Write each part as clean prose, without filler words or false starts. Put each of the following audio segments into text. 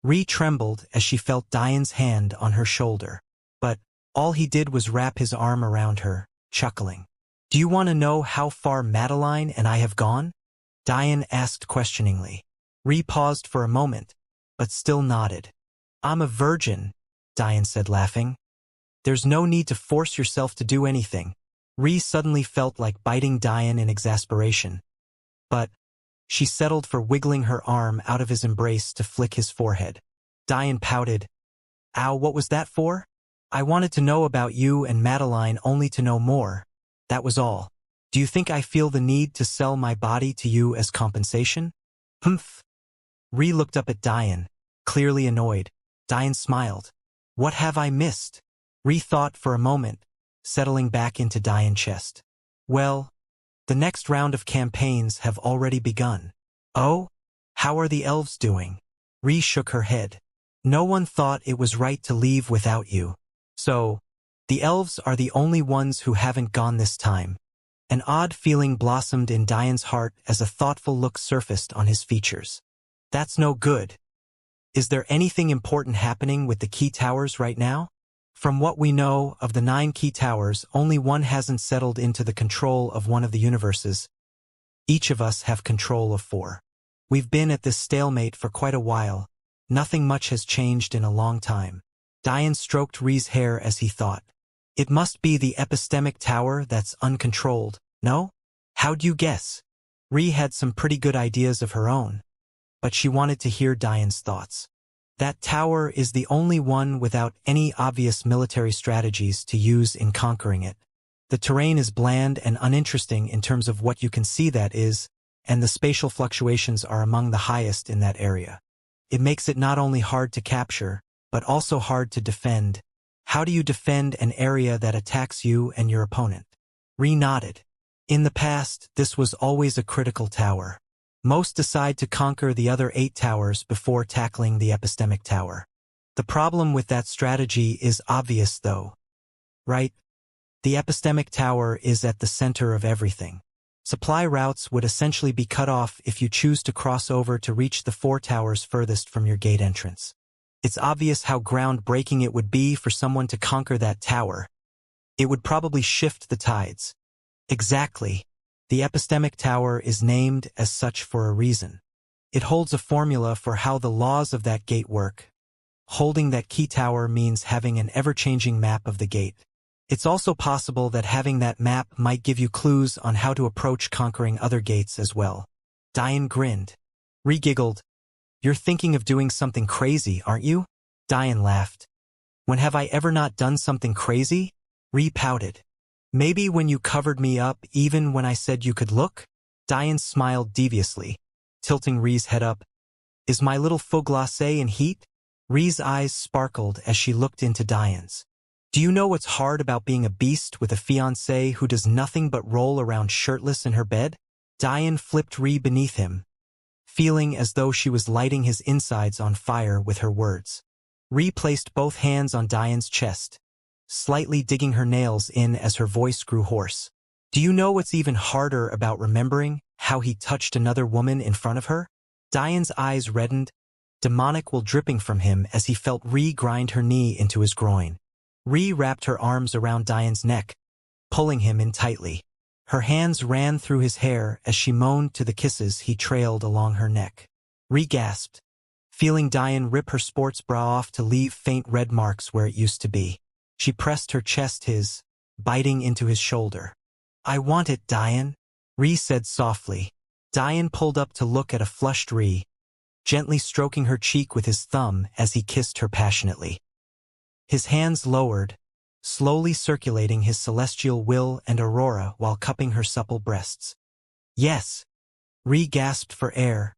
Ree trembled as she felt Diane's hand on her shoulder. But all he did was wrap his arm around her, chuckling. "Do you want to know how far Madeline and I have gone?" Diane asked questioningly. Ree paused for a moment, but still nodded. "I'm a virgin," Diane said, laughing. "There's no need to force yourself to do anything." Ree suddenly felt like biting Diane in exasperation. But she settled for wiggling her arm out of his embrace to flick his forehead. Diane pouted. "Ow, what was that for?" "I wanted to know about you and Madeline only to know more. That was all. Do you think I feel the need to sell my body to you as compensation?" "Humph." Ree looked up at Diane, clearly annoyed. Diane smiled. "What have I missed?" Ree thought for a moment, settling back into Diane's chest. "Well, the next round of campaigns have already begun." "Oh? How are the elves doing?" Ree shook her head. "No one thought it was right to leave without you. So, the elves are the only ones who haven't gone this time." An odd feeling blossomed in Diane's heart as a thoughtful look surfaced on his features. "That's no good. Is there anything important happening with the key towers right now?" "From what we know of the 9 key towers, only one hasn't settled into the control of one of the universes. Each of us have control of 4. We've been at this stalemate for quite a while. Nothing much has changed in a long time." Diane stroked Ree's hair as he thought. "It must be the epistemic tower that's uncontrolled, no? How'd you guess?" Ree had some pretty good ideas of her own, but she wanted to hear Diane's thoughts. "That tower is the only one without any obvious military strategies to use in conquering it. The terrain is bland and uninteresting in terms of what you can see, that is, and the spatial fluctuations are among the highest in that area. It makes it not only hard to capture, but also hard to defend. How do you defend an area that attacks you and your opponent?" Ree nodded. "In the past, this was always a critical tower. Most decide to conquer the other 8 towers before tackling the epistemic tower. The problem with that strategy is obvious though. Right? The epistemic tower is at the center of everything. Supply routes would essentially be cut off if you choose to cross over to reach the 4 towers furthest from your gate entrance. It's obvious how groundbreaking it would be for someone to conquer that tower. It would probably shift the tides." "Exactly. The epistemic tower is named as such for a reason. It holds a formula for how the laws of that gate work. Holding that key tower means having an ever-changing map of the gate. It's also possible that having that map might give you clues on how to approach conquering other gates as well." Diane grinned. Ree giggled. "You're thinking of doing something crazy, aren't you?" Diane laughed. "When have I ever not done something crazy?" Ree pouted. "Maybe when you covered me up even when I said you could look?" Diane smiled deviously, tilting Ree's head up. "Is my little faux glacé in heat?" Ree's eyes sparkled as she looked into Diane's. "Do you know what's hard about being a beast with a fiancé who does nothing but roll around shirtless in her bed?" Diane flipped Ree beneath him, feeling as though she was lighting his insides on fire with her words. Ree placed both hands on Diane's chest, slightly digging her nails in as her voice grew hoarse. "Do you know what's even harder about remembering how he touched another woman in front of her?" Diane's eyes reddened, demonic will dripping from him as he felt Ree grind her knee into his groin. Ree wrapped her arms around Diane's neck, pulling him in tightly. Her hands ran through his hair as she moaned to the kisses he trailed along her neck. Ree gasped, feeling Diane rip her sports bra off to leave faint red marks where it used to be. She pressed her chest his, biting into his shoulder. "I want it, Diane," Ree said softly. Diane pulled up to look at a flushed Ree, gently stroking her cheek with his thumb as he kissed her passionately. His hands lowered, slowly circulating his celestial will and aurora while cupping her supple breasts. "Yes," Ree gasped for air,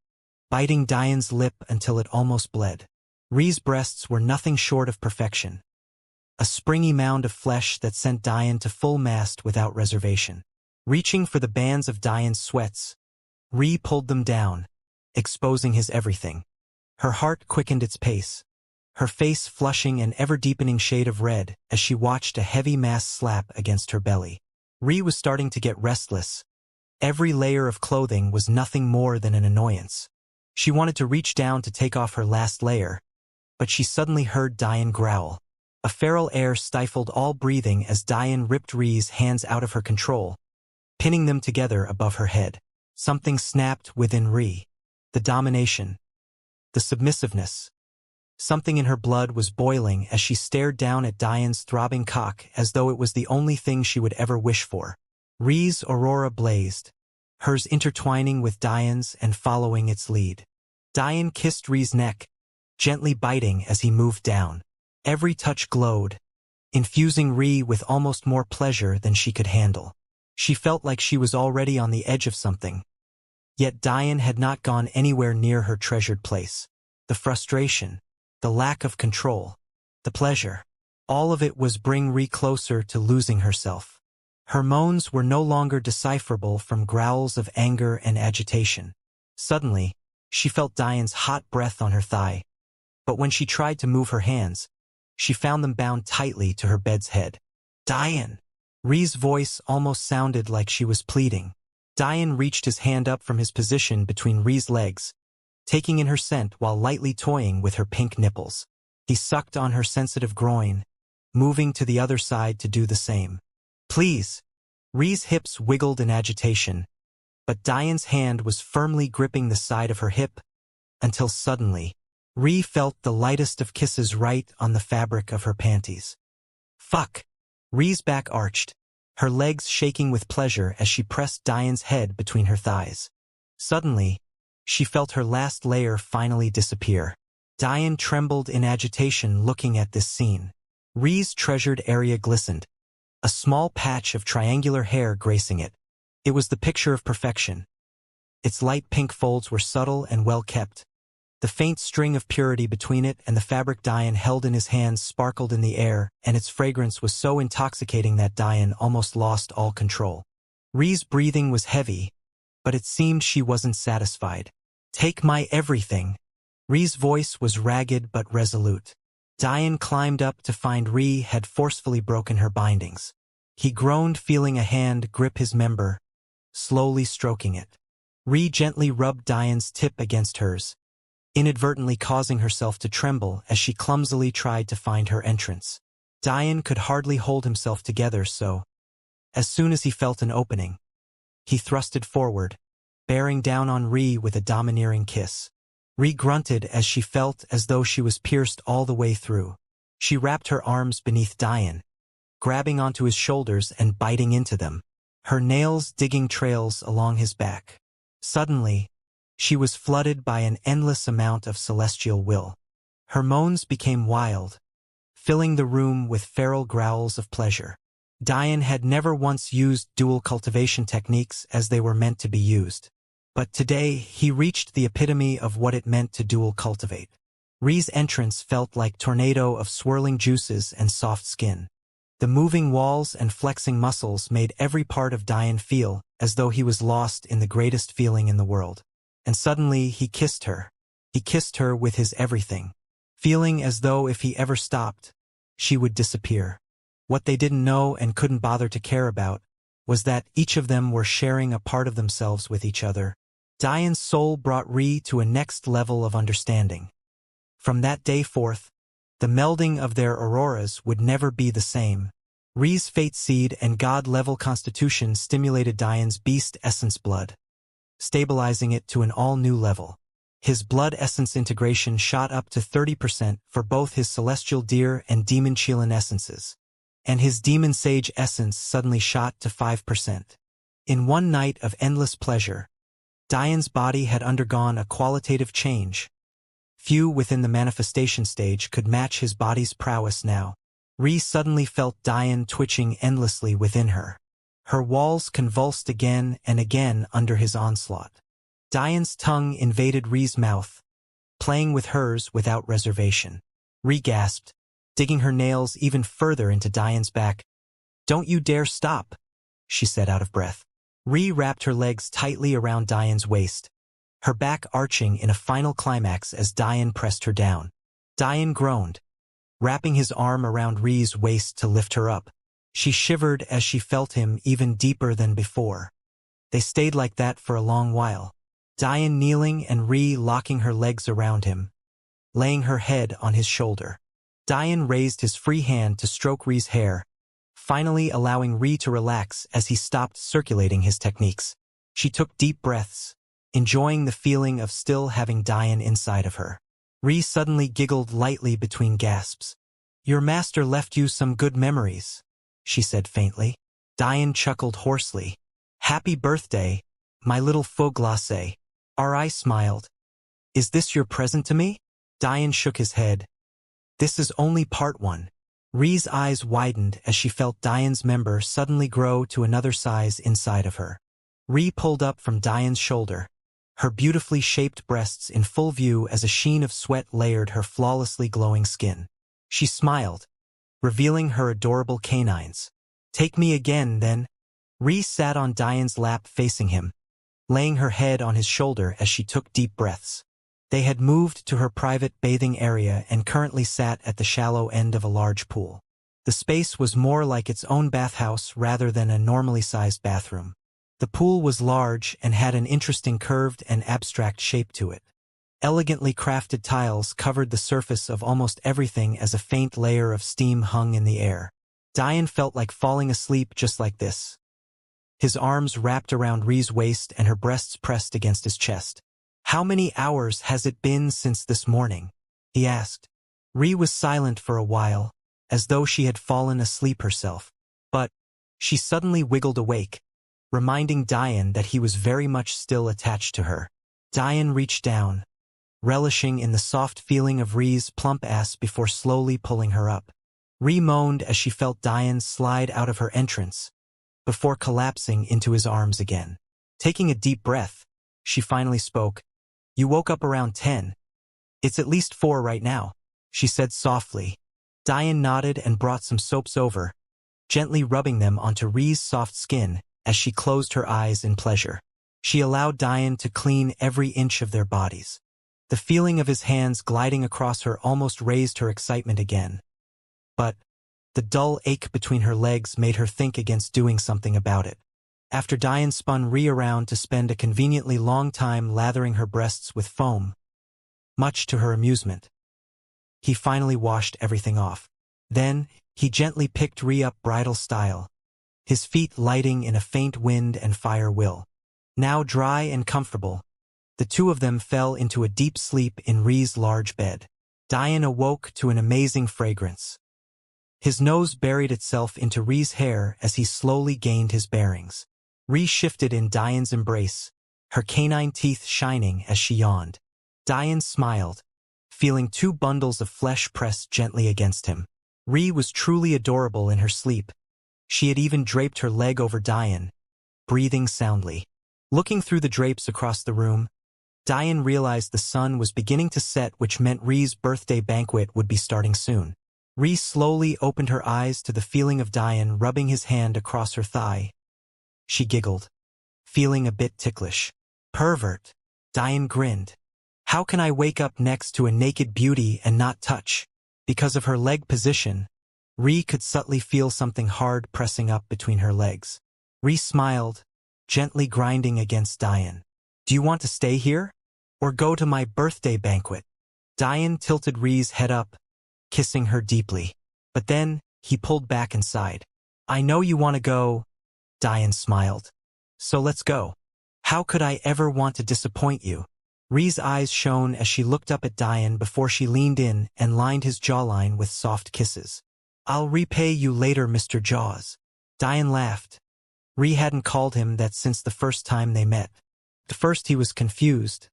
biting Diane's lip until it almost bled. Ree's breasts were nothing short of perfection, a springy mound of flesh that sent Diane to full mast without reservation. Reaching for the bands of Diane's sweats, Ree pulled them down, exposing his everything. Her heart quickened its pace, her face flushing an ever-deepening shade of red as she watched a heavy mass slap against her belly. Ree was starting to get restless. Every layer of clothing was nothing more than an annoyance. She wanted to reach down to take off her last layer, but she suddenly heard Diane growl. A feral air stifled all breathing as Diane ripped Ree's hands out of her control, pinning them together above her head. Something snapped within Ree. The domination. The submissiveness. Something in her blood was boiling as she stared down at Diane's throbbing cock as though it was the only thing she would ever wish for. Ree's aurora blazed, hers intertwining with Diane's and following its lead. Diane kissed Ree's neck, gently biting as he moved down. Every touch glowed, infusing Ree with almost more pleasure than she could handle. She felt like she was already on the edge of something. Yet Diane had not gone anywhere near her treasured place. The frustration, the lack of control, the pleasure, all of it was bring Ree closer to losing herself. Her moans were no longer decipherable from growls of anger and agitation. Suddenly, she felt Diane's hot breath on her thigh, but when she tried to move her hands, she found them bound tightly to her bed's head. "Diane!" Ree's voice almost sounded like she was pleading. Diane reached his hand up from his position between Ree's legs, taking in her scent while lightly toying with her pink nipples. He sucked on her sensitive groin, moving to the other side to do the same. "Please!" Ree's hips wiggled in agitation, but Diane's hand was firmly gripping the side of her hip, until suddenly, Ree felt the lightest of kisses right on the fabric of her panties. "Fuck!" Ree's back arched, her legs shaking with pleasure as she pressed Diane's head between her thighs. Suddenly, she felt her last layer finally disappear. Diane trembled in agitation looking at this scene. Ree's treasured area glistened, a small patch of triangular hair gracing it. It was the picture of perfection. Its light pink folds were subtle and well kept. The faint string of purity between it and the fabric Diane held in his hands sparkled in the air, and its fragrance was so intoxicating that Diane almost lost all control. Ree's breathing was heavy, but it seemed she wasn't satisfied. "Take my everything." Ree's voice was ragged but resolute. Diane climbed up to find Ree had forcefully broken her bindings. He groaned, feeling a hand grip his member, slowly stroking it. Ree gently rubbed Diane's tip against hers, inadvertently causing herself to tremble as she clumsily tried to find her entrance. Diane could hardly hold himself together, so, as soon as he felt an opening, he thrusted forward, bearing down on Ree with a domineering kiss. Ree grunted as she felt as though she was pierced all the way through. She wrapped her arms beneath Diane, grabbing onto his shoulders and biting into them, her nails digging trails along his back. Suddenly, she was flooded by an endless amount of celestial will. Her moans became wild, filling the room with feral growls of pleasure. Diane had never once used dual cultivation techniques as they were meant to be used. But today, he reached the epitome of what it meant to dual cultivate. Ree's entrance felt like tornado of swirling juices and soft skin. The moving walls and flexing muscles made every part of Diane feel as though he was lost in the greatest feeling in the world. And suddenly he kissed her. He kissed her with his everything, feeling as though if he ever stopped, she would disappear. What they didn't know and couldn't bother to care about was that each of them were sharing a part of themselves with each other. Diane's soul brought Ree to a next level of understanding. From that day forth, the melding of their auroras would never be the same. Ree's fate seed and god-level constitution stimulated Diane's beast essence blood, stabilizing it to an all-new level. His blood essence integration shot up to 30% for both his celestial deer and demon Qilin essences, and his demon sage essence suddenly shot to 5%. In one night of endless pleasure, Diane's body had undergone a qualitative change. Few within the manifestation stage could match his body's prowess now. Ree suddenly felt Diane twitching endlessly within her. Her walls convulsed again and again under his onslaught. Diane's tongue invaded Ree's mouth, playing with hers without reservation. Ree gasped, digging her nails even further into Diane's back. "Don't you dare stop," she said out of breath. Ree wrapped her legs tightly around Diane's waist, her back arching in a final climax as Diane pressed her down. Diane groaned, wrapping his arm around Ree's waist to lift her up. She shivered as she felt him even deeper than before. They stayed like that for a long while, Diane kneeling and Ree locking her legs around him, laying her head on his shoulder. Diane raised his free hand to stroke Ri's hair, finally allowing Ri to relax as he stopped circulating his techniques. She took deep breaths, enjoying the feeling of still having Diane inside of her. Ri suddenly giggled lightly between gasps. "Your master left you some good memories," she said faintly. Diane chuckled hoarsely. "Happy birthday, my little faux glacé." Ri smiled. "Is this your present to me?" Diane shook his head. "This is only part one." Ri's eyes widened as she felt Diane's member suddenly grow to another size inside of her. Ri pulled up from Diane's shoulder, her beautifully shaped breasts in full view as a sheen of sweat layered her flawlessly glowing skin. She smiled, revealing her adorable canines. "Take me again, then." Ri sat on Diane's lap facing him, laying her head on his shoulder as she took deep breaths. They had moved to her private bathing area and currently sat at the shallow end of a large pool. The space was more like its own bathhouse rather than a normally sized bathroom. The pool was large and had an interesting curved and abstract shape to it. Elegantly crafted tiles covered the surface of almost everything as a faint layer of steam hung in the air. Diane felt like falling asleep just like this. His arms wrapped around Ri's waist and her breasts pressed against his chest. "How many hours has it been since this morning?" he asked. Ri was silent for a while, as though she had fallen asleep herself. But she suddenly wiggled awake, reminding Diane that he was very much still attached to her. Diane reached down, relishing in the soft feeling of Ri's plump ass before slowly pulling her up. Ri moaned as she felt Diane slide out of her entrance, before collapsing into his arms again. Taking a deep breath, she finally spoke. "You woke up around 10. It's at least 4 right now," she said softly. Diane nodded and brought some soaps over, gently rubbing them onto Ri's soft skin as she closed her eyes in pleasure. She allowed Diane to clean every inch of their bodies. The feeling of his hands gliding across her almost raised her excitement again. But the dull ache between her legs made her think against doing something about it. After Diane spun Ri around to spend a conveniently long time lathering her breasts with foam, much to her amusement, he finally washed everything off. Then, he gently picked Ri up bridal style, his feet lighting in a faint wind and fire will. Now dry and comfortable, the two of them fell into a deep sleep in Ri's large bed. Diane awoke to an amazing fragrance. His nose buried itself into Ri's hair as he slowly gained his bearings. Ri shifted in Diane's embrace, her canine teeth shining as she yawned. Diane smiled, feeling 2 bundles of flesh pressed gently against him. Ri was truly adorable in her sleep. She had even draped her leg over Diane, breathing soundly. Looking through the drapes across the room, Diane realized the sun was beginning to set, which meant Ri's birthday banquet would be starting soon. Ri slowly opened her eyes to the feeling of Diane rubbing his hand across her thigh. She giggled, feeling a bit ticklish. "Pervert." Diane grinned. "How can I wake up next to a naked beauty and not touch?" Because of her leg position, Ri could subtly feel something hard pressing up between her legs. Ri smiled, gently grinding against Diane. "Do you want to stay here? Or go to my birthday banquet?" Diane tilted Ri's head up, kissing her deeply. But then, he pulled back and sighed. "I know you want to go." Diane smiled. "So let's go." "How could I ever want to disappoint you?" Ri's eyes shone as she looked up at Diane before she leaned in and lined his jawline with soft kisses. "I'll repay you later, Mr. Jaws." Diane laughed. Ri hadn't called him that since the first time they met. At first he was confused,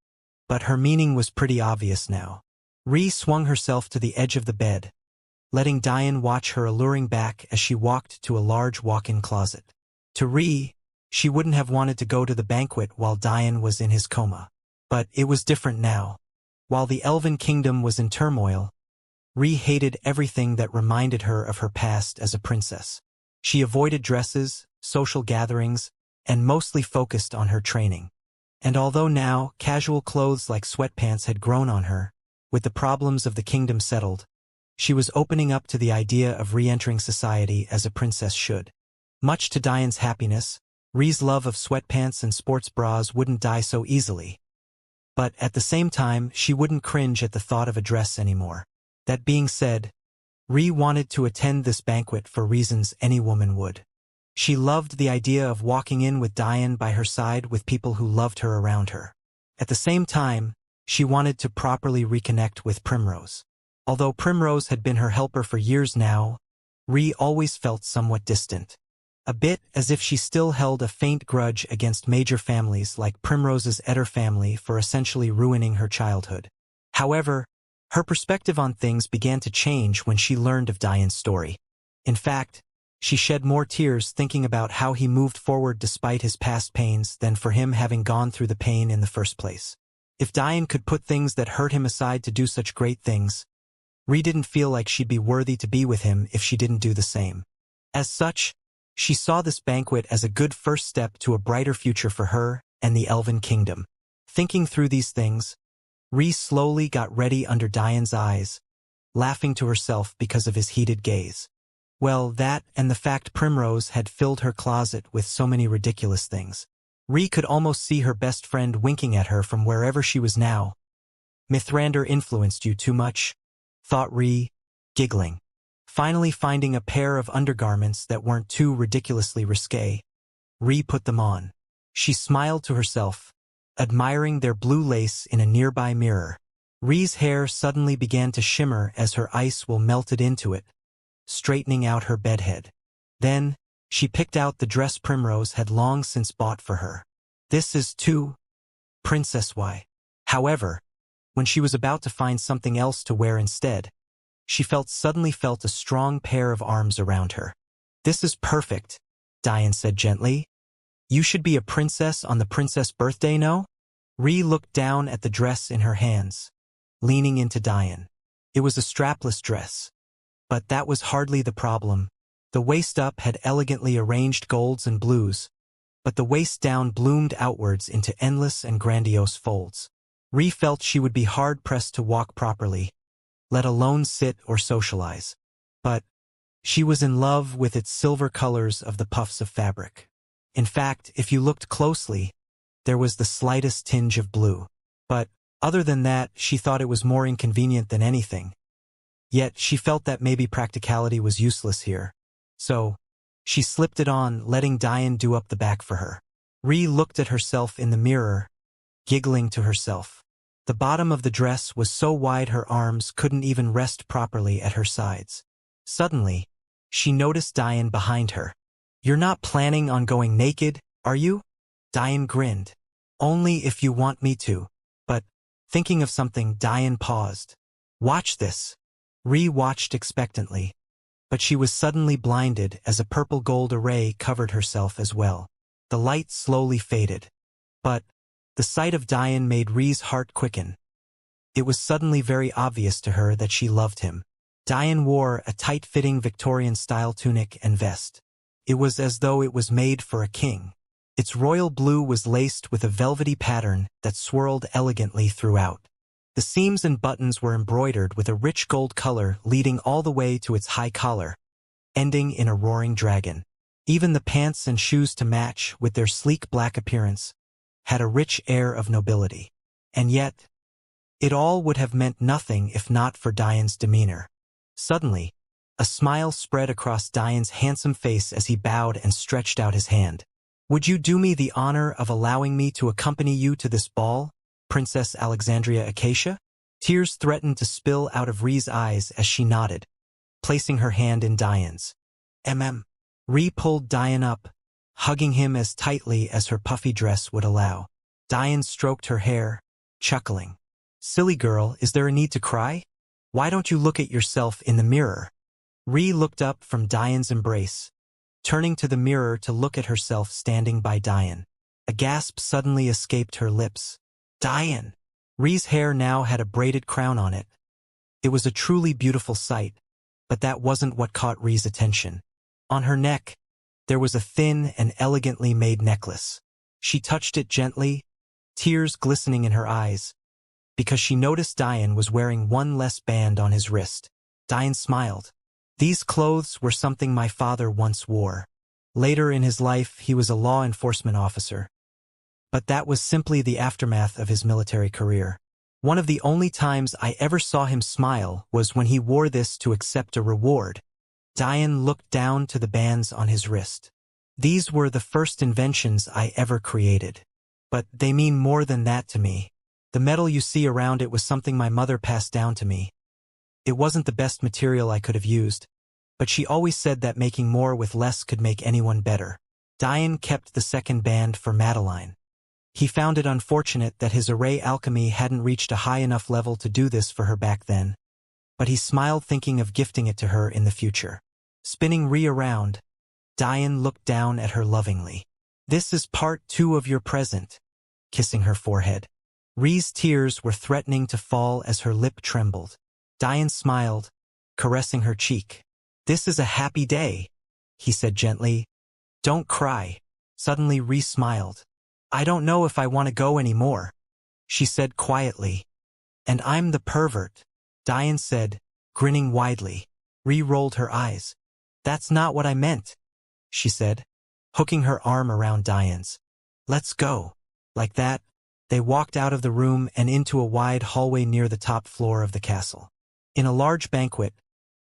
but her meaning was pretty obvious now. Ri swung herself to the edge of the bed, letting Diane watch her alluring back as she walked to a large walk-in closet. To Ri, she wouldn't have wanted to go to the banquet while Diane was in his coma. But it was different now. While the Elven Kingdom was in turmoil, Ri hated everything that reminded her of her past as a princess. She avoided dresses, social gatherings, and mostly focused on her training. And although now casual clothes like sweatpants had grown on her, with the problems of the kingdom settled, she was opening up to the idea of re-entering society as a princess should. Much to Diane's happiness, Ri's love of sweatpants and sports bras wouldn't die so easily. But at the same time, she wouldn't cringe at the thought of a dress anymore. That being said, Ri wanted to attend this banquet for reasons any woman would. She loved the idea of walking in with Diane by her side with people who loved her around her. At the same time, she wanted to properly reconnect with Primrose. Although Primrose had been her helper for years now, Ri always felt somewhat distant. A bit as if she still held a faint grudge against major families like Primrose's Eder family for essentially ruining her childhood. However, her perspective on things began to change when she learned of Diane's story. In fact, she shed more tears thinking about how he moved forward despite his past pains than for him having gone through the pain in the first place. If Diane could put things that hurt him aside to do such great things, Ri didn't feel like she'd be worthy to be with him if she didn't do the same. As such, she saw this banquet as a good first step to a brighter future for her and the Elven Kingdom. Thinking through these things, Ri slowly got ready under Diane's eyes, laughing to herself because of his heated gaze. Well, that and the fact Primrose had filled her closet with so many ridiculous things. Ri could almost see her best friend winking at her from wherever she was now. Mithrander influenced you too much, thought Ri, giggling. Finally finding a pair of undergarments that weren't too ridiculously risque, Ri put them on. She smiled to herself, admiring their blue lace in a nearby mirror. Ri's hair suddenly began to shimmer as her ice wool melted into it, straightening out her bedhead. Then, she picked out the dress Primrose had long since bought for her. This is too princess-y. However, when she was about to find something else to wear instead, she suddenly felt a strong pair of arms around her. This is perfect, Diane said gently. You should be a princess on the princess birthday, no? Ri looked down at the dress in her hands, leaning into Diane. It was a strapless dress. But that was hardly the problem. The waist up had elegantly arranged golds and blues, but the waist down bloomed outwards into endless and grandiose folds. Ri felt she would be hard-pressed to walk properly, let alone sit or socialize. But she was in love with its silver colors of the puffs of fabric. In fact, if you looked closely, there was the slightest tinge of blue. But other than that, she thought it was more inconvenient than anything. Yet she felt that maybe practicality was useless here. So, she slipped it on, letting Diane do up the back for her. Ri looked at herself in the mirror, giggling to herself. The bottom of the dress was so wide her arms couldn't even rest properly at her sides. Suddenly, she noticed Diane behind her. You're not planning on going naked, are you? Diane grinned. Only if you want me to. But, thinking of something, Diane paused. Watch this. Ri watched expectantly, but she was suddenly blinded as a purple gold array covered herself as well. The light slowly faded. But the sight of Diane made Ri's heart quicken. It was suddenly very obvious to her that she loved him. Diane wore a tight-fitting Victorian-style tunic and vest. It was as though it was made for a king. Its royal blue was laced with a velvety pattern that swirled elegantly throughout. The seams and buttons were embroidered with a rich gold color leading all the way to its high collar, ending in a roaring dragon. Even the pants and shoes to match, with their sleek black appearance, had a rich air of nobility. And yet, it all would have meant nothing if not for Diane's demeanor. Suddenly, a smile spread across Diane's handsome face as he bowed and stretched out his hand. Would you do me the honor of allowing me to accompany you to this ball, Princess Alexandria Acacia? Tears threatened to spill out of Ri's eyes as she nodded, placing her hand in Diane's. Ri pulled Diane up, hugging him as tightly as her puffy dress would allow. Diane stroked her hair, chuckling. Silly girl, is there a need to cry? Why don't you look at yourself in the mirror? Ri looked up from Diane's embrace, turning to the mirror to look at herself standing by Diane. A gasp suddenly escaped her lips. Diane! Ri's hair now had a braided crown on it. It was a truly beautiful sight, but that wasn't what caught Ri's attention. On her neck, there was a thin and elegantly made necklace. She touched it gently, tears glistening in her eyes, because she noticed Diane was wearing one less band on his wrist. Diane smiled. These clothes were something my father once wore. Later in his life, he was a law enforcement officer. but that was simply the aftermath of his military career. One of the only times I ever saw him smile was when he wore this to accept a reward. Diane looked down to the bands on his wrist. These were the first inventions I ever created. But they mean more than that to me. The metal you see around it was something my mother passed down to me. It wasn't the best material I could have used, but she always said that making more with less could make anyone better. Diane kept the second band for Madeline. He found it unfortunate that his array alchemy hadn't reached a high enough level to do this for her back then, but he smiled thinking of gifting it to her in the future. Spinning Ree around, Diane looked down at her lovingly. "This is part 2 of your present," kissing her forehead. Ree's tears were threatening to fall as her lip trembled. Diane smiled, caressing her cheek. "This is a happy day," he said gently. "Don't cry." Suddenly Ree smiled. "I don't know if I want to go anymore," she said quietly. "And I'm the pervert," Diane said, grinning widely. Ree rolled her eyes. "That's not what I meant," she said, hooking her arm around Diane's. "Let's go." Like that, they walked out of the room and into a wide hallway near the top floor of the castle. In a large banquet,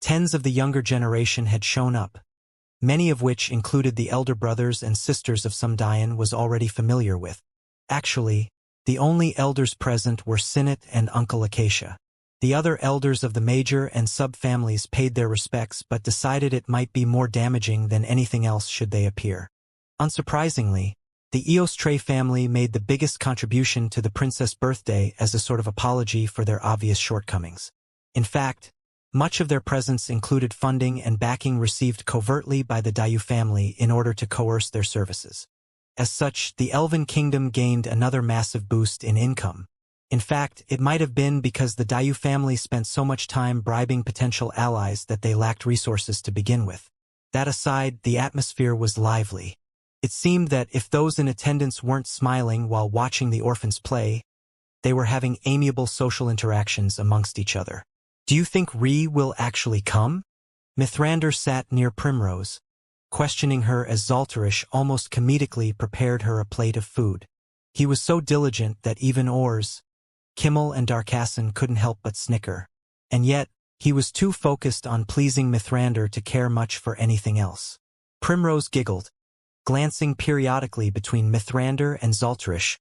tens of the younger generation had shown up, many of which included the elder brothers and sisters of some Diane was already familiar with. Actually, the only elders present were Sinnat and Uncle Acacia. The other elders of the major and sub-families paid their respects but decided it might be more damaging than anything else should they appear. Unsurprisingly, the Eostre family made the biggest contribution to the princess' birthday as a sort of apology for their obvious shortcomings. In fact, much of their presence included funding and backing received covertly by the Dayu family in order to coerce their services. As such, the Elven Kingdom gained another massive boost in income. In fact, it might have been because the Dayu family spent so much time bribing potential allies that they lacked resources to begin with. That aside, the atmosphere was lively. It seemed that if those in attendance weren't smiling while watching the orphans play, they were having amiable social interactions amongst each other. "Do you think Ree will actually come?" Mithrander sat near Primrose, questioning her as Zalterish almost comedically prepared her a plate of food. He was so diligent that even Ors, Kimmel and Darkasson couldn't help but snicker. And yet, he was too focused on pleasing Mithrander to care much for anything else. Primrose giggled, glancing periodically between Mithrander and Zalterish,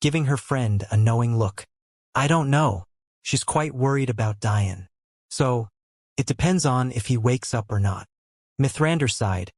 giving her friend a knowing look. "I don't know. She's quite worried about Diane. So, it depends on if he wakes up or not." Mithrander sighed,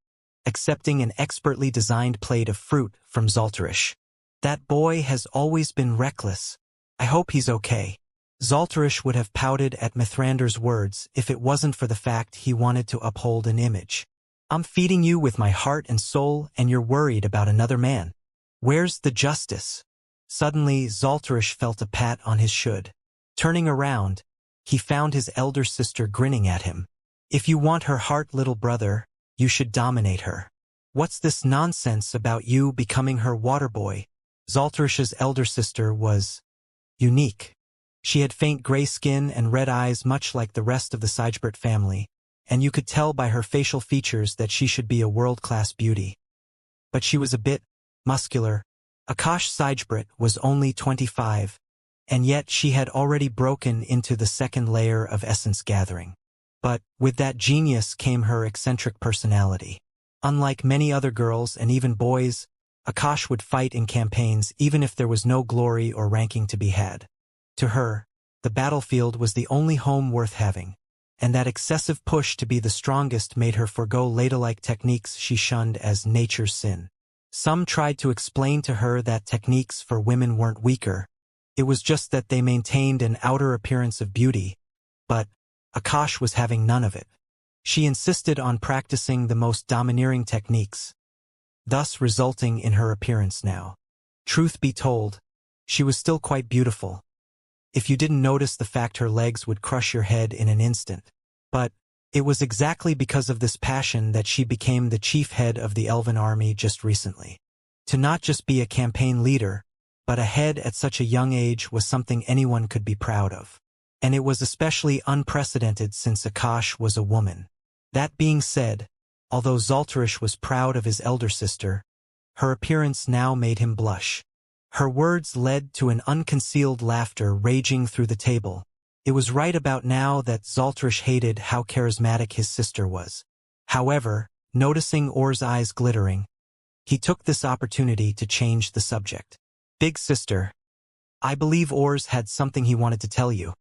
accepting an expertly designed plate of fruit from Zalterish. "That boy has always been reckless. I hope he's okay." Zalterish would have pouted at Mithrander's words if it wasn't for the fact he wanted to uphold an image. "I'm feeding you with my heart and soul and you're worried about another man. Where's the justice?" Suddenly, Zalterish felt a pat on his should. Turning around, he found his elder sister grinning at him. "If you want her heart, little brother, you should dominate her. What's this nonsense about you becoming her water boy?" Zalterish's elder sister was unique. She had faint gray skin and red eyes much like the rest of the Sijbert family, and you could tell by her facial features that she should be a world-class beauty. But she was a bit muscular. Akash Sijbert was only 25, and yet she had already broken into the second layer of essence gathering. But with that genius came her eccentric personality. Unlike many other girls and even boys, Akash would fight in campaigns even if there was no glory or ranking to be had. To her, the battlefield was the only home worth having, and that excessive push to be the strongest made her forgo ladylike techniques she shunned as nature's sin. Some tried to explain to her that techniques for women weren't weaker, it was just that they maintained an outer appearance of beauty, but Akash was having none of it. She insisted on practicing the most domineering techniques, thus resulting in her appearance now. Truth be told, she was still quite beautiful, if you didn't notice the fact her legs would crush your head in an instant. But it was exactly because of this passion that she became the chief head of the Elven army just recently. To not just be a campaign leader, but a head at such a young age was something anyone could be proud of. And it was especially unprecedented since Akash was a woman. That being said, although Zalterish was proud of his elder sister, her appearance now made him blush. Her words led to an unconcealed laughter raging through the table. It was right about now that Zaltrish hated how charismatic his sister was. However, noticing Or's eyes glittering, he took this opportunity to change the subject. Big sister, I believe Ors had something he wanted to tell you.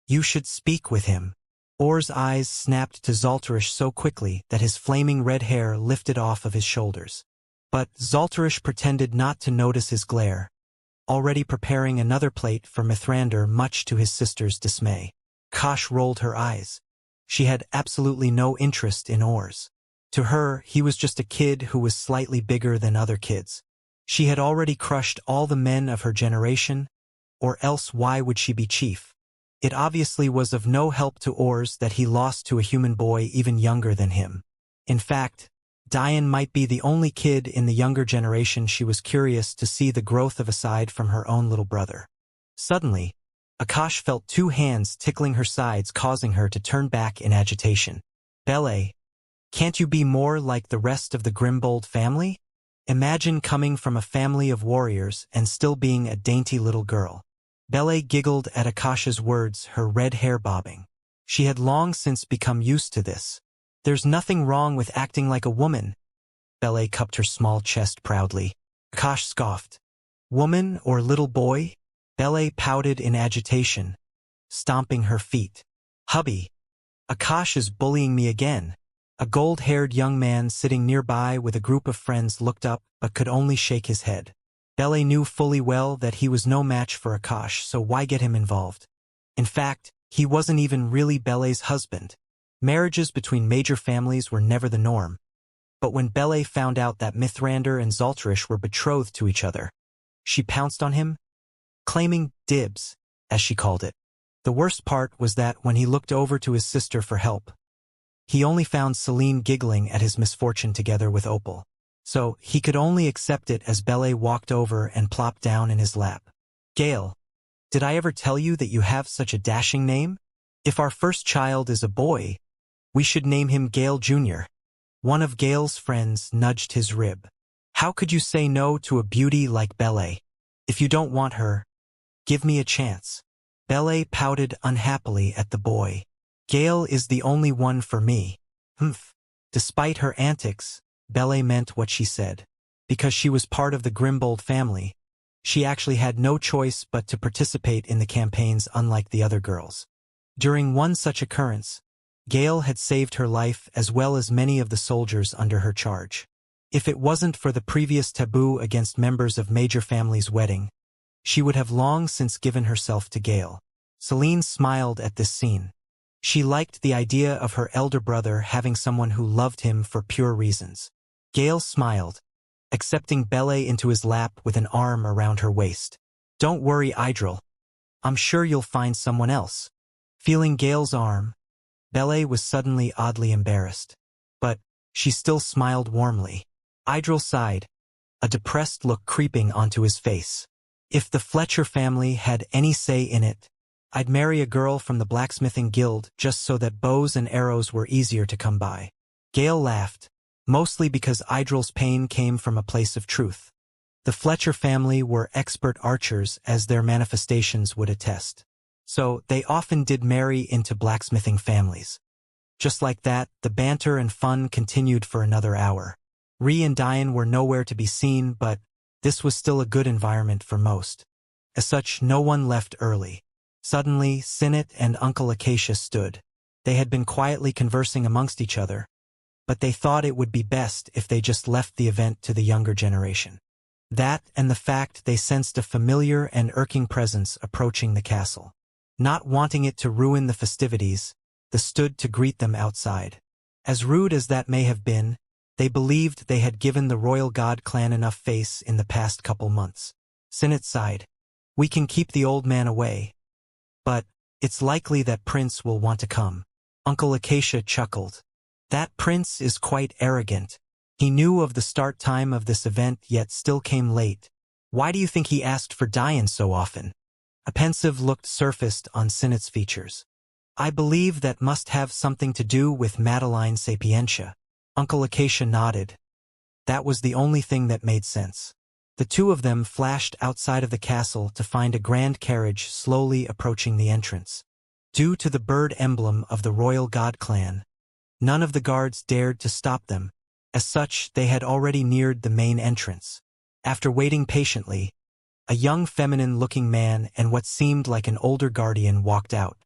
You should speak with him. Or's eyes snapped to Zaltrish so quickly that his flaming red hair lifted off of his shoulders. But Zaltrish pretended not to notice his glare, already preparing another plate for Mithrander much to his sister's dismay. Kosh rolled her eyes. She had absolutely no interest in Ors. To her, he was just a kid who was slightly bigger than other kids. She had already crushed all the men of her generation, or else why would she be chief? It obviously was of no help to Ors that he lost to a human boy even younger than him. In fact, Diane might be the only kid in the younger generation she was curious to see the growth of aside from her own little brother. Suddenly, Akash felt two hands tickling her sides, causing her to turn back in agitation. Bele, can't you be more like the rest of the Grimbold family? Imagine coming from a family of warriors and still being a dainty little girl. Bele giggled at Akash's words, her red hair bobbing. She had long since become used to this. There's nothing wrong with acting like a woman. Bele cupped her small chest proudly. Akash scoffed. Woman or little boy? Bele pouted in agitation, stomping her feet. Hubby, Akash is bullying me again. A gold-haired young man sitting nearby with a group of friends looked up but could only shake his head. Bele knew fully well that he was no match for Akash, so why get him involved? In fact, he wasn't even really Bele's husband. Marriages between major families were never the norm. But when Bele found out that Mithrander and Zaltrish were betrothed to each other, she pounced on him, claiming dibs, as she called it. The worst part was that when he looked over to his sister for help, he only found Celine giggling at his misfortune together with Opal. So he could only accept it as Bele walked over and plopped down in his lap. Gale, did I ever tell you that you have such a dashing name? If our first child is a boy, we should name him Gale Jr. One of Gale's friends nudged his rib. How could you say no to a beauty like Bele? If you don't want her, give me a chance. Bele pouted unhappily at the boy. Gale is the only one for me. Humph. Despite her antics, Bele meant what she said. Because she was part of the Grimbold family, she actually had no choice but to participate in the campaigns unlike the other girls. During one such occurrence, Gale had saved her life as well as many of the soldiers under her charge. If it wasn't for the previous taboo against members of major families' wedding, she would have long since given herself to Gale. Celine smiled at this scene. She liked the idea of her elder brother having someone who loved him for pure reasons. Gale smiled, accepting Bele into his lap with an arm around her waist. Don't worry, Idril. I'm sure you'll find someone else. Feeling Gale's arm, Bele was suddenly oddly embarrassed. But she still smiled warmly. Idril sighed, a depressed look creeping onto his face. If the Fletcher family had any say in it, I'd marry a girl from the blacksmithing guild just so that bows and arrows were easier to come by. Gale laughed, mostly because Idril's pain came from a place of truth. The Fletcher family were expert archers, as their manifestations would attest. So they often did marry into blacksmithing families. Just like that, the banter and fun continued for another hour. Ree and Diane were nowhere to be seen, but this was still a good environment for most. As such, no one left early. Suddenly, Sinnit and Uncle Acacia stood. They had been quietly conversing amongst each other, but they thought it would be best if they just left the event to the younger generation. That and the fact they sensed a familiar and irking presence approaching the castle. Not wanting it to ruin the festivities, they stood to greet them outside. As rude as that may have been, they believed they had given the Royal God clan enough face in the past couple months. Sinnit sighed. We can keep the old man away, but it's likely that Prince will want to come. Uncle Acacia chuckled. That Prince is quite arrogant. He knew of the start time of this event yet still came late. Why do you think he asked for Diane so often? A pensive look surfaced on Sinnit's features. I believe that must have something to do with Madeline Sapientia. Uncle Acacia nodded. That was the only thing that made sense. The two of them flashed outside of the castle to find a grand carriage slowly approaching the entrance. Due to the bird emblem of the royal god clan, none of the guards dared to stop them. As such, they had already neared the main entrance. After waiting patiently, a young feminine-looking man and what seemed like an older guardian walked out.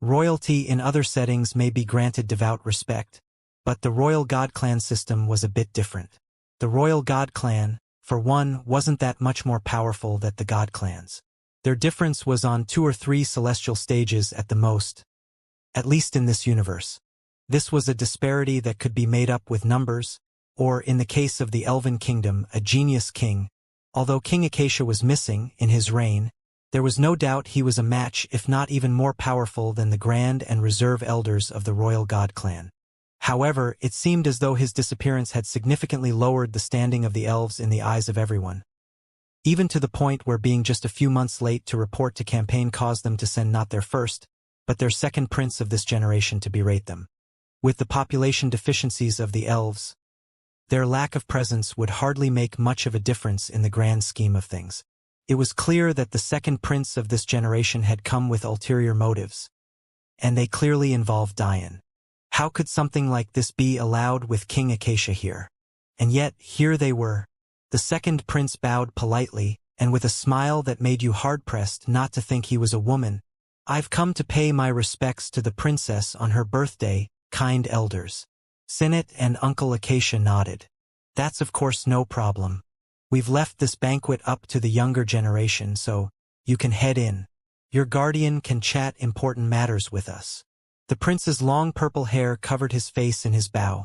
Royalty in other settings may be granted devout respect, but the royal god clan system was a bit different. The royal god clan, for one, wasn't that much more powerful than the god clans. Their difference was on 2 or 3 celestial stages at the most, at least in this universe. This was a disparity that could be made up with numbers, or in the case of the Elven Kingdom, a genius king. Although King Acacia was missing in his reign, there was no doubt he was a match, if not even more powerful than the Grand and Reserve Elders of the Royal God Clan. However, it seemed as though his disappearance had significantly lowered the standing of the elves in the eyes of everyone. Even to the point where being just a few months late to report to campaign caused them to send not their first, but their second prince of this generation to berate them. With the population deficiencies of the elves, their lack of presence would hardly make much of a difference in the grand scheme of things. It was clear that the second prince of this generation had come with ulterior motives, and they clearly involved Diane. How could something like this be allowed with King Acacia here? And yet, here they were. The second prince bowed politely, and with a smile that made you hard-pressed not to think he was a woman. "I've come to pay my respects to the princess on her birthday, kind elders." Sinet and Uncle Acacia nodded. "That's of course no problem. We've left this banquet up to the younger generation, so you can head in. Your guardian can chat important matters with us." The prince's long purple hair covered his face in his bow,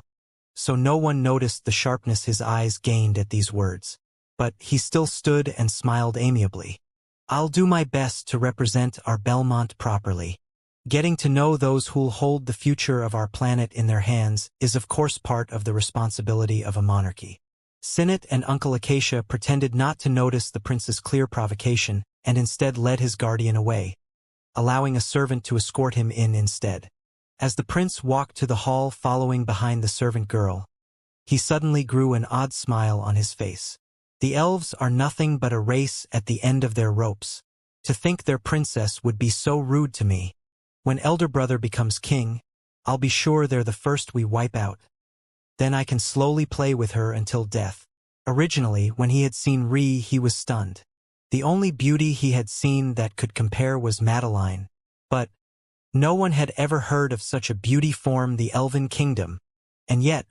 so no one noticed the sharpness his eyes gained at these words. But he still stood and smiled amiably. "I'll do my best to represent our Belmont properly. Getting to know those who'll hold the future of our planet in their hands is of course part of the responsibility of a monarchy." Sinet and Uncle Acacia pretended not to notice the prince's clear provocation and instead led his guardian away, allowing a servant to escort him in instead. As the prince walked to the hall following behind the servant girl, he suddenly grew an odd smile on his face. The elves are nothing but a race at the end of their ropes. To think their princess would be so rude to me. When elder brother becomes king, I'll be sure they're the first we wipe out. Then I can slowly play with her until death. Originally, when he had seen Ree, he was stunned. The only beauty he had seen that could compare was Madeline, but no one had ever heard of such a beauty form the Elven Kingdom, and yet,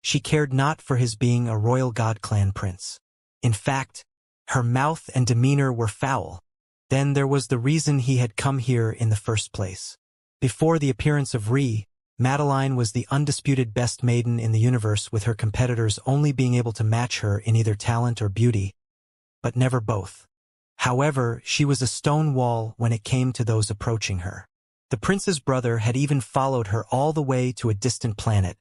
she cared not for his being a royal god clan prince. In fact, her mouth and demeanor were foul. Then there was the reason he had come here in the first place. Before the appearance of Ree, Madeline was the undisputed best maiden in the universe, with her competitors only being able to match her in either talent or beauty, but never both. However, she was a stone wall when it came to those approaching her. The prince's brother had even followed her all the way to a distant planet,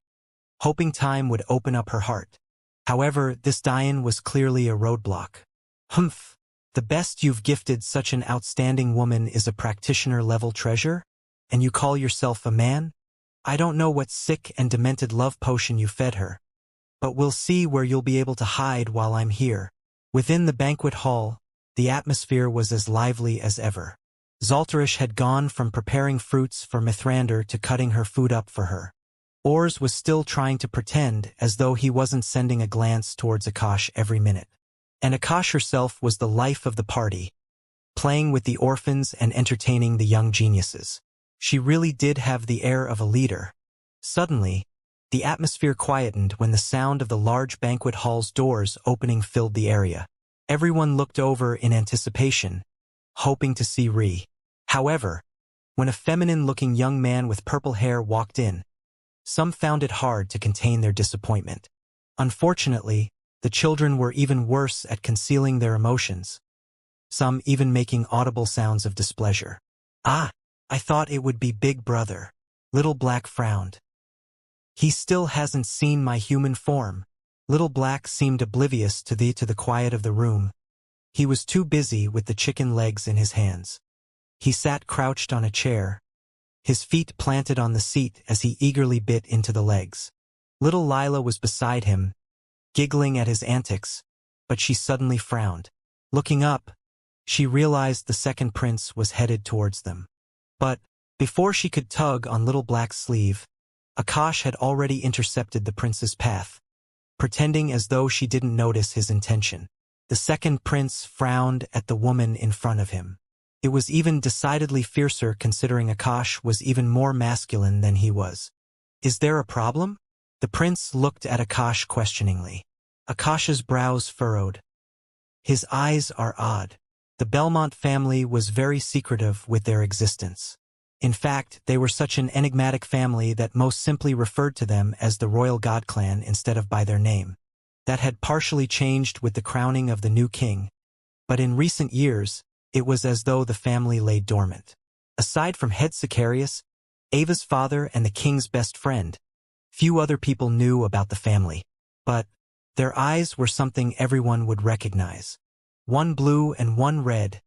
hoping time would open up her heart. However, this Diane was clearly a roadblock. "Humph, the best you've gifted such an outstanding woman is a practitioner-level treasure? And you call yourself a man? I don't know what sick and demented love potion you fed her, but we'll see where you'll be able to hide while I'm here." Within the banquet hall, the atmosphere was as lively as ever. Zalterish had gone from preparing fruits for Mithrander to cutting her food up for her. Ors was still trying to pretend as though he wasn't sending a glance towards Akash every minute. And Akash herself was the life of the party, playing with the orphans and entertaining the young geniuses. She really did have the air of a leader. Suddenly, the atmosphere quietened when the sound of the large banquet hall's doors opening filled the area. Everyone looked over in anticipation, hoping to see Ree. However, when a feminine-looking young man with purple hair walked in, some found it hard to contain their disappointment. Unfortunately, the children were even worse at concealing their emotions, some even making audible sounds of displeasure. "Ah, I thought it would be Big Brother." Little Black frowned. "He still hasn't seen my human form." Little Black seemed oblivious to the quiet of the room. He was too busy with the chicken legs in his hands. He sat crouched on a chair, his feet planted on the seat as he eagerly bit into the legs. Little Lila was beside him, giggling at his antics, but she suddenly frowned. Looking up, she realized the second prince was headed towards them. But, before she could tug on Little Black's sleeve, Akash had already intercepted the prince's path, pretending as though she didn't notice his intention. The second prince frowned at the woman in front of him. It was even decidedly fiercer considering Akash was even more masculine than he was. Is there a problem? The prince looked at Akash questioningly. Akash's brows furrowed. His eyes are odd. The Belmont family was very secretive with their existence. In fact, they were such an enigmatic family that most simply referred to them as the Royal God Clan instead of by their name. That had partially changed with the crowning of the new king, but in recent years, it was as though the family lay dormant. Aside from head Sicarius, Ava's father and the king's best friend, few other people knew about the family. But their eyes were something everyone would recognize. One blue and one red,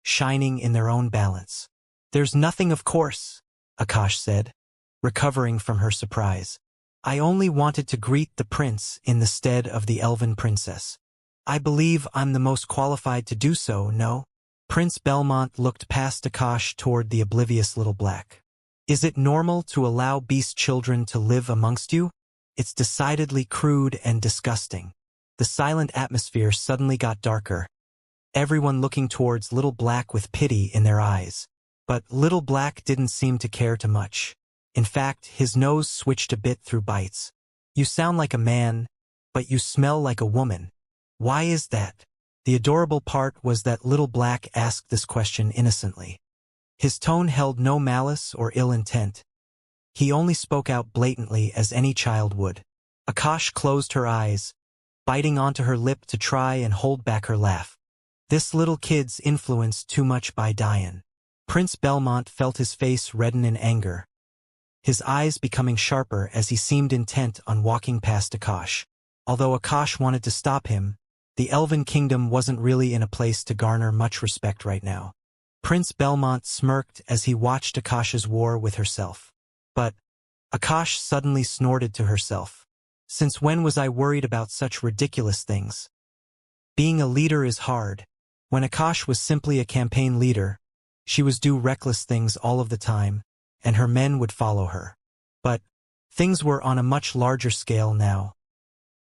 shining in their own balance. There's nothing, of course, Akash said, recovering from her surprise. I only wanted to greet the prince in the stead of the elven princess. I believe I'm the most qualified to do so, no? Prince Belmont looked past Akash toward the oblivious Little Black. Is it normal to allow beast children to live amongst you? It's decidedly crude and disgusting. The silent atmosphere suddenly got darker, everyone looking towards Little Black with pity in their eyes. But Little Black didn't seem to care too much. In fact, his nose switched a bit through bites. You sound like a man, but you smell like a woman. Why is that? The adorable part was that Little Black asked this question innocently. His tone held no malice or ill intent. He only spoke out blatantly as any child would. Akash closed her eyes, biting onto her lip to try and hold back her laugh. This little kid's influenced too much by Diane. Prince Belmont felt his face redden in anger, his eyes becoming sharper as he seemed intent on walking past Akash. Although Akash wanted to stop him, the Elven Kingdom wasn't really in a place to garner much respect right now. Prince Belmont smirked as he watched Akash's war with herself. But Akash suddenly snorted to herself. Since when was I worried about such ridiculous things? Being a leader is hard. When Akash was simply a campaign leader, she was do reckless things all of the time, and her men would follow her. But things were on a much larger scale now.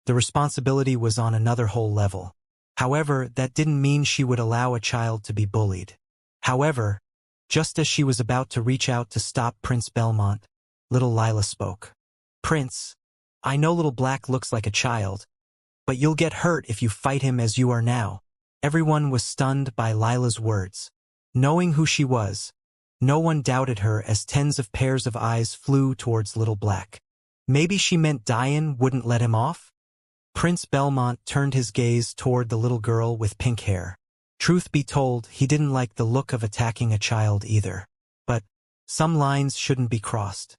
The responsibility was on another whole level. However, that didn't mean she would allow a child to be bullied. However, just as she was about to reach out to stop Prince Belmont, little Lila spoke. Prince, I know Little Black looks like a child, but you'll get hurt if you fight him as you are now. Everyone was stunned by Lila's words. Knowing who she was, no one doubted her as tens of pairs of eyes flew towards Little Black. Maybe she meant Diane wouldn't let him off? Prince Belmont turned his gaze toward the little girl with pink hair. Truth be told, he didn't like the look of attacking a child either. But some lines shouldn't be crossed.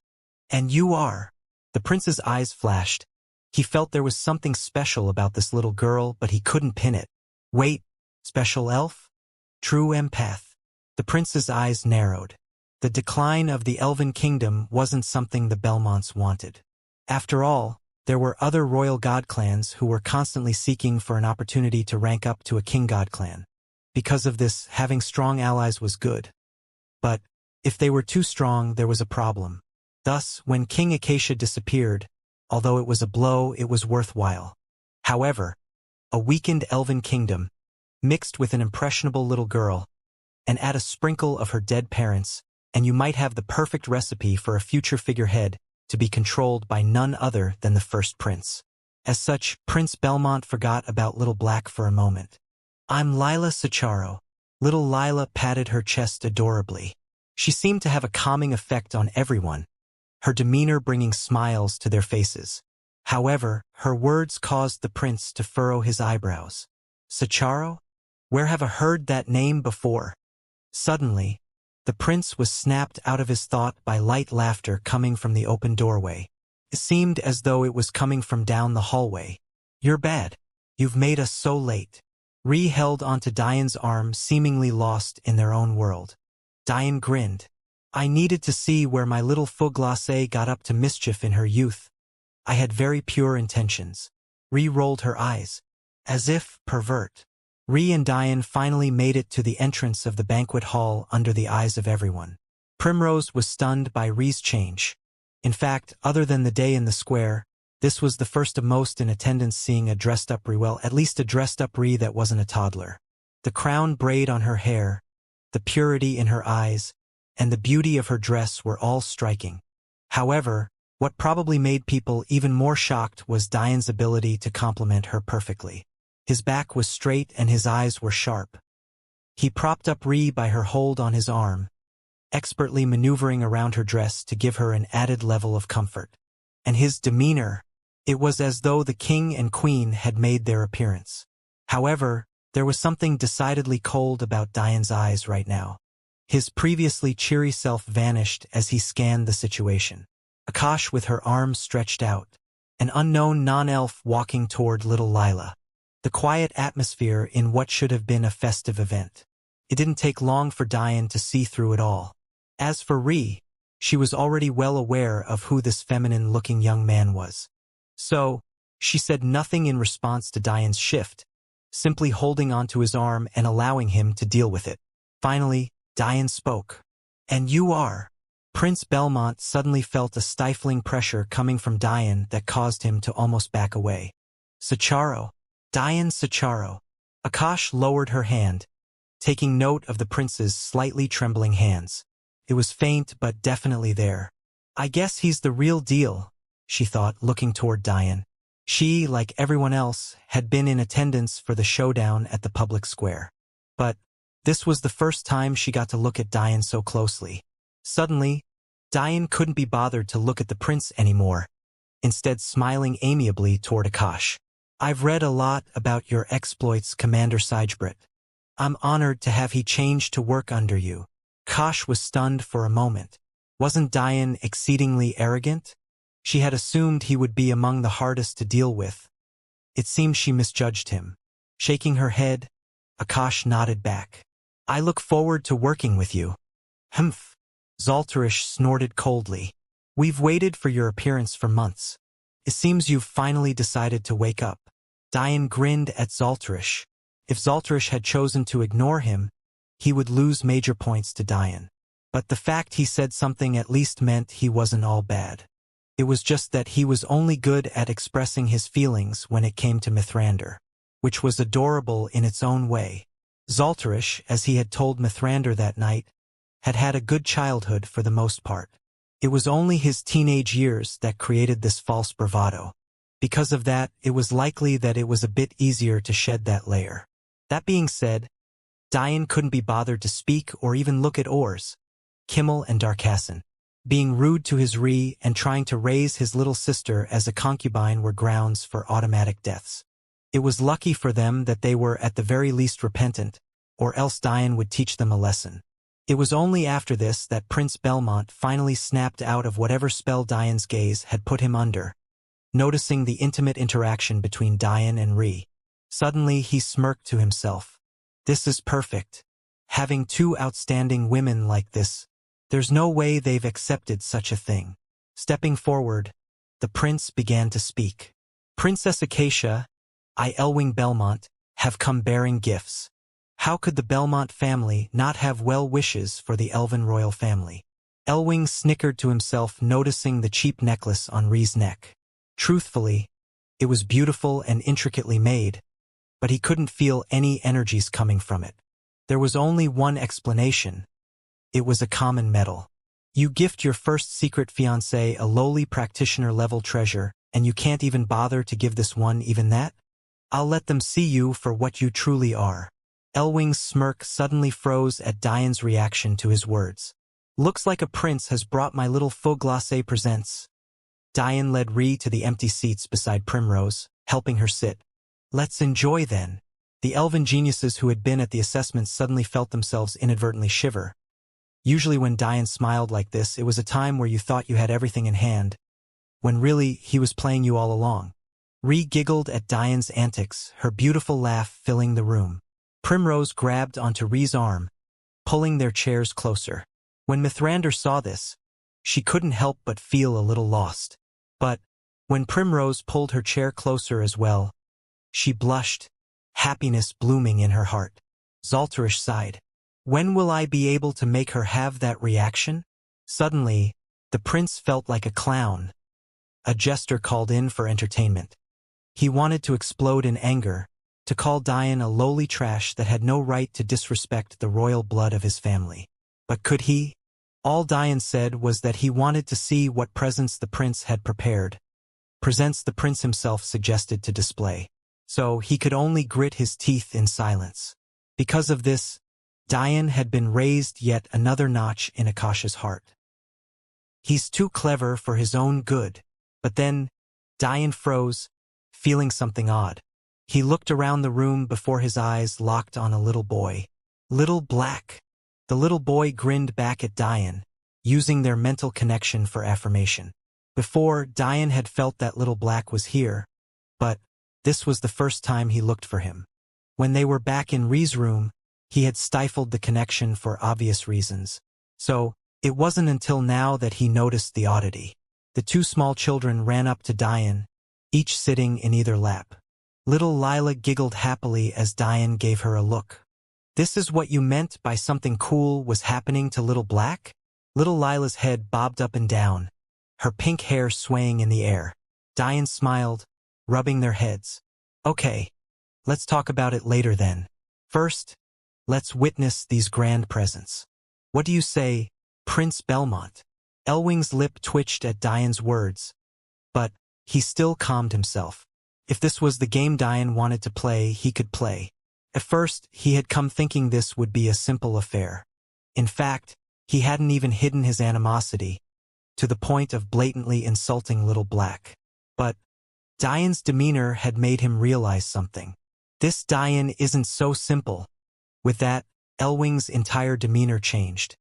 And you are. The prince's eyes flashed. He felt there was something special about this little girl, but he couldn't pin it. Wait, special elf? True empath. The prince's eyes narrowed. The decline of the Elven Kingdom wasn't something the Belmonts wanted. After all, there were other royal god clans who were constantly seeking for an opportunity to rank up to a king god clan. Because of this, having strong allies was good. But if they were too strong, there was a problem. Thus, when King Acacia disappeared, although it was a blow, it was worthwhile. However, a weakened Elven Kingdom, mixed with an impressionable little girl, and add a sprinkle of her dead parents, and you might have the perfect recipe for a future figurehead to be controlled by none other than the first prince. As such, Prince Belmont forgot about Little Black for a moment. I'm Lila Sacharo. Little Lila patted her chest adorably. She seemed to have a calming effect on everyone, her demeanor bringing smiles to their faces. However, her words caused the prince to furrow his eyebrows. Sacharo? Where have I heard that name before? Suddenly, the prince was snapped out of his thought by light laughter coming from the open doorway. It seemed as though it was coming from down the hallway. You're bad. You've made us so late. Ree held onto Diane's arm, seemingly lost in their own world. Diane grinned. I needed to see where my little faux glacé got up to mischief in her youth. I had very pure intentions. Ree rolled her eyes. As if pervert. Ree and Diane finally made it to the entrance of the banquet hall under the eyes of everyone. Primrose was stunned by Ree's change. In fact, other than the day in the square, this was the first of most in attendance seeing a dressed-up Ree, well, at least a dressed-up Ree that wasn't a toddler. The crown braid on her hair, the purity in her eyes, and the beauty of her dress were all striking. However, what probably made people even more shocked was Diane's ability to compliment her perfectly. His back was straight and his eyes were sharp. He propped up Ree by her hold on his arm, expertly maneuvering around her dress to give her an added level of comfort. And his demeanor, it was as though the king and queen had made their appearance. However, there was something decidedly cold about Diane's eyes right now. His previously cheery self vanished as he scanned the situation. Akash with her arms stretched out, an unknown non-elf walking toward little Lila. The quiet atmosphere in what should have been a festive event. It didn't take long for Diane to see through it all. As for Ree, she was already well aware of who this feminine-looking young man was. So, she said nothing in response to Diane's shift, simply holding onto his arm and allowing him to deal with it. Finally, Diane spoke. "And you are." Prince Belmont suddenly felt a stifling pressure coming from Diane that caused him to almost back away. "Sacharo. Diane Sacharo." Akash lowered her hand, taking note of the prince's slightly trembling hands. It was faint but definitely there. "I guess he's the real deal," she thought, looking toward Diane. She, like everyone else, had been in attendance for the showdown at the public square. But this was the first time she got to look at Diane so closely. Suddenly, Diane couldn't be bothered to look at the prince anymore, instead smiling amiably toward Akash. "I've read a lot about your exploits, Commander Sijbrit. I'm honored to have he changed to work under you." Akash was stunned for a moment. Wasn't Diane exceedingly arrogant? She had assumed he would be among the hardest to deal with. It seemed she misjudged him. Shaking her head, Akash nodded back. "I look forward to working with you." "Humph." Zaltarish snorted coldly. "We've waited for your appearance for months. It seems you've finally decided to wake up." Diane grinned at Zaltarish. If Zaltarish had chosen to ignore him, he would lose major points to Diane. But the fact he said something at least meant he wasn't all bad. It was just that he was only good at expressing his feelings when it came to Mithrander, which was adorable in its own way. Zaltarish, as he had told Mithrander that night, had had a good childhood for the most part. It was only his teenage years that created this false bravado. Because of that, it was likely that it was a bit easier to shed that layer. That being said, Diane couldn't be bothered to speak or even look at Ors, Kimmel and Darkasson. Being rude to his Ree and trying to raise his little sister as a concubine were grounds for automatic deaths. It was lucky for them that they were at the very least repentant, or else Diane would teach them a lesson. It was only after this that Prince Belmont finally snapped out of whatever spell Diane's gaze had put him under, noticing the intimate interaction between Diane and Ree. Suddenly he smirked to himself. "This is perfect. Having two outstanding women like this. There's no way they've accepted such a thing." Stepping forward, the prince began to speak. "Princess Acacia, I Elwing Belmont, have come bearing gifts. How could the Belmont family not have well wishes for the Elven royal family?" Elwing snickered to himself, noticing the cheap necklace on Ree's neck. Truthfully, it was beautiful and intricately made, but he couldn't feel any energies coming from it. There was only one explanation. It was a common metal. You gift your first secret fiancé a lowly practitioner-level treasure, and you can't even bother to give this one even that? I'll let them see you for what you truly are. Elwing's smirk suddenly froze at Diane's reaction to his words. "Looks like a prince has brought my little faux glacé presents." Diane led Ree to the empty seats beside Primrose, helping her sit. "Let's enjoy then." The elven geniuses who had been at the assessments suddenly felt themselves inadvertently shiver. Usually when Diane smiled like this, it was a time where you thought you had everything in hand, when really he was playing you all along. Ree giggled at Diane's antics, her beautiful laugh filling the room. Primrose grabbed onto Ree's arm, pulling their chairs closer. When Mithrander saw this, she couldn't help but feel a little lost. But when Primrose pulled her chair closer as well, she blushed, happiness blooming in her heart. Zalterish sighed. When will I be able to make her have that reaction? Suddenly, the prince felt like a clown. A jester called in for entertainment. He wanted to explode in anger, to call Diane a lowly trash that had no right to disrespect the royal blood of his family. But could he? All Diane said was that he wanted to see what presents the prince had prepared. Presents the prince himself suggested to display. So he could only grit his teeth in silence. Because of this, Diane had been raised yet another notch in Akasha's heart. He's too clever for his own good. But then, Diane froze, feeling something odd. He looked around the room before his eyes locked on a little boy. Little Black. The little boy grinned back at Diane, using their mental connection for affirmation. Before, Diane had felt that Little Black was here, but this was the first time he looked for him. When they were back in Ree's room, he had stifled the connection for obvious reasons. So, it wasn't until now that he noticed the oddity. The two small children ran up to Diane, each sitting in either lap. Little Lila giggled happily as Diane gave her a look. This is what you meant by something cool was happening to Little Black? Little Lila's head bobbed up and down, her pink hair swaying in the air. Diane smiled, rubbing their heads. Okay, let's talk about it later then. First, let's witness these grand presents. What do you say, Prince Belmont? Elwing's lip twitched at Diane's words, but he still calmed himself. If this was the game Diane wanted to play, he could play. At first, he had come thinking this would be a simple affair. In fact, he hadn't even hidden his animosity, to the point of blatantly insulting Little Black. But Diane's demeanor had made him realize something. This Diane isn't so simple. With that, Elwing's entire demeanor changed.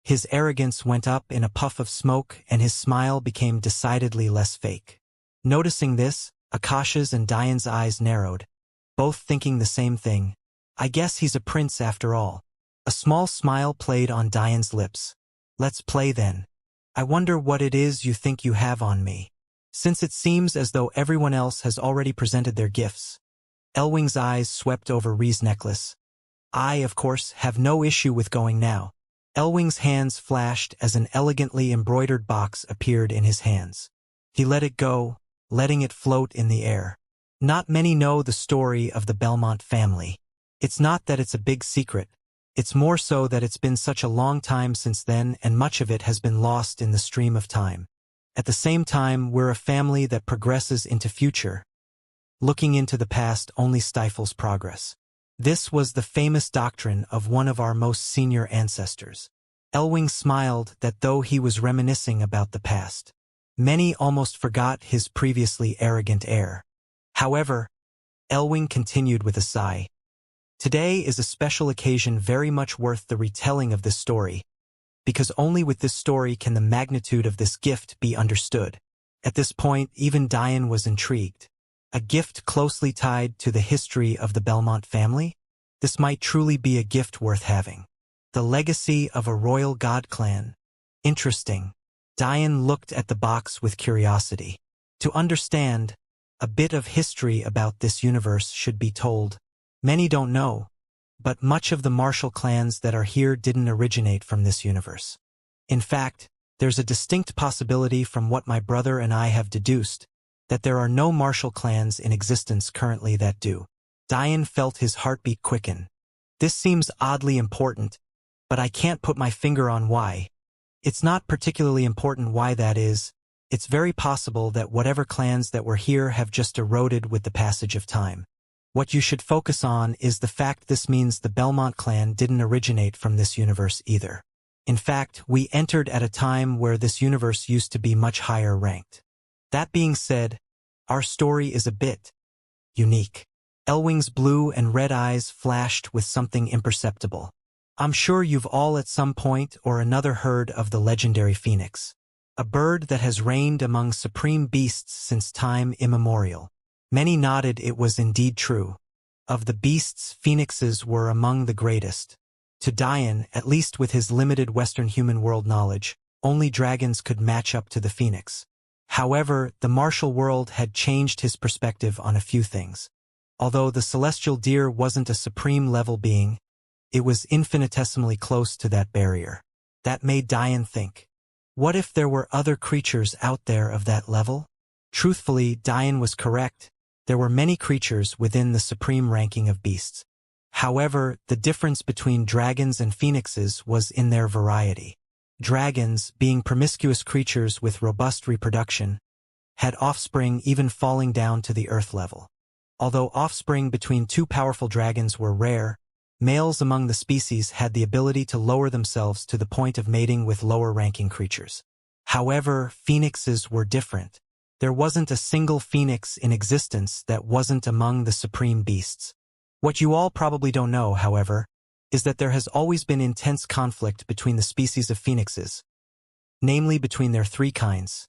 His arrogance went up in a puff of smoke and his smile became decidedly less fake. Noticing this, Akasha's and Diane's eyes narrowed, both thinking the same thing. I guess he's a prince after all. A small smile played on Diane's lips. Let's play then. I wonder what it is you think you have on me. Since it seems as though everyone else has already presented their gifts. Elwing's eyes swept over Ree's necklace. I, of course, have no issue with going now. Elwing's hands flashed as an elegantly embroidered box appeared in his hands. He let it go, letting it float in the air. Not many know the story of the Belmont family. It's not that it's a big secret. It's more so that it's been such a long time since then and much of it has been lost in the stream of time. At the same time, we're a family that progresses into future. Looking into the past only stifles progress. This was the famous doctrine of one of our most senior ancestors. Elwing smiled that though he was reminiscing about the past, many almost forgot his previously arrogant air. However, Elwing continued with a sigh. Today is a special occasion very much worth the retelling of this story, because only with this story can the magnitude of this gift be understood. At this point, even Diane was intrigued. A gift closely tied to the history of the Belmont family? This might truly be a gift worth having. The legacy of a royal god clan. Interesting. Diane looked at the box with curiosity. To understand, a bit of history about this universe should be told. Many don't know, but much of the martial clans that are here didn't originate from this universe. In fact, there's a distinct possibility from what my brother and I have deduced, that there are no martial clans in existence currently that do. Diane felt his heartbeat quicken. This seems oddly important, but I can't put my finger on why. It's not particularly important why that is. It's very possible that whatever clans that were here have just eroded with the passage of time. What you should focus on is the fact this means the Belmont clan didn't originate from this universe either. In fact, we entered at a time where this universe used to be much higher ranked. That being said, our story is a bit unique. Elwing's blue and red eyes flashed with something imperceptible. I'm sure you've all at some point or another heard of the legendary phoenix, a bird that has reigned among supreme beasts since time immemorial. Many nodded it was indeed true. Of the beasts, phoenixes were among the greatest. To Diane, at least with his limited Western human world knowledge, only dragons could match up to the phoenix. However, the martial world had changed his perspective on a few things. Although the celestial deer wasn't a supreme-level being, it was infinitesimally close to that barrier. That made Diane think, what if there were other creatures out there of that level? Truthfully, Diane was correct. There were many creatures within the supreme ranking of beasts. However, the difference between dragons and phoenixes was in their variety. Dragons, being promiscuous creatures with robust reproduction, had offspring even falling down to the earth level. Although offspring between two powerful dragons were rare, males among the species had the ability to lower themselves to the point of mating with lower-ranking creatures. However, phoenixes were different. There wasn't a single phoenix in existence that wasn't among the supreme beasts. What you all probably don't know, however, is that there has always been intense conflict between the species of phoenixes, namely between their three kinds: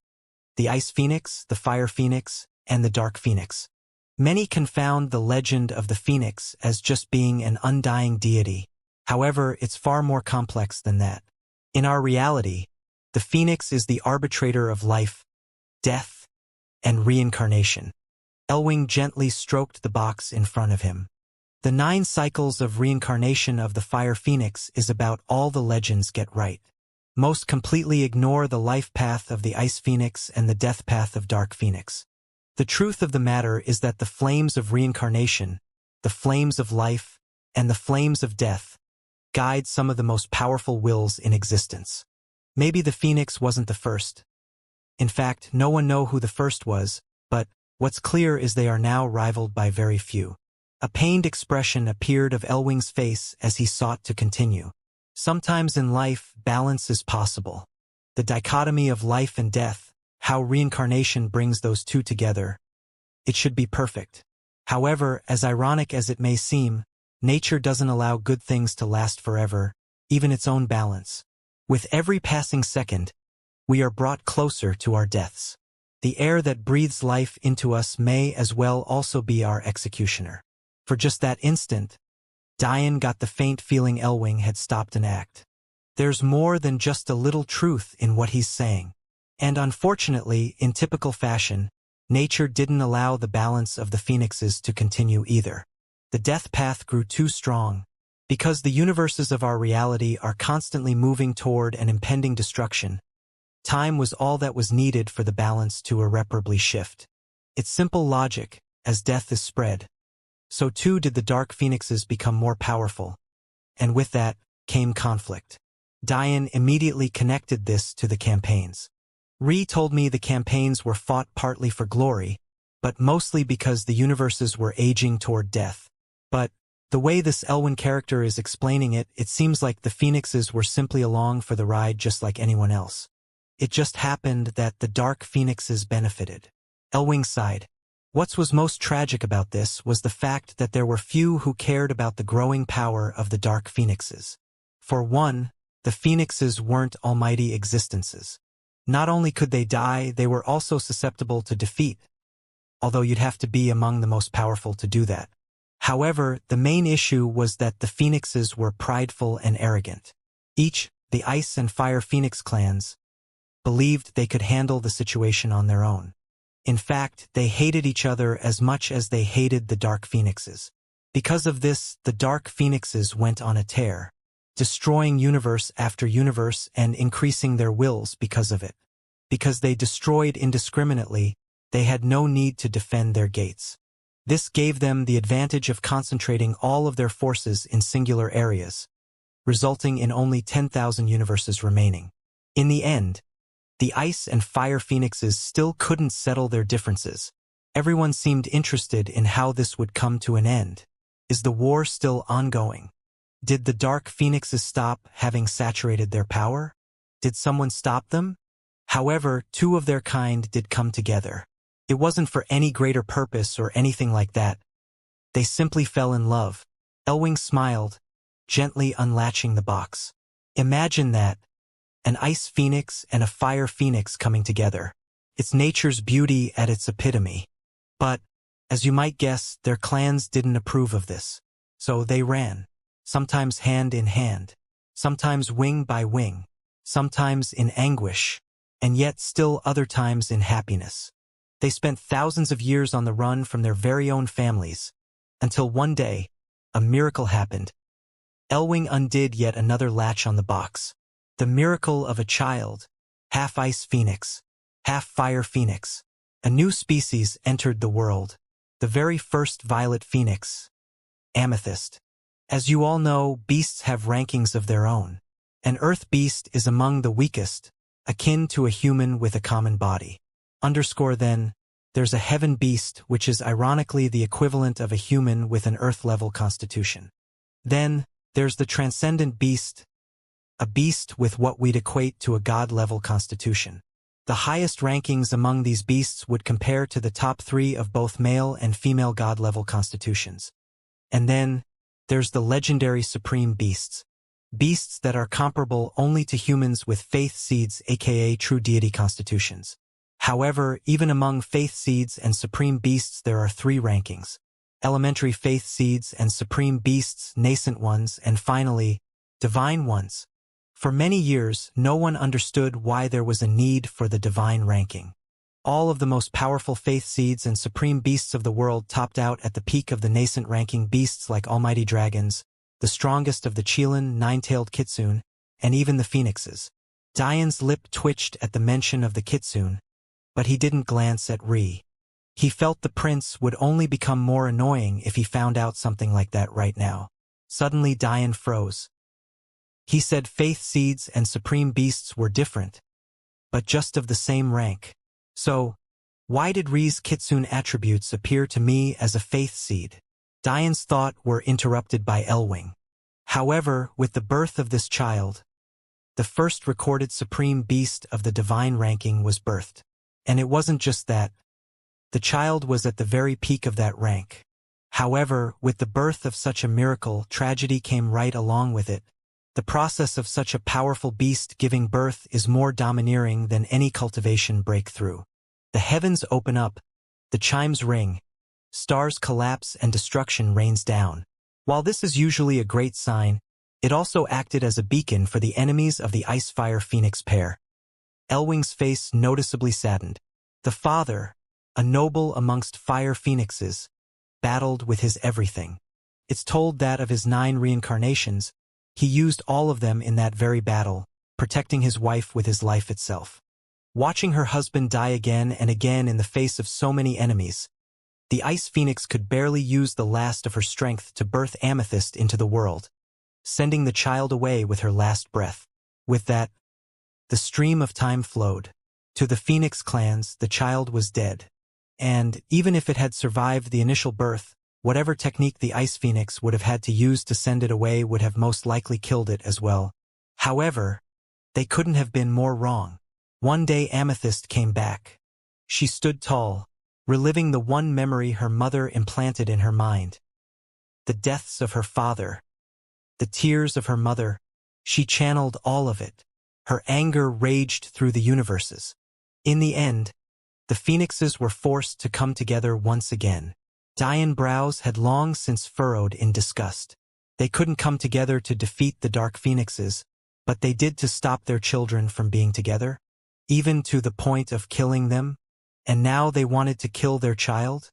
the ice phoenix, the fire phoenix, and the dark phoenix. Many confound the legend of the phoenix as just being an undying deity. However, it's far more complex than that. In our reality, the phoenix is the arbitrator of life, death, and reincarnation. Elwing gently stroked the box in front of him. The 9 cycles of reincarnation of the fire phoenix is about all the legends get right. Most completely ignore the life path of the ice phoenix and the death path of dark phoenix. The truth of the matter is that the flames of reincarnation, the flames of life, and the flames of death guide some of the most powerful wills in existence. Maybe the phoenix wasn't the first. In fact, no one knows who the first was, but what's clear is they are now rivaled by very few. A pained expression appeared of Elwing's face as he sought to continue. Sometimes in life, balance is possible. The dichotomy of life and death, how reincarnation brings those two together. It should be perfect. However, as ironic as it may seem, nature doesn't allow good things to last forever, even its own balance. With every passing second, we are brought closer to our deaths. The air that breathes life into us may as well also be our executioner. For just that instant, Diane got the faint feeling Elwing had stopped an act. There's more than just a little truth in what he's saying. And unfortunately, in typical fashion, nature didn't allow the balance of the phoenixes to continue either. The death path grew too strong. Because the universes of our reality are constantly moving toward an impending destruction, time was all that was needed for the balance to irreparably shift. It's simple logic. As death is spread, so too did the dark phoenixes become more powerful. And with that came conflict. Diane immediately connected this to the campaigns. Ree told me the campaigns were fought partly for glory, but mostly because the universes were aging toward death. But the way this Elwing character is explaining it, it seems like the phoenixes were simply along for the ride just like anyone else. It just happened that the dark phoenixes benefited. Elwing sighed. What was most tragic about this was the fact that there were few who cared about the growing power of the dark phoenixes. For one, the phoenixes weren't almighty existences. Not only could they die, they were also susceptible to defeat, although you'd have to be among the most powerful to do that. However, the main issue was that the phoenixes were prideful and arrogant. Each, the Ice and Fire Phoenix clans, believed they could handle the situation on their own. In fact, they hated each other as much as they hated the Dark Phoenixes. Because of this, the Dark Phoenixes went on a tear, destroying universe after universe and increasing their wills because of it. Because they destroyed indiscriminately, they had no need to defend their gates. This gave them the advantage of concentrating all of their forces in singular areas, resulting in only 10,000 universes remaining. In the end, the Ice and Fire Phoenixes still couldn't settle their differences. Everyone seemed interested in how this would come to an end. Is the war still ongoing? Did the Dark Phoenixes stop having saturated their power? Did someone stop them? However, 2 of their kind did come together. It wasn't for any greater purpose or anything like that. They simply fell in love. Elwing smiled, gently unlatching the box. Imagine that. An ice phoenix and a fire phoenix coming together. It's nature's beauty at its epitome. But, as you might guess, their clans didn't approve of this. So they ran. Sometimes hand in hand. Sometimes wing by wing. Sometimes in anguish. And yet still other times in happiness. They spent thousands of years on the run from their very own families, Until one day, a miracle happened. Elwing undid yet another latch on the box. The miracle of a child, half ice phoenix, half fire phoenix. A new species entered the world. The very first violet phoenix, Amethyst. As you all know, beasts have rankings of their own. An earth beast is among the weakest, akin to a human with a common body. Underscore then, there's a heaven beast which is ironically the equivalent of a human with an earth-level constitution. Then, there's the transcendent beast, a beast with what we'd equate to a god-level constitution. The highest rankings among these beasts would compare to the top 3 of both male and female god-level constitutions. And then, there's the legendary supreme beasts. Beasts that are comparable only to humans with faith seeds aka true deity constitutions. However, even among faith seeds and supreme beasts there are 3 rankings. Elementary faith seeds and supreme beasts, nascent ones, and finally, divine ones. For many years, no one understood why there was a need for the divine ranking. All of the most powerful faith seeds and supreme beasts of the world topped out at the peak of the nascent ranking beasts like almighty dragons, the strongest of the Qilin, 9-tailed kitsune, and even the phoenixes. Dian's lip twitched at the mention of the kitsune, but he didn't glance at Ri. He felt the prince would only become more annoying if he found out something like that right now. Suddenly Dian froze. He said faith seeds and supreme beasts were different, but just of the same rank. So, why did Ri's kitsune attributes appear to me as a faith seed? Dian's thoughts were interrupted by Elwing. However, with the birth of this child, the first recorded supreme beast of the divine ranking was birthed. And it wasn't just that. The child was at the very peak of that rank. However, with the birth of such a miracle, tragedy came right along with it. The process of such a powerful beast giving birth is more domineering than any cultivation breakthrough. The heavens open up, the chimes ring, stars collapse and destruction rains down. While this is usually a great sign, it also acted as a beacon for the enemies of the Ice-Fire Phoenix pair. Elwing's face noticeably saddened. The father, a noble amongst fire phoenixes, battled with his everything. It's told that of his 9 reincarnations, he used all of them in that very battle, protecting his wife with his life itself. Watching her husband die again and again in the face of so many enemies, the Ice Phoenix could barely use the last of her strength to birth Amethyst into the world, sending the child away with her last breath. With that, the stream of time flowed. To the Phoenix clans, the child was dead. And, even if it had survived the initial birth, whatever technique the Ice Phoenix would have had to use to send it away would have most likely killed it as well. However, they couldn't have been more wrong. One day Amethyst came back. She stood tall, reliving the one memory her mother implanted in her mind. The deaths of her father, the tears of her mother, she channeled all of it. Her anger raged through the universes. In the end, the phoenixes were forced to come together once again. Dian brows had long since furrowed in disgust. They couldn't come together to defeat the dark phoenixes, but they did to stop their children from being together, even to the point of killing them, and now they wanted to kill their child?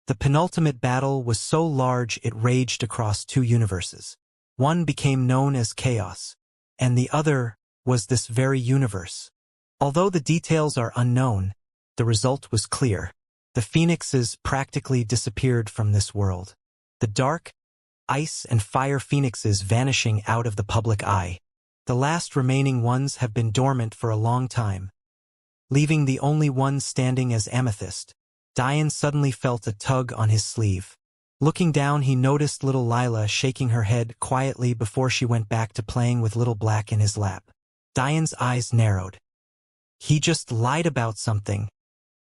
The penultimate battle was so large it raged across 2 universes. One became known as Chaos, and the other was this very universe. Although the details are unknown, the result was clear. The phoenixes practically disappeared from this world. The dark, ice and fire phoenixes vanishing out of the public eye. The last remaining ones have been dormant for a long time, leaving the only one standing as Amethyst. Dian suddenly felt a tug on his sleeve. Looking down, he noticed little Lila shaking her head quietly before she went back to playing with little Black in his lap. Dian's eyes narrowed. He just lied about something.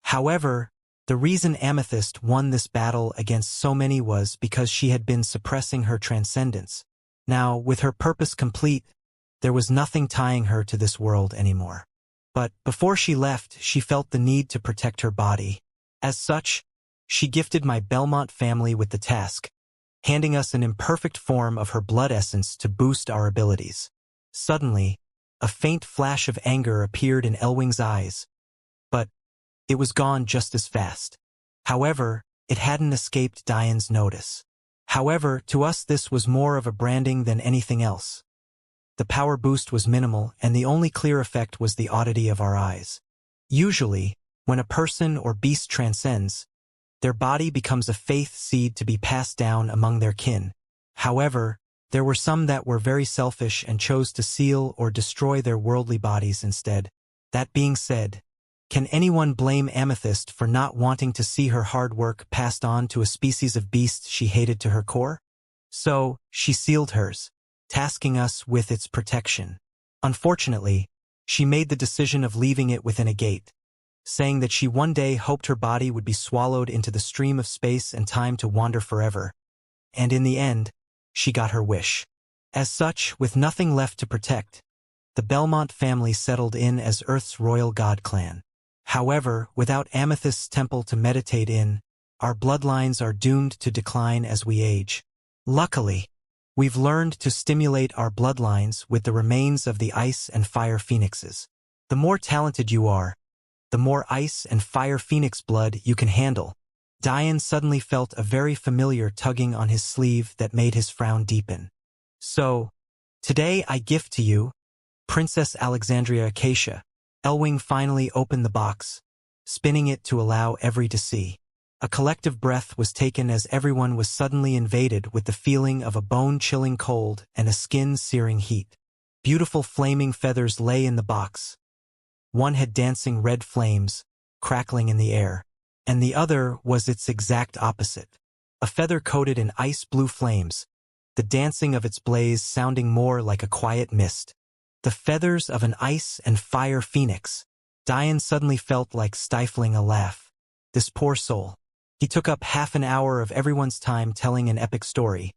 However, the reason Amethyst won this battle against so many was because she had been suppressing her transcendence. Now, with her purpose complete, there was nothing tying her to this world anymore. But before she left, she felt the need to protect her body. As such, she gifted my Belmont family with the task, handing us an imperfect form of her blood essence to boost our abilities. Suddenly, a faint flash of anger appeared in Elwing's eyes, but it was gone just as fast. However, it hadn't escaped Dian's notice. However, to us this was more of a branding than anything else. The power boost was minimal, and the only clear effect was the oddity of our eyes. Usually, when a person or beast transcends, their body becomes a faith seed to be passed down among their kin. However, there were some that were very selfish and chose to seal or destroy their worldly bodies instead. That being said, can anyone blame Amethyst for not wanting to see her hard work passed on to a species of beast she hated to her core? So, she sealed hers, tasking us with its protection. Unfortunately, she made the decision of leaving it within a gate, saying that she one day hoped her body would be swallowed into the stream of space and time to wander forever. And in the end, she got her wish. As such, with nothing left to protect, the Belmont family settled in as Earth's royal god clan. However, without Amethyst's temple to meditate in, our bloodlines are doomed to decline as we age. Luckily, we've learned to stimulate our bloodlines with the remains of the ice and fire phoenixes. The more talented you are, the more ice and fire phoenix blood you can handle. Diane suddenly felt a very familiar tugging on his sleeve that made his frown deepen. So, today I gift to you, Princess Alexandria Acacia. Elwing finally opened the box, spinning it to allow every to see. A collective breath was taken as everyone was suddenly invaded with the feeling of a bone-chilling cold and a skin-searing heat. Beautiful flaming feathers lay in the box. One had dancing red flames, crackling in the air, and the other was its exact opposite. A feather coated in ice-blue flames, the dancing of its blaze sounding more like a quiet mist. The feathers of an ice and fire phoenix. Diane suddenly felt like stifling a laugh. This poor soul. He took up half an hour of everyone's time telling an epic story,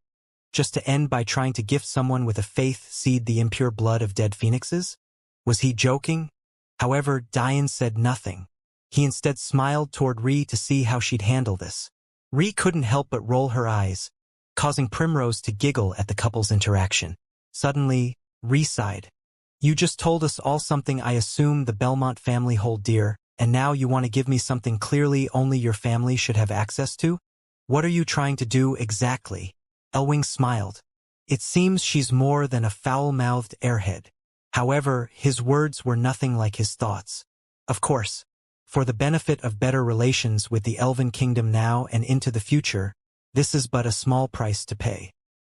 just to end by trying to gift someone with a faith seed the impure blood of dead phoenixes? Was he joking? However, Diane said nothing. He instead smiled toward Ree to see how she'd handle this. Ree couldn't help but roll her eyes, causing Primrose to giggle at the couple's interaction. Suddenly, Ree sighed. You just told us all something I assume the Belmont family hold dear, and now you want to give me something clearly only your family should have access to? What are you trying to do exactly? Elwing smiled. It seems she's more than a foul-mouthed airhead. However, his words were nothing like his thoughts. Of course, for the benefit of better relations with the Elven Kingdom now and into the future, this is but a small price to pay.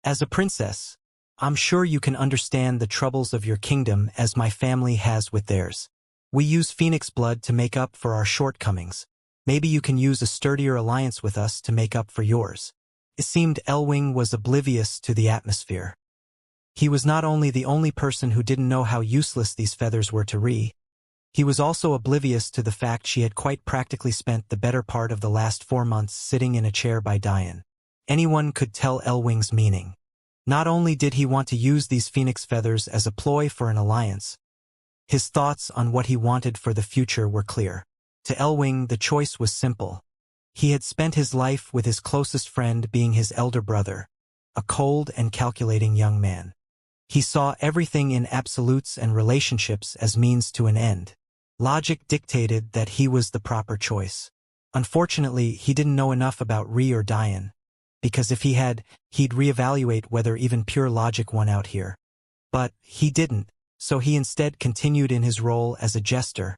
As a princess, I'm sure you can understand the troubles of your kingdom as my family has with theirs. We use phoenix blood to make up for our shortcomings. Maybe you can use a sturdier alliance with us to make up for yours. It seemed Elwing was oblivious to the atmosphere. He was not only the only person who didn't know how useless these feathers were to Ree, he was also oblivious to the fact she had quite practically spent the better part of the last 4 months sitting in a chair by Diane. Anyone could tell Elwing's meaning. Not only did he want to use these phoenix feathers as a ploy for an alliance, his thoughts on what he wanted for the future were clear. To Elwing, the choice was simple. He had spent his life with his closest friend being his elder brother, a cold and calculating young man. He saw everything in absolutes and relationships as means to an end. Logic dictated that he was the proper choice. Unfortunately, he didn't know enough about Ree or Diane, because if he had, he'd reevaluate whether even pure logic won out here. But he didn't, so he instead continued in his role as a jester,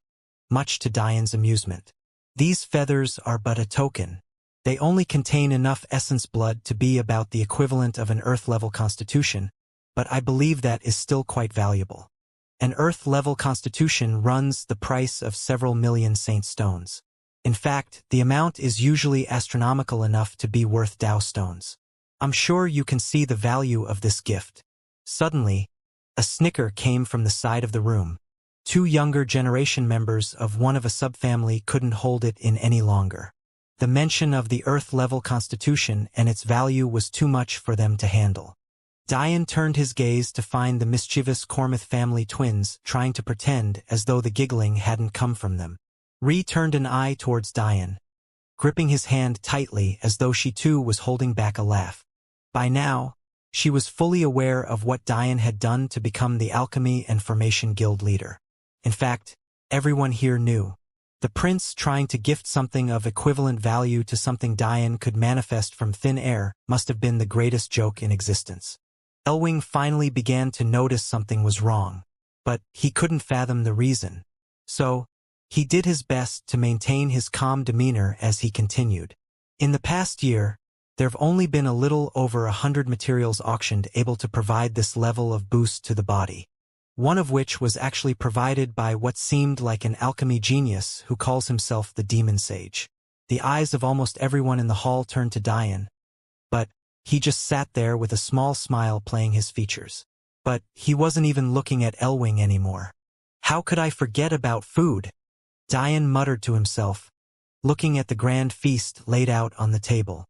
much to Diane's amusement. These feathers are but a token. They only contain enough essence blood to be about the equivalent of an Earth-level constitution, but I believe that is still quite valuable. An Earth-level constitution runs the price of several million saint stones. In fact, the amount is usually astronomical enough to be worth Tao stones. I'm sure you can see the value of this gift. Suddenly, a snicker came from the side of the room. 2 younger generation members of one of a subfamily couldn't hold it in any longer. The mention of the Earth-level constitution and its value was too much for them to handle. Diane turned his gaze to find the mischievous Cormith family twins trying to pretend as though the giggling hadn't come from them. Ree turned an eye towards Diane, gripping his hand tightly as though she too was holding back a laugh. By now, she was fully aware of what Diane had done to become the Alchemy and Formation Guild leader. In fact, everyone here knew. The prince trying to gift something of equivalent value to something Diane could manifest from thin air must have been the greatest joke in existence. Elwing finally began to notice something was wrong, but he couldn't fathom the reason. So, he did his best to maintain his calm demeanor as he continued. In the past year, there've only been a little over 100 materials auctioned able to provide this level of boost to the body. One of which was actually provided by what seemed like an alchemy genius who calls himself the Demon Sage. The eyes of almost everyone in the hall turned to Diane, but he just sat there with a small smile playing his features. But he wasn't even looking at Elwing anymore. How could I forget about food? Diane muttered to himself, looking at the grand feast laid out on the table.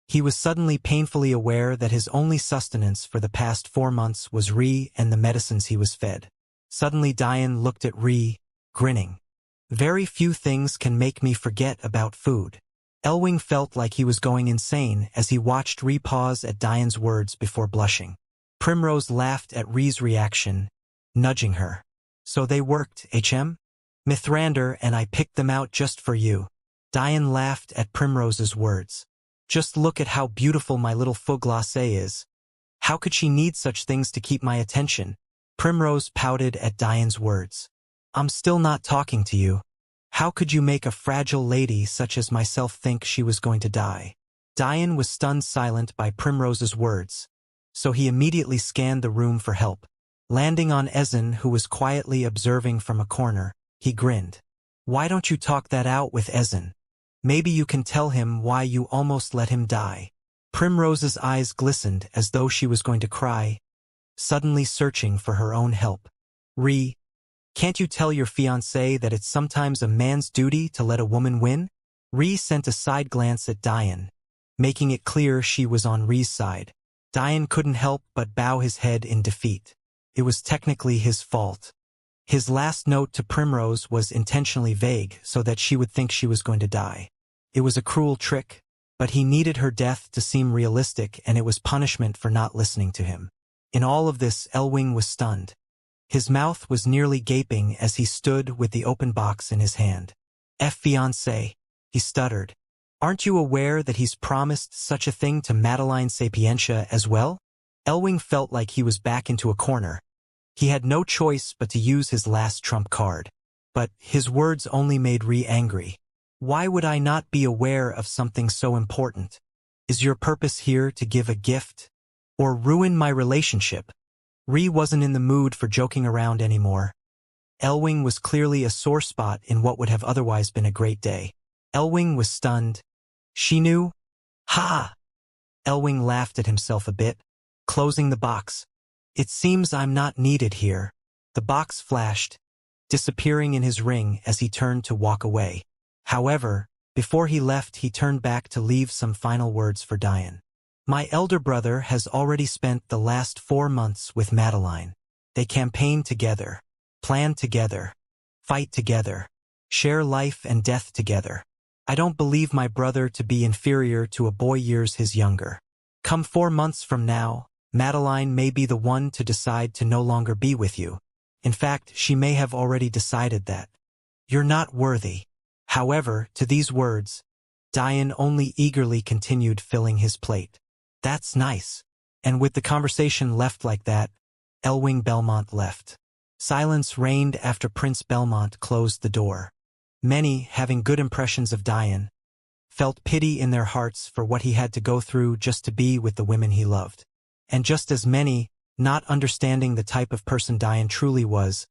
He was suddenly painfully aware that his only sustenance for the past 4 months was Ree and the medicines he was fed. Suddenly Diane looked at Ree, grinning. Very few things can make me forget about food. Elwing felt like he was going insane as he watched Ree pause at Diane's words before blushing. Primrose laughed at Ree's reaction, nudging her. So they worked, HM? Mithrander and I picked them out just for you. Diane laughed at Primrose's words. Just look at how beautiful my little faux glacé is. How could she need such things to keep my attention? Primrose pouted at Diane's words. I'm still not talking to you. How could you make a fragile lady such as myself think she was going to die? Diane was stunned silent by Primrose's words, so he immediately scanned the room for help. Landing on Ezen, who was quietly observing from a corner, he grinned. Why don't you talk that out with Ezen? Maybe you can tell him why you almost let him die. Primrose's eyes glistened as though she was going to cry, suddenly searching for her own help. Ree, can't you tell your fiancé that it's sometimes a man's duty to let a woman win? Ree sent a side glance at Diane, making it clear she was on Ree's side. Diane couldn't help but bow his head in defeat. It was technically his fault. His last note to Primrose was intentionally vague so that she would think she was going to die. It was a cruel trick, but he needed her death to seem realistic, and it was punishment for not listening to him. In all of this, Elwing was stunned. His mouth was nearly gaping as he stood with the open box in his hand. Fiancé, he stuttered. Aren't you aware that he's promised such a thing to Madeline Sapientia as well? Elwing felt like he was back into a corner. He had no choice but to use his last trump card. But his words only made Ree angry. Why would I not be aware of something so important? Is your purpose here to give a gift? Or ruin my relationship? Ree wasn't in the mood for joking around anymore. Elwing was clearly a sore spot in what would have otherwise been a great day. Elwing was stunned. She knew? Ha! Elwing laughed at himself a bit, closing the box. It seems I'm not needed here. The box flashed, disappearing in his ring as he turned to walk away. However, before he left, he turned back to leave some final words for Diane. My elder brother has already spent the last 4 months with Madeline. They campaigned together, planned together, fight together, share life and death together. I don't believe my brother to be inferior to a boy years his younger. Come 4 months from now, Madeline may be the one to decide to no longer be with you. In fact, she may have already decided that. You're not worthy. However, to these words, Diane only eagerly continued filling his plate. That's nice. And with the conversation left like that, Elwing Belmont left. Silence reigned after Prince Belmont closed the door. Many, having good impressions of Diane, felt pity in their hearts for what he had to go through just to be with the women he loved. And just as many, not understanding the type of person Diane truly was,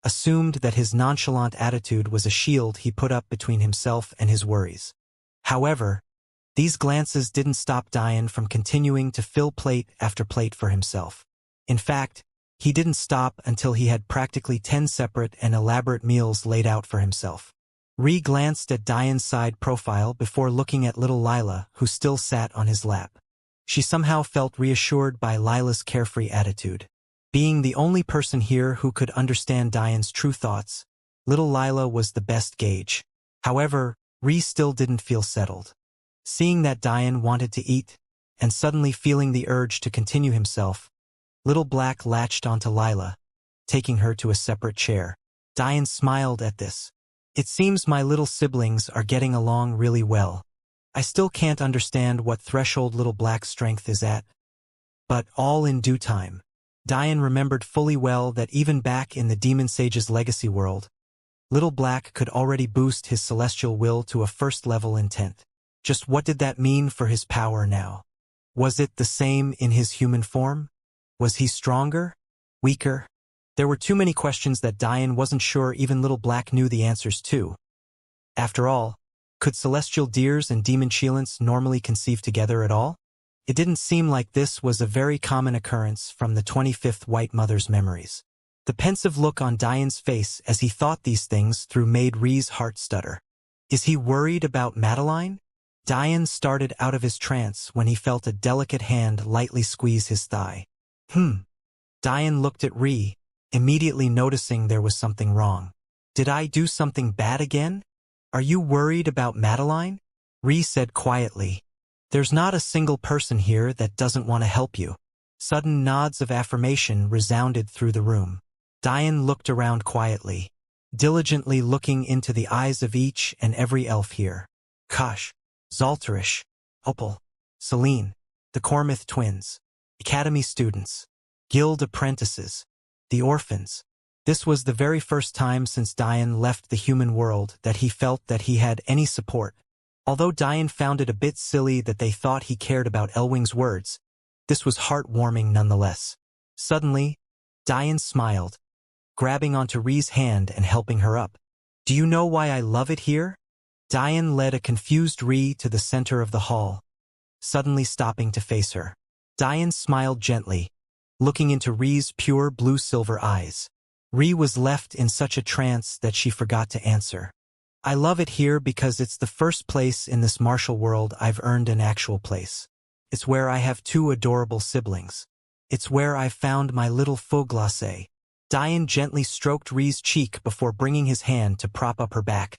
assumed that his nonchalant attitude was a shield he put up between himself and his worries. However, these glances didn't stop Diane from continuing to fill plate after plate for himself. In fact, he didn't stop until he had practically 10 separate and elaborate meals laid out for himself. Ree glanced at Diane's side profile before looking at little Lila, who still sat on his lap. She somehow felt reassured by Lila's carefree attitude. Being the only person here who could understand Diane's true thoughts, little Lila was the best gauge. However, Ree still didn't feel settled. Seeing that Diane wanted to eat, and suddenly feeling the urge to continue himself, Little Black latched onto Lila, taking her to a separate chair. Diane smiled at this, It seems my little siblings are getting along really well. I still can't understand what threshold little black strength is at. But all in due time. Diane remembered fully well that even back in the Demon Sage's legacy world, Little Black could already boost his celestial will to a first-level intent. Just what did that mean for his power now? Was it the same in his human form? Was he stronger? Weaker? There were too many questions that Diane wasn't sure even Little Black knew the answers to. After all, could celestial deers and demon cheelants normally conceive together at all? It didn't seem like this was a very common occurrence from the 25th White Mother's memories. The pensive look on Diane's face as he thought these things through made Rhee's heart stutter. Is he worried about Madeline? Diane started out of his trance when he felt a delicate hand lightly squeeze his thigh. Diane looked at Rhee, immediately noticing there was something wrong. Did I do something bad again? Are you worried about Madeline? Rhee said quietly. There's not a single person here that doesn't want to help you. Sudden nods of affirmation resounded through the room. Diane looked around quietly, diligently looking into the eyes of each and every elf here. Kosh, Zalterish, Opal, Celine, the Cormith twins, academy students, guild apprentices, the orphans. This was the very first time since Diane left the human world that he felt that he had any support. Although Diane found it a bit silly that they thought he cared about Elwing's words, this was heartwarming nonetheless. Suddenly, Diane smiled, grabbing onto Rhee's hand and helping her up. Do you know why I love it here? Diane led a confused Rhee to the center of the hall, suddenly stopping to face her. Diane smiled gently, looking into Rhee's pure blue-silver eyes. Rhee was left in such a trance that she forgot to answer. I love it here because it's the first place in this martial world I've earned an actual place. It's where I have 2 adorable siblings. It's where I've found my little faux glacé. Diane gently stroked Rhee's cheek before bringing his hand to prop up her back,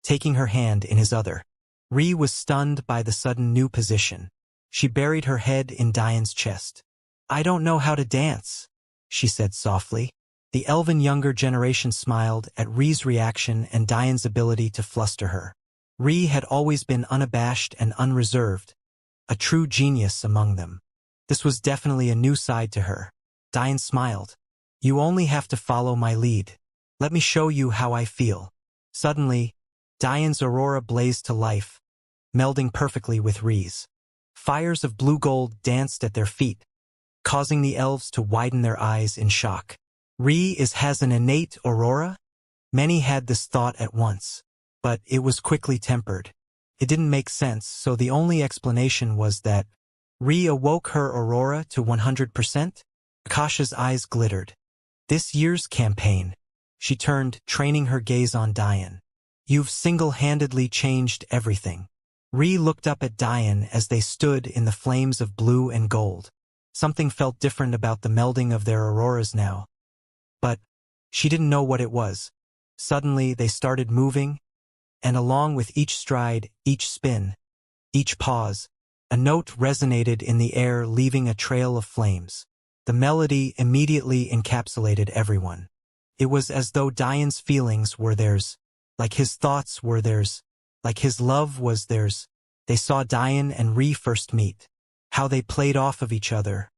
taking her hand in his other. Rhee was stunned by the sudden new position. She buried her head in Diane's chest. I don't know how to dance, she said softly. The elven younger generation smiled at Rhee's reaction and Diane's ability to fluster her. Rhee had always been unabashed and unreserved, a true genius among them. This was definitely a new side to her. Diane smiled. You only have to follow my lead. Let me show you how I feel. Suddenly, Diane's aurora blazed to life, melding perfectly with Rhee's. Fires of blue gold danced at their feet, causing the elves to widen their eyes in shock. Rhee has an innate aurora? Many had this thought at once, but it was quickly tempered. It didn't make sense, so the only explanation was that Rhee awoke her aurora to 100%? Akasha's eyes glittered. This year's campaign. She turned, training her gaze on Diane. You've single-handedly changed everything. Rhee looked up at Diane as they stood in the flames of blue and gold. Something felt different about the melding of their auroras now. But she didn't know what it was. Suddenly they started moving, and along with each stride, each spin, each pause, a note resonated in the air, leaving a trail of flames. The melody immediately encapsulated everyone. It was as though Diane's feelings were theirs, like his thoughts were theirs, like his love was theirs. They saw Diane and Rhee first meet, how they played off of each other,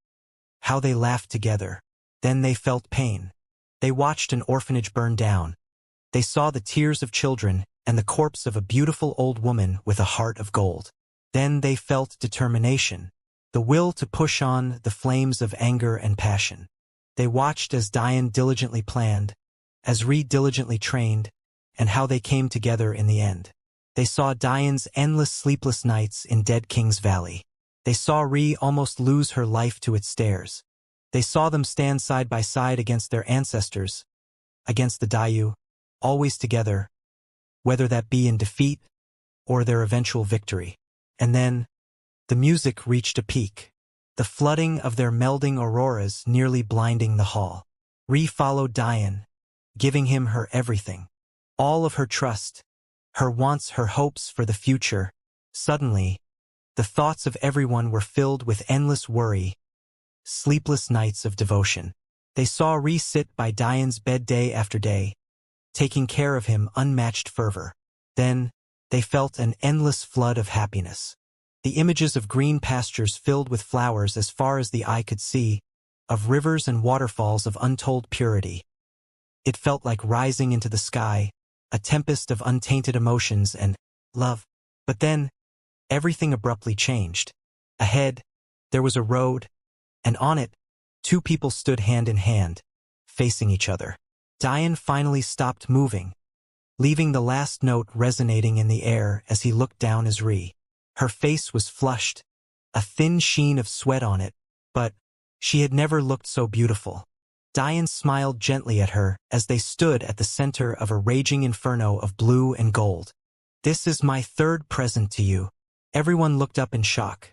how they laughed together. Then they felt pain. They watched an orphanage burn down. They saw the tears of children and the corpse of a beautiful old woman with a heart of gold. Then they felt determination, the will to push on the flames of anger and passion. They watched as Diane diligently planned, as Rhee diligently trained, and how they came together in the end. They saw Diane's endless sleepless nights in Dead King's Valley. They saw Rhee almost lose her life to its stairs. They saw them stand side by side against their ancestors, against the Dayu, always together, whether that be in defeat or their eventual victory. And then, the music reached a peak, the flooding of their melding auroras nearly blinding the hall. Rhee followed Diane, giving him her everything, all of her trust, her wants, her hopes for the future. Suddenly, the thoughts of everyone were filled with endless worry, sleepless nights of devotion. They saw Rhee sit by Diane's bed day after day, taking care of him unmatched fervor. Then, they felt an endless flood of happiness. The images of green pastures filled with flowers as far as the eye could see, of rivers and waterfalls of untold purity. It felt like rising into the sky, a tempest of untainted emotions and love. But then, everything abruptly changed. Ahead, there was a road, and on it, two people stood hand in hand, facing each other. Diane finally stopped moving, leaving the last note resonating in the air as he looked down as Ree. Her face was flushed, a thin sheen of sweat on it, but she had never looked so beautiful. Diane smiled gently at her as they stood at the center of a raging inferno of blue and gold. "This is my third present to you." Everyone looked up in shock.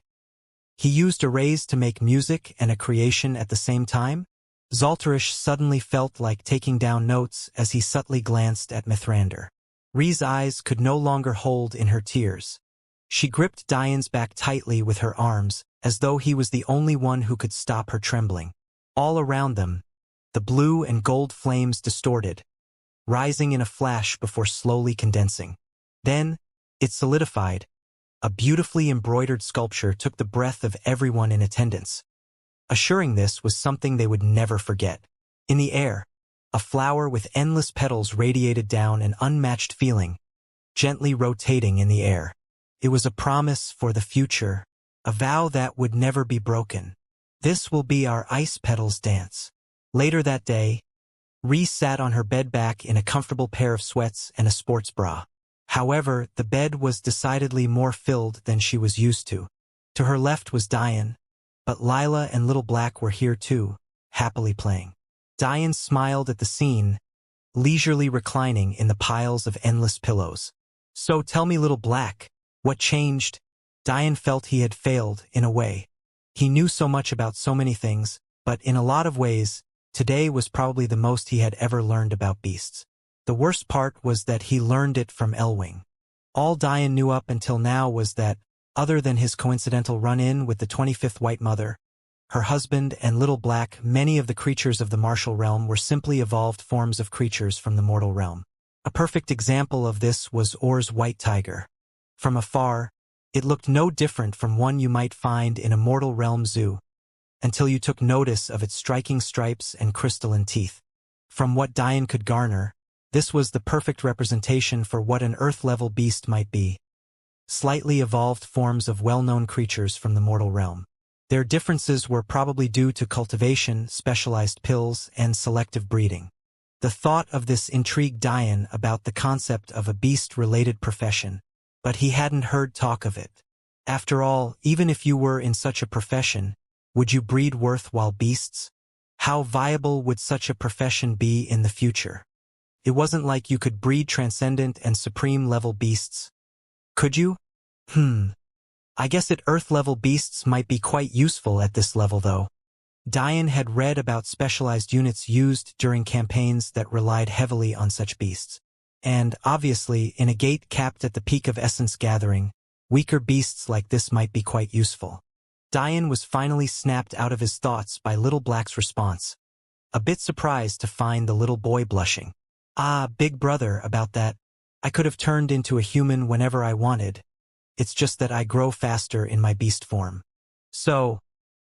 He used arrays to make music and a creation at the same time? Zoltarish suddenly felt like taking down notes as he subtly glanced at Mithrander. Ree's eyes could no longer hold in her tears. She gripped Diane's back tightly with her arms, as though he was the only one who could stop her trembling. All around them, the blue and gold flames distorted, rising in a flash before slowly condensing. Then, it solidified. A beautifully embroidered sculpture took the breath of everyone in attendance. Assuring this was something they would never forget. In the air, a flower with endless petals radiated down an unmatched feeling, gently rotating in the air. It was a promise for the future, a vow that would never be broken. "This will be our ice petals dance." Later that day, Ree sat on her bed back in a comfortable pair of sweats and a sports bra. However, the bed was decidedly more filled than she was used to. To her left was Diane, but Lila and Little Black were here too, happily playing. Diane smiled at the scene, leisurely reclining in the piles of endless pillows. "So tell me, Little Black, what changed?" Diane felt he had failed, in a way. He knew so much about so many things, but in a lot of ways, today was probably the most he had ever learned about beasts. The worst part was that he learned it from Elwing. All Diane knew up until now was that, other than his coincidental run-in with the 25th White Mother, her husband and Little Black, many of the creatures of the martial realm were simply evolved forms of creatures from the mortal realm. A perfect example of this was Orr's white tiger. From afar, it looked no different from one you might find in a mortal realm zoo, until you took notice of its striking stripes and crystalline teeth. From what Diane could garner, this was the perfect representation for what an Earth-level beast might be. Slightly evolved forms of well-known creatures from the mortal realm. Their differences were probably due to cultivation, specialized pills, and selective breeding. The thought of this intrigued Diane about the concept of a beast-related profession, but he hadn't heard talk of it. After all, even if you were in such a profession, would you breed worthwhile beasts? How viable would such a profession be in the future? It wasn't like you could breed transcendent and supreme-level beasts. Could you? I guess Earth-level beasts might be quite useful at this level, though. Diane had read about specialized units used during campaigns that relied heavily on such beasts. And, obviously, in a gate capped at the peak of essence gathering, weaker beasts like this might be quite useful. Diane was finally snapped out of his thoughts by Little Black's response, a bit surprised to find the little boy blushing. "Ah, big brother, about that. I could have turned into a human whenever I wanted. It's just that I grow faster in my beast form. So,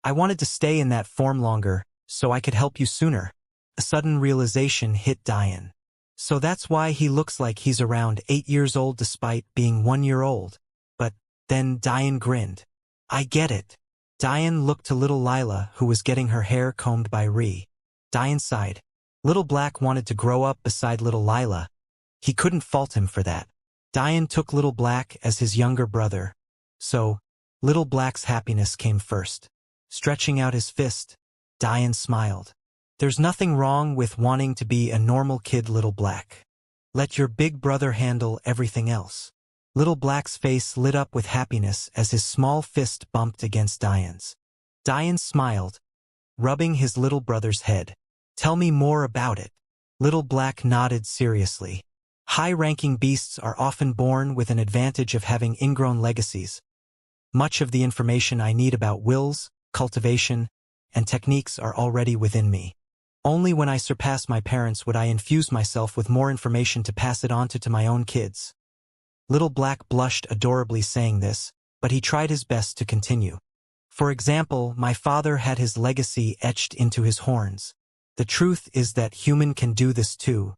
I wanted to stay in that form longer, so I could help you sooner." A sudden realization hit Diane. So that's why he looks like he's around 8 years old despite being 1 year old. But then Diane grinned. "I get it." Diane looked to little Lila, who was getting her hair combed by Ree. Diane sighed. Little Black wanted to grow up beside little Lila. He couldn't fault him for that. Diane took Little Black as his younger brother. So, Little Black's happiness came first. Stretching out his fist, Diane smiled. "There's nothing wrong with wanting to be a normal kid, Little Black. Let your big brother handle everything else." Little Black's face lit up with happiness as his small fist bumped against Diane's. Diane smiled, rubbing his little brother's head. "Tell me more about it." Little Black nodded seriously. "High-ranking beasts are often born with an advantage of having ingrown legacies. Much of the information I need about wills, cultivation, and techniques are already within me. Only when I surpass my parents would I infuse myself with more information to pass it on to my own kids. Little Black blushed adorably saying this, but he tried his best to continue. For example, my father had his legacy etched into his horns. The truth is that human can do this too,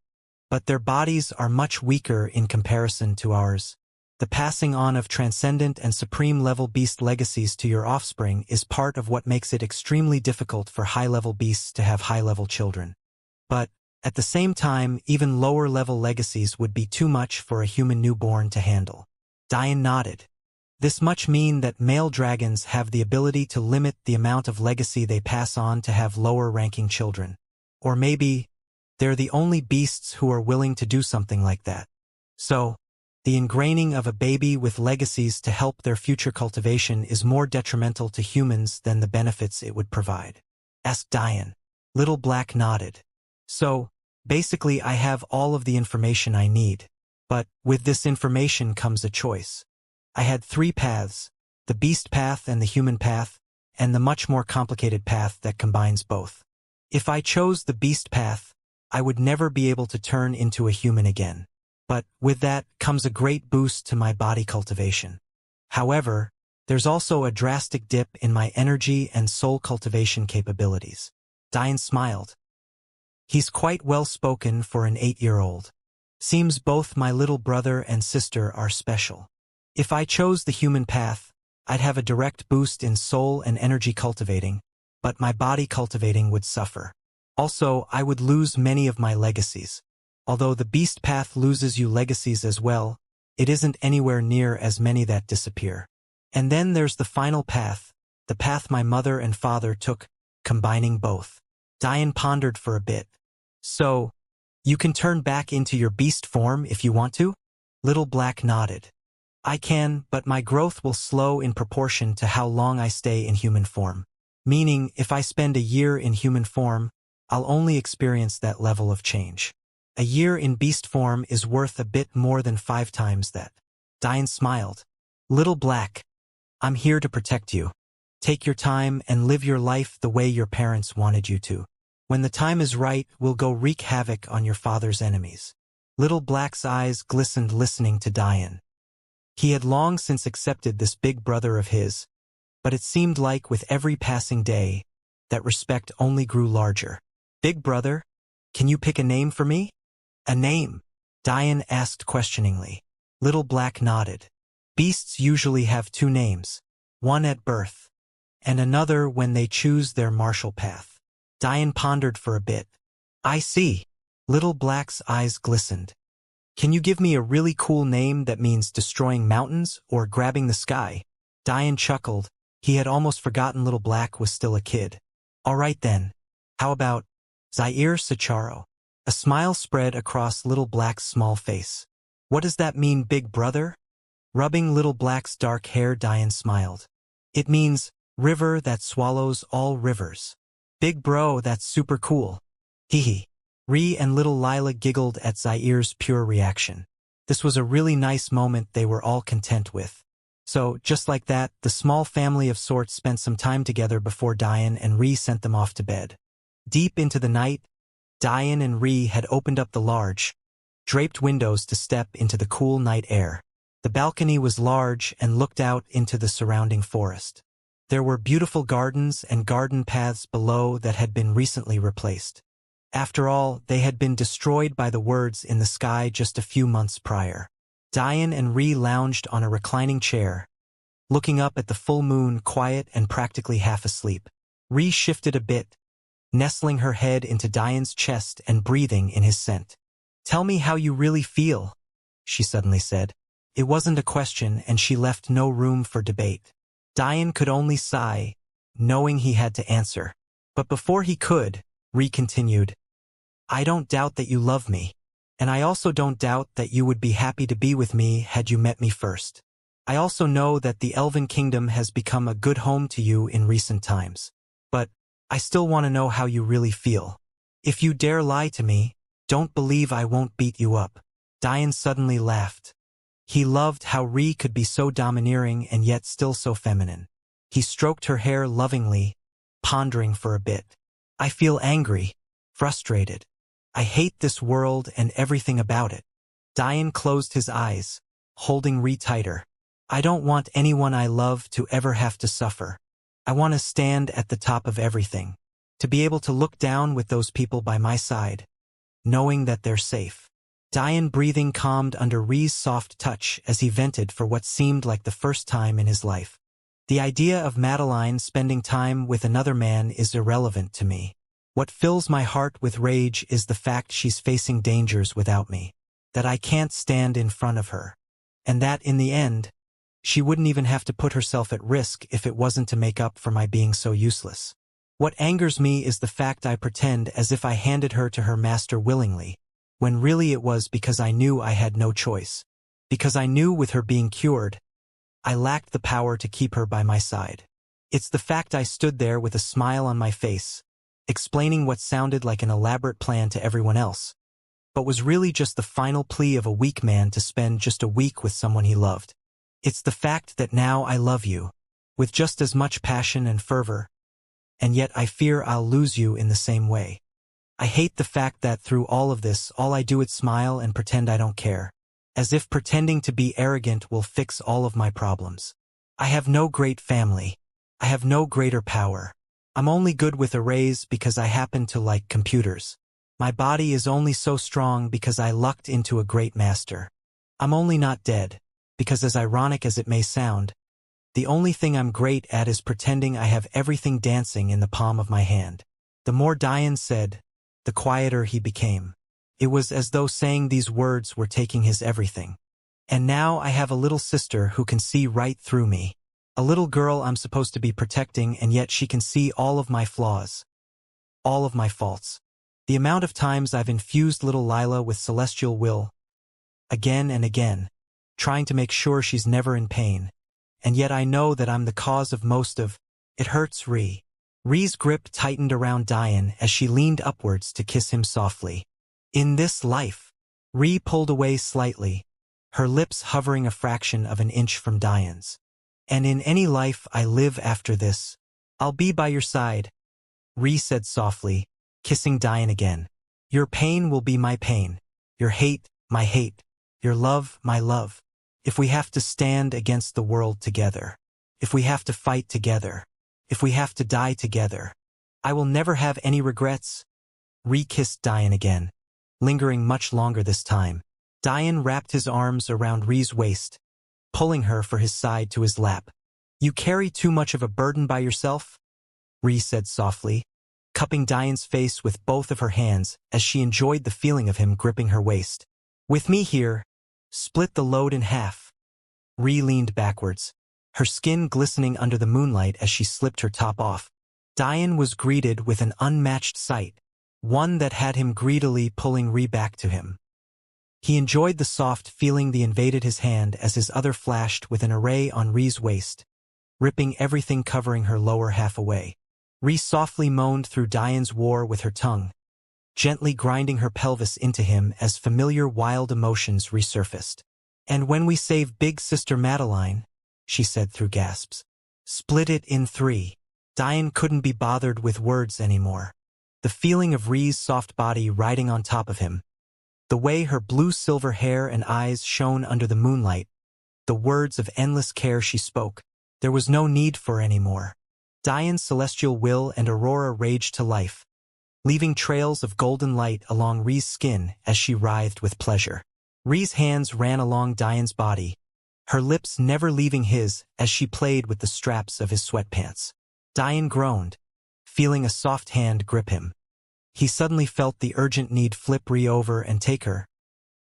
but their bodies are much weaker in comparison to ours. The passing on of transcendent and supreme-level beast legacies to your offspring is part of what makes it extremely difficult for high-level beasts to have high-level children. But, at the same time, even lower-level legacies would be too much for a human newborn to handle. Diane nodded. This much mean that male dragons have the ability to limit the amount of legacy they pass on to have lower-ranking children. Or maybe, they're the only beasts who are willing to do something like that. So, the ingraining of a baby with legacies to help their future cultivation is more detrimental to humans than the benefits it would provide. Asked Diane. Little Black nodded. So, basically I have all of the information I need. But, with this information comes a choice. I had 3 paths, the beast path and the human path, and the much more complicated path that combines both. If I chose the beast path, I would never be able to turn into a human again. But, with that, comes a great boost to my body cultivation. However, there's also a drastic dip in my energy and soul cultivation capabilities. Diane smiled. He's quite well-spoken for an 8-year-old. Seems both my little brother and sister are special. If I chose the human path, I'd have a direct boost in soul and energy cultivating, but my body cultivating would suffer. Also, I would lose many of my legacies. Although the beast path loses you legacies as well, it isn't anywhere near as many that disappear. And then there's the final path, the path my mother and father took, combining both. Diane pondered for a bit. So, you can turn back into your beast form if you want to? Little Black nodded. I can, but my growth will slow in proportion to how long I stay in human form. Meaning, if I spend a year in human form, I'll only experience that level of change. A year in beast form is worth a bit more than 5 times that. Diane smiled. Little Black, I'm here to protect you. Take your time and live your life the way your parents wanted you to. When the time is right, we'll go wreak havoc on your father's enemies. Little Black's eyes glistened listening to Diane. He had long since accepted this big brother of his, but it seemed like with every passing day, that respect only grew larger. Big brother, can you pick a name for me? A name? Diane asked questioningly. Little Black nodded. Beasts usually have 2 names, one at birth, and another when they choose their martial path. Diane pondered for a bit. I see. Little Black's eyes glistened. Can you give me a really cool name that means destroying mountains or grabbing the sky? Diane chuckled. He had almost forgotten Little Black was still a kid. All right then. How about Xianxia? A smile spread across Little Black's small face. What does that mean, big brother? Rubbing Little Black's dark hair, Diane smiled. It means, river that swallows all rivers. Big bro, that's super cool. Hee. Ree and little Lila giggled at Zaire's pure reaction. This was a really nice moment they were all content with. So, just like that, the small family of sorts spent some time together before Diane and Ree sent them off to bed. Deep into the night, Diane and Ree had opened up the large, draped windows to step into the cool night air. The balcony was large and looked out into the surrounding forest. There were beautiful gardens and garden paths below that had been recently replaced. After all, they had been destroyed by the words in the sky just a few months prior. Diane and Ree lounged on a reclining chair, looking up at the full moon, quiet and practically half asleep. Ree shifted a bit, nestling her head into Diane's chest and breathing in his scent. Tell me how you really feel, she suddenly said. It wasn't a question, and she left no room for debate. Diane could only sigh, knowing he had to answer. But before he could, Ree continued, I don't doubt that you love me, and I also don't doubt that you would be happy to be with me had you met me first. I also know that the Elven Kingdom has become a good home to you in recent times. But I still want to know how you really feel. If you dare lie to me, don't believe I won't beat you up. Diane suddenly laughed. He loved how Ree could be so domineering and yet still so feminine. He stroked her hair lovingly, pondering for a bit. I feel angry. frustrated. I hate this world and everything about it. Diane closed his eyes, holding Ree tighter. I don't want anyone I love to ever have to suffer. I want to stand at the top of everything. To be able to look down with those people by my side, knowing that they're safe. Diane breathing calmed under Ree's soft touch as he vented for what seemed like the first time in his life. The idea of Madeline spending time with another man is irrelevant to me. What fills my heart with rage is the fact she's facing dangers without me, that I can't stand in front of her, and that, in the end, she wouldn't even have to put herself at risk if it wasn't to make up for my being so useless. What angers me is the fact I pretend as if I handed her to her master willingly, when really it was because I knew I had no choice. Because I knew with her being cured, I lacked the power to keep her by my side. It's the fact I stood there with a smile on my face, explaining what sounded like an elaborate plan to everyone else, but was really just the final plea of a weak man to spend just a week with someone he loved. It's the fact that now I love you, with just as much passion and fervor, and yet I fear I'll lose you in the same way. I hate the fact that through all of this, all I do is smile and pretend I don't care, as if pretending to be arrogant will fix all of my problems. I have no great family. I have no greater power. I'm only good with arrays because I happen to like computers. My body is only so strong because I lucked into a great master. I'm only not dead, because as ironic as it may sound, the only thing I'm great at is pretending I have everything dancing in the palm of my hand. The more Diane said, the quieter he became. It was as though saying these words were taking his everything. And now I have a little sister who can see right through me. A little girl I'm supposed to be protecting, and yet she can see all of my flaws. All of my faults. The amount of times I've infused little Lila with celestial will, again and again, trying to make sure she's never in pain. And yet I know that I'm the cause of most of it. Hurts Ree. Ree's grip tightened around Diane as she leaned upwards to kiss him softly. In this life. Ree pulled away slightly, her lips hovering a fraction of an inch from Diane's. And in any life I live after this, I'll be by your side, Ree said softly, kissing Diane again. Your pain will be my pain, your hate, my hate, your love, my love. If we have to stand against the world together, if we have to fight together, if we have to die together, I will never have any regrets. Ree kissed Diane again, lingering much longer this time. Diane wrapped his arms around Ree's waist, pulling her for his side to his lap. You carry too much of a burden by yourself, Ree said softly, cupping Diane's face with both of her hands as she enjoyed the feeling of him gripping her waist. With me here, split the load in half. Ree leaned backwards, her skin glistening under the moonlight as she slipped her top off. Diane was greeted with an unmatched sight, one that had him greedily pulling Ree back to him. He enjoyed the soft feeling that invaded his hand as his other flashed with an array on Ree's waist, ripping everything covering her lower half away. Ree softly moaned through Diane's war with her tongue, gently grinding her pelvis into him as familiar wild emotions resurfaced. And when we save Big Sister Madeline, she said through gasps. Split it in 3. Diane couldn't be bothered with words anymore. The feeling of Ree's soft body riding on top of him, the way her blue-silver hair and eyes shone under the moonlight, the words of endless care she spoke, there was no need for anymore. Diane's celestial will and aurora raged to life, leaving trails of golden light along Ree's skin as she writhed with pleasure. Ree's hands ran along Diane's body, her lips never leaving his as she played with the straps of his sweatpants. Diane groaned, feeling a soft hand grip him. He suddenly felt the urgent need flip Ree over and take her,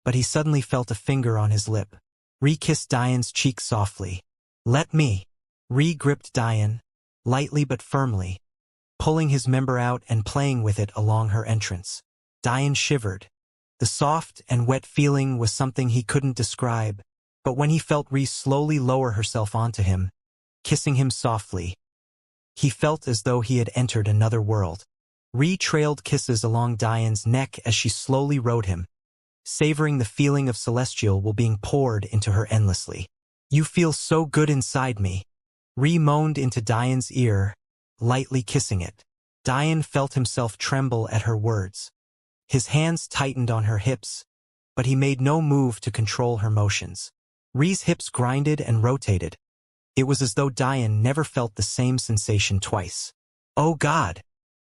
but he suddenly felt a finger on his lip. Ree kissed Diane's cheek softly. Let me. Ree gripped Diane, lightly but firmly, pulling his member out and playing with it along her entrance. Diane shivered. The soft and wet feeling was something he couldn't describe, but when he felt Ree slowly lower herself onto him, kissing him softly, he felt as though he had entered another world. Ree trailed kisses along Diane's neck as she slowly rode him, savoring the feeling of celestial will being poured into her endlessly. You feel so good inside me, Ree moaned into Diane's ear, lightly kissing it. Dian felt himself tremble at her words. His hands tightened on her hips, but he made no move to control her motions. Ree's hips grinded and rotated. It was as though Dian never felt the same sensation twice. Oh God!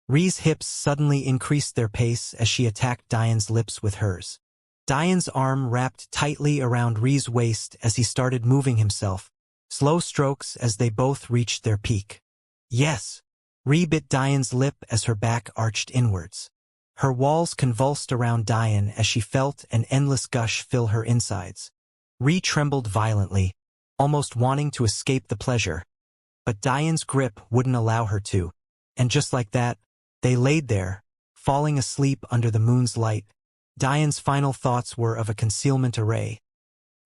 Ree's hips suddenly increased their pace as she attacked Dian's lips with hers. Dian's arm wrapped tightly around Ree's waist as he started moving himself, slow strokes as they both reached their peak. Yes! Ree bit Dian's lip as her back arched inwards. Her walls convulsed around Dian as she felt an endless gush fill her insides. Ree trembled violently, almost wanting to escape the pleasure. But Dian's grip wouldn't allow her to, and just like that, they laid there, falling asleep under the moon's light. Dian's final thoughts were of a concealment array.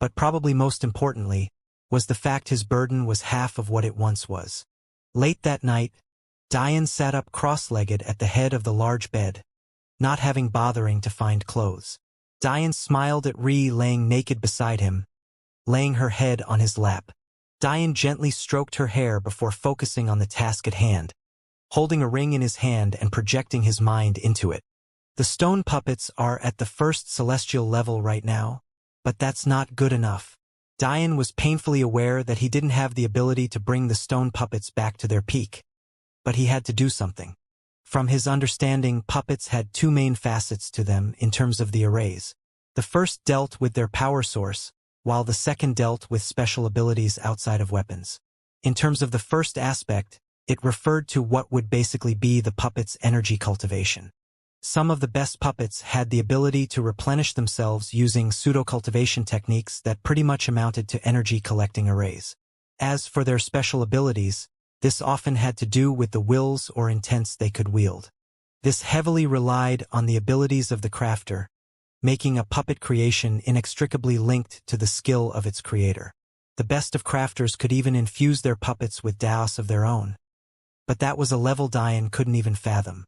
But probably most importantly, was the fact his burden was half of what it once was. Late that night, Dian sat up cross-legged at the head of the large bed, not having bothering to find clothes. Dian smiled at Ree laying naked beside him, laying her head on his lap. Dian gently stroked her hair before focusing on the task at hand, holding a ring in his hand and projecting his mind into it. The stone puppets are at the first celestial level right now, but that's not good enough. Dian was painfully aware that he didn't have the ability to bring the stone puppets back to their peak. But he had to do something. From his understanding, puppets had two main facets to them in terms of the arrays. The first dealt with their power source, while the second dealt with special abilities outside of weapons. In terms of the first aspect, it referred to what would basically be the puppet's energy cultivation. Some of the best puppets had the ability to replenish themselves using pseudo-cultivation techniques that pretty much amounted to energy collecting arrays. As for their special abilities, this often had to do with the wills or intents they could wield. This heavily relied on the abilities of the crafter, making a puppet creation inextricably linked to the skill of its creator. The best of crafters could even infuse their puppets with Daos of their own. But that was a level Dian couldn't even fathom.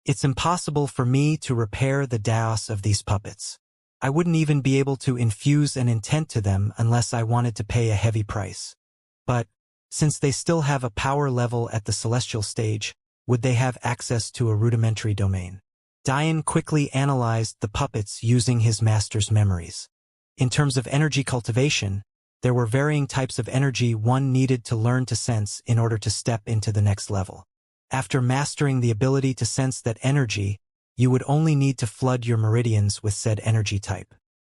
It's impossible for me to repair the Daos of these puppets. I wouldn't even be able to infuse an intent to them unless I wanted to pay a heavy price. But, since they still have a power level at the celestial stage, would they have access to a rudimentary domain? Dian quickly analyzed the puppets using his master's memories. In terms of energy cultivation, there were varying types of energy one needed to learn to sense in order to step into the next level. After mastering the ability to sense that energy, you would only need to flood your meridians with said energy type.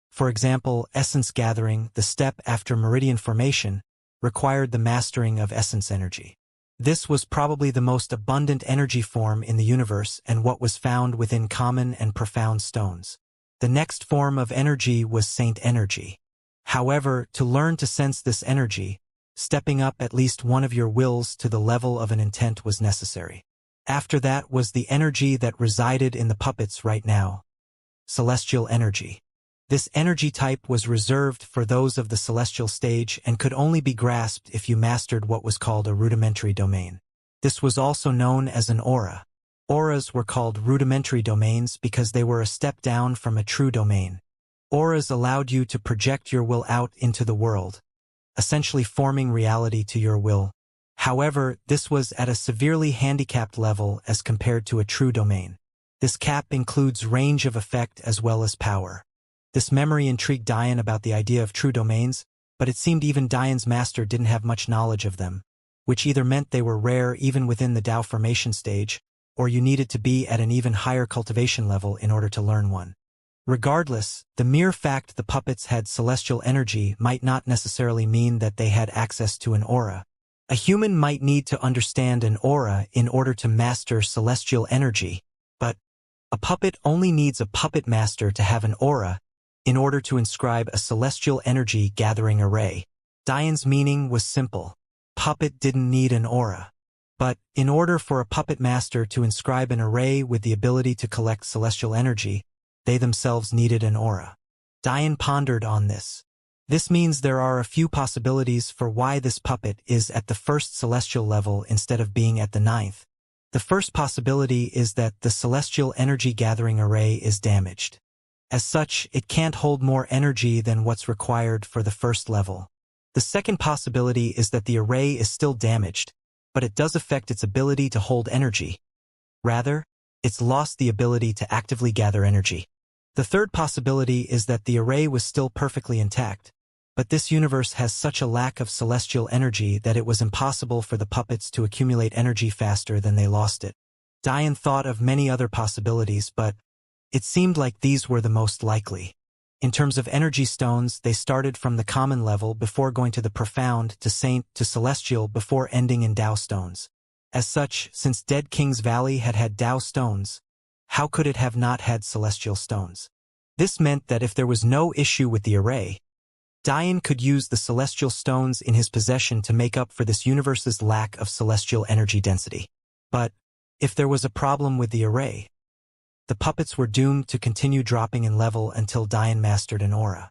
For example, essence gathering, the step after meridian formation, required the mastering of essence energy. This was probably the most abundant energy form in the universe and what was found within common and profound stones. The next form of energy was saint energy. However, to learn to sense this energy, stepping up at least one of your wills to the level of an intent was necessary. After that was the energy that resided in the puppets right now. Celestial energy. This energy type was reserved for those of the celestial stage and could only be grasped if you mastered what was called a rudimentary domain. This was also known as an aura. Auras were called rudimentary domains because they were a step down from a true domain. Auras allowed you to project your will out into the world, essentially forming reality to your will. However, this was at a severely handicapped level as compared to a true domain. This cap includes range of effect as well as power. This memory intrigued Dian about the idea of true domains, but it seemed even Dian's master didn't have much knowledge of them, which either meant they were rare even within the Dao formation stage, or you needed to be at an even higher cultivation level in order to learn one. Regardless, the mere fact the puppets had celestial energy might not necessarily mean that they had access to an aura. A human might need to understand an aura in order to master celestial energy, but a puppet only needs a puppet master to have an aura in order to inscribe a celestial energy gathering array. Dian's meaning was simple. Puppet didn't need an aura. But, in order for a puppet master to inscribe an array with the ability to collect celestial energy, they themselves needed an aura. Dian pondered on this. This means there are a few possibilities for why this puppet is at the first celestial level instead of being at the 9th. The first possibility is that the celestial energy gathering array is damaged. As such, it can't hold more energy than what's required for the first level. The second possibility is that the array is still damaged, but it does affect its ability to hold energy. Rather, it's lost the ability to actively gather energy. The third possibility is that the array was still perfectly intact, but this universe has such a lack of celestial energy that it was impossible for the puppets to accumulate energy faster than they lost it. Diane thought of many other possibilities, but it seemed like these were the most likely. In terms of energy stones, they started from the common level before going to the profound, to saint, to celestial before ending in Tao stones. As such, since Dead King's Valley had had Tao stones, how could it have not had celestial stones? This meant that if there was no issue with the array, Diane could use the celestial stones in his possession to make up for this universe's lack of celestial energy density. But if there was a problem with the array, the puppets were doomed to continue dropping in level until Diane mastered an aura.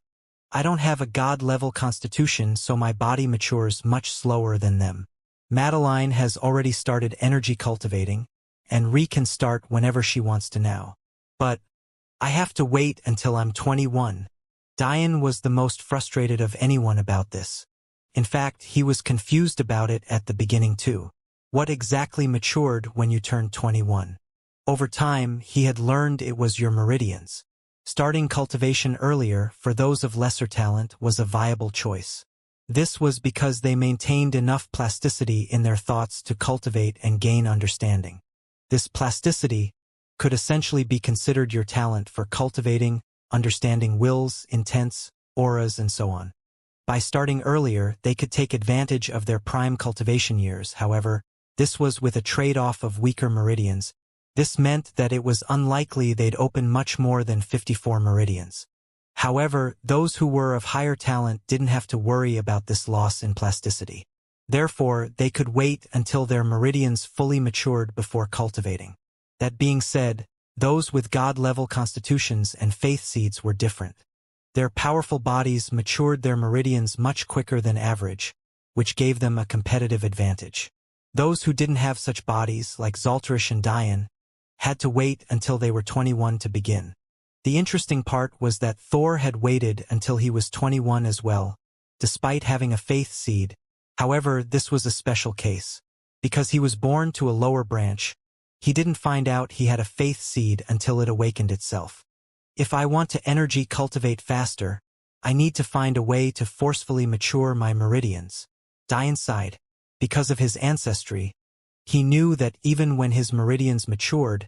I don't have a god-level constitution, so my body matures much slower than them. Madeline has already started energy cultivating, and Ree can start whenever she wants to now. But I have to wait until I'm 21. Diane was the most frustrated of anyone about this. In fact, he was confused about it at the beginning too. What exactly matured when you turned 21? Over time, he had learned it was your meridians. Starting cultivation earlier for those of lesser talent was a viable choice. This was because they maintained enough plasticity in their thoughts to cultivate and gain understanding. This plasticity could essentially be considered your talent for cultivating, understanding wills, intents, auras, and so on. By starting earlier, they could take advantage of their prime cultivation years. However, this was with a trade-off of weaker meridians. This meant that it was unlikely they'd open much more than 54 meridians. However, those who were of higher talent didn't have to worry about this loss in plasticity. Therefore, they could wait until their meridians fully matured before cultivating. That being said, those with god-level constitutions and faith seeds were different. Their powerful bodies matured their meridians much quicker than average, which gave them a competitive advantage. Those who didn't have such bodies, like Zalterish and Diane, had to wait until they were 21 to begin. The interesting part was that Thor had waited until he was 21 as well, despite having a faith seed. However, this was a special case. Because he was born to a lower branch, he didn't find out he had a faith seed until it awakened itself. If I want to energy cultivate faster, I need to find a way to forcefully mature my meridians. Diane sighed. Because of his ancestry, he knew that even when his meridians matured,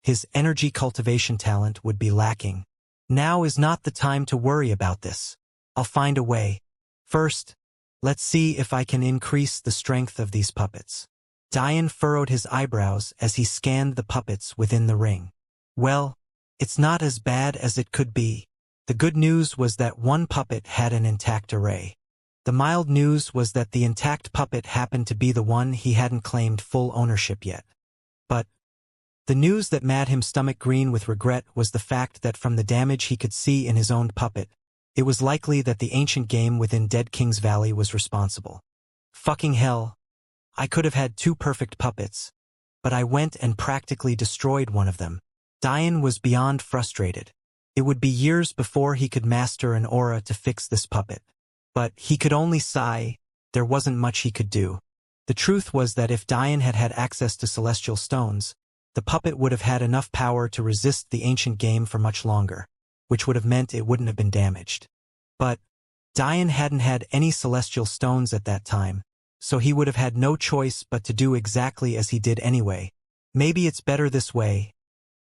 his energy cultivation talent would be lacking. Now is not the time to worry about this. I'll find a way. First, let's see if I can increase the strength of these puppets. Diane furrowed his eyebrows as he scanned the puppets within the ring. Well, it's not as bad as it could be. The good news was that one puppet had an intact array. The mild news was that the intact puppet happened to be the one he hadn't claimed full ownership yet. But the news that made him stomach green with regret was the fact that from the damage he could see in his own puppet, it was likely that the ancient game within Dead King's Valley was responsible. Fucking hell. I could have had 2 perfect puppets, but I went and practically destroyed one of them. Diane was beyond frustrated. It would be years before he could master an aura to fix this puppet. But he could only sigh. There wasn't much he could do. The truth was that if Diane had had access to celestial stones, the puppet would have had enough power to resist the ancient game for much longer, which would have meant it wouldn't have been damaged. But Diane hadn't had any celestial stones at that time, so he would have had no choice but to do exactly as he did anyway. Maybe it's better this way,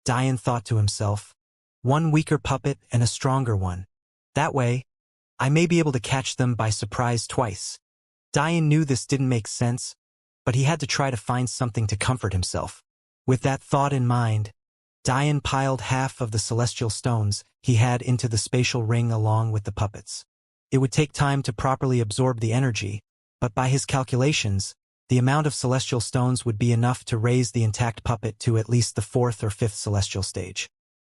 Diane thought to himself. One weaker puppet and a stronger one. That way, I may be able to catch them by surprise twice. Diane knew this didn't make sense, but he had to try to find something to comfort himself. With that thought in mind, Diane piled half of the celestial stones he had into the spatial ring along with the puppets. It would take time to properly absorb the energy, but by his calculations, the amount of celestial stones would be enough to raise the intact puppet to at least the 4th or 5th celestial stage.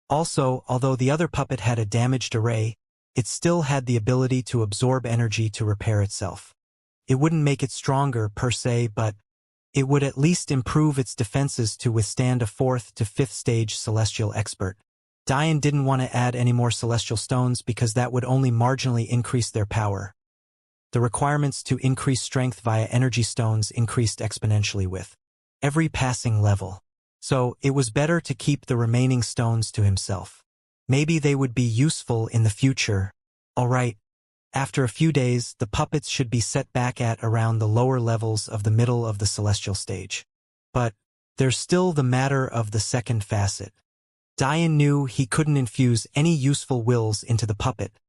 Also, although the other puppet had a damaged array, it still had the ability to absorb energy to repair itself. It wouldn't make it stronger per se, but it would at least improve its defenses to withstand a 4th to 5th stage celestial expert. Diane didn't want to add any more celestial stones because that would only marginally increase their power. The requirements to increase strength via energy stones increased exponentially with every passing level. So it was better to keep the remaining stones to himself. Maybe they would be useful in the future. All right. After a few days, the puppets should be set back at around the lower levels of the middle of the celestial stage. But there's still the matter of the second facet. Diane knew he couldn't infuse any useful wills into the puppet,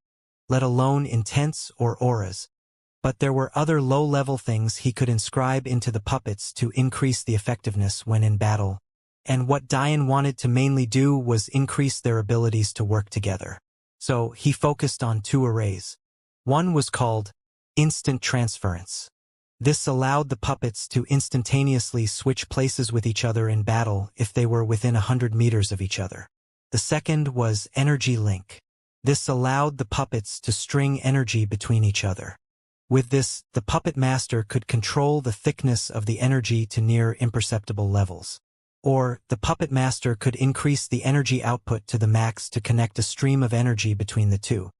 let alone intents or auras. But there were other low-level things he could inscribe into the puppets to increase the effectiveness when in battle. And what Diane wanted to mainly do was increase their abilities to work together. So he focused on two arrays. One was called instant transference. This allowed the puppets to instantaneously switch places with each other in battle if they were within 100 meters of each other. The second was energy link. This allowed the puppets to string energy between each other. With this, the puppet master could control the thickness of the energy to near imperceptible levels. Or, the puppet master could increase the energy output to the max to connect a stream of energy between the two.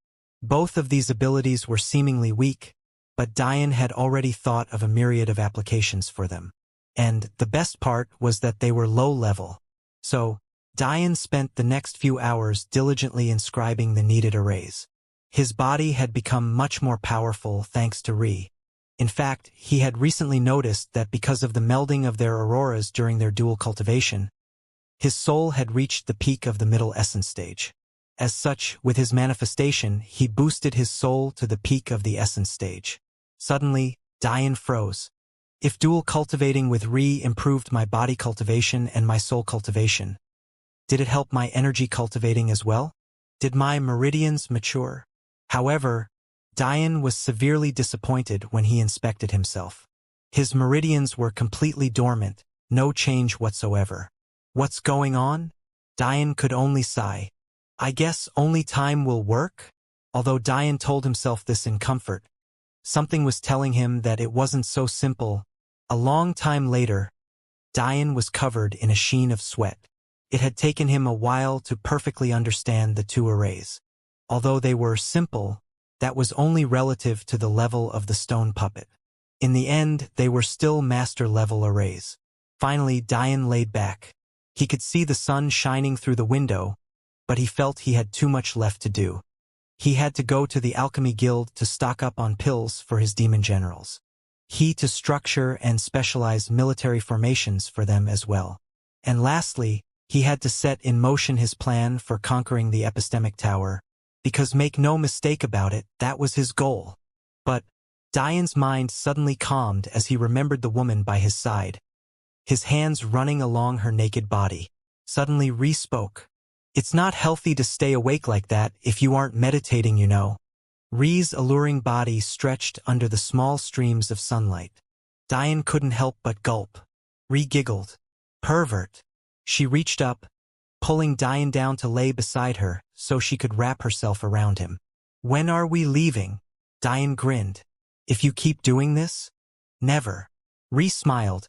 Both of these abilities were seemingly weak, but Diane had already thought of a myriad of applications for them. And the best part was that they were low-level. So, Diane spent the next few hours diligently inscribing the needed arrays. His body had become much more powerful thanks to Re. In fact, he had recently noticed that because of the melding of their auroras during their dual cultivation, his soul had reached the peak of the middle essence stage. As such, with his manifestation, he boosted his soul to the peak of the essence stage. Suddenly, Diane froze. If dual cultivating with Re improved my body cultivation and my soul cultivation, did it help my energy cultivating as well? Did my meridians mature? However, Diane was severely disappointed when he inspected himself. His meridians were completely dormant, no change whatsoever. What's going on? Diane could only sigh. I guess only time will work? Although Diane told himself this in comfort, something was telling him that it wasn't so simple. A long time later, Diane was covered in a sheen of sweat. It had taken him a while to perfectly understand the two arrays. Although they were simple, that was only relative to the level of the stone puppet. In the end, they were still master-level arrays. Finally, Diane laid back. He could see the sun shining through the window, but he felt he had too much left to do. He had to go to the Alchemy Guild to stock up on pills for his demon generals. He to structure and specialize military formations for them as well. And lastly, he had to set in motion his plan for conquering the epistemic tower, because make no mistake about it, that was his goal. But Diane's mind suddenly calmed as he remembered the woman by his side, his hands running along her naked body. Suddenly Re spoke. It's not healthy to stay awake like that if you aren't meditating, you know. Re's alluring body stretched under the small streams of sunlight. Diane couldn't help but gulp. Re giggled. Pervert. She reached up, pulling Diane down to lay beside her so she could wrap herself around him. When are we leaving? Diane grinned. If you keep doing this? Never. Re smiled,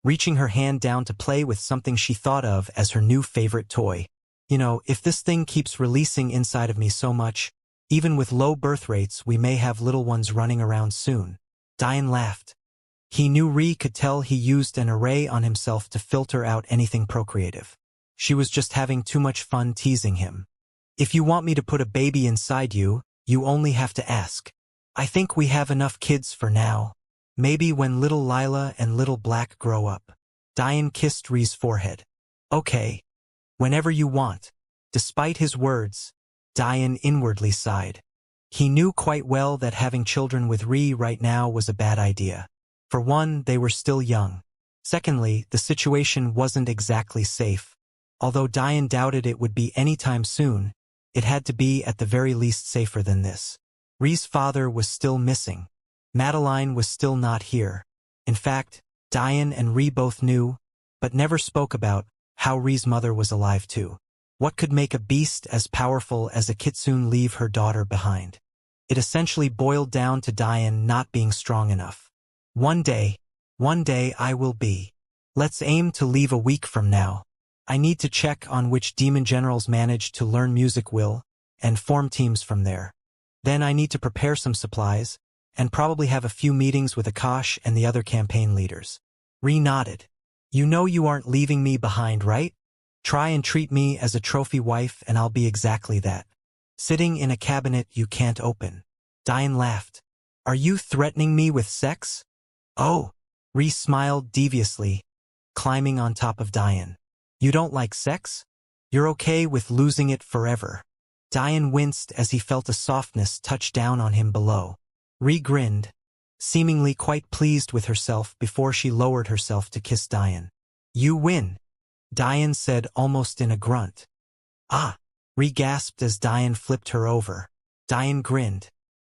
reaching her hand down to play with something she thought of as her new favorite toy. You know, if this thing keeps releasing inside of me so much, even with low birth rates, we may have little ones running around soon. Diane laughed. He knew Re could tell he used an array on himself to filter out anything procreative. She was just having too much fun teasing him. If you want me to put a baby inside you, you only have to ask. I think we have enough kids for now. Maybe when little Lila and little Black grow up. Diane kissed Re's forehead. Okay. Whenever you want. Despite his words, Diane inwardly sighed. He knew quite well that having children with Re right now was a bad idea. For one, they were still young. Secondly, the situation wasn't exactly safe. Although Diane doubted it would be anytime soon, it had to be at the very least safer than this. Re's father was still missing. Madeline was still not here. In fact, Diane and Re both knew, but never spoke about, how Re's mother was alive too. What could make a beast as powerful as a kitsune leave her daughter behind? It essentially boiled down to Diane not being strong enough. One day I will be. Let's aim to leave a week from now. I need to check on which demon generals managed to learn music will, and form teams from there. Then I need to prepare some supplies, and probably have a few meetings with Akash and the other campaign leaders. Re nodded. You know you aren't leaving me behind, right? Try and treat me as a trophy wife and I'll be exactly that. Sitting in a cabinet you can't open. Diane laughed. Are you threatening me with sex? Oh. Ree smiled deviously, climbing on top of Diane. You don't like sex? You're okay with losing it forever. Diane winced as he felt a softness touch down on him below. Ree grinned, seemingly quite pleased with herself before she lowered herself to kiss Diane. You win, Diane said almost in a grunt. Ah, Ree gasped as Diane flipped her over. Diane grinned.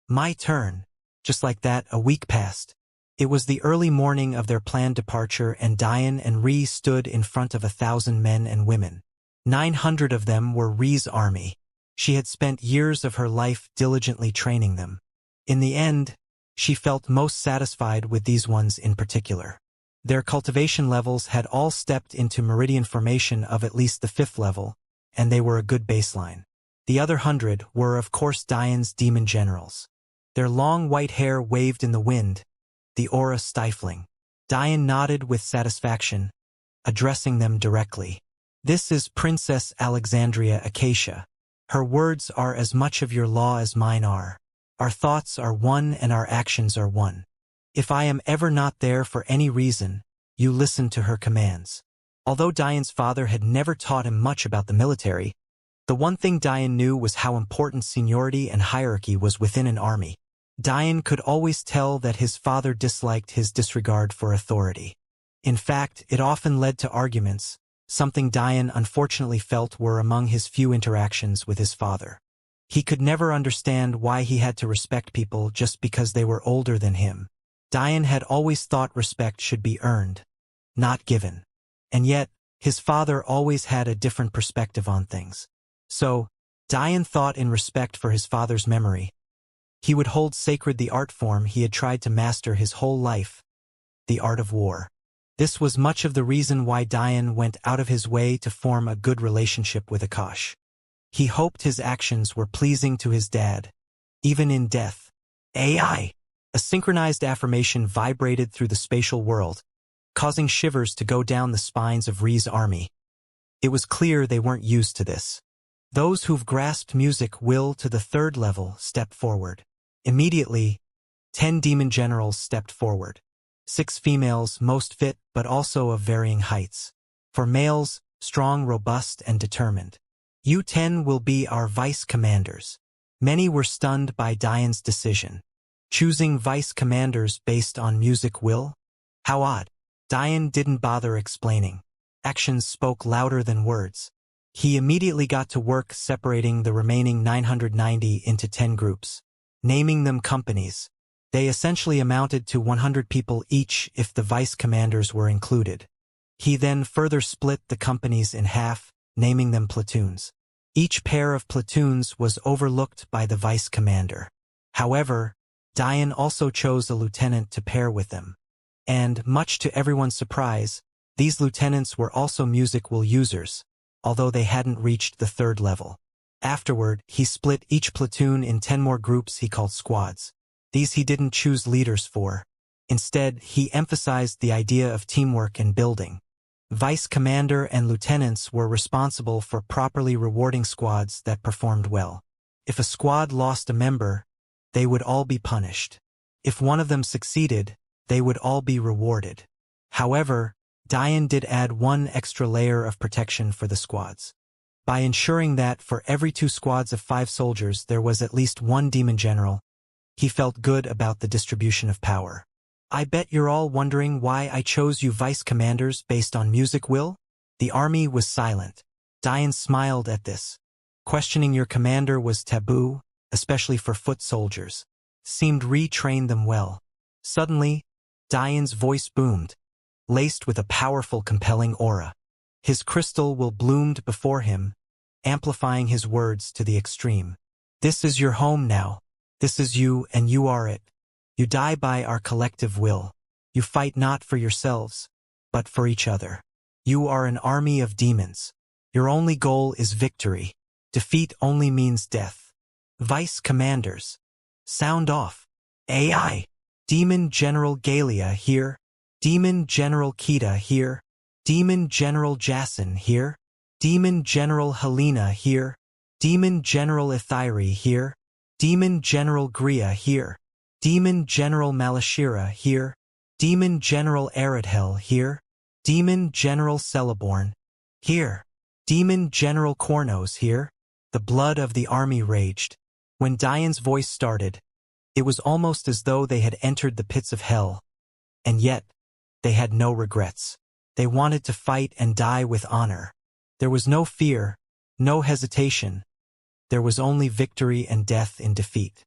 My turn. Just like that, a week passed. It was the early morning of their planned departure and Diane and Ree stood in front of 1,000 men and women. 900 of them were Ree's army. She had spent years of her life diligently training them. In the end, she felt most satisfied with these ones in particular. Their cultivation levels had all stepped into meridian formation of at least the 5th level, and they were a good baseline. The other 100 were of course Diane's demon generals. Their long white hair waved in the wind, the aura stifling. Diane nodded with satisfaction, addressing them directly. This is Princess Alexandria Acacia. Her words are as much of your law as mine are. Our thoughts are one and our actions are one. If I am ever not there for any reason, you listen to her commands. Although Diane's father had never taught him much about the military, the one thing Diane knew was how important seniority and hierarchy was within an army. Diane could always tell that his father disliked his disregard for authority. In fact, it often led to arguments, something Diane unfortunately felt were among his few interactions with his father. He could never understand why he had to respect people just because they were older than him. Diane had always thought respect should be earned, not given. And yet, his father always had a different perspective on things. So, Diane thought in respect for his father's memory, he would hold sacred the art form he had tried to master his whole life, the art of war. This was much of the reason why Diane went out of his way to form a good relationship with Akash. He hoped his actions were pleasing to his dad, even in death. AI! A synchronized affirmation vibrated through the spatial world, causing shivers to go down the spines of Ree's army. It was clear they weren't used to this. Those who've grasped music will to the 3rd level step forward. Immediately, 10 demon generals stepped forward. 6 females, most fit but also of varying heights. For males, strong, robust, and determined. You 10 will be our vice commanders. Many were stunned by Diane's decision. Choosing vice commanders based on music will? How odd. Diane didn't bother explaining. Actions spoke louder than words. He immediately got to work separating the remaining 990 into 10 groups, naming them companies. They essentially amounted to 100 people each if the vice commanders were included. He then further split the companies in half, naming them platoons. Each pair of platoons was overlooked by the vice commander. However, Diane also chose a lieutenant to pair with them. And, much to everyone's surprise, these lieutenants were also music will users, although they hadn't reached the 3rd level. Afterward, he split each platoon in 10 more groups he called squads. These he didn't choose leaders for. Instead, he emphasized the idea of teamwork and building. Vice commander and lieutenants were responsible for properly rewarding squads that performed well. If a squad lost a member, they would all be punished. If one of them succeeded, they would all be rewarded. However, Diane did add one extra layer of protection for the squads. By ensuring that for every 2 squads of 5 soldiers there was at least 1 demon general, he felt good about the distribution of power. I bet you're all wondering why I chose you vice commanders based on music will? The army was silent. Diane smiled at this. Questioning your commander was taboo, especially for foot soldiers. Seemed retrained them well. Suddenly, Diane's voice boomed, laced with a powerful, compelling aura. His crystal will bloomed before him, amplifying his words to the extreme. This is your home now. This is you and you are it. You die by our collective will. You fight not for yourselves, but for each other. You are an army of demons. Your only goal is victory. Defeat only means death. Vice commanders. Sound off. AI. Demon General Galia here. Demon General Kita here. Demon General Jason here. Demon General Helena here. Demon General Ithiri here. Demon General Gria here. Demon General Malashira here. Demon General Aradhel here. Demon General Celeborn here. Demon General Kornos here. The blood of the army raged. When Diane's voice started, it was almost as though they had entered the pits of hell. And yet, they had no regrets. They wanted to fight and die with honor. There was no fear, no hesitation. There was only victory and death in defeat.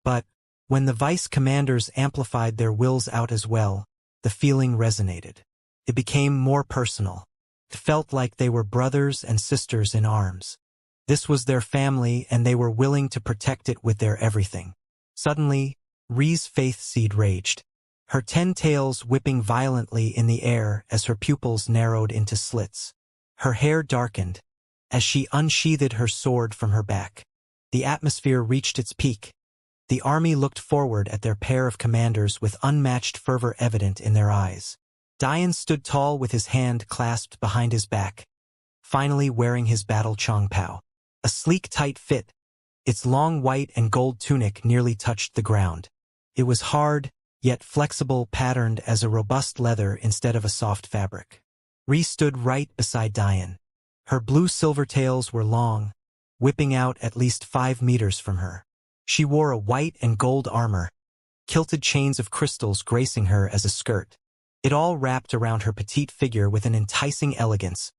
But, when the vice commanders amplified their wills out as well, the feeling resonated. It became more personal. It felt like they were brothers and sisters in arms. This was their family and they were willing to protect it with their everything. Suddenly, Ree's faith seed raged, her 10 tails whipping violently in the air as her pupils narrowed into slits. Her hair darkened as she unsheathed her sword from her back. The atmosphere reached its peak. The army looked forward at their pair of commanders with unmatched fervor evident in their eyes. Dian stood tall with his hand clasped behind his back, finally wearing his battle chongpao. A sleek tight fit, its long white and gold tunic nearly touched the ground. It was hard, yet flexible, patterned as a robust leather instead of a soft fabric. Ree stood right beside Dian. Her blue silver tails were long, whipping out at least 5 meters from her. She wore a white and gold armor, kilted chains of crystals gracing her as a skirt. It all wrapped around her petite figure with an enticing elegance,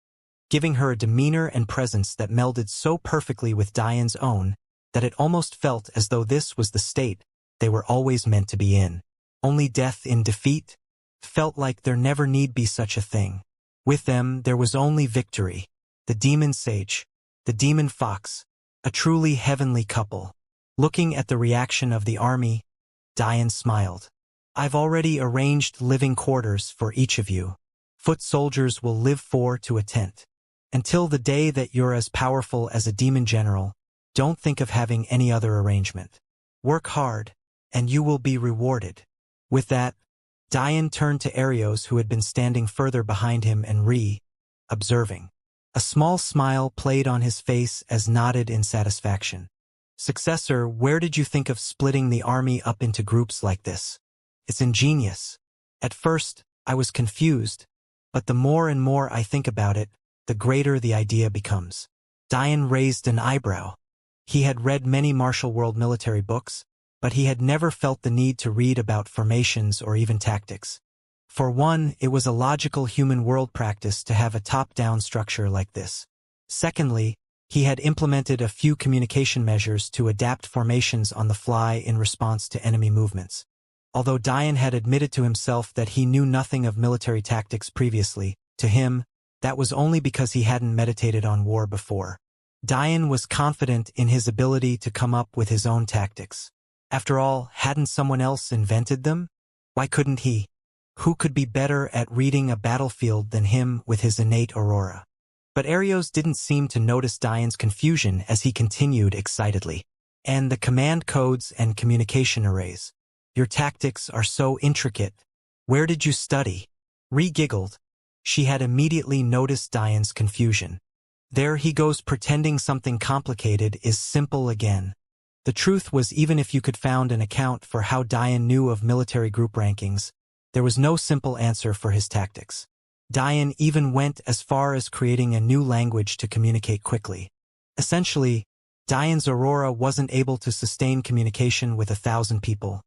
giving her a demeanor and presence that melded so perfectly with Dian's own that it almost felt as though this was the state they were always meant to be in. Only death in defeat? Felt like there never need be such a thing. With them, there was only victory. The demon sage, the demon fox, a truly heavenly couple. Looking at the reaction of the army, Dian smiled. I've already arranged living quarters for each of you. Foot soldiers will live 4 to a tent. Until the day that you're as powerful as a demon general, don't think of having any other arrangement. Work hard, and you will be rewarded. With that, Dian turned to Arios who had been standing further behind him and Ree, observing. A small smile played on his face as nodded in satisfaction. Successor, where did you think of splitting the army up into groups like this? It's ingenious. At first, I was confused, but the more and more I think about it, the greater the idea becomes. Dian raised an eyebrow. He had read many martial world military books, but he had never felt the need to read about formations or even tactics. For one, it was a logical human world practice to have a top-down structure like this. Secondly, he had implemented a few communication measures to adapt formations on the fly in response to enemy movements. Although Dian had admitted to himself that he knew nothing of military tactics previously, to him, that was only because he hadn't meditated on war before. Dian was confident in his ability to come up with his own tactics. After all, hadn't someone else invented them? Why couldn't he? Who could be better at reading a battlefield than him with his innate aurora? But Arios didn't seem to notice Dian's confusion as he continued excitedly. And the command codes and communication arrays. Your tactics are so intricate. Where did you study? Ree giggled. She had immediately noticed Dian's confusion. There he goes pretending something complicated is simple again. The truth was, even if you could found an account for how Dian knew of military group rankings, there was no simple answer for his tactics. Dian even went as far as creating a new language to communicate quickly. Essentially, Dian's aurora wasn't able to sustain communication with 1,000 people.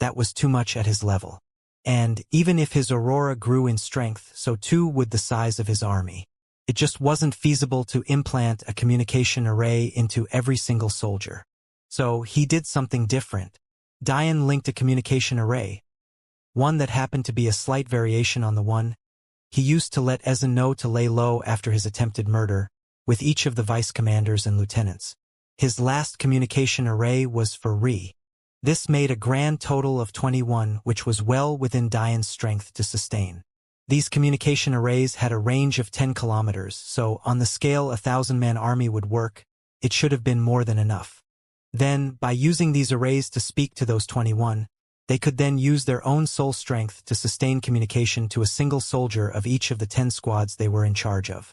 That was too much at his level. And even if his aurora grew in strength, so too would the size of his army. It just wasn't feasible to implant a communication array into every single soldier. So he did something different. Dian linked a communication array, one that happened to be a slight variation on the one he used to let Ezen know to lay low after his attempted murder, with each of the vice commanders and lieutenants. His last communication array was for Ree. This made a grand total of 21, which was well within Dian's strength to sustain. These communication arrays had a range of 10 kilometers, so on the scale a 1,000-man army would work, it should have been more than enough. Then, by using these arrays to speak to those 21, They could then use their own soul strength to sustain communication to a single soldier of each of the 10 squads they were in charge of.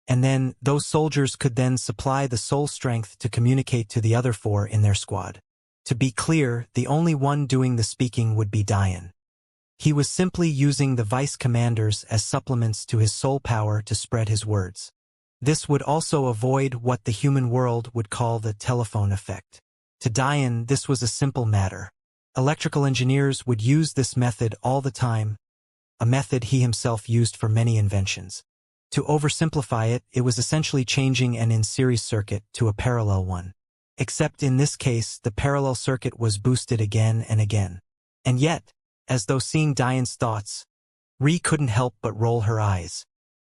And then, those soldiers could then supply the soul strength to communicate to the other 4 in their squad. To be clear, the only one doing the speaking would be Dian. He was simply using the vice commanders as supplements to his soul power to spread his words. This would also avoid what the human world would call the telephone effect. To Dian, this was a simple matter. Electrical engineers would use this method all the time, a method he himself used for many inventions. To oversimplify it, it was essentially changing an in-series circuit to a parallel one. Except in this case, the parallel circuit was boosted again and again. And yet, as though seeing Dian's thoughts, Ri couldn't help but roll her eyes.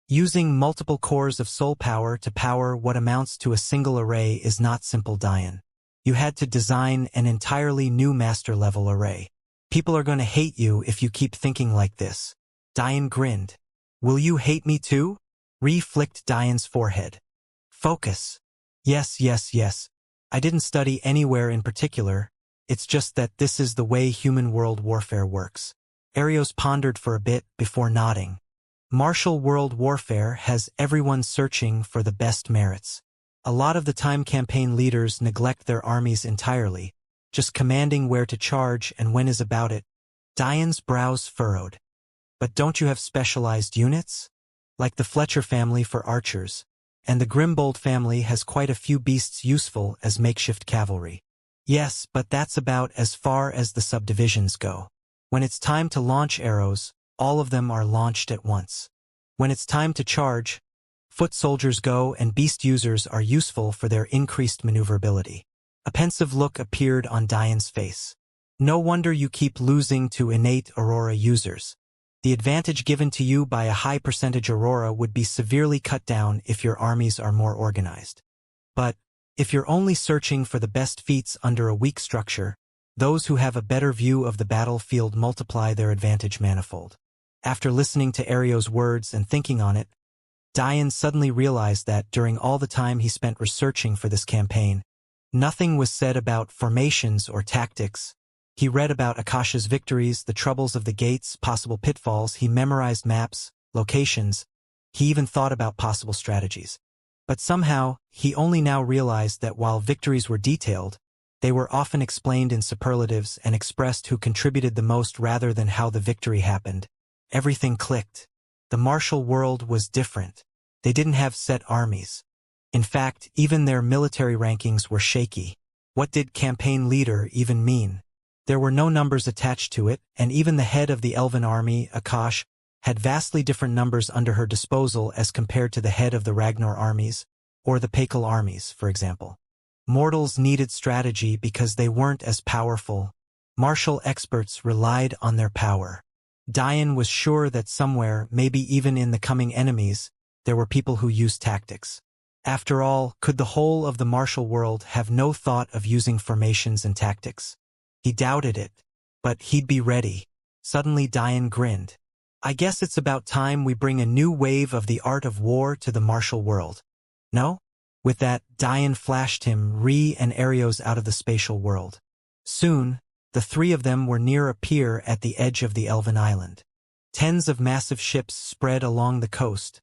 Using multiple cores of soul power to power what amounts to a single array is not simple, Dian. You had to design an entirely new master-level array. People are going to hate you if you keep thinking like this. Dian grinned. Will you hate me too? Ri flicked Dian's forehead. Focus. Yes, yes, yes. I didn't study anywhere in particular. It's just that this is the way human world warfare works. Arios pondered for a bit before nodding. Martial world warfare has everyone searching for the best merits. A lot of the time campaign leaders neglect their armies entirely, just commanding where to charge and when is about it. Dian's brows furrowed. But don't you have specialized units? Like the Fletcher family for archers, and the Grimbold family has quite a few beasts useful as makeshift cavalry. Yes, but that's about as far as the subdivisions go. When it's time to launch arrows, all of them are launched at once. When it's time to charge, foot soldiers go and beast users are useful for their increased maneuverability. A pensive look appeared on Dian's face. No wonder you keep losing to innate Aurora users. The advantage given to you by a high percentage Aurora would be severely cut down if your armies are more organized. But, if you're only searching for the best feats under a weak structure, those who have a better view of the battlefield multiply their advantage manifold. After listening to Ario's words and thinking on it, Dian suddenly realized that during all the time he spent researching for this campaign, nothing was said about formations or tactics. He read about Akasha's victories, the troubles of the gates, possible pitfalls, he memorized maps, locations, he even thought about possible strategies. But somehow, he only now realized that while victories were detailed, they were often explained in superlatives and expressed who contributed the most rather than how the victory happened. Everything clicked. The martial world was different. They didn't have set armies. In fact, even their military rankings were shaky. What did campaign leader even mean? There were no numbers attached to it, and even the head of the Elven army, Akash, had vastly different numbers under her disposal as compared to the head of the Ragnar armies, or the Pakal armies, for example. Mortals needed strategy because they weren't as powerful. Martial experts relied on their power. Dian was sure that somewhere, maybe even in the coming enemies, there were people who used tactics. After all, could the whole of the martial world have no thought of using formations and tactics? He doubted it, but he'd be ready. Suddenly Dian grinned. I guess it's about time we bring a new wave of the art of war to the martial world. No? With that, Dian flashed him Ri and Arios out of the spatial world. Soon, the three of them were near a pier at the edge of the Elven island. Tens of massive ships spread along the coast,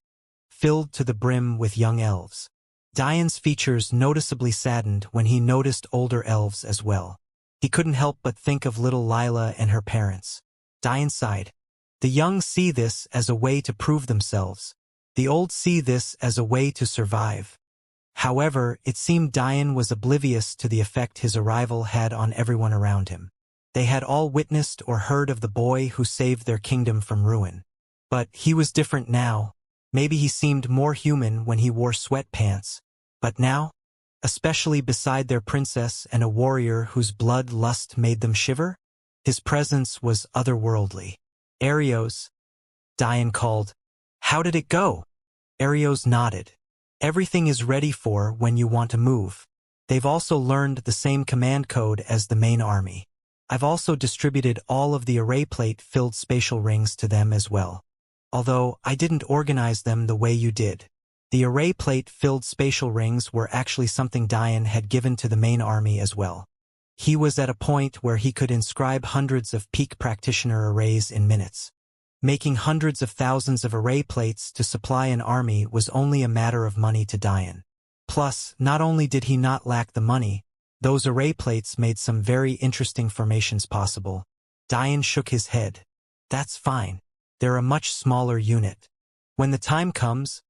filled to the brim with young elves. Dian's features noticeably saddened when he noticed older elves as well. He couldn't help but think of little Lila and her parents. Dian sighed. The young see this as a way to prove themselves. The old see this as a way to survive. However, it seemed Dian was oblivious to the effect his arrival had on everyone around him. They had all witnessed or heard of the boy who saved their kingdom from ruin. But he was different now. Maybe he seemed more human when he wore sweatpants. But now? Especially beside their princess and a warrior whose blood lust made them shiver? His presence was otherworldly. Arios, Dian called. How did it go? Arios nodded. Everything is ready for when you want to move. They've also learned the same command code as the main army. I've also distributed all of the array plate-filled spatial rings to them as well. Although I didn't organize them the way you did. The array plate-filled spatial rings were actually something Dian had given to the main army as well. He was at a point where he could inscribe hundreds of peak practitioner arrays in minutes. Making hundreds of thousands of array plates to supply an army was only a matter of money to Dian. Plus, not only did he not lack the money, those array plates made some very interesting formations possible. Dian shook his head. That's fine. They're a much smaller unit. When the time comes,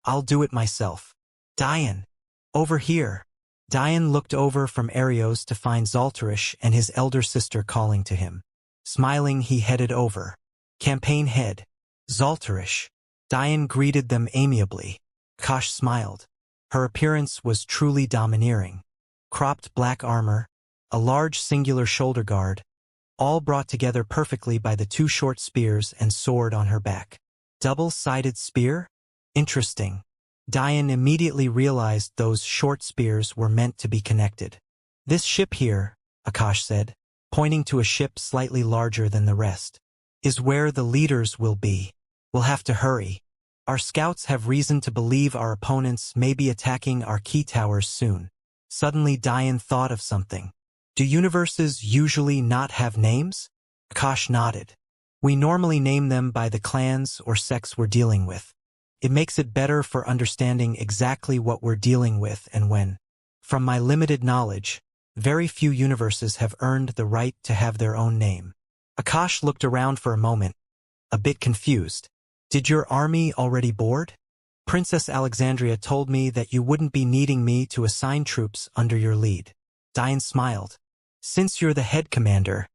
I'll do it myself. Dian, over here. Dian looked over from Arios to find Zaltarish and his elder sister calling to him. Smiling, he headed over. Campaign head. Zaltarish. Dian greeted them amiably. Kosh smiled. Her appearance was truly domineering. Cropped black armor, a large singular shoulder guard, all brought together perfectly by the two short spears and sword on her back. Double-sided spear? Interesting. Dian immediately realized those short spears were meant to be connected. This ship here, Akash said, pointing to a ship slightly larger than the rest, is where the leaders will be. We'll have to hurry. Our scouts have reason to believe our opponents may be attacking our key towers soon. Suddenly Dian thought of something. Do universes usually not have names? Akash nodded. We normally name them by the clans or sects we're dealing with. It makes it better for understanding exactly what we're dealing with and when. From my limited knowledge, very few universes have earned the right to have their own name. Akash looked around for a moment, a bit confused. Did your army already board? Princess Alexandria told me that you wouldn't be needing me to assign troops under your lead. Dian smiled. Since you're the head commander,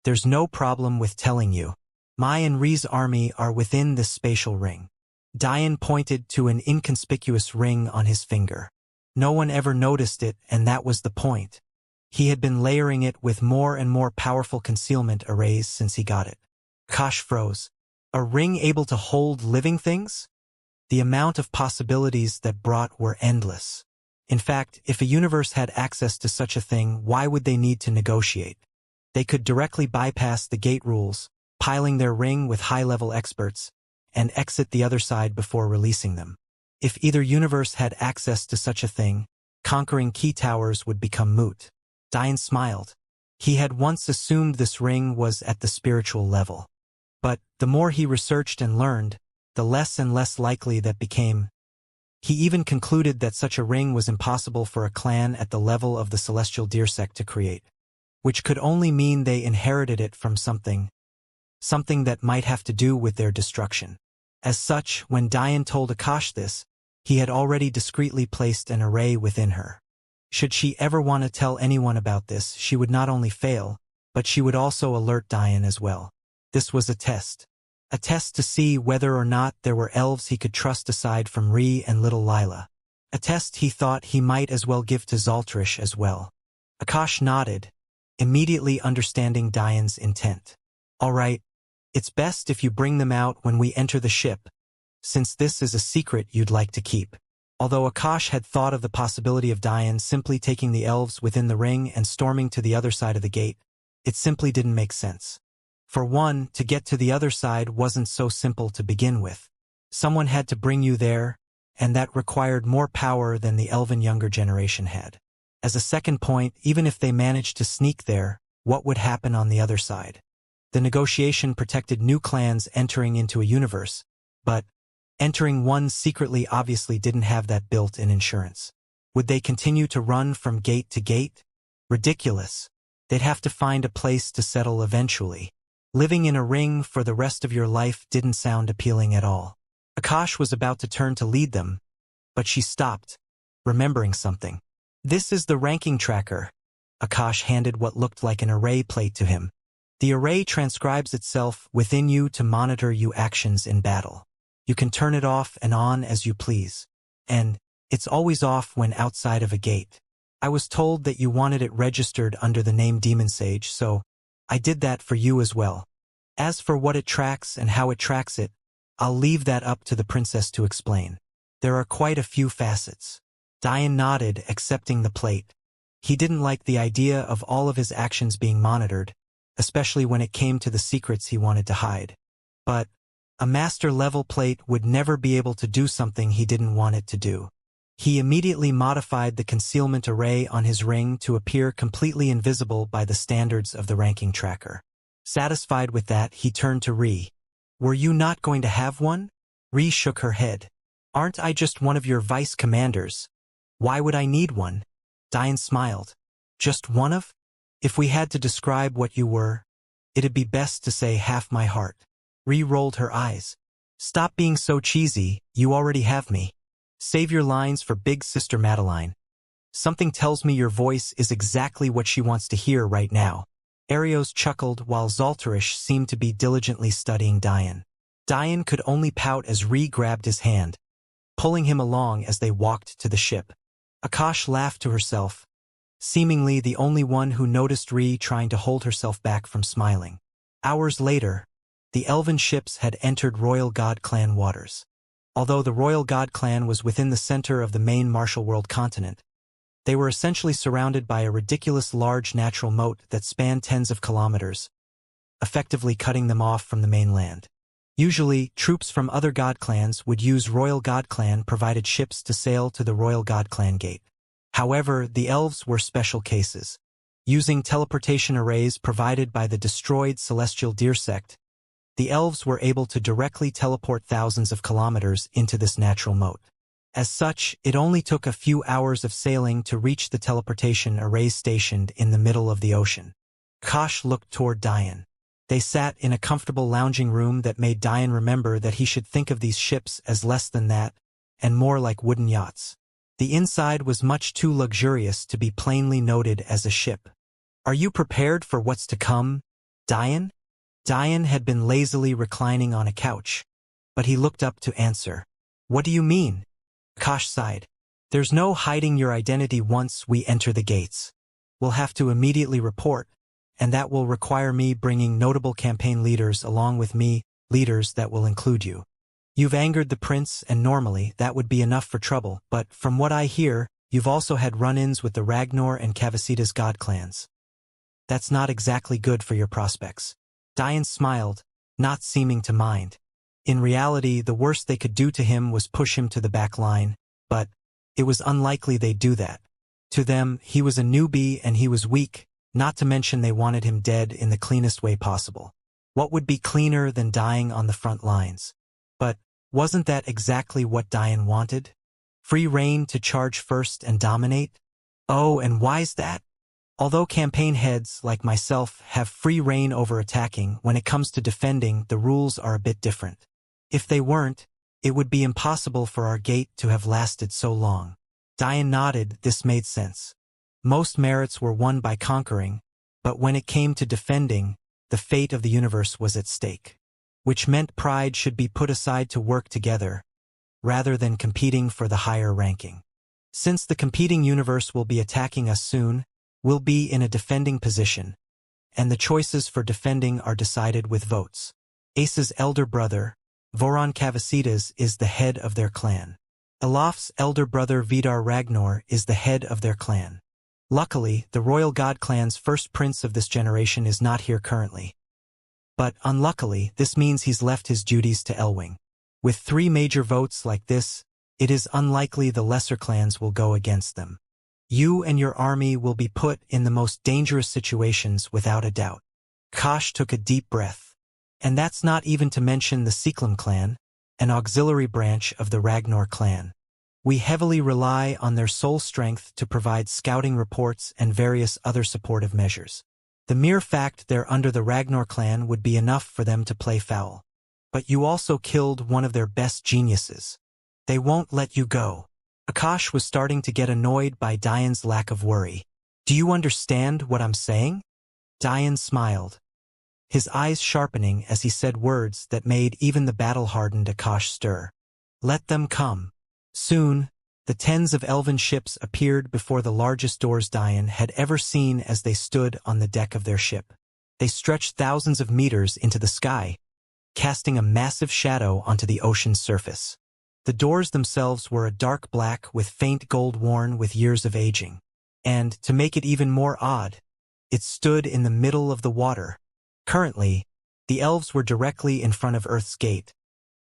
there's no problem with telling you. My and Ri's army are within this spatial ring. Dian pointed to an inconspicuous ring on his finger. No one ever noticed it, and that was the point. He had been layering it with more and more powerful concealment arrays since he got it. Kosh froze. A ring able to hold living things? The amount of possibilities that brought were endless. In fact, if a universe had access to such a thing, why would they need to negotiate? They could directly bypass the gate rules, piling their ring with high-level experts, and exit the other side before releasing them. If either universe had access to such a thing, conquering key towers would become moot. Dian smiled. He had once assumed this ring was at the spiritual level. But the more he researched and learned, the less and less likely that became. He even concluded that such a ring was impossible for a clan at the level of the Celestial Deer Sect to create, which could only mean they inherited it from something that might have to do with their destruction. As such, when Dian told Akash this, he had already discreetly placed an array within her. Should she ever want to tell anyone about this, she would not only fail, but she would also alert Dian as well. This was a test. A test to see whether or not there were elves he could trust aside from Ri and little Lila. A test he thought he might as well give to Zaltarish as well. Akash nodded, immediately understanding Dian's intent. All right, it's best if you bring them out when we enter the ship, since this is a secret you'd like to keep. Although Akash had thought of the possibility of Dian simply taking the elves within the ring and storming to the other side of the gate, it simply didn't make sense. For one, to get to the other side wasn't so simple to begin with. Someone had to bring you there, and that required more power than the elven younger generation had. As a second point, even if they managed to sneak there, what would happen on the other side? The negotiation protected new clans entering into a universe, but entering one secretly obviously didn't have that built-in insurance. Would they continue to run from gate to gate? Ridiculous. They'd have to find a place to settle eventually. Living in a ring for the rest of your life didn't sound appealing at all. Akash was about to turn to lead them, but she stopped, remembering something. This is the ranking tracker. Akash handed what looked like an array plate to him. The array transcribes itself within you to monitor your actions in battle. You can turn it off and on as you please. And it's always off when outside of a gate. I was told that you wanted it registered under the name Demon Sage, so I did that for you as well. As for what it tracks and how it tracks it, I'll leave that up to the princess to explain. There are quite a few facets. Dian nodded, accepting the plate. He didn't like the idea of all of his actions being monitored, especially when it came to the secrets he wanted to hide. But a master-level plate would never be able to do something he didn't want it to do. He immediately modified the concealment array on his ring to appear completely invisible by the standards of the ranking tracker. Satisfied with that, he turned to Ri. "Were you not going to have one?" Ri shook her head. "Aren't I just one of your vice commanders? Why would I need one?" Diane smiled. "Just one of? If we had to describe what you were, it'd be best to say half my heart." Ri rolled her eyes. "Stop being so cheesy, you already have me. Save your lines for Big Sister Madeline. Something tells me your voice is exactly what she wants to hear right now." Arios chuckled while Zalterish seemed to be diligently studying Diane. Diane could only pout as Ri grabbed his hand, pulling him along as they walked to the ship. Akash laughed to herself, seemingly the only one who noticed Ri trying to hold herself back from smiling. Hours later, the elven ships had entered Royal God Clan waters. Although the Royal God Clan was within the center of the main Martial World continent, they were essentially surrounded by a ridiculous large natural moat that spanned tens of kilometers, effectively cutting them off from the mainland. Usually, troops from other God Clans would use Royal God Clan-provided ships to sail to the Royal God Clan gate. However, the elves were special cases. Using teleportation arrays provided by the destroyed Celestial Deer Sect, the elves were able to directly teleport thousands of kilometers into this natural moat. As such, it only took a few hours of sailing to reach the teleportation arrays stationed in the middle of the ocean. Kosh looked toward Diane. They sat in a comfortable lounging room that made Diane remember that he should think of these ships as less than that, and more like wooden yachts. The inside was much too luxurious to be plainly noted as a ship. "Are you prepared for what's to come, Diane?" Diane had been lazily reclining on a couch, but he looked up to answer. "What do you mean?" Kosh sighed. "There's no hiding your identity once we enter the gates. We'll have to immediately report, and that will require me bringing notable campaign leaders along with me, leaders that will include you. You've angered the prince, and normally that would be enough for trouble, but from what I hear, you've also had run-ins with the Ragnar and Cavasitas God clans. That's not exactly good for your prospects." Diane smiled, not seeming to mind. In reality, the worst they could do to him was push him to the back line, but it was unlikely they'd do that. To them, he was a newbie and he was weak, not to mention they wanted him dead in the cleanest way possible. What would be cleaner than dying on the front lines? But wasn't that exactly what Diane wanted? Free reign to charge first and dominate? Oh, and why's that? Although campaign heads, like myself, have free reign over attacking, when it comes to defending, the rules are a bit different. If they weren't, it would be impossible for our gate to have lasted so long. Diane nodded. This made sense. Most merits were won by conquering, but when it came to defending, the fate of the universe was at stake. Which meant pride should be put aside to work together, rather than competing for the higher ranking. Since the competing universe will be attacking us soon, we'll be in a defending position, and the choices for defending are decided with votes. Ace's elder brother, Voron Cavasitas, is the head of their clan. Elaf's elder brother Vidar Ragnar is the head of their clan. Luckily, the Royal God Clan's first prince of this generation is not here currently. But unluckily, this means he's left his duties to Elwing. With 3 major votes like this, it is unlikely the lesser clans will go against them. You and your army will be put in the most dangerous situations without a doubt. Kosh took a deep breath. And that's not even to mention the Seeklam clan, an auxiliary branch of the Ragnar clan. We heavily rely on their sole strength to provide scouting reports and various other supportive measures. The mere fact they're under the Ragnar clan would be enough for them to play foul. But you also killed one of their best geniuses. They won't let you go. Akash was starting to get annoyed by Diane's lack of worry. "Do you understand what I'm saying?" Diane smiled, his eyes sharpening as he said words that made even the battle-hardened Akash stir. "Let them come." Soon, the tens of elven ships appeared before the largest doors Diane had ever seen as they stood on the deck of their ship. They stretched thousands of meters into the sky, casting a massive shadow onto the ocean's surface. The doors themselves were a dark black with faint gold worn with years of aging. And, to make it even more odd, it stood in the middle of the water. Currently, the elves were directly in front of Earth's gate,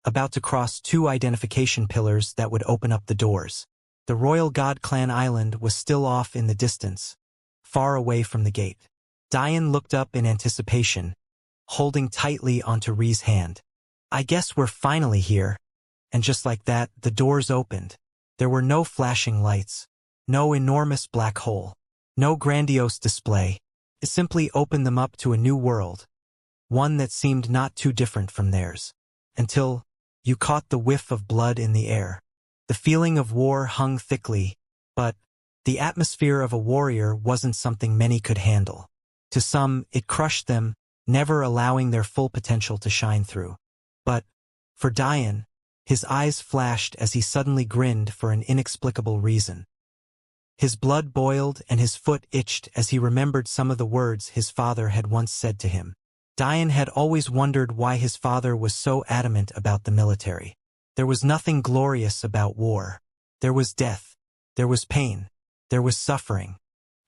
about to cross 2 identification pillars that would open up the doors. The Royal God Clan Island was still off in the distance, far away from the gate. Diane looked up in anticipation, holding tightly onto Rhee's hand. I guess we're finally here. And just like that, the doors opened. There were no flashing lights, no enormous black hole, no grandiose display. It simply opened them up to a new world, one that seemed not too different from theirs. Until you caught the whiff of blood in the air. The feeling of war hung thickly, but the atmosphere of a warrior wasn't something many could handle. To some, it crushed them, never allowing their full potential to shine through. But for Diane, his eyes flashed as he suddenly grinned for an inexplicable reason. His blood boiled and his foot itched as he remembered some of the words his father had once said to him. Diane had always wondered why his father was so adamant about the military. There was nothing glorious about war. There was death. There was pain. There was suffering.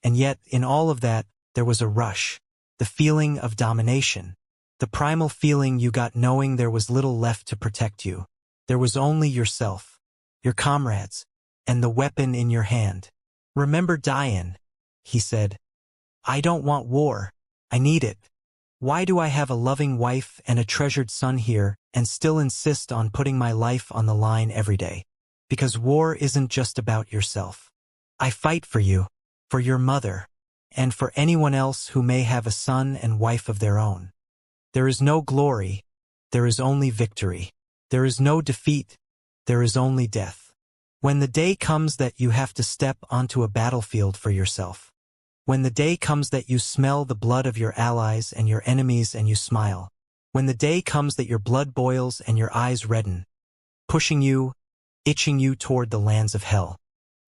And yet, in all of that, there was a rush. The feeling of domination. The primal feeling you got knowing there was little left to protect you. There was only yourself, your comrades, and the weapon in your hand. Remember, Diane, he said. I don't want war. I need it. Why do I have a loving wife and a treasured son here and still insist on putting my life on the line every day? Because war isn't just about yourself. I fight for you, for your mother, and for anyone else who may have a son and wife of their own. There is no glory. There is only victory. There is no defeat. There is only death. When the day comes that you have to step onto a battlefield for yourself. When the day comes that you smell the blood of your allies and your enemies and you smile. When the day comes that your blood boils and your eyes redden, pushing you, itching you toward the lands of hell.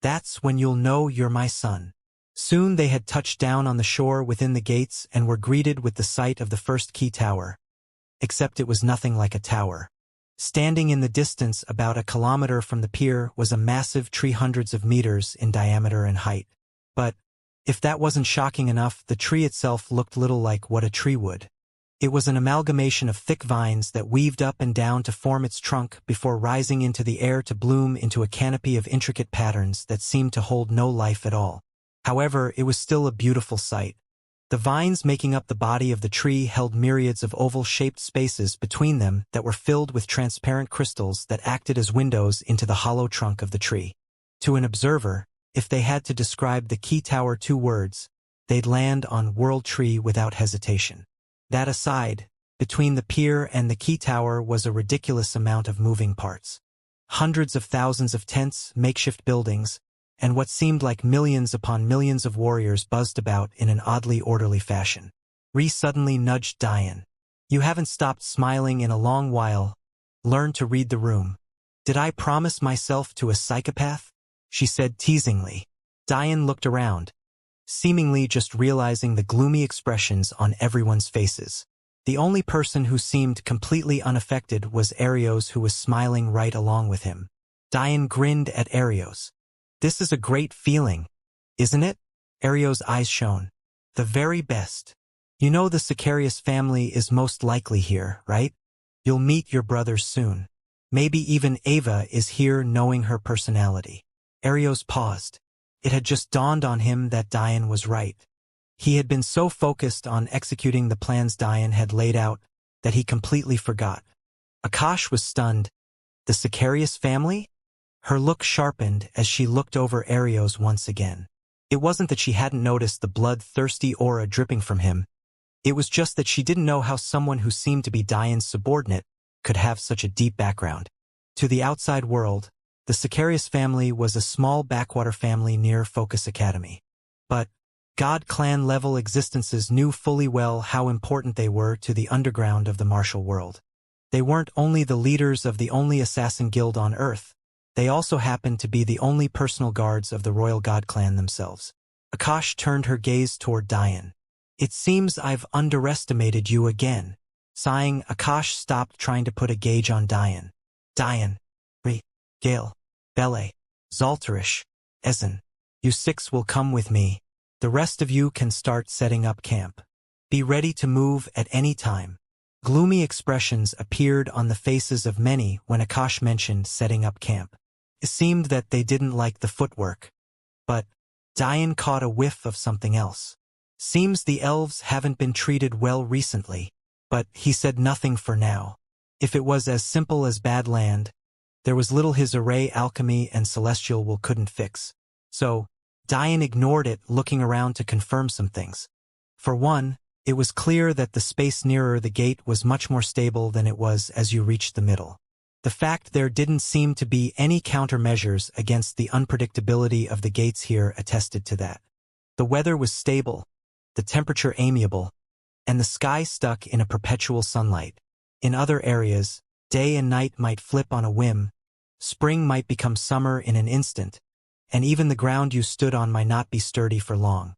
That's when you'll know you're my son. Soon they had touched down on the shore within the gates and were greeted with the sight of the first key tower. Except it was nothing like a tower. Standing in the distance about a kilometer from the pier was a massive tree hundreds of meters in diameter and height. But if that wasn't shocking enough, the tree itself looked little like what a tree would. It was an amalgamation of thick vines that weaved up and down to form its trunk before rising into the air to bloom into a canopy of intricate patterns that seemed to hold no life at all. However, it was still a beautiful sight. The vines making up the body of the tree held myriads of oval-shaped spaces between them that were filled with transparent crystals that acted as windows into the hollow trunk of the tree. To an observer, if they had to describe the key tower 2 words, they'd land on World Tree without hesitation. That aside, between the pier and the key tower was a ridiculous amount of moving parts. Hundreds of thousands of tents, makeshift buildings, and what seemed like millions upon millions of warriors buzzed about in an oddly orderly fashion. Rhee suddenly nudged Diane. You haven't stopped smiling in a long while. Learn to read the room. Did I promise myself to a psychopath? She said teasingly. Diane looked around, seemingly just realizing the gloomy expressions on everyone's faces. The only person who seemed completely unaffected was Arios, who was smiling right along with him. Diane grinned at Arios. This is a great feeling, isn't it? Arios' eyes shone. The very best. You know the Sicarius family is most likely here, right? You'll meet your brothers soon. Maybe even Ava is here, knowing her personality. Arios paused. It had just dawned on him that Diane was right. He had been so focused on executing the plans Diane had laid out that he completely forgot. Akash was stunned. The Sicarius family? Her look sharpened as she looked over Arios once again. It wasn't that she hadn't noticed the blood-thirsty aura dripping from him. It was just that she didn't know how someone who seemed to be Diane's subordinate could have such a deep background. To the outside world, the Sicarius family was a small backwater family near Focus Academy. But God Clan-level existences knew fully well how important they were to the underground of the martial world. They weren't only the leaders of the only assassin guild on Earth, they also happened to be the only personal guards of the Royal God Clan themselves. Akash turned her gaze toward Diane. It seems I've underestimated you again. Sighing, Akash stopped trying to put a gauge on Diane. Diane, Rhee, Gale, Bele, Zaltarish, Ezen. You 6 will come with me. The rest of you can start setting up camp. Be ready to move at any time. Gloomy expressions appeared on the faces of many when Akash mentioned setting up camp. It seemed that they didn't like the footwork. But Diane caught a whiff of something else. Seems the elves haven't been treated well recently. But he said nothing for now. If it was as simple as bad land, there was little his array alchemy and celestial will couldn't fix. So, Diane ignored it, looking around to confirm some things. For one, it was clear that the space nearer the gate was much more stable than it was as you reached the middle. The fact there didn't seem to be any countermeasures against the unpredictability of the gates here attested to that. The weather was stable, the temperature amiable, and the sky stuck in a perpetual sunlight. In other areas, day and night might flip on a whim, spring might become summer in an instant, and even the ground you stood on might not be sturdy for long.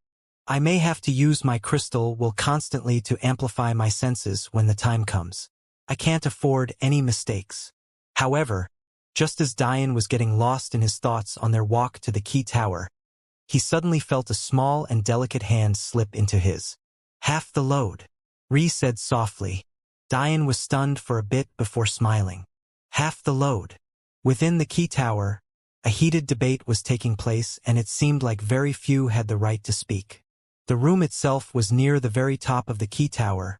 I may have to use my crystal will constantly to amplify my senses when the time comes. I can't afford any mistakes. However, just as Diane was getting lost in his thoughts on their walk to the key tower, he suddenly felt a small and delicate hand slip into his. Half the load, Ree said softly. Diane was stunned for a bit before smiling. Half the load. Within the key tower, a heated debate was taking place, and it seemed like very few had the right to speak. The room itself was near the very top of the key tower,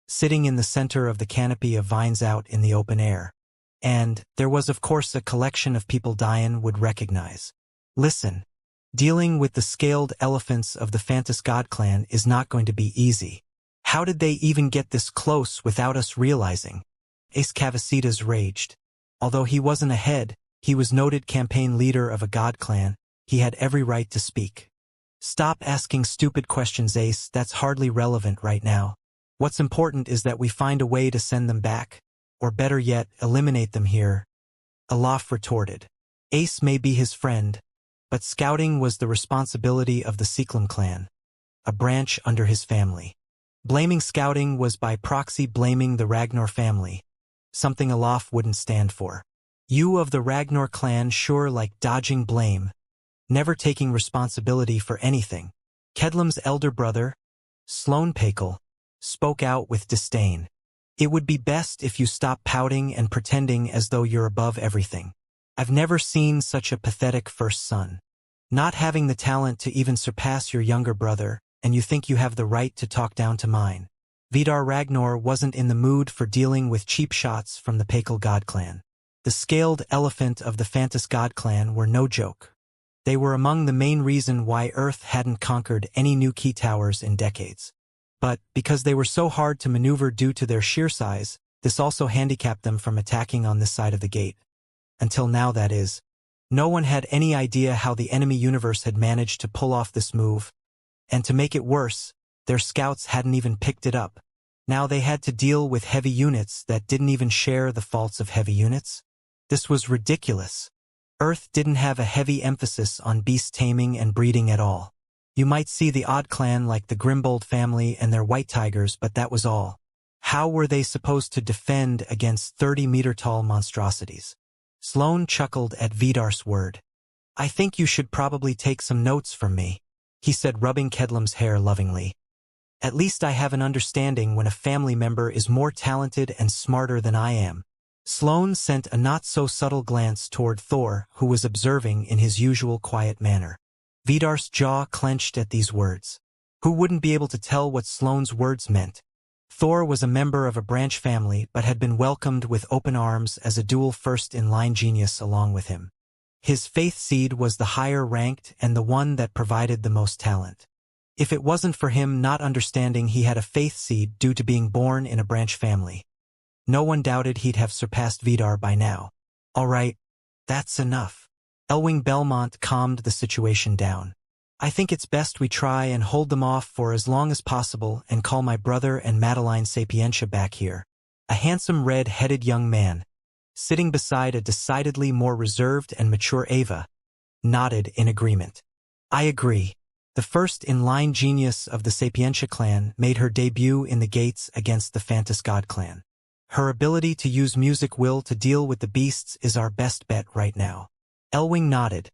sitting in the center of the canopy of vines out in the open air. And there was of course a collection of people Diane would recognize. Listen, dealing with the scaled elephants of the Phantas God clan is not going to be easy. How did they even get this close without us realizing? Ace Cavasitas raged. Although he wasn't a head, he was noted campaign leader of a god clan. He had every right to speak. Stop asking stupid questions, Ace. That's hardly relevant right now. What's important is that we find a way to send them back, or better yet, eliminate them here. Alaf retorted. Ace may be his friend, but scouting was the responsibility of the Seeklam clan, a branch under his family. Blaming scouting was by proxy blaming the Ragnar family, something Alaf wouldn't stand for. You of the Ragnar clan sure like dodging blame, never taking responsibility for anything. Kedlam's elder brother, Sloan Pakel, spoke out with disdain. It would be best if you stop pouting and pretending as though you're above everything. I've never seen such a pathetic first son. Not having the talent to even surpass your younger brother, and you think you have the right to talk down to mine. Vidar Ragnar wasn't in the mood for dealing with cheap shots from the Pakel god clan. The scaled elephant of the Phantas god clan were no joke. They were among the main reason why Earth hadn't conquered any new key towers in decades. But, because they were so hard to maneuver due to their sheer size, this also handicapped them from attacking on this side of the gate. Until now, that is. No one had any idea how the enemy universe had managed to pull off this move. And to make it worse, their scouts hadn't even picked it up. Now they had to deal with heavy units that didn't even share the faults of heavy units. This was ridiculous. Earth didn't have a heavy emphasis on beast taming and breeding at all. You might see the odd clan like the Grimbold family and their white tigers, but that was all. How were they supposed to defend against 30-meter-tall monstrosities? Sloan chuckled at Vidar's word. I think you should probably take some notes from me, he said, rubbing Kedlam's hair lovingly. At least I have an understanding when a family member is more talented and smarter than I am. Sloan sent a not-so-subtle glance toward Thor, who was observing in his usual quiet manner. Vidar's jaw clenched at these words. Who wouldn't be able to tell what Sloan's words meant? Thor was a member of a branch family but had been welcomed with open arms as a dual first-in-line genius along with him. His faith seed was the higher-ranked and the one that provided the most talent. If it wasn't for him not understanding he had a faith seed due to being born in a branch family, no one doubted he'd have surpassed Vidar by now. All right, that's enough. Elwing Belmont calmed the situation down. I think it's best we try and hold them off for as long as possible and call my brother and Madeline Sapientia back here. A handsome red-headed young man, sitting beside a decidedly more reserved and mature Ava, nodded in agreement. I agree. The first-in-line genius of the Sapientia clan made her debut in the gates against the Phantas god clan. Her ability to use music will to deal with the beasts is our best bet right now. Elwing nodded,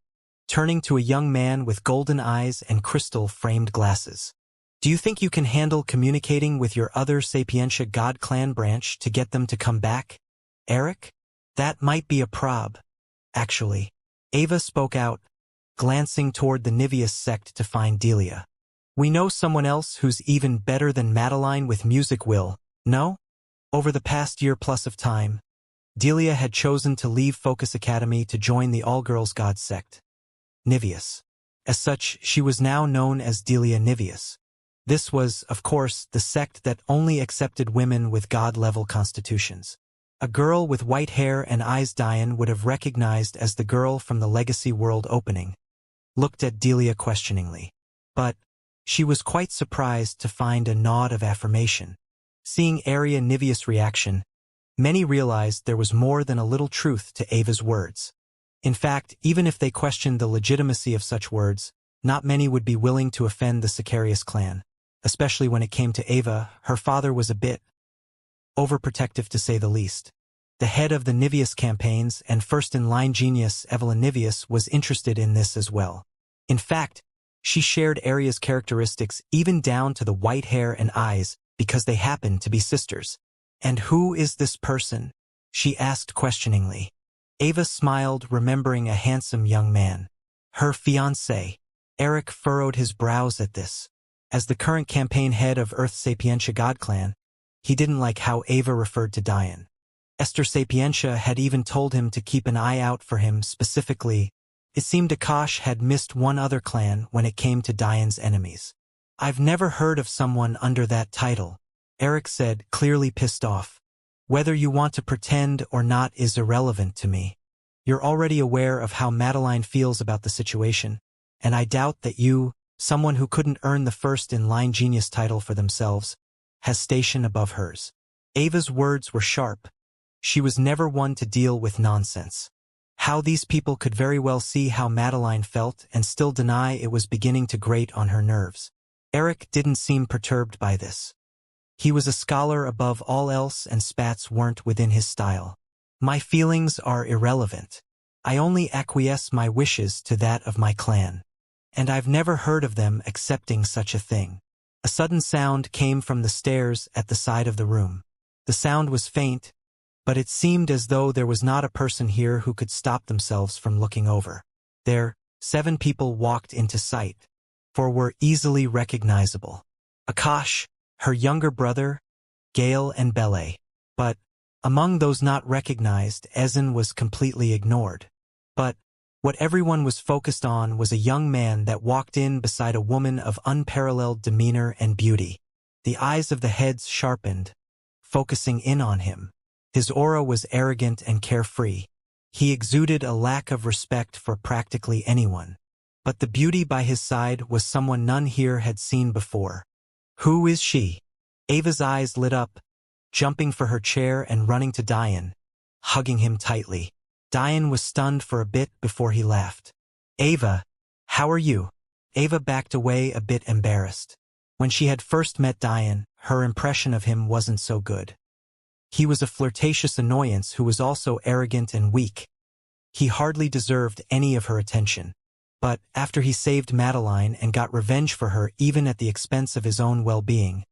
turning to a young man with golden eyes and crystal-framed glasses. Do you think you can handle communicating with your other Sapientia god clan branch to get them to come back, Eric? That might be a prob, actually. Ava spoke out, glancing toward the Niveus sect to find Delia. We know someone else who's even better than Madeline with music, Will, no? Over the past year plus of time, Delia had chosen to leave Focus Academy to join the all-girls god sect, Niveus. As such, she was now known as Delia Niveus. This was, of course, the sect that only accepted women with god-level constitutions. A girl with white hair and eyes Diane would have recognized as the girl from the Legacy World opening, looked at Delia questioningly. But she was quite surprised to find a nod of affirmation. Seeing Area Niveus' reaction, many realized there was more than a little truth to Ava's words. In fact, even if they questioned the legitimacy of such words, not many would be willing to offend the Sicarius clan. Especially when it came to Ava, her father was a bit overprotective to say the least. The head of the Niveus campaigns and first-in-line genius Evelyn Niveus was interested in this as well. In fact, she shared Aria's characteristics even down to the white hair and eyes because they happened to be sisters. And who is this person? She asked questioningly. Ava smiled, remembering a handsome young man. Her fiancé. Eric furrowed his brows at this. As the current campaign head of Earth Sapientia God Clan, he didn't like how Ava referred to Diane. Esther Sapientia had even told him to keep an eye out for him specifically. It seemed Akash had missed one other clan when it came to Diane's enemies. I've never heard of someone under that title, Eric said, clearly pissed off. Whether you want to pretend or not is irrelevant to me. You're already aware of how Madeline feels about the situation, and I doubt that you, someone who couldn't earn the first-in-line genius title for themselves, has station above hers. Ava's words were sharp. She was never one to deal with nonsense. How these people could very well see how Madeline felt and still deny it was beginning to grate on her nerves. Eric didn't seem perturbed by this. He was a scholar above all else and spats weren't within his style. My feelings are irrelevant. I only acquiesce my wishes to that of my clan. And I've never heard of them accepting such a thing. A sudden sound came from the stairs at the side of the room. The sound was faint, but it seemed as though there was not a person here who could stop themselves from looking over. There, 7 people walked into sight, for were easily recognizable. Akash, her younger brother, Gale and Bele. But, among those not recognized, Ezen was completely ignored. But, what everyone was focused on was a young man that walked in beside a woman of unparalleled demeanor and beauty. The eyes of the heads sharpened, focusing in on him. His aura was arrogant and carefree. He exuded a lack of respect for practically anyone. But the beauty by his side was someone none here had seen before. Who is she? Ava's eyes lit up, jumping for her chair and running to Diane, hugging him tightly. Diane was stunned for a bit before he laughed. Ava, how are you? Ava backed away a bit embarrassed. When she had first met Diane, her impression of him wasn't so good. He was a flirtatious annoyance who was also arrogant and weak. He hardly deserved any of her attention. But after he saved Madeline and got revenge for her even at the expense of his own well-being,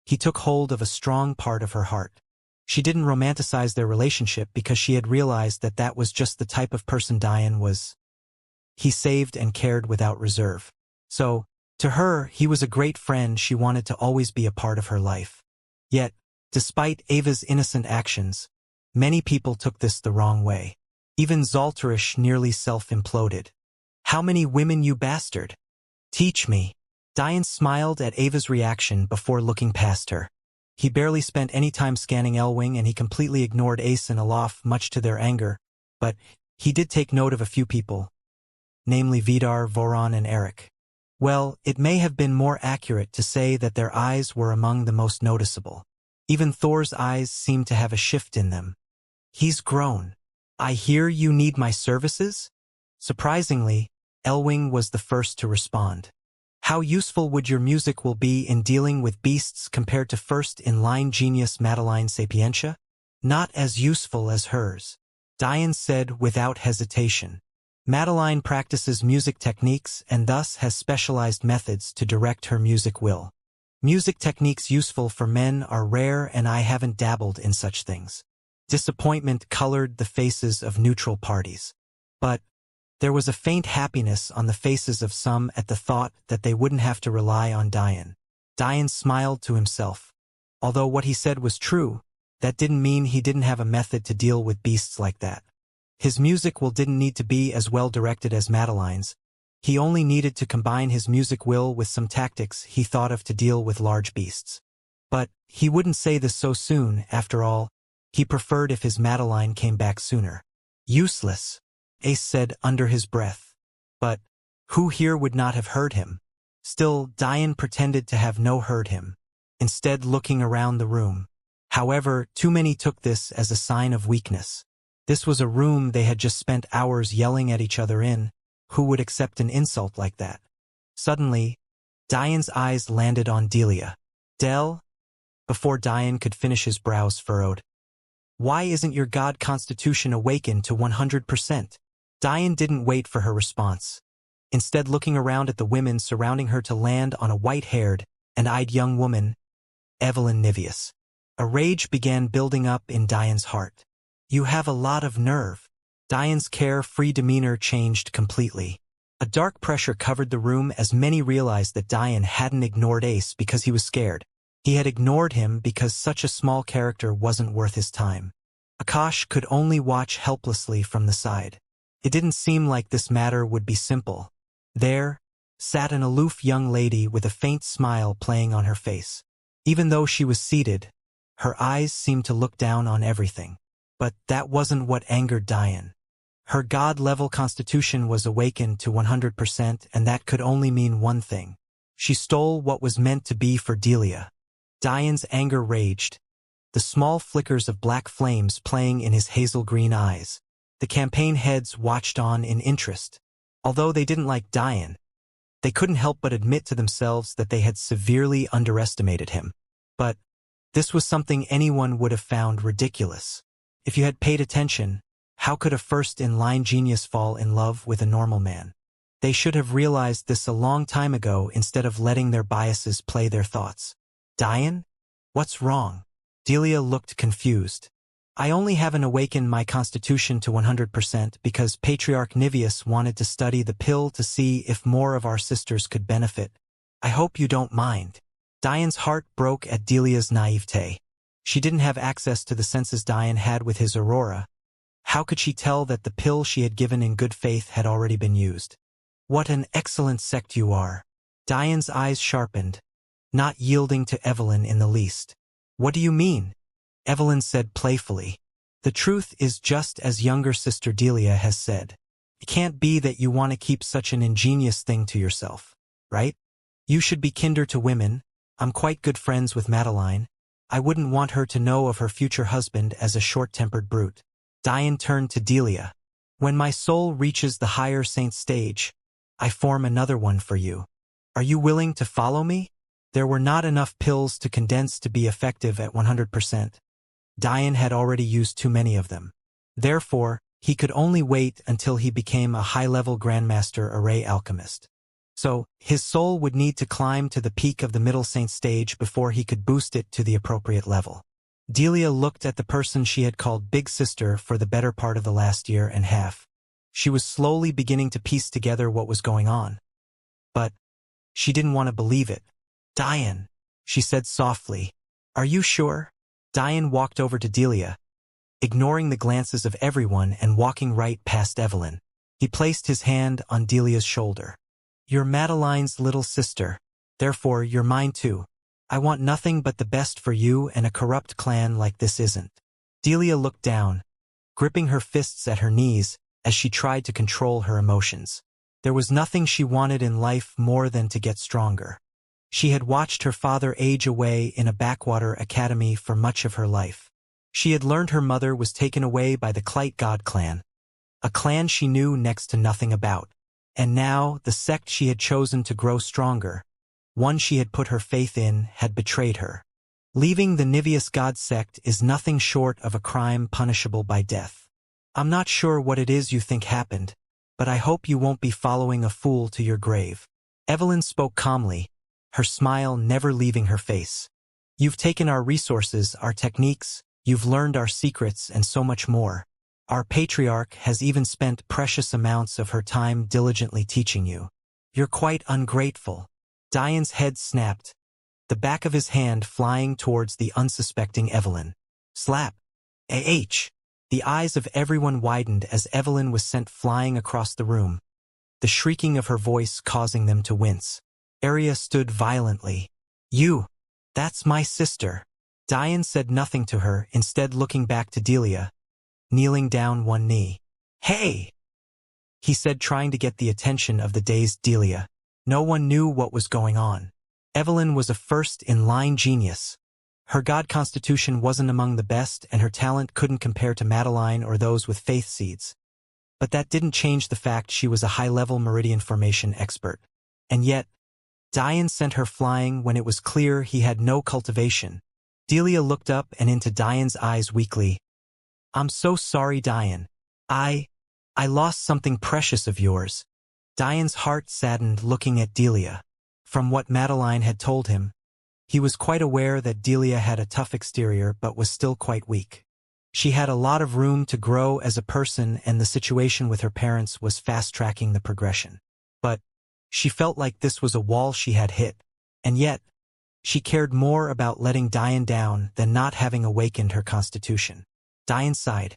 he took hold of a strong part of her heart. She didn't romanticize their relationship because she had realized that that was just the type of person Diane was. He saved and cared without reserve. So, to her, he was a great friend she wanted to always be a part of her life. Yet, despite Ava's innocent actions, many people took this the wrong way. Even Zalterish nearly self-imploded. How many women, you bastard? Teach me. Diane smiled at Ava's reaction before looking past her. He barely spent any time scanning Elwing and he completely ignored Ace and Alof, much to their anger, but he did take note of a few people, namely Vidar, Voron, and Eric. Well, it may have been more accurate to say that their eyes were among the most noticeable. Even Thor's eyes seemed to have a shift in them. He's grown. I hear you need my services? Surprisingly, Elwing was the first to respond. How useful would your music will be in dealing with beasts compared to first-in-line genius Madeline Sapientia? Not as useful as hers, Diane said without hesitation. Madeline practices music techniques and thus has specialized methods to direct her music will. Music techniques useful for men are rare and I haven't dabbled in such things. Disappointment colored the faces of neutral parties. But There was a faint happiness on the faces of some at the thought that they wouldn't have to rely on Diane. Diane smiled to himself. Although what he said was true, that didn't mean he didn't have a method to deal with beasts like that. His music will didn't need to be as well directed as Madeline's. He only needed to combine his music will with some tactics he thought of to deal with large beasts. But he wouldn't say this so soon, after all. He preferred if his Madeline came back sooner. Useless, Ace said under his breath. But who here would not have heard him? Still, Diane pretended to have no heard him, instead looking around the room. However, too many took this as a sign of weakness. This was a room they had just spent hours yelling at each other in. Who would accept an insult like that? Suddenly, Diane's eyes landed on Delia. Del? Before Diane could finish, his brows furrowed. Why isn't your god constitution awakened to 100%? Diane didn't wait for her response. Instead, looking around at the women surrounding her to land on a white-haired and eyed young woman, Evelyn Nivius. A rage began building up in Diane's heart. You have a lot of nerve. Diane's carefree demeanor changed completely. A dark pressure covered the room as many realized that Diane hadn't ignored Ace because he was scared. He had ignored him because such a small character wasn't worth his time. Akash could only watch helplessly from the side. It didn't seem like this matter would be simple. There sat an aloof young lady with a faint smile playing on her face. Even though she was seated, her eyes seemed to look down on everything. But that wasn't what angered Diane. Her god-level constitution was awakened to 100%, and that could only mean one thing. She stole what was meant to be for Delia. Diane's anger raged, the small flickers of black flames playing in his hazel-green eyes. The campaign heads watched on in interest. Although they didn't like Diane, they couldn't help but admit to themselves that they had severely underestimated him. But this was something anyone would have found ridiculous. If you had paid attention, how could a first-in-line genius fall in love with a normal man? They should have realized this a long time ago instead of letting their biases play their thoughts. Diane? What's wrong? Delia looked confused. I only haven't awakened my constitution to 100% because Patriarch Nivius wanted to study the pill to see if more of our sisters could benefit. I hope you don't mind. Diane's heart broke at Delia's naivete. She didn't have access to the senses Diane had with his Aurora. How could she tell that the pill she had given in good faith had already been used? What an excellent sect you are. Diane's eyes sharpened, not yielding to Evelyn in the least. What do you mean? Evelyn said playfully. The truth is just as younger sister Delia has said. It can't be that you want to keep such an ingenious thing to yourself, right? You should be kinder to women. I'm quite good friends with Madeline. I wouldn't want her to know of her future husband as a short-tempered brute. Diane turned to Delia. When my soul reaches the higher saint stage, I form another one for you. Are you willing to follow me? There were not enough pills to condense to be effective at 100%. Diane had already used too many of them. Therefore, he could only wait until he became a high-level Grandmaster Array Alchemist. So, his soul would need to climb to the peak of the middle saint stage before he could boost it to the appropriate level. Delia looked at the person she had called Big Sister for the better part of the last year and a half. She was slowly beginning to piece together what was going on. But she didn't want to believe it. Diane, she said softly. Are you sure? Diane walked over to Delia, ignoring the glances of everyone and walking right past Evelyn. He placed his hand on Delia's shoulder. You're Madeline's little sister. Therefore, you're mine too. I want nothing but the best for you, and a corrupt clan like this isn't. Delia looked down, gripping her fists at her knees as she tried to control her emotions. There was nothing she wanted in life more than to get stronger. She had watched her father age away in a backwater academy for much of her life. She had learned her mother was taken away by the Clight God clan, a clan she knew next to nothing about. And now, the sect she had chosen to grow stronger, one she had put her faith in, had betrayed her. Leaving the Nivius God sect is nothing short of a crime punishable by death. I'm not sure what it is you think happened, but I hope you won't be following a fool to your grave. Evelyn spoke calmly, her smile never leaving her face. You've taken our resources, our techniques, you've learned our secrets, and so much more. Our patriarch has even spent precious amounts of her time diligently teaching you. You're quite ungrateful. Diane's head snapped, the back of his hand flying towards the unsuspecting Evelyn. Slap. A-H. The eyes of everyone widened as Evelyn was sent flying across the room, the shrieking of her voice causing them to wince. Arya stood violently. You. That's my sister. Diane said nothing to her, instead looking back to Delia, kneeling down one knee. Hey! He said, trying to get the attention of the dazed Delia. No one knew what was going on. Evelyn was a first-in-line genius. Her god constitution wasn't among the best, and her talent couldn't compare to Madeline or those with faith seeds. But that didn't change the fact she was a high-level meridian formation expert. And yet, Diane sent her flying when it was clear he had no cultivation. Delia looked up and into Diane's eyes weakly. I'm so sorry, Diane. I lost something precious of yours. Diane's heart saddened looking at Delia. From what Madeline had told him, he was quite aware that Delia had a tough exterior but was still quite weak. She had a lot of room to grow as a person, and the situation with her parents was fast-tracking the progression. But she felt like this was a wall she had hit, and yet she cared more about letting Diane down than not having awakened her constitution. Diane sighed.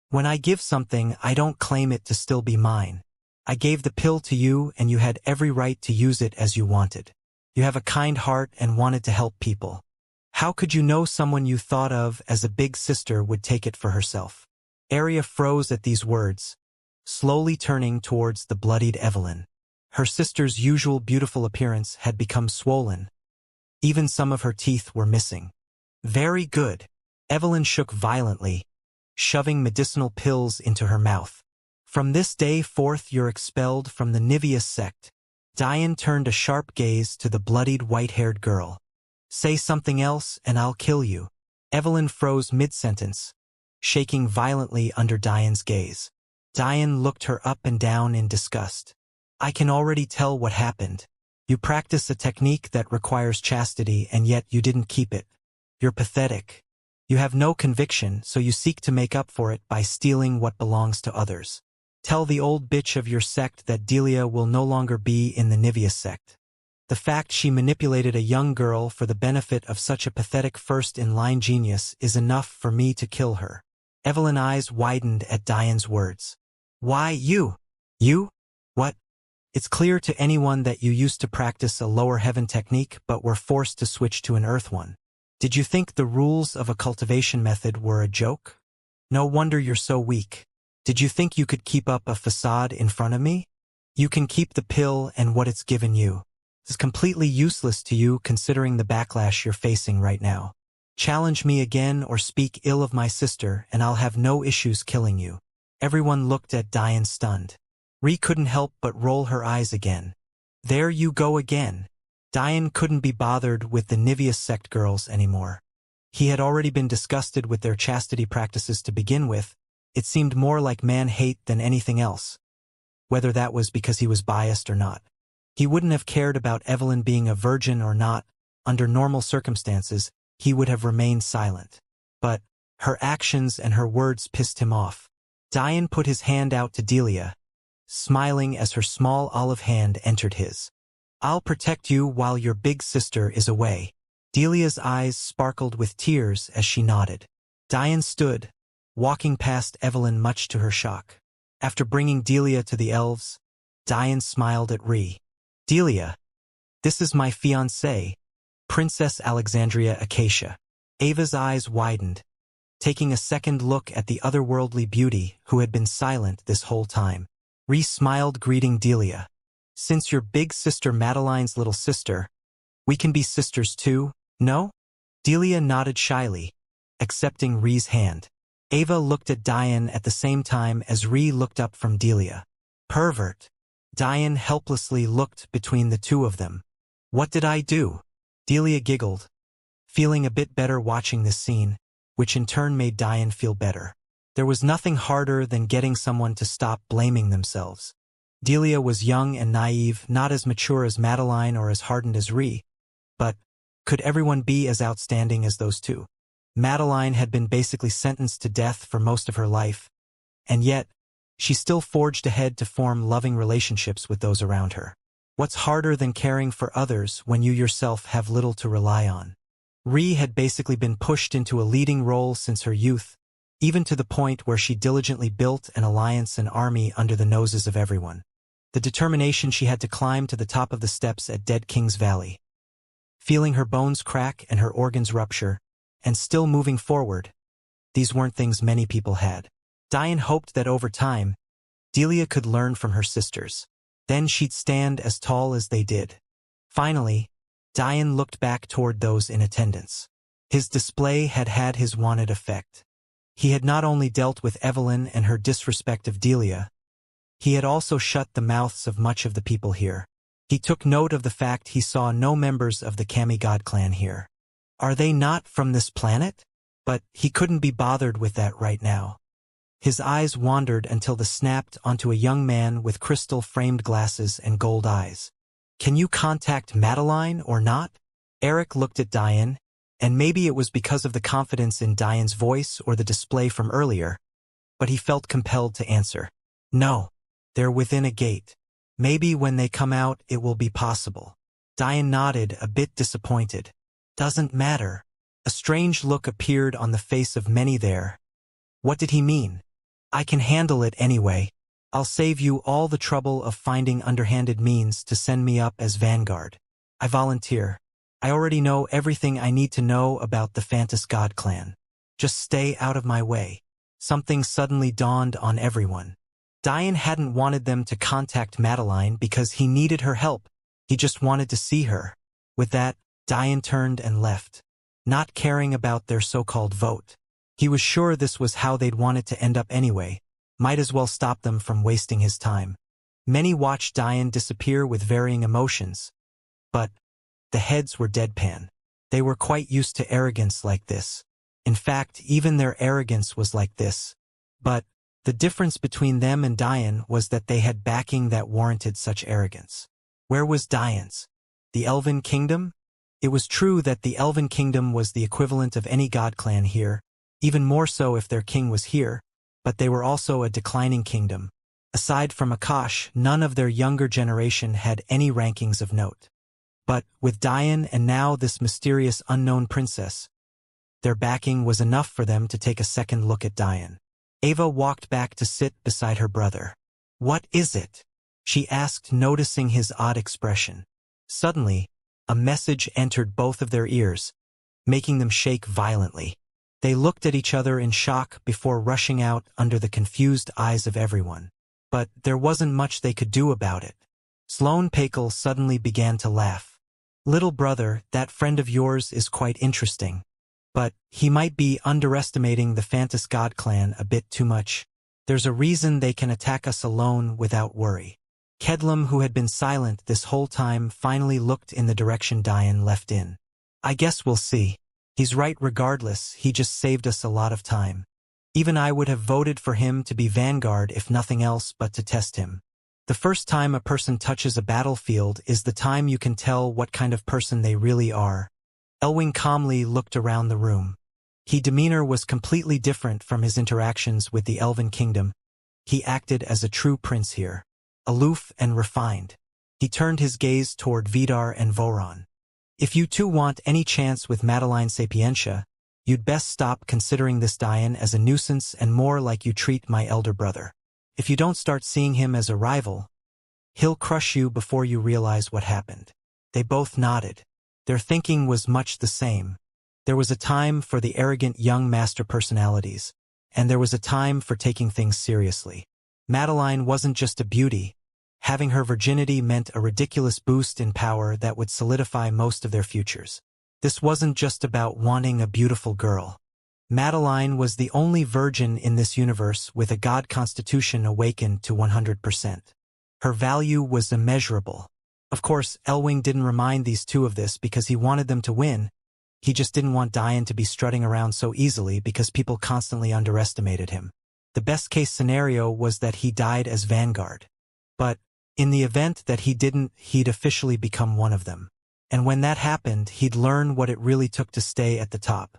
When I give something, I don't claim it to still be mine. I gave the pill to you, and you had every right to use it as you wanted. You have a kind heart and wanted to help people. How could you know someone you thought of as a big sister would take it for herself? Arya froze at these words, slowly turning towards the bloodied Evelyn. Her sister's usual beautiful appearance had become swollen. Even some of her teeth were missing. Very good. Evelyn shook violently, shoving medicinal pills into her mouth. From this day forth you're expelled from the Niveus sect. Diane turned a sharp gaze to the bloodied white-haired girl. Say something else and I'll kill you. Evelyn froze mid-sentence, shaking violently under Diane's gaze. Diane looked her up and down in disgust. I can already tell what happened. You practice a technique that requires chastity and yet you didn't keep it. You're pathetic. You have no conviction, so you seek to make up for it by stealing what belongs to others. Tell the old bitch of your sect that Delia will no longer be in the Niveus sect. The fact she manipulated a young girl for the benefit of such a pathetic first-in-line genius is enough for me to kill her. Evelyn's eyes widened at Diane's words. Why you? You? What? It's clear to anyone that you used to practice a lower heaven technique but were forced to switch to an earth one. Did you think the rules of a cultivation method were a joke? No wonder you're so weak. Did you think you could keep up a facade in front of me? You can keep the pill and what it's given you. It's completely useless to you considering the backlash you're facing right now. Challenge me again or speak ill of my sister and I'll have no issues killing you. Everyone looked at Diane stunned. Ree couldn't help but roll her eyes again. There you go again. Diane couldn't be bothered with the Niveus sect girls anymore. He had already been disgusted with their chastity practices to begin with. It seemed more like man-hate than anything else. Whether that was because he was biased or not. He wouldn't have cared about Evelyn being a virgin or not. Under normal circumstances, he would have remained silent. But her actions and her words pissed him off. Diane put his hand out to Delia, smiling as her small olive hand entered his. I'll protect you while your big sister is away. Delia's eyes sparkled with tears as she nodded. Diane stood, walking past Evelyn much to her shock. After bringing Delia to the elves, Diane smiled at Ree. Delia, this is my fiancée, Princess Alexandria Acacia. Ava's eyes widened, taking a second look at the otherworldly beauty who had been silent this whole time. Ree smiled, greeting Delia. Since you're big sister Madeline's little sister, we can be sisters too, no? Delia nodded shyly, accepting Ree's hand. Ava looked at Diane at the same time as Ree looked up from Delia. Pervert. Diane helplessly looked between the two of them. What did I do? Delia giggled, feeling a bit better watching this scene, which in turn made Diane feel better. There was nothing harder than getting someone to stop blaming themselves. Delia was young and naive, not as mature as Madeline or as hardened as Ree. But could everyone be as outstanding as those two? Madeline had been basically sentenced to death for most of her life, And yet, she still forged ahead to form loving relationships with those around her. What's harder than caring for others when you yourself have little to rely on? Ri had basically been pushed into a leading role since her youth, even to the point where she diligently built an alliance and army under the noses of everyone. The determination she had to climb to the top of the steps at Dead King's Valley, feeling her bones crack and her organs rupture, and still moving forward, these weren't things many people had. Diane hoped that over time, Delia could learn from her sisters. Then she'd stand as tall as they did. Finally, Diane looked back toward those in attendance. His display had had his wanted effect. He had not only dealt with Evelyn and her disrespect of Delia, he had also shut the mouths of much of the people here. He took note of the fact he saw no members of the Kami God clan here. Are they not from this planet? But he couldn't be bothered with that right now. His eyes wandered until they snapped onto a young man with crystal-framed glasses and gold eyes. Can you contact Madeline or not? Eric looked at Diane, and maybe it was because of the confidence in Diane's voice or the display from earlier, but he felt compelled to answer. No, they're within a gate. Maybe when they come out it will be possible. Diane nodded, a bit disappointed. Doesn't matter. A strange look appeared on the face of many there. What did he mean? I can handle it anyway. I'll save you all the trouble of finding underhanded means to send me up as vanguard. I volunteer. I already know everything I need to know about the Phantas God clan. Just stay out of my way. Something suddenly dawned on everyone. Diane hadn't wanted them to contact Madeline because he needed her help. He just wanted to see her. With that, Diane turned and left, not caring about their so-called vote. He was sure this was how they'd want it to end up anyway. Might as well stop them from wasting his time. Many watched Diane disappear with varying emotions, but the heads were deadpan. They were quite used to arrogance like this. In fact, even their arrogance was like this. But the difference between them and Diane was that they had backing that warranted such arrogance. Where was Diane's? The Elven Kingdom? It was true that the Elven Kingdom was the equivalent of any god clan here, even more so if their king was here, but they were also a declining kingdom. Aside from Akash, none of their younger generation had any rankings of note. But with Diane and now this mysterious unknown princess, their backing was enough for them to take a second look at Diane. Ava walked back to sit beside her brother. What is it? She asked, noticing his odd expression. Suddenly, a message entered both of their ears, making them shake violently. They looked at each other in shock before rushing out under the confused eyes of everyone. But there wasn't much they could do about it. Sloane Pakel suddenly began to laugh. Little brother, that friend of yours is quite interesting. But he might be underestimating the Phantas God clan a bit too much. There's a reason they can attack us alone without worry. Kedlum, who had been silent this whole time, finally looked in the direction Diane left in. I guess we'll see. He's right regardless, he just saved us a lot of time. Even I would have voted for him to be vanguard if nothing else but to test him. The first time a person touches a battlefield is the time you can tell what kind of person they really are. Elwing calmly looked around the room. His demeanor was completely different from his interactions with the Elven Kingdom. He acted as a true prince here, aloof and refined. He turned his gaze toward Vidar and Voron. If you two want any chance with Madeline Sapientia, you'd best stop considering this Diane as a nuisance and more like you treat my elder brother. If you don't start seeing him as a rival, he'll crush you before you realize what happened. They both nodded. Their thinking was much the same. There was a time for the arrogant young master personalities, and there was a time for taking things seriously. Madeline wasn't just a beauty. Having her virginity meant a ridiculous boost in power that would solidify most of their futures. This wasn't just about wanting a beautiful girl. Madeline was the only virgin in this universe with a god constitution awakened to 100%. Her value was immeasurable. Of course, Elwing didn't remind these two of this because he wanted them to win. He just didn't want Diane to be strutting around so easily because people constantly underestimated him. The best-case scenario was that he died as vanguard. But in the event that he didn't, he'd officially become one of them. And when that happened, he'd learn what it really took to stay at the top.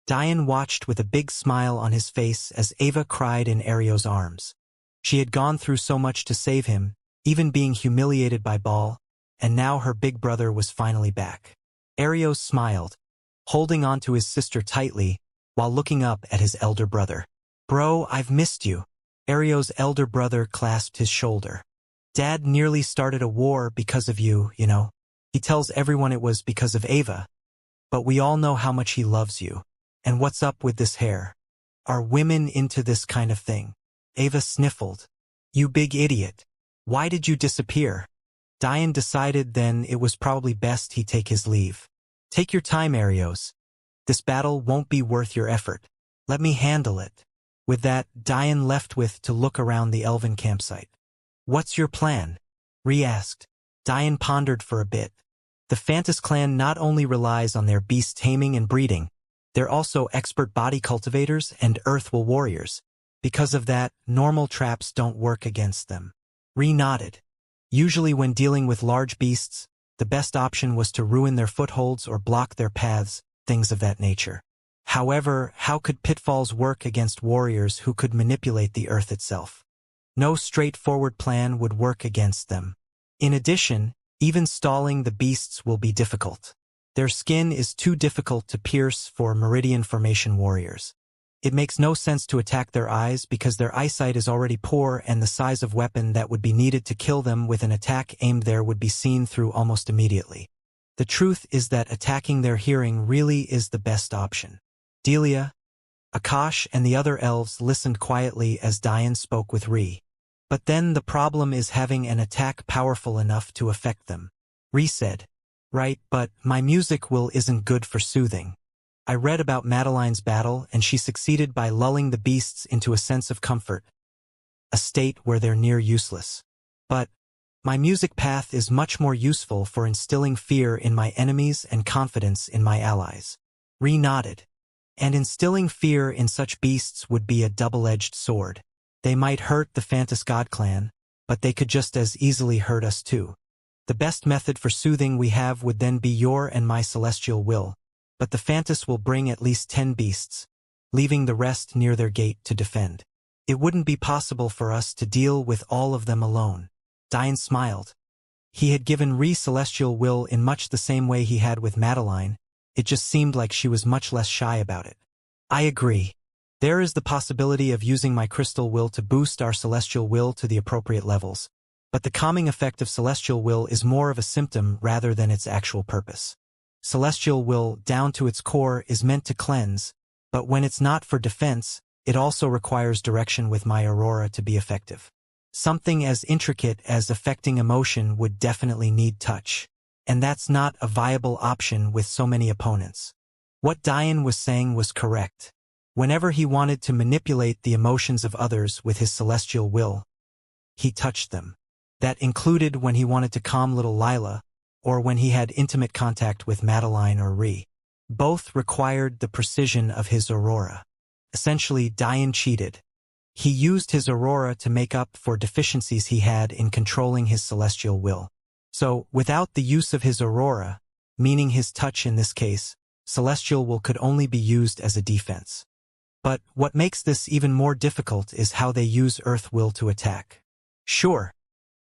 Diane watched with a big smile on his face as Ava cried in Ario's arms. She had gone through so much to save him, even being humiliated by Ball, and now her big brother was finally back. Ario smiled, holding on to his sister tightly, while looking up at his elder brother. "Bro, I've missed you." Ario's elder brother clasped his shoulder. "Dad nearly started a war because of you, you know. He tells everyone it was because of Ava. But we all know how much he loves you. And what's up with this hair? Are women into this kind of thing?" Ava sniffled. "You big idiot. Why did you disappear?" Diane decided then it was probably best he take his leave. "Take your time, Arios. This battle won't be worth your effort. Let me handle it." With that, Diane left with to look around the elven campsite. "What's your plan?" Ree asked. Diane pondered for a bit. The Fantas clan not only relies on their beast taming and breeding, they're also expert body cultivators and earthwell warriors. Because of that, normal traps don't work against them. Ree nodded. Usually when dealing with large beasts, the best option was to ruin their footholds or block their paths, things of that nature. However, how could pitfalls work against warriors who could manipulate the earth itself? No straightforward plan would work against them. In addition, even stalling the beasts will be difficult. Their skin is too difficult to pierce for meridian formation warriors. It makes no sense to attack their eyes because their eyesight is already poor and the size of weapon that would be needed to kill them with an attack aimed there would be seen through almost immediately. The truth is that attacking their hearing really is the best option. Delia, Akash and the other elves listened quietly as Diane spoke with Ree. But then the problem is having an attack powerful enough to affect them. Ree said, "Right, but my music will isn't good for soothing. I read about Madeline's battle and she succeeded by lulling the beasts into a sense of comfort, a state where they're near useless. But my music path is much more useful for instilling fear in my enemies and confidence in my allies." Ree nodded. "And instilling fear in such beasts would be a double-edged sword. They might hurt the Fantas God clan, but they could just as easily hurt us too. The best method for soothing we have would then be your and my celestial will, but the Fantas will bring at least 10 beasts, leaving the rest near their gate to defend. It wouldn't be possible for us to deal with all of them alone." Diane smiled. He had given Ree celestial will in much the same way he had with Madeline. It just seemed like she was much less shy about it. "I agree. There is the possibility of using my crystal will to boost our celestial will to the appropriate levels, but the calming effect of celestial will is more of a symptom rather than its actual purpose. Celestial will, down to its core, is meant to cleanse, but when it's not for defense, it also requires direction with my aurora to be effective. Something as intricate as affecting emotion would definitely need touch, and that's not a viable option with so many opponents." What Diane was saying was correct. Whenever he wanted to manipulate the emotions of others with his celestial will, he touched them. That included when he wanted to calm little Lila, or when he had intimate contact with Madeline or Ree. Both required the precision of his aurora. Essentially, Diane cheated. He used his aurora to make up for deficiencies he had in controlling his celestial will. So, without the use of his aurora, meaning his touch in this case, celestial will could only be used as a defense. But what makes this even more difficult is how they use earth will to attack. Sure,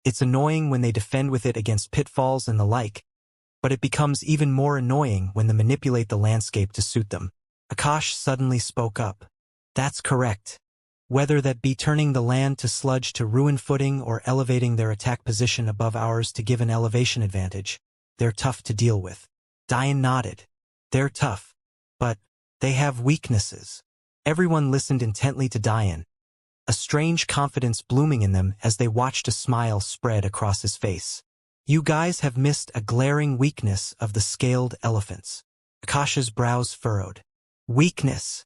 it's annoying when they defend with it against pitfalls and the like, but it becomes even more annoying when they manipulate the landscape to suit them. Akash suddenly spoke up. "That's correct. Whether that be turning the land to sludge to ruin footing or elevating their attack position above ours to give an elevation advantage, they're tough to deal with." Diane nodded. "They're tough, but they have weaknesses." Everyone listened intently to Diane, a strange confidence blooming in them as they watched a smile spread across his face. "You guys have missed a glaring weakness of the scaled elephants." Akash's brows furrowed. "Weakness?"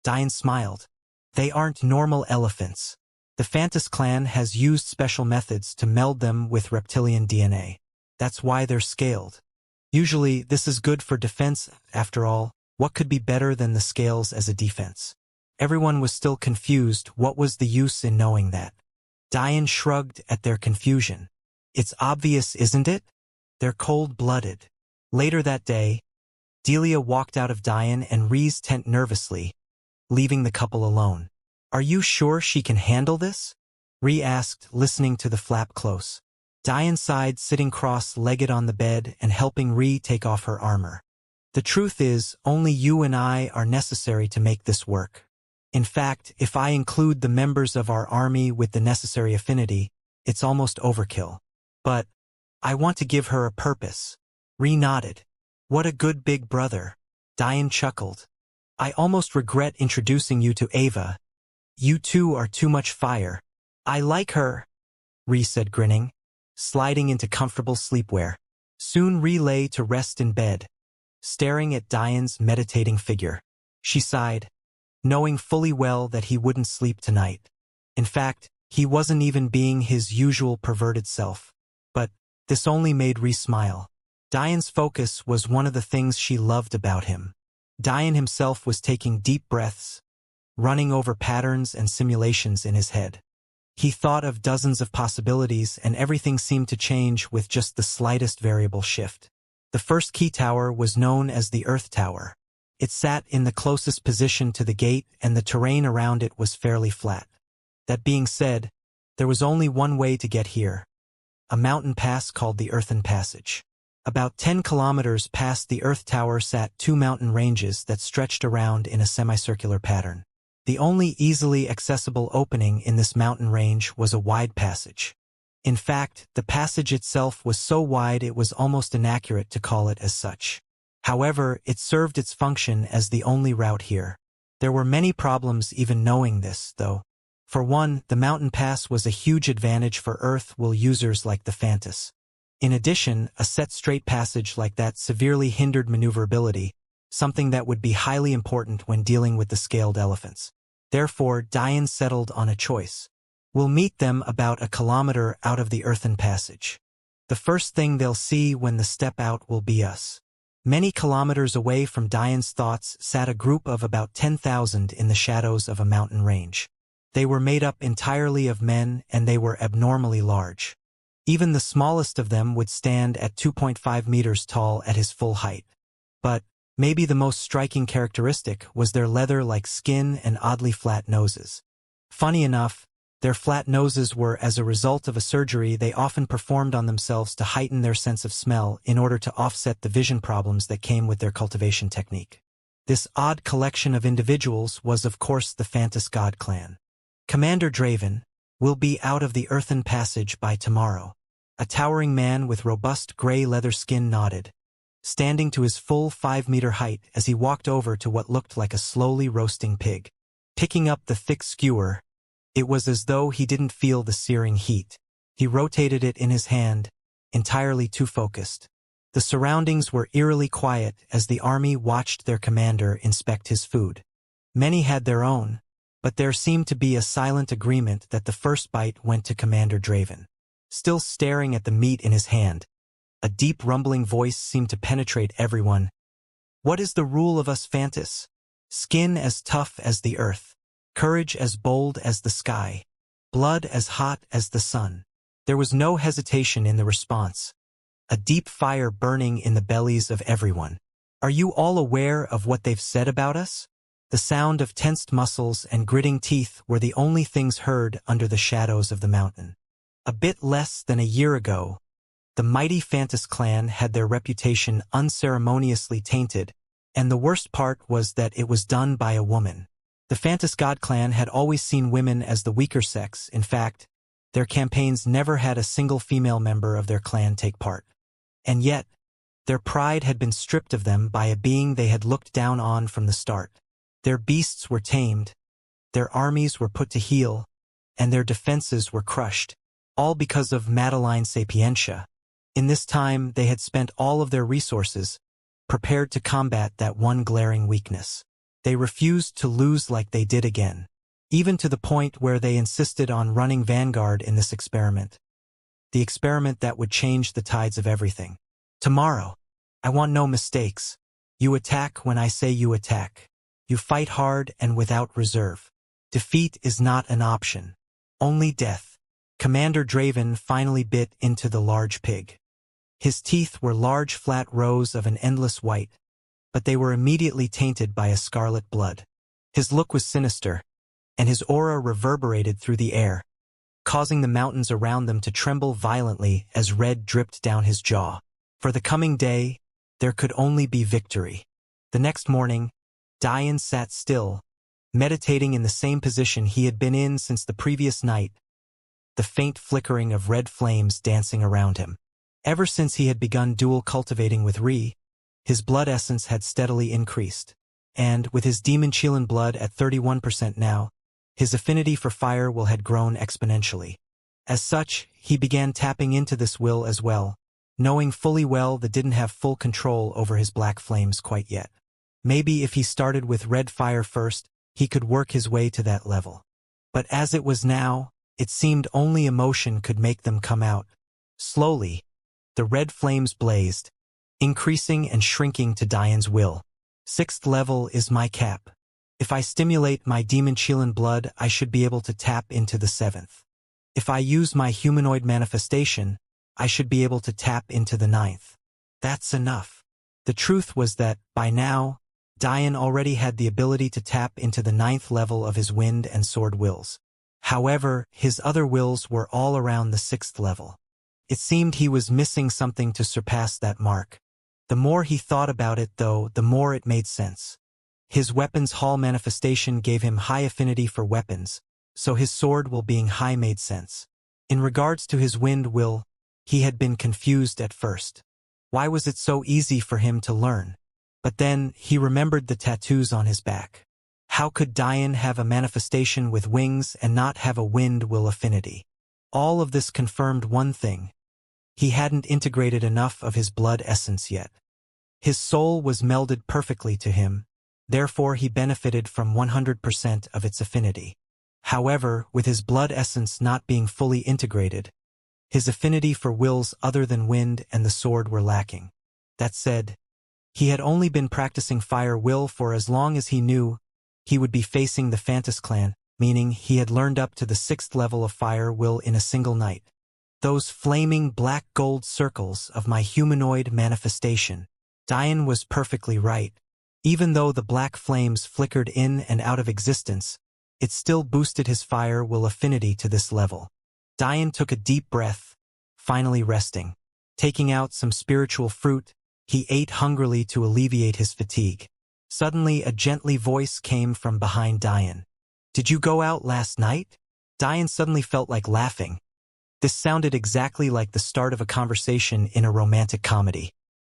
Diane smiled. "They aren't normal elephants. The Fantas clan has used special methods to meld them with reptilian DNA. That's why they're scaled. Usually, this is good for defense. After all, what could be better than the scales as a defense?" Everyone was still confused. What was the use in knowing that? Diane shrugged at their confusion. "It's obvious, isn't it? They're cold-blooded." Later that day, Delia walked out of Diane and Ree's tent nervously, leaving the couple alone. Are you sure she can handle this? Ree asked, listening to the flap close. Diane sighed, sitting cross-legged on the bed and helping Ree take off her armor. The truth is, only you and I are necessary to make this work. In fact, if I include the members of our army with the necessary affinity, it's almost overkill. But I want to give her a purpose. Ree nodded. What a good big brother. Diane chuckled. I almost regret introducing you to Ava. You two are too much fire. I like her, Ree said, grinning, sliding into comfortable sleepwear. Soon Ree lay to rest in bed, staring at Diane's meditating figure. She sighed, knowing fully well that he wouldn't sleep tonight. In fact, he wasn't even being his usual perverted self. But this only made Ree smile. Diane's focus was one of the things she loved about him. Diane himself was taking deep breaths, running over patterns and simulations in his head. He thought of dozens of possibilities, and everything seemed to change with just the slightest variable shift. The first key tower was known as the Earth Tower. It sat in the closest position to the gate, and the terrain around it was fairly flat. That being said, there was only one way to get here: a mountain pass called the Earthen Passage. About 10 kilometers past the Earth Tower sat two mountain ranges that stretched around in a semicircular pattern. The only easily accessible opening in this mountain range was a wide passage. In fact, the passage itself was so wide it was almost inaccurate to call it as such. However, it served its function as the only route here. There were many problems even knowing this, though. For one, the mountain pass was a huge advantage for Earth-will users like the Phantas. In addition, a set straight passage like that severely hindered maneuverability, something that would be highly important when dealing with the scaled elephants. Therefore, Diane settled on a choice. We'll meet them about a kilometer out of the Earthen Passage. The first thing they'll see when they step out will be us. Many kilometers away from Diane's thoughts sat a group of about 10,000 in the shadows of a mountain range. They were made up entirely of men, and they were abnormally large. Even the smallest of them would stand at 2.5 meters tall at his full height. But maybe the most striking characteristic was their leather-like skin and oddly flat noses. Funny enough, their flat noses were as a result of a surgery they often performed on themselves to heighten their sense of smell in order to offset the vision problems that came with their cultivation technique. This odd collection of individuals was of course the Phantas God clan. Commander Draven will be out of the Earthen Passage by tomorrow. A towering man with robust gray leather skin nodded, standing to his full 5-meter height as he walked over to what looked like a slowly roasting pig. Picking up the thick skewer, it was as though he didn't feel the searing heat. He rotated it in his hand, entirely too focused. The surroundings were eerily quiet as the army watched their commander inspect his food. Many had their own, but there seemed to be a silent agreement that the first bite went to Commander Draven. Still staring at the meat in his hand, a deep rumbling voice seemed to penetrate everyone. What is the rule of us Phantas? Skin as tough as the earth, courage as bold as the sky, blood as hot as the sun. There was no hesitation in the response, a deep fire burning in the bellies of everyone. Are you all aware of what they've said about us? The sound of tensed muscles and gritting teeth were the only things heard under the shadows of the mountain. A bit less than a year ago, the mighty Phantas clan had their reputation unceremoniously tainted, and the worst part was that it was done by a woman. The Phantas God clan had always seen women as the weaker sex. In fact, their campaigns never had a single female member of their clan take part. And yet, their pride had been stripped of them by a being they had looked down on from the start. Their beasts were tamed, their armies were put to heel, and their defenses were crushed, all because of Madeline Sapientia. In this time, they had spent all of their resources, prepared to combat that one glaring weakness. They refused to lose like they did again, even to the point where they insisted on running vanguard in this experiment. The experiment that would change the tides of everything. Tomorrow, I want no mistakes. You attack when I say you attack. You fight hard and without reserve. Defeat is not an option. Only death. Commander Draven finally bit into the large pig. His teeth were large flat rows of an endless white, but they were immediately tainted by a scarlet blood. His look was sinister, and his aura reverberated through the air, causing the mountains around them to tremble violently as red dripped down his jaw. For the coming day, there could only be victory. The next morning, Dian sat still, meditating in the same position he had been in since the previous night, the faint flickering of red flames dancing around him. Ever since he had begun dual cultivating with Ri, his blood essence had steadily increased, and, with his demon Qilin blood at 31% now, his affinity for fire will had grown exponentially. As such, he began tapping into this will as well, knowing fully well that didn't have full control over his black flames quite yet. Maybe if he started with red fire first, he could work his way to that level. But as it was now, it seemed only emotion could make them come out. Slowly, the red flames blazed, increasing and shrinking to Dian's will. 6th level is my cap. If I stimulate my demon Qilin blood, I should be able to tap into the 7th. If I use my humanoid manifestation, I should be able to tap into the 9th. That's enough. The truth was that, by now, Dian already had the ability to tap into the 9th level of his wind and sword wills. However, his other wills were all around the 6th level. It seemed he was missing something to surpass that mark. The more he thought about it, though, the more it made sense. His weapons hall manifestation gave him high affinity for weapons, so his sword will being high made sense. In regards to his wind will, he had been confused at first. Why was it so easy for him to learn? But then, he remembered the tattoos on his back. How could Dian have a manifestation with wings and not have a wind will affinity? All of this confirmed one thing. He hadn't integrated enough of his blood essence yet. His soul was melded perfectly to him, therefore he benefited from 100% of its affinity. However, with his blood essence not being fully integrated, his affinity for wills other than wind and the sword were lacking. That said, he had only been practicing fire will for as long as he knew he would be facing the Phantas clan, meaning he had learned up to the 6th level of fire will in a single night. Those flaming black gold circles of my humanoid manifestation. Dian was perfectly right. Even though the black flames flickered in and out of existence, it still boosted his fire will affinity to this level. Dian took a deep breath, finally resting. Taking out some spiritual fruit, he ate hungrily to alleviate his fatigue. Suddenly a gently voice came from behind Dian. "Did you go out last night?" Dian suddenly felt like laughing. This sounded exactly like the start of a conversation in a romantic comedy.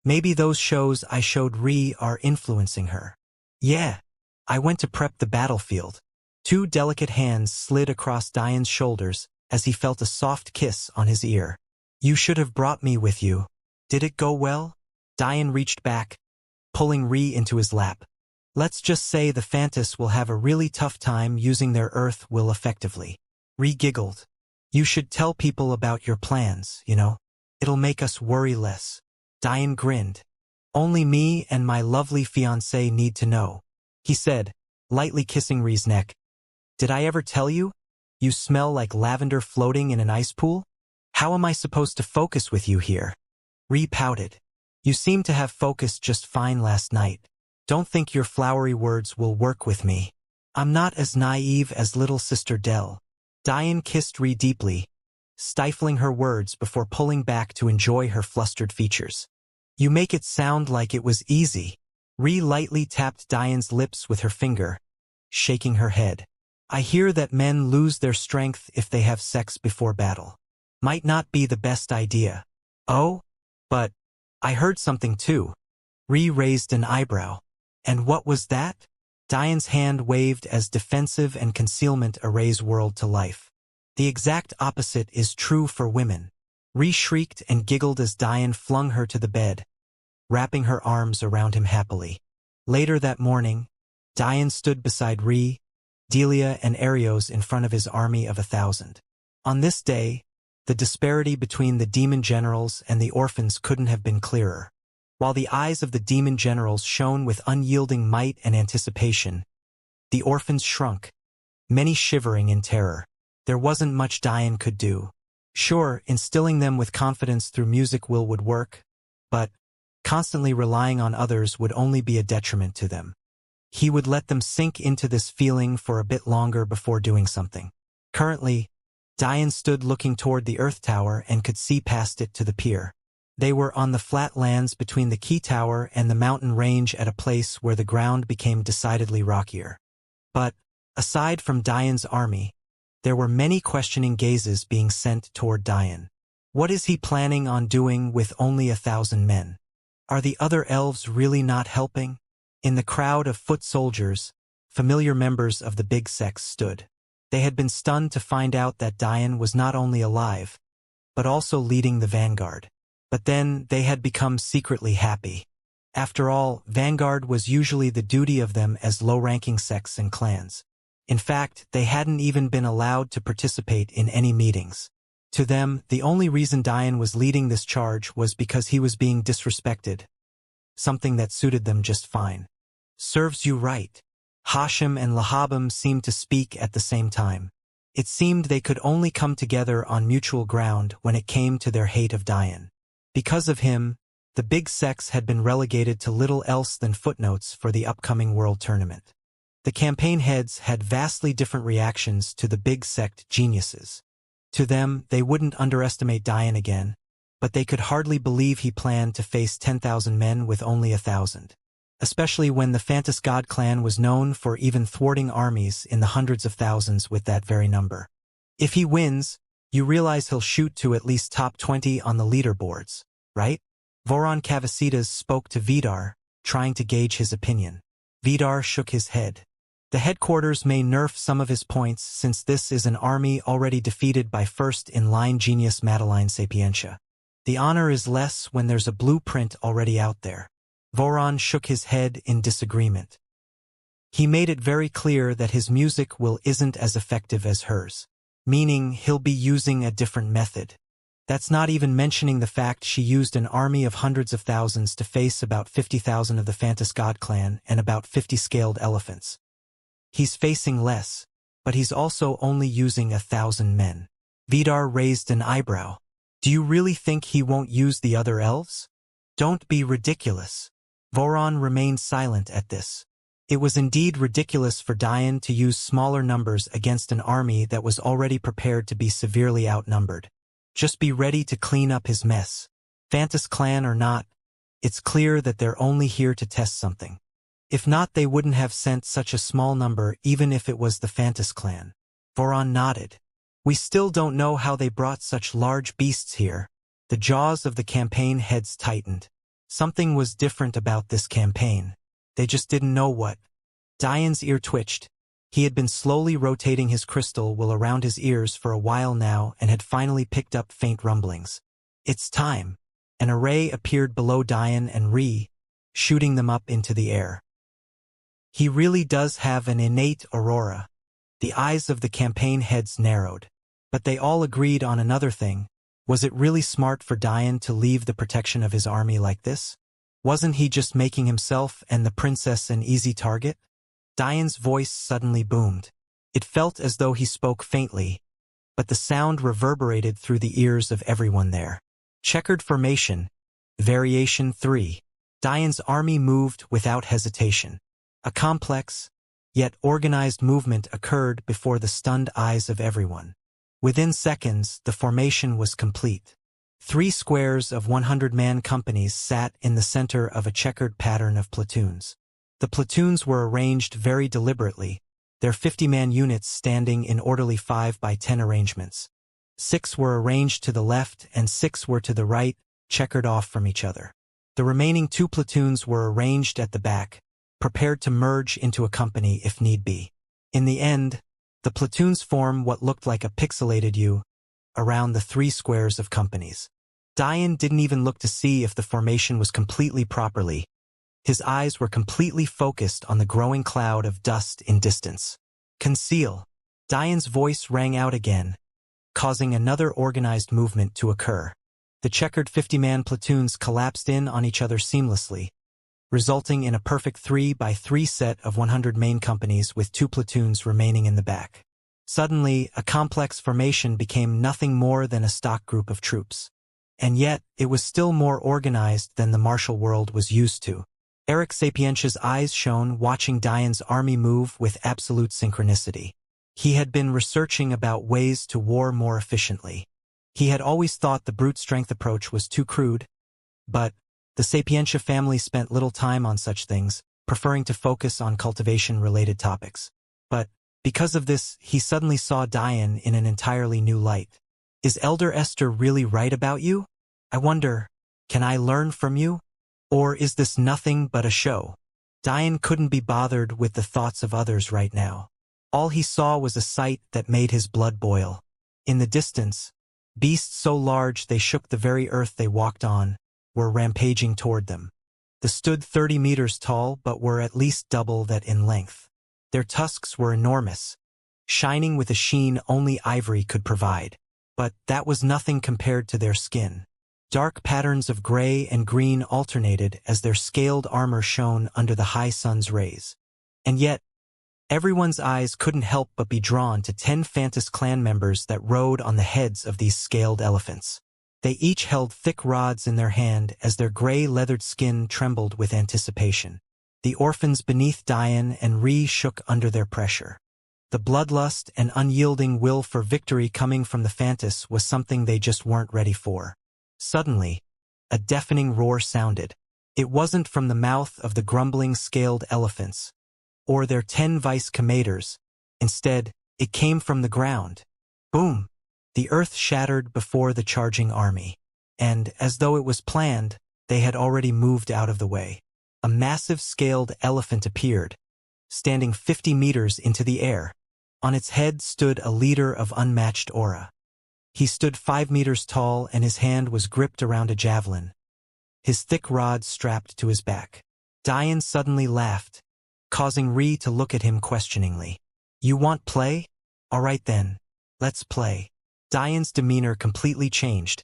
Maybe those shows I showed Ri are influencing her. "Yeah. I went to prep the battlefield." 2 delicate hands slid across Dian's shoulders as he felt a soft kiss on his ear. "You should have brought me with you. Did it go well?" Dian reached back, pulling Ri into his lap. "Let's just say the Phantas will have a really tough time using their earth will effectively." Ri giggled. "You should tell people about your plans, you know. It'll make us worry less." Dian grinned. "Only me and my lovely fiancé need to know," he said, lightly kissing Ri's neck. "Did I ever tell you? You smell like lavender floating in an ice pool? How am I supposed to focus with you here?" Ri pouted. "You seem to have focused just fine last night. Don't think your flowery words will work with me. I'm not as naive as little sister Dell." Dian kissed Ri deeply, stifling her words before pulling back to enjoy her flustered features. "You make it sound like it was easy." Ri lightly tapped Dian's lips with her finger, shaking her head. "I hear that men lose their strength if they have sex before battle. Might not be the best idea." "Oh? But I heard something too." Ri raised an eyebrow. "And what was that?" Dian's hand waved as defensive and concealment erase world to life. "The exact opposite is true for women." Ri shrieked and giggled as Dian flung her to the bed, wrapping her arms around him happily. Later that morning, Dian stood beside Ri, Delia and Arios in front of his army of 1,000. On this day, the disparity between the demon generals and the orphans couldn't have been clearer. While the eyes of the demon generals shone with unyielding might and anticipation, the orphans shrunk, many shivering in terror. There wasn't much Dian could do. Sure, instilling them with confidence through music will would work, but Constantly relying on others would only be a detriment to them. He would let them sink into this feeling for a bit longer before doing something. Currently, Diane stood looking toward the Earth Tower and could see past it to the pier. They were on the flat lands between the Key Tower and the mountain range at a place where the ground became decidedly rockier. But, aside from Diane's army, there were many questioning gazes being sent toward Diane. What is he planning on doing with only 1,000 men? Are the other elves really not helping? In the crowd of foot soldiers, familiar members of the big sects stood. They had been stunned to find out that Diane was not only alive, but also leading the vanguard. But then they had become secretly happy. After all, vanguard was usually the duty of them as low-ranking sects and clans. In fact, they hadn't even been allowed to participate in any meetings. To them, the only reason Diane was leading this charge was because he was being disrespected, something that suited them just fine. Serves you right. Hashem and Lahabim seemed to speak at the same time. It seemed they could only come together on mutual ground when it came to their hate of Diane. Because of him, the big sects had been relegated to little else than footnotes for the upcoming world tournament. The campaign heads had vastly different reactions to the big sect geniuses. To them, they wouldn't underestimate Diane again, but they could hardly believe he planned to face 10,000 men with only 1,000. Especially when the Phantas God clan was known for even thwarting armies in the hundreds of thousands with that very number. If he wins, you realize he'll shoot to at least top 20 on the leaderboards, right? Voron Cavasitas spoke to Vidar, trying to gauge his opinion. Vidar shook his head. The headquarters may nerf some of his points since this is an army already defeated by first-in-line genius Madeline Sapientia. The honor is less when there's a blueprint already out there. Voron shook his head in disagreement. He made it very clear that his music will isn't as effective as hers, meaning he'll be using a different method. That's not even mentioning the fact she used an army of hundreds of thousands to face about 50,000 of the Phantas God clan and about 50 scaled elephants. He's facing less, but he's also only using 1,000 men. Vidar raised an eyebrow. Do you really think he won't use the other elves? Don't be ridiculous. Voron remained silent at this. It was indeed ridiculous for Diane to use smaller numbers against an army that was already prepared to be severely outnumbered. Just be ready to clean up his mess. Phantas clan or not, it's clear that they're only here to test something. If not, they wouldn't have sent such a small number even if it was the Phantas clan. Voron nodded. We still don't know how they brought such large beasts here. The jaws of the campaign heads tightened. Something was different about this campaign. They just didn't know what. Diane's ear twitched. He had been slowly rotating his crystal wheel around his ears for a while now and had finally picked up faint rumblings. It's time. An array appeared below Diane and shooting them up into the air. He really does have an innate aurora. The eyes of the campaign heads narrowed. But they all agreed on another thing. Was it really smart for Diane to leave the protection of his army like this? Wasn't he just making himself and the princess an easy target? Diane's voice suddenly boomed. It felt as though he spoke faintly, but the sound reverberated through the ears of everyone there. Checkered formation. Variation 3. Diane's army moved without hesitation. A complex, yet organized movement occurred before the stunned eyes of everyone. Within seconds, the formation was complete. 3 squares of 100-man companies sat in the center of a checkered pattern of platoons. The platoons were arranged very deliberately, their 50-man units standing in orderly 5x10 arrangements. 6 were arranged to the left and 6 were to the right, checkered off from each other. The remaining 2 platoons were arranged at the back, prepared to merge into a company if need be. In the end, the platoons form what looked like a pixelated U around the 3 squares of companies. Diane didn't even look to see if the formation was completely properly. His eyes were completely focused on the growing cloud of dust in distance. Conceal. Diane's voice rang out again, causing another organized movement to occur. The checkered 50-man platoons collapsed in on each other seamlessly, resulting in a perfect 3x3 set of 100 main companies with 2 platoons remaining in the back. Suddenly, a complex formation became nothing more than a stock group of troops. And yet, it was still more organized than the martial world was used to. Eric Sapientia's eyes shone, watching Diane's army move with absolute synchronicity. He had been researching about ways to war more efficiently. He had always thought the brute strength approach was too crude, but the Sapientia family spent little time on such things, preferring to focus on cultivation-related topics. But because of this, he suddenly saw Diane in an entirely new light. Is Elder Esther really right about you? I wonder, can I learn from you? Or is this nothing but a show? Diane couldn't be bothered with the thoughts of others right now. All he saw was a sight that made his blood boil. In the distance, beasts so large they shook the very earth they walked on were rampaging toward them. They stood 30 meters tall but were at least double that in length. Their tusks were enormous, shining with a sheen only ivory could provide. But that was nothing compared to their skin. Dark patterns of gray and green alternated as their scaled armor shone under the high sun's rays. And yet, everyone's eyes couldn't help but be drawn to 10 Fantas clan members that rode on the heads of these scaled elephants. They each held thick rods in their hand as their gray leathered skin trembled with anticipation. The orphans beneath Diane and Ree shook under their pressure. The bloodlust and unyielding will for victory coming from the Fantas was something they just weren't ready for. Suddenly, a deafening roar sounded. It wasn't from the mouth of the grumbling scaled elephants, or their 10 vice commanders. Instead, it came from the ground. Boom! The earth shattered before the charging army. And, as though it was planned, they had already moved out of the way. A massive scaled elephant appeared, standing 50 meters into the air. On its head stood a leader of unmatched aura. He stood 5 meters tall and his hand was gripped around a javelin, his thick rod strapped to his back. Diane suddenly laughed, causing Ree to look at him questioningly. You want play? All right then, let's play. Diane's demeanor completely changed,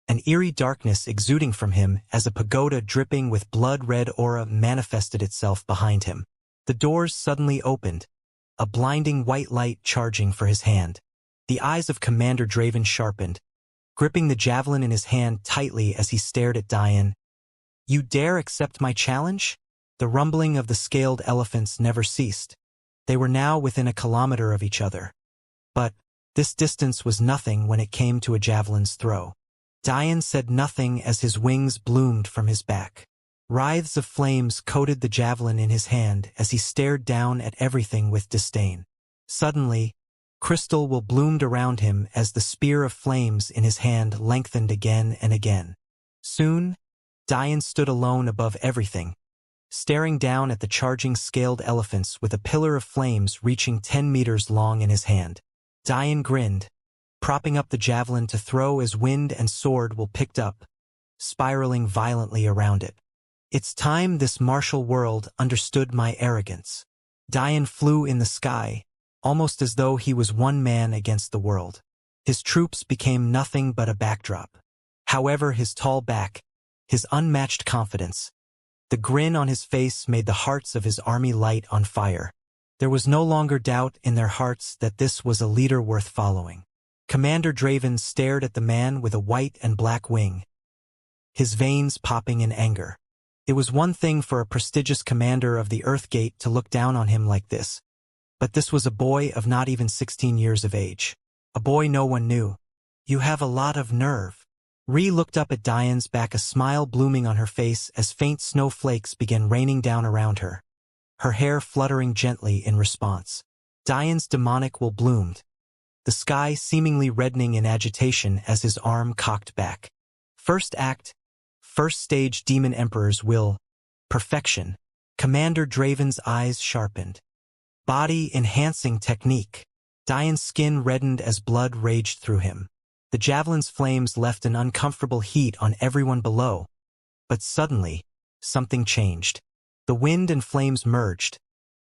an eerie darkness exuding from him as a pagoda dripping with blood-red aura manifested itself behind him. The doors suddenly opened, a blinding white light charging for his hand. The eyes of Commander Draven sharpened, gripping the javelin in his hand tightly as he stared at Diane. You dare accept my challenge? The rumbling of the scaled elephants never ceased. They were now within a kilometer of each other. But this distance was nothing when it came to a javelin's throw. Diane said nothing as his wings bloomed from his back. Writhes of flames coated the javelin in his hand as he stared down at everything with disdain. Suddenly, crystal will bloomed around him as the spear of flames in his hand lengthened again and again. Soon, Diane stood alone above everything, staring down at the charging scaled elephants with a pillar of flames reaching 10 meters long in his hand. Diane grinned, propping up the javelin to throw as wind and sword will picked up, spiraling violently around it. It's time this martial world understood my arrogance. Diane flew in the sky, almost as though he was one man against the world. His troops became nothing but a backdrop. However, his tall back, his unmatched confidence, the grin on his face made the hearts of his army light on fire. There was no longer doubt in their hearts that this was a leader worth following. Commander Draven stared at the man with a white and black wing, his veins popping in anger. It was one thing for a prestigious commander of the Earthgate to look down on him like this, but this was a boy of not even 16 years of age. A boy no one knew. You have a lot of nerve. Ree looked up at Diane's back, a smile blooming on her face as faint snowflakes began raining down around her, her hair fluttering gently in response. Diane's demonic will bloomed, the sky seemingly reddening in agitation as his arm cocked back. First act, first stage Demon Emperor's will, perfection. Commander Draven's eyes sharpened. Body-enhancing technique. Diane's skin reddened as blood raged through him. The javelin's flames left an uncomfortable heat on everyone below. But suddenly, something changed. The wind and flames merged,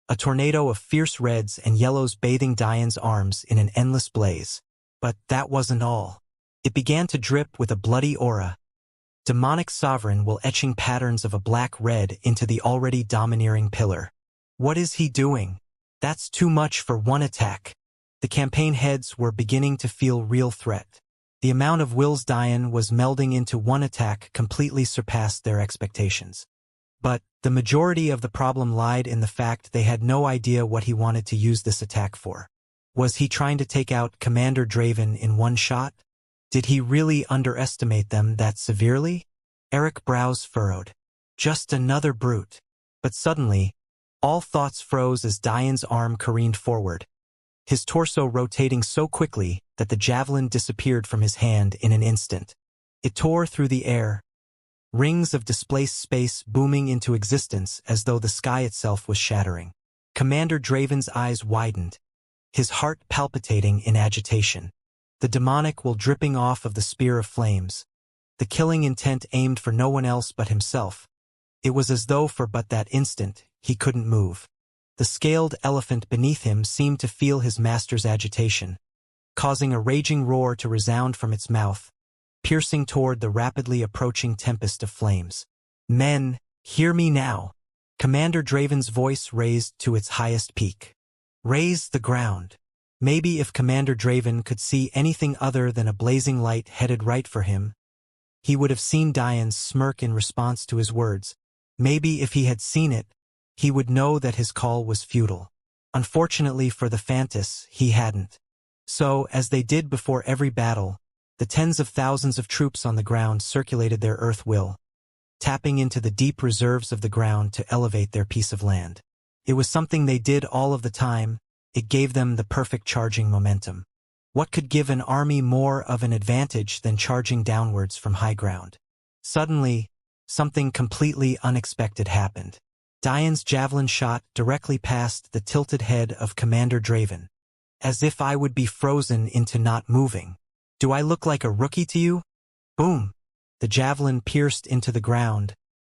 a tornado of fierce reds and yellows bathing Diane's arms in an endless blaze. But that wasn't all. It began to drip with a bloody aura. Demonic Sovereign will etching patterns of a black-red into the already domineering pillar. What is he doing? That's too much for one attack. The campaign heads were beginning to feel real threat. The amount of wills Diane was melding into one attack completely surpassed their expectations. But the majority of the problem lied in the fact they had no idea what he wanted to use this attack for. Was he trying to take out Commander Draven in one shot? Did he really underestimate them that severely? Eric's brows furrowed. Just another brute. But suddenly, all thoughts froze as Diane's arm careened forward, his torso rotating so quickly that the javelin disappeared from his hand in an instant. It tore through the air, rings of displaced space booming into existence as though the sky itself was shattering. Commander Draven's eyes widened, his heart palpitating in agitation. The demonic will dripping off of the spear of flames, the killing intent aimed for no one else but himself. It was as though for but that instant, he couldn't move. The scaled elephant beneath him seemed to feel his master's agitation, causing a raging roar to resound from its mouth, piercing toward the rapidly approaching tempest of flames. Men, hear me now. Commander Draven's voice raised to its highest peak. Raise the ground. Maybe if Commander Draven could see anything other than a blazing light headed right for him, he would have seen Diane's smirk in response to his words. Maybe if he had seen it, he would know that his call was futile. Unfortunately for the Phantas, he hadn't. So, as they did before every battle, the tens of thousands of troops on the ground circulated their earth will, tapping into the deep reserves of the ground to elevate their piece of land. It was something they did all of the time. It gave them the perfect charging momentum. What could give an army more of an advantage than charging downwards from high ground? Suddenly, something completely unexpected happened. Diane's javelin shot directly past the tilted head of Commander Draven. As if I would be frozen into not moving. Do I look like a rookie to you? Boom! The javelin pierced into the ground,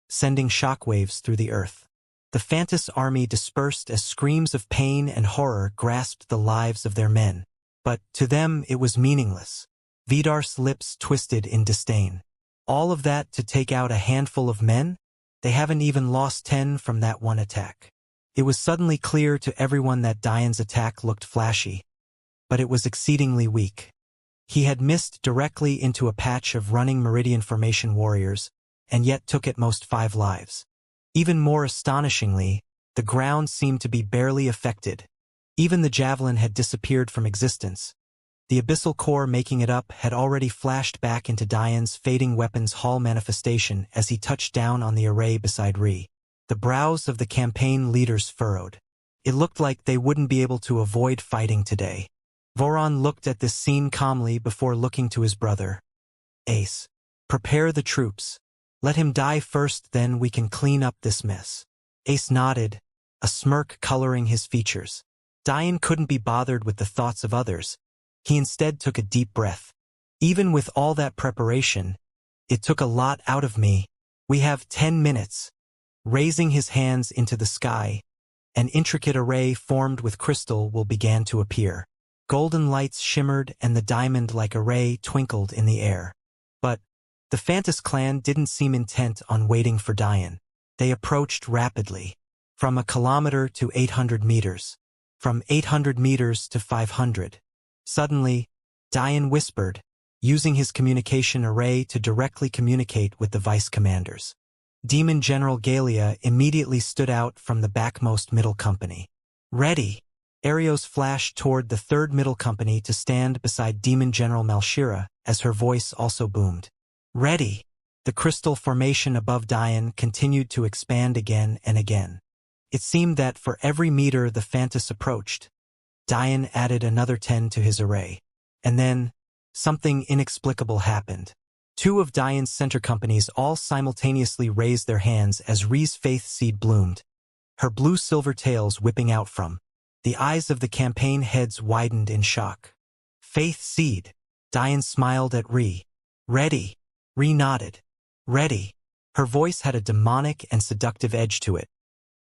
sending shockwaves through the earth. The Phantas army dispersed as screams of pain and horror grasped the lives of their men. But, to them, it was meaningless. Vidar's lips twisted in disdain. All of that to take out a handful of men? They haven't even lost 10 from that one attack. It was suddenly clear to everyone that Diane's attack looked flashy, but it was exceedingly weak. He had missed directly into a patch of running Meridian Formation warriors, and yet took at most 5 lives. Even more astonishingly, the ground seemed to be barely affected. Even the javelin had disappeared from existence. The abyssal core making it up had already flashed back into Diane's fading weapons hall manifestation as he touched down on the array beside Ree. The brows of the campaign leaders furrowed. It looked like they wouldn't be able to avoid fighting today. Voron looked at this scene calmly before looking to his brother. Ace, prepare the troops. Let him die first, then we can clean up this mess. Ace nodded, a smirk coloring his features. Diane couldn't be bothered with the thoughts of others. He instead took a deep breath. Even with all that preparation, it took a lot out of me. We have 10 minutes. Raising his hands into the sky, an intricate array formed with crystal will began to appear. Golden lights shimmered and the diamond-like array twinkled in the air. But the Phantas clan didn't seem intent on waiting for Diane. They approached rapidly. From 1 kilometer to 800 meters. From 800 meters to 500. Suddenly, Diane whispered, using his communication array to directly communicate with the vice commanders. Demon General Galia immediately stood out from the backmost middle company. Ready! Arios flashed toward the third middle company to stand beside Demon General Malshira as her voice also boomed. Ready! The crystal formation above Diane continued to expand again and again. It seemed that for every meter the Phantas approached, Diane added another 10 to his array. And then, something inexplicable happened. 2 of Diane's center companies all simultaneously raised their hands as Ree's faith seed bloomed, her blue-silver tails whipping out from. The eyes of the campaign heads widened in shock. Faith seed. Diane smiled at Ree. Ready. Ree nodded. Ready. Her voice had a demonic and seductive edge to it,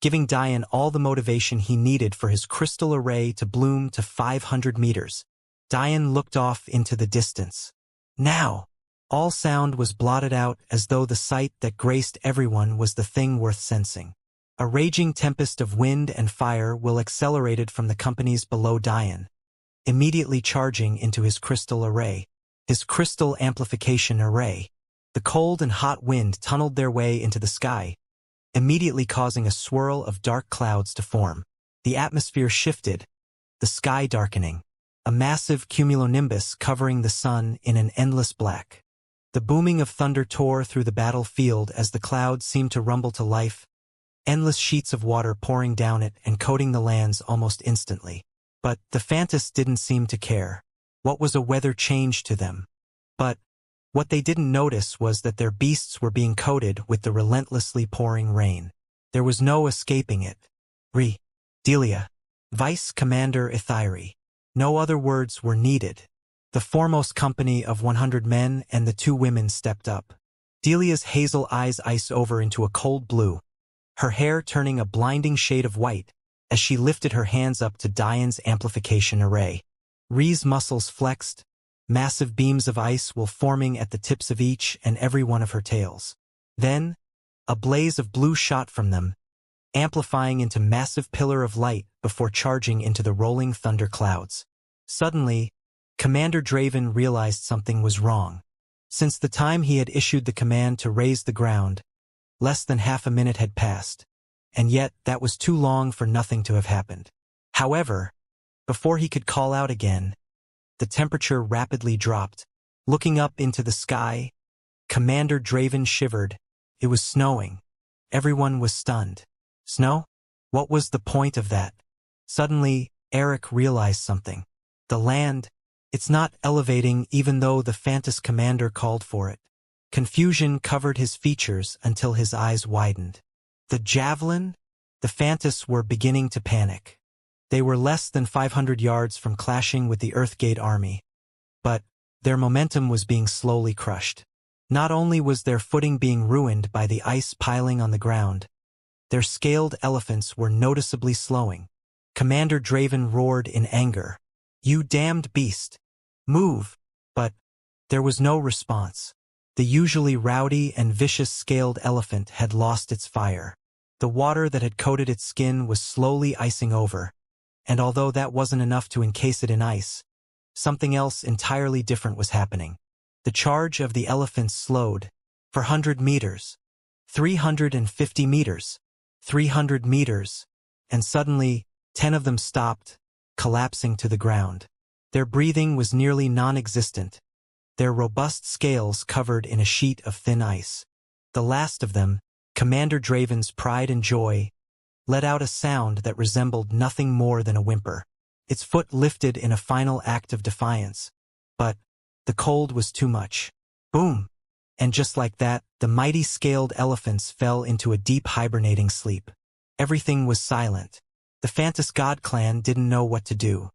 giving Diane all the motivation he needed for his crystal array to bloom to 500 meters. Diane looked off into the distance. Now! All sound was blotted out as though the sight that graced everyone was the thing worth sensing. A raging tempest of wind and fire will accelerated from the companies below Diane, immediately charging into his crystal array. his crystal amplification array. The cold and hot wind tunneled their way into the sky, immediately causing a swirl of dark clouds to form. The atmosphere shifted, the sky darkening, a massive cumulonimbus covering the sun in an endless black. The booming of thunder tore through the battlefield as the clouds seemed to rumble to life, endless sheets of water pouring down it and coating the lands almost instantly. But the Fantas didn't seem to care. What was a weather change to them? But what they didn't notice was that their beasts were being coated with the relentlessly pouring rain. There was no escaping it. Delia, Vice Commander Ithiri. No other words were needed. The foremost company of 100 men and the 2 women stepped up. Delia's hazel eyes iced over into a cold blue, her hair turning a blinding shade of white as she lifted her hands up to Diane's amplification array. Ree's muscles flexed, massive beams of ice were forming at the tips of each and every one of her tails. Then, a blaze of blue shot from them, amplifying into massive pillar of light before charging into the rolling thunder clouds. Suddenly, Commander Draven realized something was wrong. Since the time he had issued the command to raise the ground, less than half a minute had passed, and yet that was too long for nothing to have happened. However, before he could call out again, the temperature rapidly dropped. Looking up into the sky, Commander Draven shivered. It was snowing. Everyone was stunned. Snow? What was the point of that? Suddenly, Eric realized something. The land, it's not elevating even though the Fantas commander called for it. Confusion covered his features until his eyes widened. The javelin? The Fantas were beginning to panic. They were less than 500 yards from clashing with the Earthgate army. But their momentum was being slowly crushed. Not only was their footing being ruined by the ice piling on the ground, their scaled elephants were noticeably slowing. Commander Draven roared in anger. "You damned beast! Move!" But there was no response. The usually rowdy and vicious scaled elephant had lost its fire. The water that had coated its skin was slowly icing over, and although that wasn't enough to encase it in ice, something else entirely different was happening. The charge of the elephants slowed. For 100 meters, 350 meters, 300 meters, and suddenly, 10 of them stopped, collapsing to the ground. Their breathing was nearly non-existent, their robust scales covered in a sheet of thin ice. The last of them, Commander Draven's pride and joy, let out a sound that resembled nothing more than a whimper. Its foot lifted in a final act of defiance. But the cold was too much. Boom! And just like that, the mighty scaled elephants fell into a deep hibernating sleep. Everything was silent. The Fantas God clan didn't know what to do.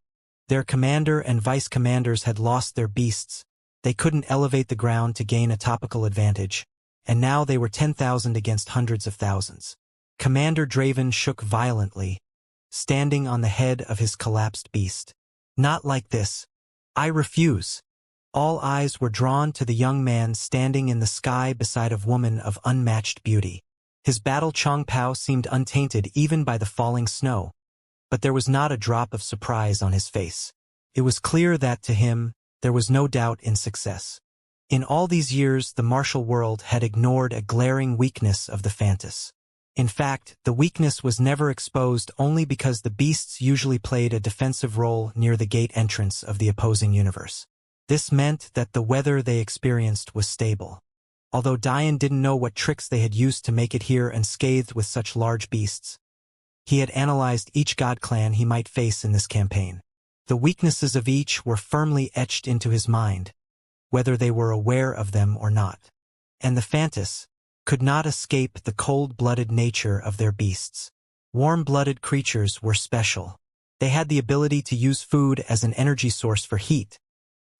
Their commander and vice commanders had lost their beasts. They couldn't elevate the ground to gain a topical advantage, and now they were 10,000 against hundreds of thousands. Commander Draven shook violently, standing on the head of his collapsed beast. "Not like this. I refuse." All eyes were drawn to the young man standing in the sky beside a woman of unmatched beauty. His battle Chongpao seemed untainted even by the falling snow, but there was not a drop of surprise on his face. It was clear that, to him, there was no doubt in success. In all these years, the martial world had ignored a glaring weakness of the Fantas. In fact, the weakness was never exposed only because the beasts usually played a defensive role near the gate entrance of the opposing universe. This meant that the weather they experienced was stable. Although Diane didn't know what tricks they had used to make it here unscathed with such large beasts, he had analyzed each god clan he might face in this campaign. The weaknesses of each were firmly etched into his mind, whether they were aware of them or not. And the Fantas could not escape the cold-blooded nature of their beasts. Warm-blooded creatures were special. They had the ability to use food as an energy source for heat,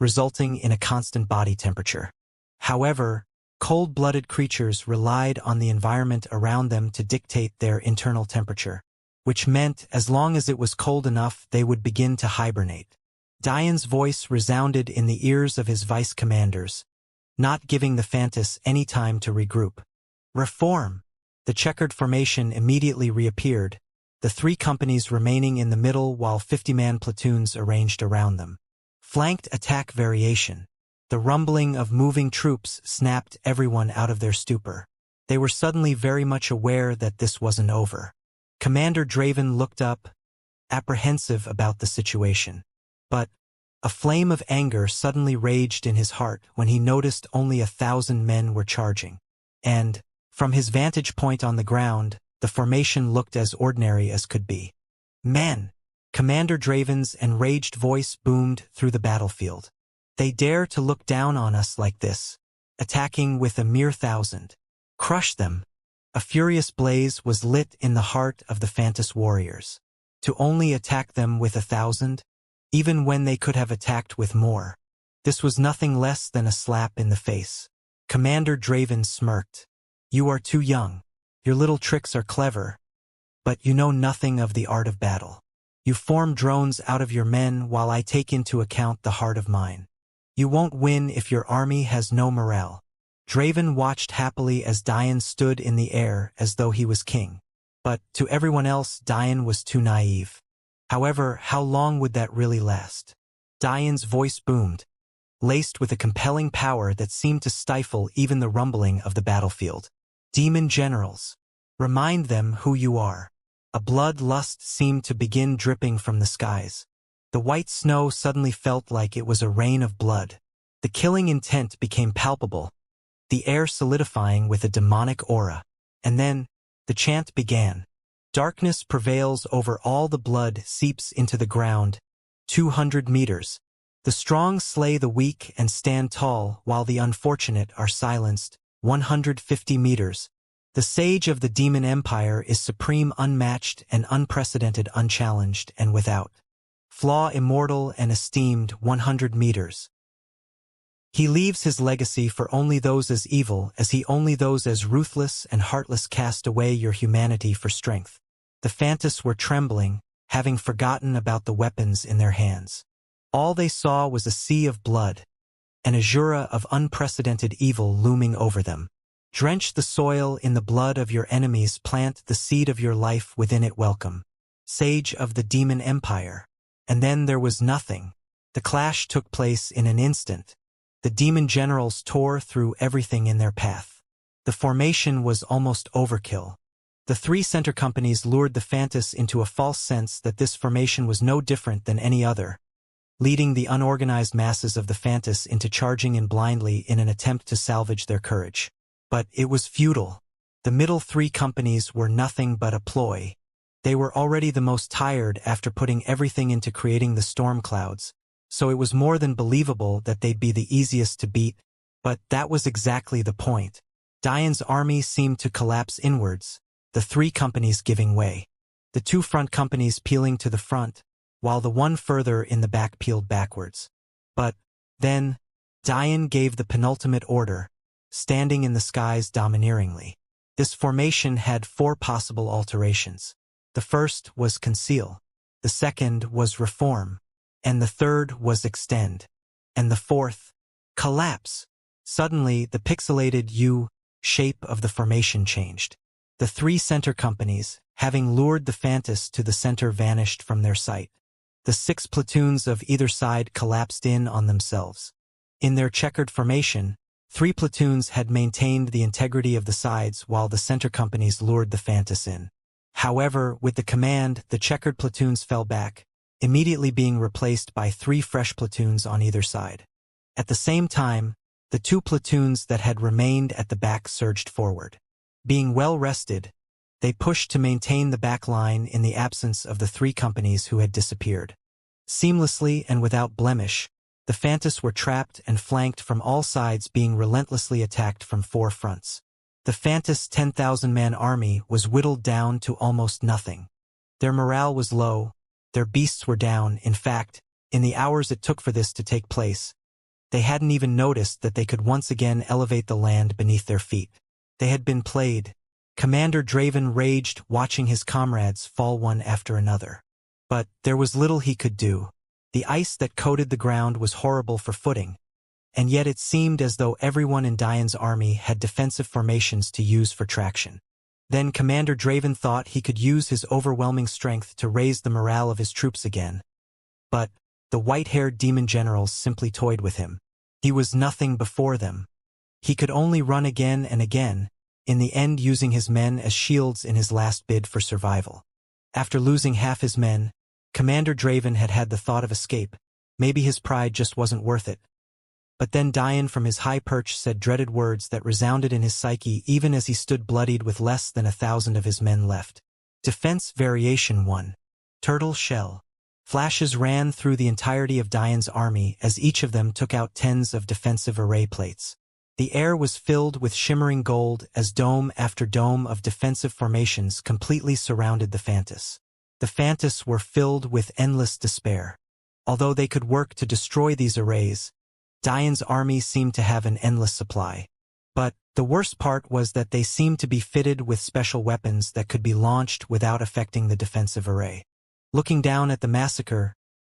resulting in a constant body temperature. However, cold-blooded creatures relied on the environment around them to dictate their internal temperature, which meant as long as it was cold enough they would begin to hibernate. Diane's voice resounded in the ears of his vice commanders, not giving the Fantas any time to regroup. Reform! The checkered formation immediately reappeared, the 3 companies remaining in the middle while 50-man platoons arranged around them. Flanked attack variation. The rumbling of moving troops snapped everyone out of their stupor. They were suddenly very much aware that this wasn't over. Commander Draven looked up, apprehensive about the situation. But a flame of anger suddenly raged in his heart when he noticed only 1,000 men were charging. And, from his vantage point on the ground, the formation looked as ordinary as could be. Men! Commander Draven's enraged voice boomed through the battlefield. They dare to look down on us like this, attacking with a mere 1,000. Crush them! A furious blaze was lit in the heart of the Phantos warriors. To only attack them with 1,000? Even when they could have attacked with more. This was nothing less than a slap in the face. Commander Draven smirked. You are too young. Your little tricks are clever, but you know nothing of the art of battle. You form drones out of your men while I take into account the heart of mine. You won't win if your army has no morale. Draven watched happily as Dian stood in the air as though he was king. But, to everyone else, Dian was too naive. However, how long would that really last? Dian's voice boomed, laced with a compelling power that seemed to stifle even the rumbling of the battlefield. Demon generals, remind them who you are. A bloodlust seemed to begin dripping from the skies. The white snow suddenly felt like it was a rain of blood. The killing intent became palpable, the air solidifying with a demonic aura. And then, the chant began. Darkness prevails over all, the blood seeps into the ground. 200 meters. The strong slay the weak and stand tall, while the unfortunate are silenced. 150 meters. The sage of the demon empire is supreme, unmatched and unprecedented, unchallenged and without flaw, immortal and esteemed. 100 meters. He leaves his legacy for only those as evil as he, only those as ruthless and heartless. Cast away your humanity for strength. The Phantos were trembling, having forgotten about the weapons in their hands. All they saw was a sea of blood, an azura of unprecedented evil looming over them. Drench the soil in the blood of your enemies, plant the seed of your life within it. Welcome, sage of the demon empire. And then there was nothing. The clash took place in an instant. The demon generals tore through everything in their path. The formation was almost overkill. The three center companies lured the Phantos into a false sense that this formation was no different than any other, leading the unorganized masses of the Phantos into charging in blindly in an attempt to salvage their courage. But it was futile. The middle three companies were nothing but a ploy. They were already the most tired after putting everything into creating the storm clouds, so it was more than believable that they'd be the easiest to beat. But that was exactly the point. Dian's army seemed to collapse inwards, the three companies giving way. The two front companies peeling to the front, while the one further in the back peeled backwards. But then, Dian gave the penultimate order, standing in the skies domineeringly. This formation had 4 possible alterations. The first was conceal, the second was reform, and the third was extend, and the fourth, collapse. Suddenly, the pixelated U-shape of the formation changed. The 3 center companies, having lured the Phantos to the center, vanished from their sight. The 6 platoons of either side collapsed in on themselves. In their checkered formation, 3 platoons had maintained the integrity of the sides while the center companies lured the Phantos in. However, with the command, the checkered platoons fell back, immediately being replaced by 3 fresh platoons on either side. At the same time, the 2 platoons that had remained at the back surged forward. Being well rested, they pushed to maintain the back line in the absence of the 3 companies who had disappeared. Seamlessly and without blemish, the Phantos were trapped and flanked from all sides, being relentlessly attacked from 4 fronts. The Phantos' 10,000-man army was whittled down to almost nothing. Their morale was low, their beasts were down. In fact, in the hours it took for this to take place, they hadn't even noticed that they could once again elevate the land beneath their feet. They had been played. Commander Draven raged, watching his comrades fall one after another. But there was little he could do. The ice that coated the ground was horrible for footing, and yet it seemed as though everyone in Dian's army had defensive formations to use for traction. Then Commander Draven thought he could use his overwhelming strength to raise the morale of his troops again. But the white-haired demon generals simply toyed with him. He was nothing before them. He could only run again and again, in the end using his men as shields in his last bid for survival. After losing half his men, Commander Draven had had the thought of escape. Maybe his pride just wasn't worth it. But then Dian from his high perch said dreaded words that resounded in his psyche even as he stood bloodied with less than 1,000 of his men left. Defense Variation 1. Turtle Shell. Flashes ran through the entirety of Dian's army as each of them took out tens of defensive array plates. The air was filled with shimmering gold as dome after dome of defensive formations completely surrounded the Fantas. The Fantas were filled with endless despair. Although they could work to destroy these arrays, Dian's army seemed to have an endless supply. But the worst part was that they seemed to be fitted with special weapons that could be launched without affecting the defensive array. Looking down at the massacre,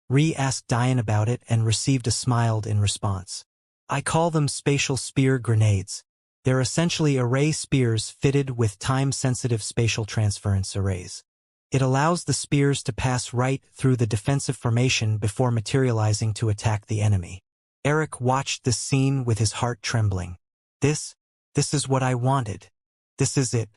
Ree asked Dian about it and received a smile in response. I call them spatial spear grenades. They're essentially array spears fitted with time-sensitive spatial transference arrays. It allows the spears to pass right through the defensive formation before materializing to attack the enemy. Eric watched this scene with his heart trembling. This is what I wanted. This is it.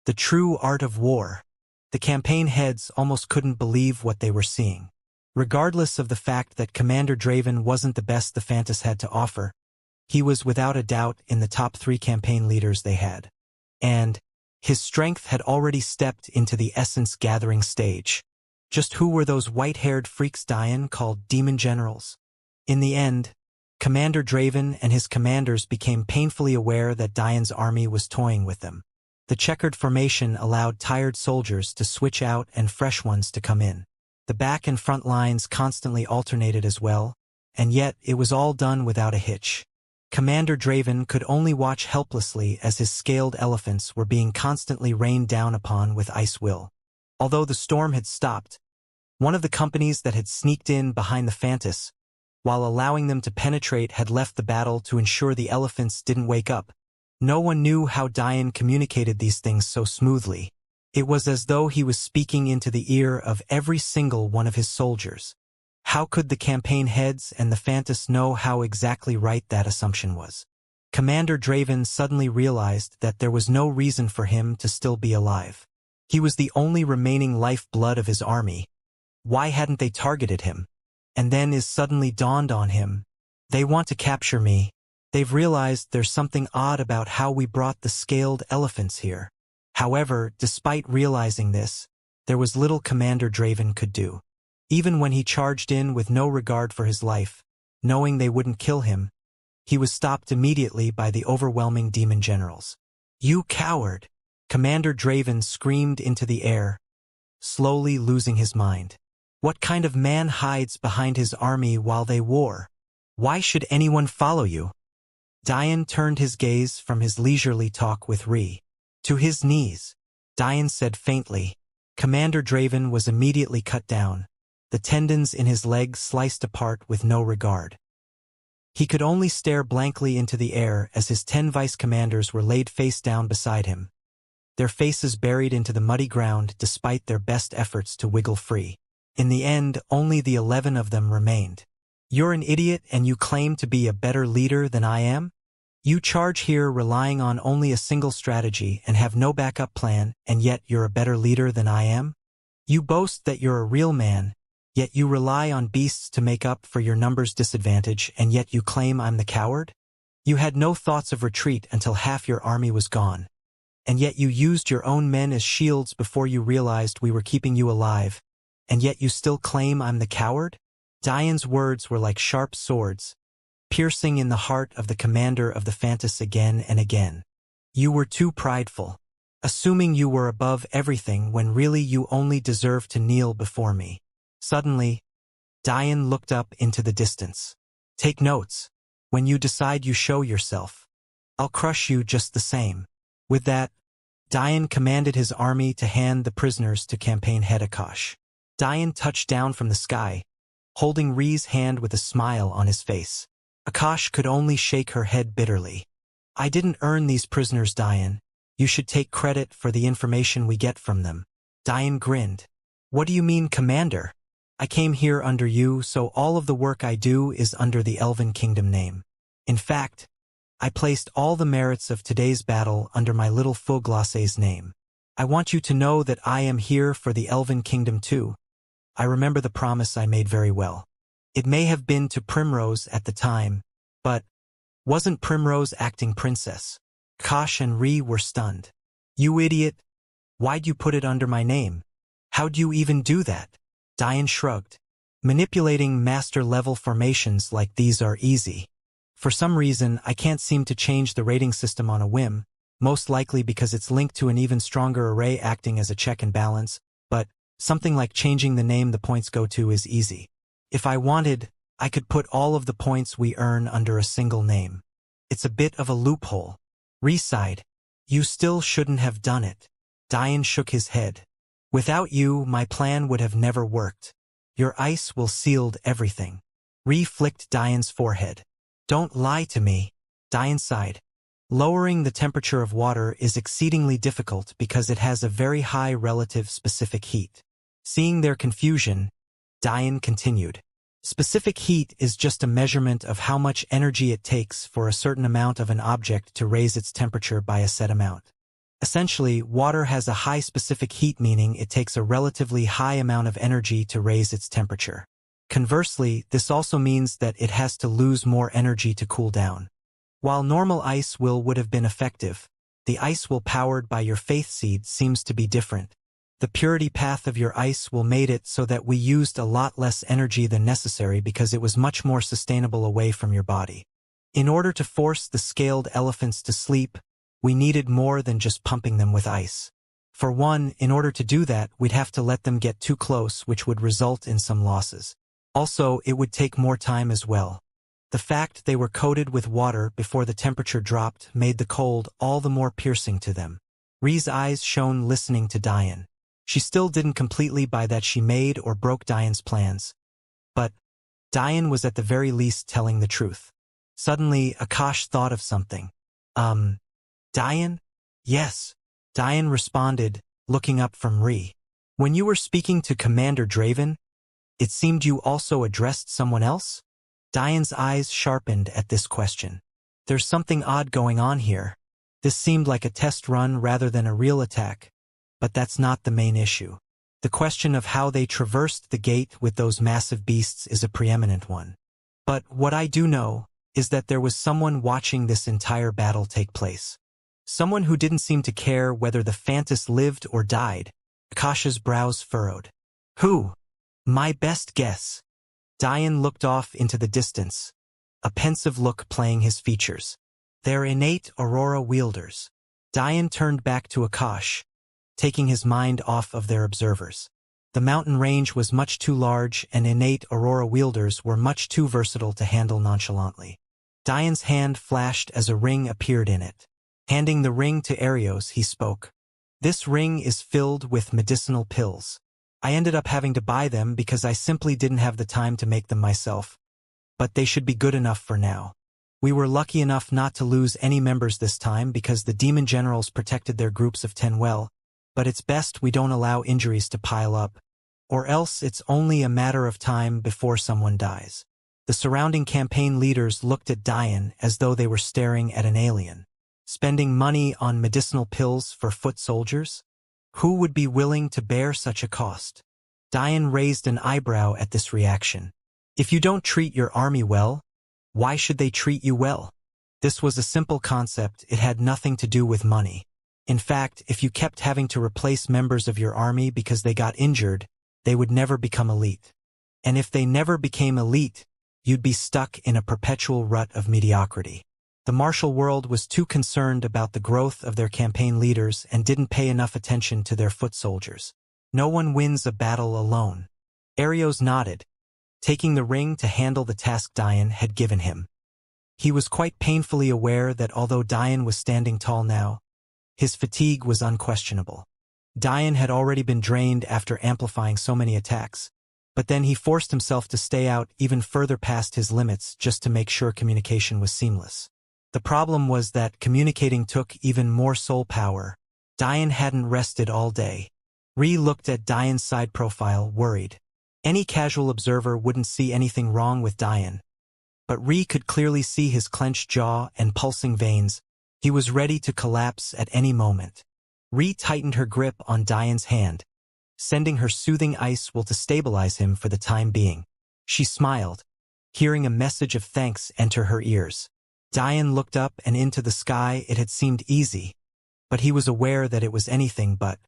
The true art of war. The campaign heads almost couldn't believe what they were seeing. Regardless of the fact that Commander Draven wasn't the best the Fantas had to offer, he was without a doubt in the top 3 campaign leaders they had. And his strength had already stepped into the essence-gathering stage. Just who were those white-haired freaks Dian called demon generals? In the end, Commander Draven and his commanders became painfully aware that Dian's army was toying with them. The checkered formation allowed tired soldiers to switch out and fresh ones to come in. The back and front lines constantly alternated as well, and yet it was all done without a hitch. Commander Draven could only watch helplessly as his scaled elephants were being constantly rained down upon with ice will. Although the storm had stopped, one of the companies that had sneaked in behind the Fantas, while allowing them to penetrate, had left the battle to ensure the elephants didn't wake up. No one knew how Dian communicated these things so smoothly. It was as though he was speaking into the ear of every single one of his soldiers. How could the campaign heads and the Fantas know how exactly right that assumption was? Commander Draven suddenly realized that there was no reason for him to still be alive. He was the only remaining lifeblood of his army. Why hadn't they targeted him? And then it suddenly dawned on him. They want to capture me. They've realized there's something odd about how we brought the scaled elephants here. However, despite realizing this, there was little Commander Draven could do. Even when he charged in with no regard for his life, knowing they wouldn't kill him, he was stopped immediately by the overwhelming demon generals. You coward! Commander Draven screamed into the air, slowly losing his mind. What kind of man hides behind his army while they war? Why should anyone follow you? Dian turned his gaze from his leisurely talk with Ree to his knees. Dian said faintly. Commander Draven was immediately cut down, the tendons in his legs sliced apart with no regard. He could only stare blankly into the air as his 10 vice commanders were laid face down beside him, their faces buried into the muddy ground despite their best efforts to wiggle free. In the end, only the 11 of them remained. You're an idiot and you claim to be a better leader than I am? You charge here relying on only a single strategy and have no backup plan, and yet you're a better leader than I am? You boast that you're a real man, yet you rely on beasts to make up for your numbers disadvantage, and yet you claim I'm the coward? You had no thoughts of retreat until half your army was gone. And yet you used your own men as shields before you realized we were keeping you alive. And yet you still claim I'm the coward? Dian's words were like sharp swords, piercing in the heart of the commander of the Fantas again and again. You were too prideful, assuming you were above everything when really you only deserved to kneel before me. Suddenly, Dian looked up into the distance. Take notes. When you decide you show yourself, I'll crush you just the same. With that, Dian commanded his army to hand the prisoners to campaign head Akash. Dian touched down from the sky, holding Ree's hand with a smile on his face. Akash could only shake her head bitterly. I didn't earn these prisoners, Dian. You should take credit for the information we get from them. Dian grinned. What do you mean, Commander? I came here under you, so all of the work I do is under the Elven Kingdom name. In fact, I placed all the merits of today's battle under my little faux glacé's name. I want you to know that I am here for the Elven Kingdom too. I remember the promise I made very well. It may have been to Primrose at the time, but wasn't Primrose acting princess? Kosh and Ree were stunned. You idiot! Why'd you put it under my name? How'd you even do that? Diane shrugged. Manipulating master-level formations like these are easy. For some reason, I can't seem to change the rating system on a whim, most likely because it's linked to an even stronger array acting as a check and balance, but something like changing the name the points go to is easy. If I wanted, I could put all of the points we earn under a single name. It's a bit of a loophole. Ree sighed. You still shouldn't have done it. Diane shook his head. Without you, my plan would have never worked. Your ice will sealed everything. Ree flicked Diane's forehead. Don't lie to me. Diane sighed. Lowering the temperature of water is exceedingly difficult because it has a very high relative specific heat. Seeing their confusion, Diane continued. Specific heat is just a measurement of how much energy it takes for a certain amount of an object to raise its temperature by a set amount. Essentially, water has a high specific heat, meaning it takes a relatively high amount of energy to raise its temperature. Conversely, this also means that it has to lose more energy to cool down. While normal ice would have been effective, the ice will powered by your faith seed seems to be different. The purity path of your ice will made it so that we used a lot less energy than necessary because it was much more sustainable away from your body. In order to force the scaled elephants to sleep, we needed more than just pumping them with ice. For one, in order to do that, we'd have to let them get too close, which would result in some losses. Also, it would take more time as well. The fact they were coated with water before the temperature dropped made the cold all the more piercing to them. Ree's eyes shone listening to Diane. She still didn't completely buy that she made or broke Diane's plans. But Diane was at the very least telling the truth. Suddenly, Akash thought of something. Diane? Yes. Diane responded, looking up from Ree. When you were speaking to Commander Draven, it seemed you also addressed someone else? Diane's eyes sharpened at this question. There's something odd going on here. This seemed like a test run rather than a real attack. But that's not the main issue. The question of how they traversed the gate with those massive beasts is a preeminent one. But what I do know is that there was someone watching this entire battle take place. Someone who didn't seem to care whether the Phantus lived or died. Akasha's brows furrowed. Who? My best guess. Diane looked off into the distance, a pensive look playing his features. They're innate Aurora wielders. Diane turned back to Akash, taking his mind off of their observers. The mountain range was much too large and innate Aurora wielders were much too versatile to handle nonchalantly. Diane's hand flashed as a ring appeared in it. Handing the ring to Arios, he spoke. This ring is filled with medicinal pills. I ended up having to buy them because I simply didn't have the time to make them myself. But they should be good enough for now. We were lucky enough not to lose any members this time because the demon generals protected their groups of 10 well, but it's best we don't allow injuries to pile up, or else it's only a matter of time before someone dies. The surrounding campaign leaders looked at Diane as though they were staring at an alien. Spending money on medicinal pills for foot soldiers? Who would be willing to bear such a cost? Diane raised an eyebrow at this reaction. If you don't treat your army well, why should they treat you well? This was a simple concept, it had nothing to do with money. In fact, if you kept having to replace members of your army because they got injured, they would never become elite. And if they never became elite, you'd be stuck in a perpetual rut of mediocrity. The martial world was too concerned about the growth of their campaign leaders and didn't pay enough attention to their foot soldiers. No one wins a battle alone. Arios nodded, taking the ring to handle the task Diane had given him. He was quite painfully aware that although Diane was standing tall now, his fatigue was unquestionable. Diane had already been drained after amplifying so many attacks, but then he forced himself to stay out even further past his limits just to make sure communication was seamless. The problem was that communicating took even more soul power. Diane hadn't rested all day. Ree looked at Diane's side profile, worried. Any casual observer wouldn't see anything wrong with Diane, but Ree could clearly see his clenched jaw and pulsing veins. He was ready to collapse at any moment. Ree tightened her grip on Diane's hand, sending her soothing ice will to stabilize him for the time being. She smiled, hearing a message of thanks enter her ears. Diane looked up and into the sky. It had seemed easy, but he was aware that it was anything but.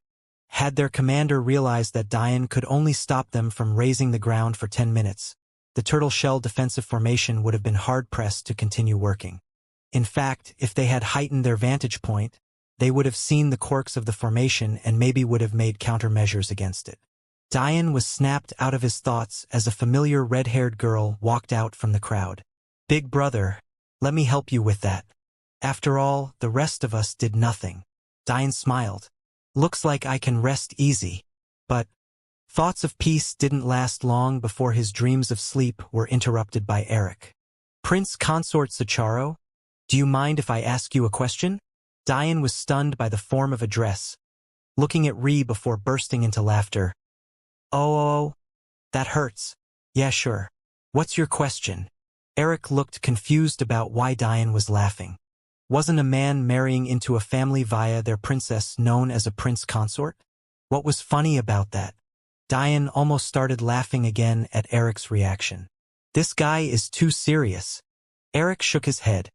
Had their commander realized that Diane could only stop them from razing the ground for 10 minutes, the turtle shell defensive formation would have been hard-pressed to continue working. In fact, if they had heightened their vantage point, they would have seen the quirks of the formation and maybe would have made countermeasures against it. Diane was snapped out of his thoughts as a familiar red-haired girl walked out from the crowd. "Big brother, let me help you with that. After all, the rest of us did nothing." Diane smiled. "Looks like I can rest easy." But thoughts of peace didn't last long before his dreams of sleep were interrupted by Eric. "Prince Consort Sacharo, do you mind if I ask you a question?" Diane was stunned by the form of address, looking at Ree before bursting into laughter. Oh, that hurts. Yeah, sure. What's your question?" Eric looked confused about why Diane was laughing. Wasn't a man marrying into a family via their princess known as a prince consort? What was funny about that? Diane almost started laughing again at Eric's reaction. "This guy is too serious." Eric shook his head,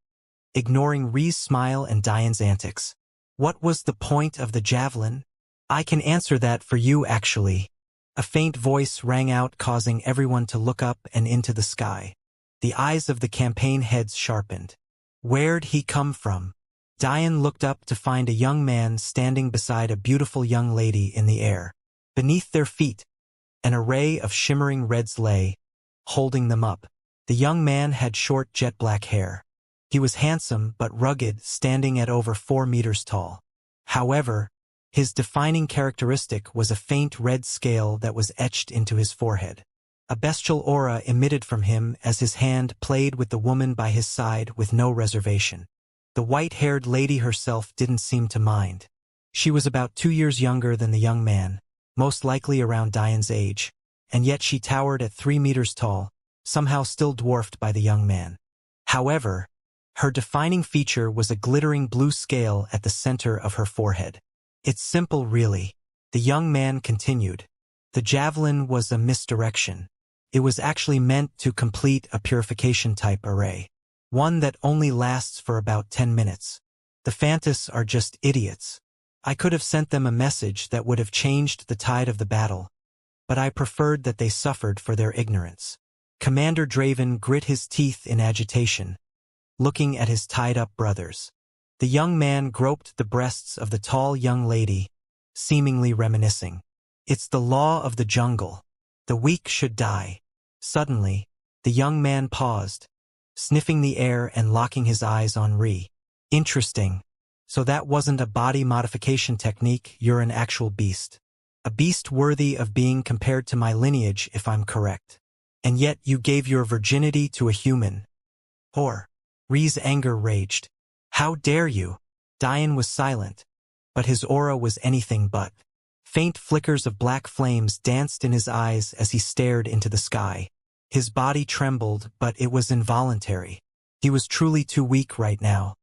ignoring Ree's smile and Diane's antics. "What was the point of the javelin?" "I can answer that for you, actually." A faint voice rang out, causing everyone to look up and into the sky. The eyes of the campaign heads sharpened. Where'd he come from? Diane looked up to find a young man standing beside a beautiful young lady in the air. Beneath their feet, an array of shimmering reds lay, holding them up. The young man had short jet-black hair. He was handsome but rugged, standing at over 4 meters tall. However, his defining characteristic was a faint red scale that was etched into his forehead. A bestial aura emitted from him as his hand played with the woman by his side with no reservation. The white-haired lady herself didn't seem to mind. She was about 2 years younger than the young man, most likely around Diane's age, and yet she towered at 3 meters tall, somehow still dwarfed by the young man. However, her defining feature was a glittering blue scale at the center of her forehead. "It's simple, really," the young man continued. "The javelin was a misdirection. It was actually meant to complete a purification-type array. One that only lasts for about 10 minutes. The Phantas are just idiots. I could have sent them a message that would have changed the tide of the battle, but I preferred that they suffered for their ignorance." Commander Draven grit his teeth in agitation, looking at his tied-up brothers. The young man groped the breasts of the tall young lady, seemingly reminiscing. "It's the law of the jungle. The weak should die." Suddenly, the young man paused, sniffing the air and locking his eyes on Ree. "Interesting. So that wasn't a body modification technique, you're an actual beast. A beast worthy of being compared to my lineage, if I'm correct. And yet you gave your virginity to a human." Whore. Ree's anger raged. "How dare you?" Diane was silent, but his aura was anything but. Faint flickers of black flames danced in his eyes as he stared into the sky. His body trembled, but it was involuntary. He was truly too weak right now.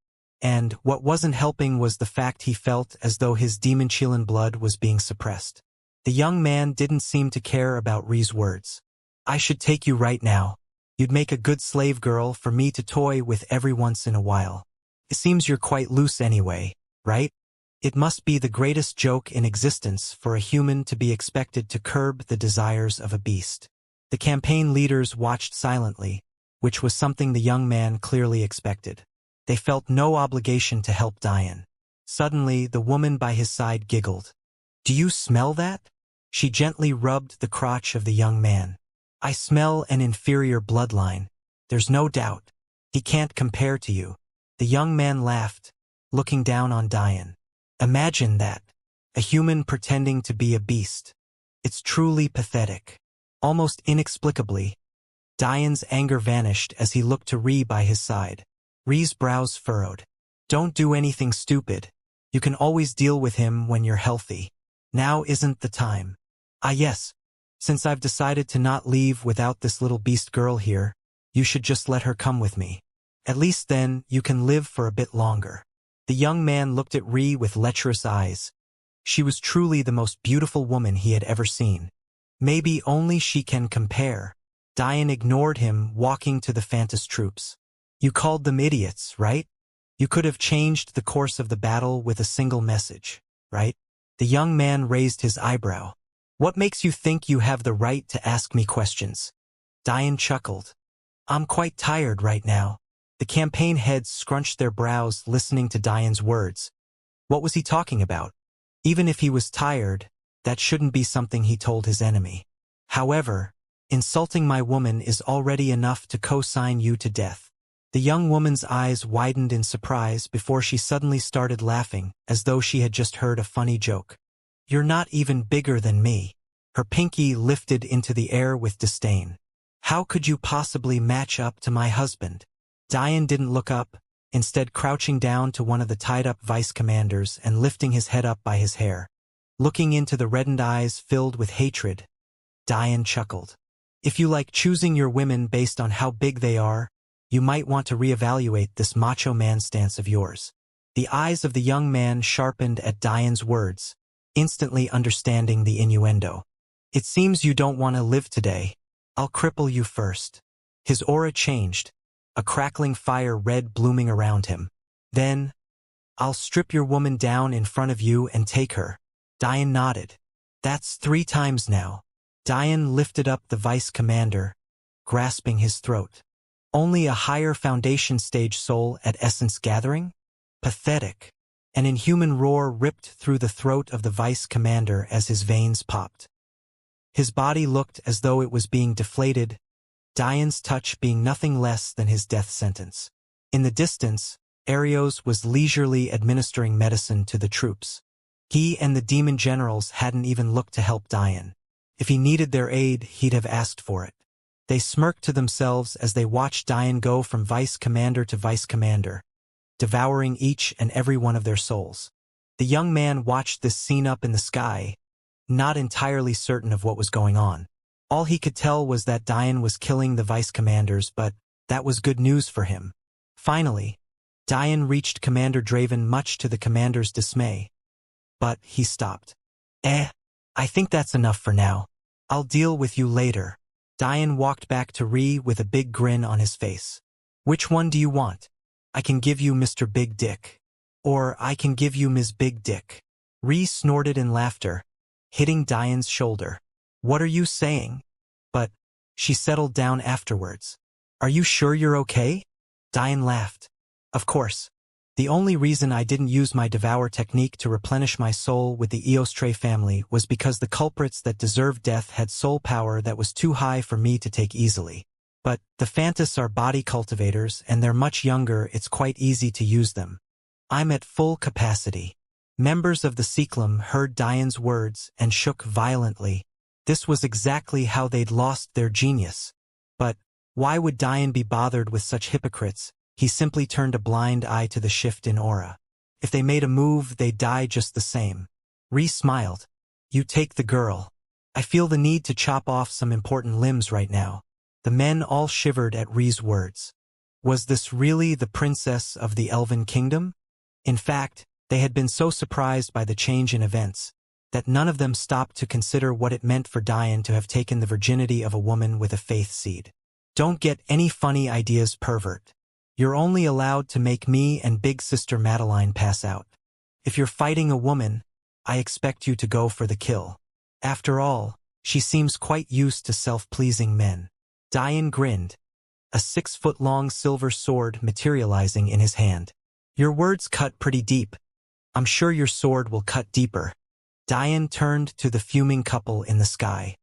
And what wasn't helping was the fact he felt as though his demon-Chilan blood was being suppressed. The young man didn't seem to care about Ree's words. "I should take you right now. You'd make a good slave girl for me to toy with every once in a while. It seems you're quite loose anyway, right? It must be the greatest joke in existence for a human to be expected to curb the desires of a beast." The campaign leaders watched silently, which was something the young man clearly expected. They felt no obligation to help Diane. Suddenly, the woman by his side giggled. "Do you smell that?" She gently rubbed the crotch of the young man. "I smell an inferior bloodline. There's no doubt. He can't compare to you." The young man laughed, looking down on Diane. "Imagine that. A human pretending to be a beast. It's truly pathetic." Almost inexplicably, Diane's anger vanished as he looked to Ree by his side. Ree's brows furrowed. "Don't do anything stupid. You can always deal with him when you're healthy. Now isn't the time." "Ah yes. Since I've decided to not leave without this little beast girl here, You should just let her come with me. At least then, you can live for a bit longer. The young man looked at Ri with lecherous eyes. She was truly the most beautiful woman he had ever seen. Maybe only she can compare. Diane ignored him, walking to the Fantas troops. You called them idiots, right? You could have changed the course of the battle with a single message, right? The young man raised his eyebrow. What makes you think you have the right to ask me questions? Diane chuckled. I'm quite tired right now. The campaign heads scrunched their brows listening to Diane's words. What was he talking about? Even if he was tired, that shouldn't be something he told his enemy. However, insulting my woman is already enough to co-sign you to death. The young woman's eyes widened in surprise before she suddenly started laughing, as though she had just heard a funny joke. You're not even bigger than me. Her pinky lifted into the air with disdain. How could you possibly match up to my husband? Diane didn't look up, instead crouching down to one of the tied-up vice commanders and lifting his head up by his hair. Looking into the reddened eyes filled with hatred, Diane chuckled. If you like choosing your women based on how big they are, you might want to reevaluate this macho man stance of yours. The eyes of the young man sharpened at Diane's words, instantly understanding the innuendo. It seems you don't want to live today. I'll cripple you first. His aura changed, a crackling fire red blooming around him. Then, I'll strip your woman down in front of you and take her. Diane nodded. That's 3 times now. Diane lifted up the vice commander, grasping his throat. Only a higher foundation stage soul at Essence Gathering? Pathetic. An inhuman roar ripped through the throat of the vice commander as his veins popped. His body looked as though it was being deflated, Diane's touch being nothing less than his death sentence. In the distance, Arios was leisurely administering medicine to the troops. He and the demon generals hadn't even looked to help Diane. If he needed their aid, he'd have asked for it. They smirked to themselves as they watched Diane go from vice commander to vice commander, devouring each and every one of their souls. The young man watched this scene up in the sky, not entirely certain of what was going on. All he could tell was that Diane was killing the vice commanders, but that was good news for him. Finally, Diane reached Commander Draven, much to the commander's dismay. But he stopped. I think that's enough for now. I'll deal with you later. Diane walked back to Ri with a big grin on his face. Which one do you want? I can give you Mr. Big Dick. Or I can give you Ms. Big Dick. Ri snorted in laughter, hitting Diane's shoulder. What are you saying? But she settled down afterwards. Are you sure you're okay? Diane laughed. Of course. The only reason I didn't use my devour technique to replenish my soul with the Eostre family was because the culprits that deserved death had soul power that was too high for me to take easily. But the Fantas are body cultivators and they're much younger, it's quite easy to use them. I'm at full capacity. Members of the Cyclum heard Diane's words and shook violently. This was exactly how they'd lost their genius. But why would Diane be bothered with such hypocrites? He simply turned a blind eye to the shift in aura. If they made a move, they'd die just the same. Ri smiled. You take the girl. I feel the need to chop off some important limbs right now. The men all shivered at Ri's words. Was this really the princess of the Elven Kingdom? In fact, they had been so surprised by the change in events that none of them stopped to consider what it meant for Diane to have taken the virginity of a woman with a faith seed. Don't get any funny ideas, pervert. You're only allowed to make me and big sister Madeline pass out. If you're fighting a woman, I expect you to go for the kill. After all, she seems quite used to self-pleasing men. Diane grinned, a 6-foot-long silver sword materializing in his hand. Your words cut pretty deep. I'm sure your sword will cut deeper. Diane turned to the fuming couple in the sky.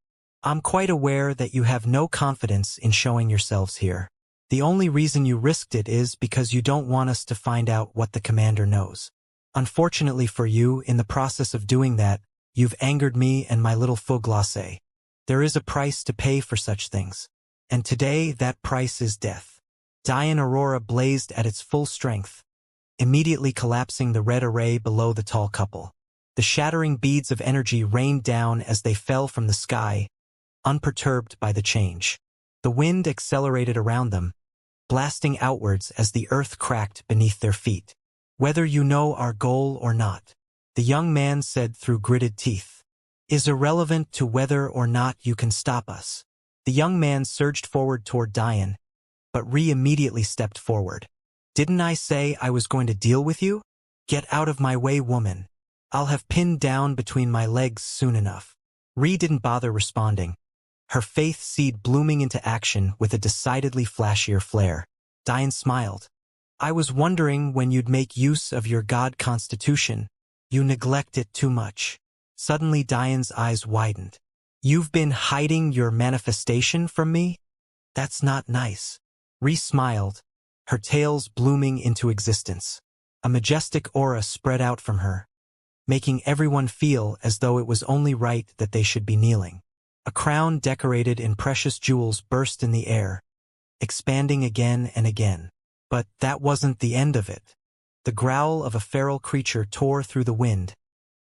I'm quite aware that you have no confidence in showing yourselves here. The only reason you risked it is because you don't want us to find out what the commander knows. Unfortunately for you, in the process of doing that, you've angered me and my little faux glacé. There is a price to pay for such things. And today, that price is death. Diane Aurora blazed at its full strength, immediately collapsing the red array below the tall couple. The shattering beads of energy rained down as they fell from the sky, unperturbed by the change. The wind accelerated around them, blasting outwards as the earth cracked beneath their feet. "Whether you know our goal or not," the young man said through gritted teeth, "is irrelevant to whether or not you can stop us." The young man surged forward toward Diane, but Ree immediately stepped forward. "Didn't I say I was going to deal with you? Get out of my way, woman. I'll have pinned down between my legs soon enough." Ree didn't bother responding, her faith seed blooming into action with a decidedly flashier flare. Diane smiled. "I was wondering when you'd make use of your god constitution. You neglect it too much." Suddenly Diane's eyes widened. "You've been hiding your manifestation from me? That's not nice." Ree smiled, her tails blooming into existence. A majestic aura spread out from her, making everyone feel as though it was only right that they should be kneeling. A crown decorated in precious jewels burst in the air, expanding again and again. But that wasn't the end of it. The growl of a feral creature tore through the wind,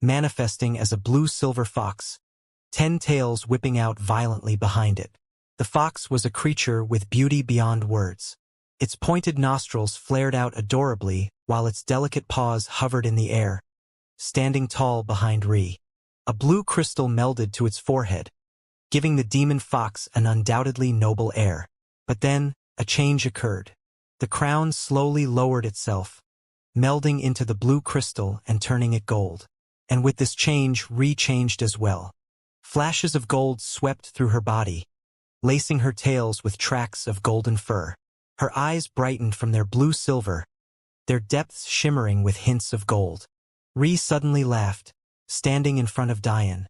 manifesting as a blue-silver fox, 10 tails whipping out violently behind it. The fox was a creature with beauty beyond words. Its pointed nostrils flared out adorably while its delicate paws hovered in the air, standing tall behind Ree. A blue crystal melded to its forehead, giving the demon fox an undoubtedly noble air. But then, a change occurred. The crown slowly lowered itself, melding into the blue crystal and turning it gold. And with this change, Ree changed as well. Flashes of gold swept through her body, lacing her tails with tracts of golden fur. Her eyes brightened from their blue-silver, their depths shimmering with hints of gold. Ree suddenly laughed, standing in front of Diane,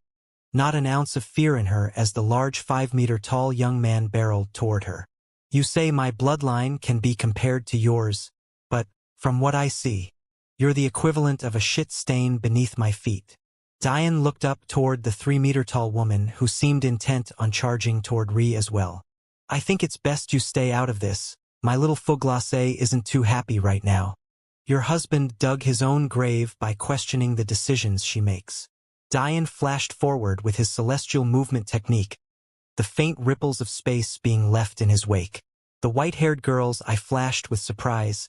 not an ounce of fear in her as the large 5-meter-tall young man barreled toward her. "You say my bloodline can be compared to yours, but, from what I see, you're the equivalent of a shit stain beneath my feet." Diane looked up toward the 3-meter-tall woman who seemed intent on charging toward Ree as well. "I think it's best you stay out of this. My little Fouglace isn't too happy right now. Your husband dug his own grave by questioning the decisions she makes." Diane flashed forward with his celestial movement technique, the faint ripples of space being left in his wake. The white-haired girl's eye flashed with surprise.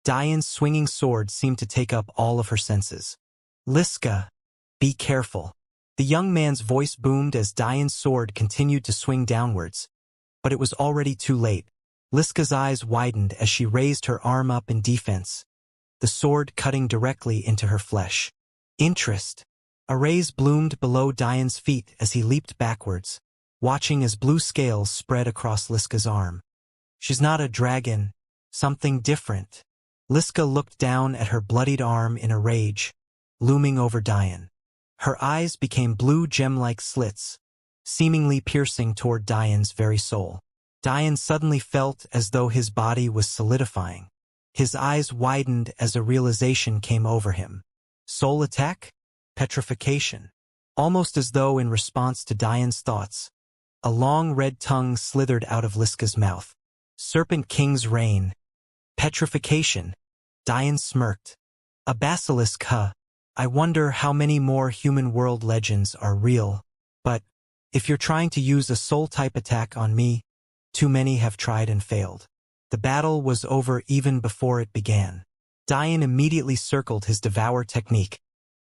Diane's swinging sword seemed to take up all of her senses. "Liska, be careful." The young man's voice boomed as Diane's sword continued to swing downwards, but it was already too late. Liska's eyes widened as she raised her arm up in defense, the sword cutting directly into her flesh. Interest. A rays bloomed below Diane's feet as he leaped backwards, watching as blue scales spread across Liska's arm. "She's not a dragon, something different." Liska looked down at her bloodied arm in a rage, looming over Diane. Her eyes became blue gem-like slits, seemingly piercing toward Diane's very soul. Diane suddenly felt as though his body was solidifying. His eyes widened as a realization came over him. Soul attack? Petrification. Almost as though in response to Diane's thoughts, a long red tongue slithered out of Liska's mouth. Serpent King's reign. Petrification. Diane smirked. A basilisk, huh? I wonder how many more human world legends are real. But, if you're trying to use a soul-type attack on me, too many have tried and failed. The battle was over even before it began. Diane immediately circled his devour technique,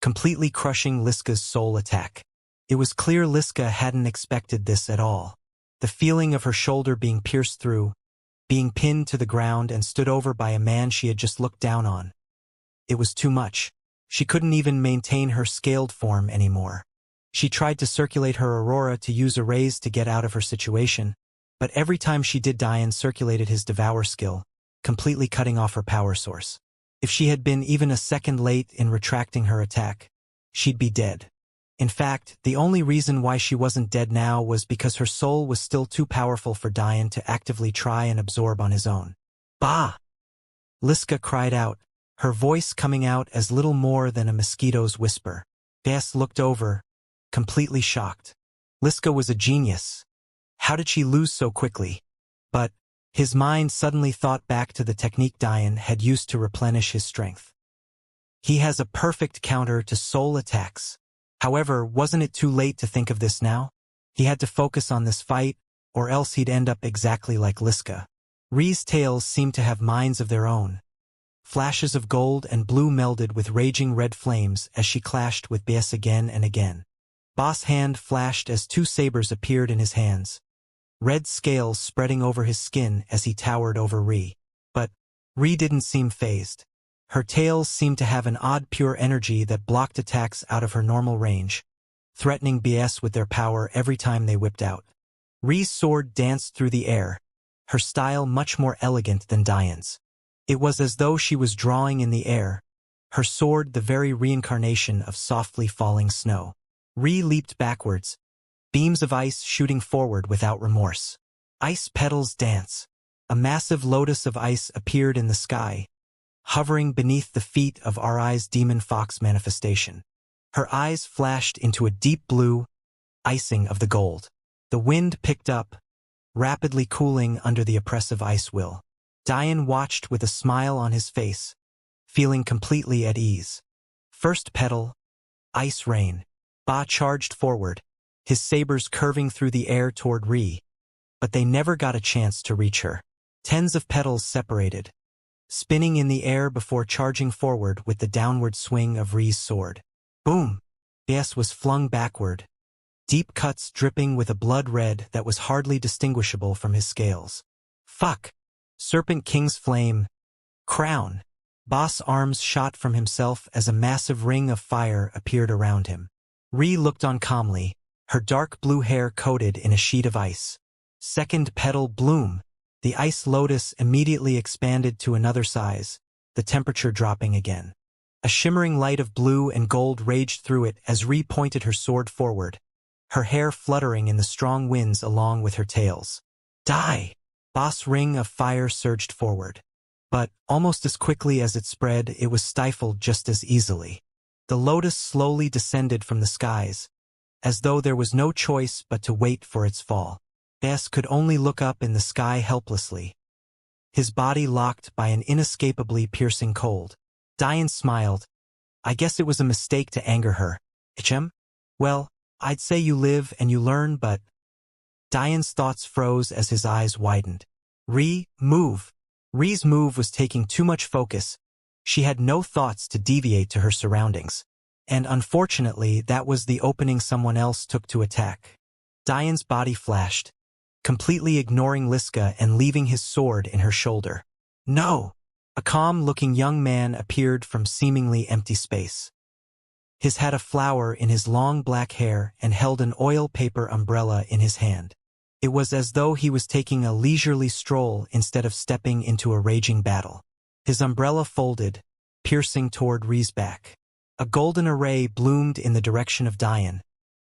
completely crushing Liska's soul attack. It was clear Liska hadn't expected this at all. The feeling of her shoulder being pierced through, being pinned to the ground and stood over by a man she had just looked down on. It was too much. She couldn't even maintain her scaled form anymore. She tried to circulate her aurora to use a raise to get out of her situation, but every time she did, Diane circulated his devour skill, completely cutting off her power source. If she had been even a second late in retracting her attack, she'd be dead. In fact, the only reason why she wasn't dead now was because her soul was still too powerful for Diane to actively try and absorb on his own. "Bah!" Liska cried out, her voice coming out as little more than a mosquito's whisper. Bess looked over, completely shocked. Liska was a genius. How did she lose so quickly? But his mind suddenly thought back to the technique Diane had used to replenish his strength. He has a perfect counter to soul attacks. However, wasn't it too late to think of this now? He had to focus on this fight, or else he'd end up exactly like Liska. Ree's tails seemed to have minds of their own. Flashes of gold and blue melded with raging red flames as she clashed with Bias again and again. Boss' hand flashed as two sabers appeared in his hands, red scales spreading over his skin as he towered over Ree. But Ree didn't seem phased. Her tails seemed to have an odd pure energy that blocked attacks out of her normal range, threatening BS with their power every time they whipped out. Ree's sword danced through the air, her style much more elegant than Diane's. It was as though she was drawing in the air, her sword the very reincarnation of softly falling snow. Ree leaped backwards, beams of ice shooting forward without remorse. Ice petals dance. A massive lotus of ice appeared in the sky, hovering beneath the feet of Ri's demon fox manifestation. Her eyes flashed into a deep blue, icing of the gold. The wind picked up, rapidly cooling under the oppressive ice will. Diane watched with a smile on his face, feeling completely at ease. First petal, ice rain. Ba charged forward, his sabers curving through the air toward Ree, but they never got a chance to reach her. Tens of petals separated, spinning in the air before charging forward with the downward swing of Ree's sword. Boom! Bias was flung backward, deep cuts dripping with a blood red that was hardly distinguishable from his scales. Fuck! Serpent King's flame. Crown. Boss' arms shot from himself as a massive ring of fire appeared around him. Ree looked on calmly, her dark blue hair coated in a sheet of ice. Second petal bloom. The ice lotus immediately expanded to another size, the temperature dropping again. A shimmering light of blue and gold raged through it as Ree pointed her sword forward, her hair fluttering in the strong winds along with her tails. Die! Boss' ring of fire surged forward. But, almost as quickly as it spread, it was stifled just as easily. The lotus slowly descended from the skies, as though there was no choice but to wait for its fall. Bess could only look up in the sky helplessly, his body locked by an inescapably piercing cold. Diane smiled. I guess it was a mistake to anger her. Ichem? Well, I'd say you live and you learn, but... Diane's thoughts froze as his eyes widened. Ree, move. Ree's move was taking too much focus. She had no thoughts to deviate to her surroundings. And unfortunately, that was the opening someone else took to attack. Diane's body flashed, completely ignoring Liska and leaving his sword in her shoulder. No! A calm-looking young man appeared from seemingly empty space. He had a flower in his long black hair and held an oil paper umbrella in his hand. It was as though he was taking a leisurely stroll instead of stepping into a raging battle. His umbrella folded, piercing toward Ree's back. A golden array bloomed in the direction of Diane,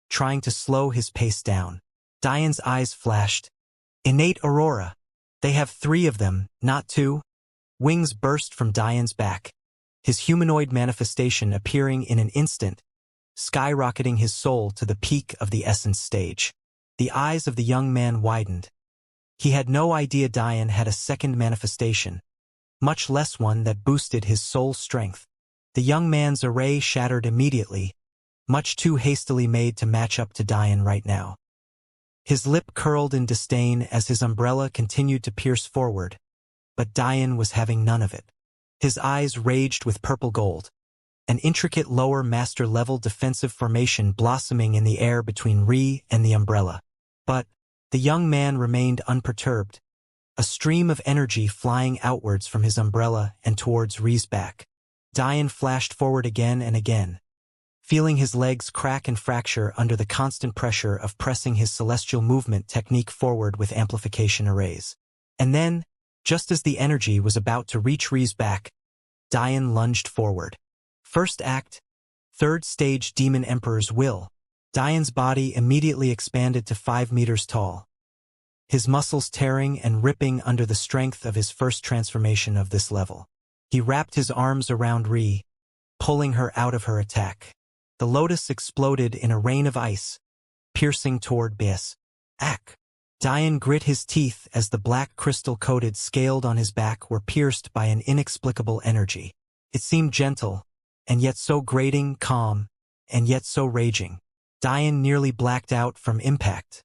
trying to slow his pace down. Diane's eyes flashed. Innate aurora. They have 3 of them, not 2. Wings burst from Diane's back, his humanoid manifestation appearing in an instant, skyrocketing his soul to the peak of the essence stage. The eyes of the young man widened. He had no idea Diane had a second manifestation, much less one that boosted his soul strength. The young man's array shattered immediately, much too hastily made to match up to Diane right now. His lip curled in disdain as his umbrella continued to pierce forward, but Diane was having none of it. His eyes raged with purple gold, an intricate lower master-level defensive formation blossoming in the air between Ree and the umbrella. But the young man remained unperturbed, a stream of energy flying outwards from his umbrella and towards Ree's back. Diane flashed forward again and again, feeling his legs crack and fracture under the constant pressure of pressing his celestial movement technique forward with amplification arrays. And then, just as the energy was about to reach Ree's back, Diane lunged forward. First act, 3rd stage Demon Emperor's Will. Diane's body immediately expanded to 5 meters tall, his muscles tearing and ripping under the strength of his first transformation of this level. He wrapped his arms around Ree, pulling her out of her attack. The lotus exploded in a rain of ice, piercing toward Bias. Ack! Diane grit his teeth as the black crystal-coated scaled on his back were pierced by an inexplicable energy. It seemed gentle, and yet so grating, calm, and yet so raging. Diane nearly blacked out from impact.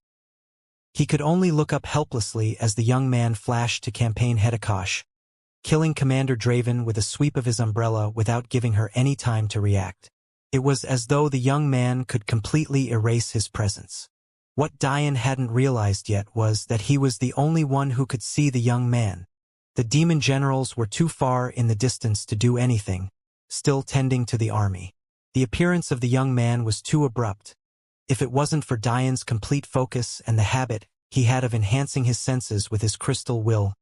He could only look up helplessly as the young man flashed to campaign head Akash, killing Commander Draven with a sweep of his umbrella without giving her any time to react. It was as though the young man could completely erase his presence. What Diane hadn't realized yet was that he was the only one who could see the young man. The demon generals were too far in the distance to do anything, still tending to the army. The appearance of the young man was too abrupt. If it wasn't for Diane's complete focus and the habit he had of enhancing his senses with his crystal will,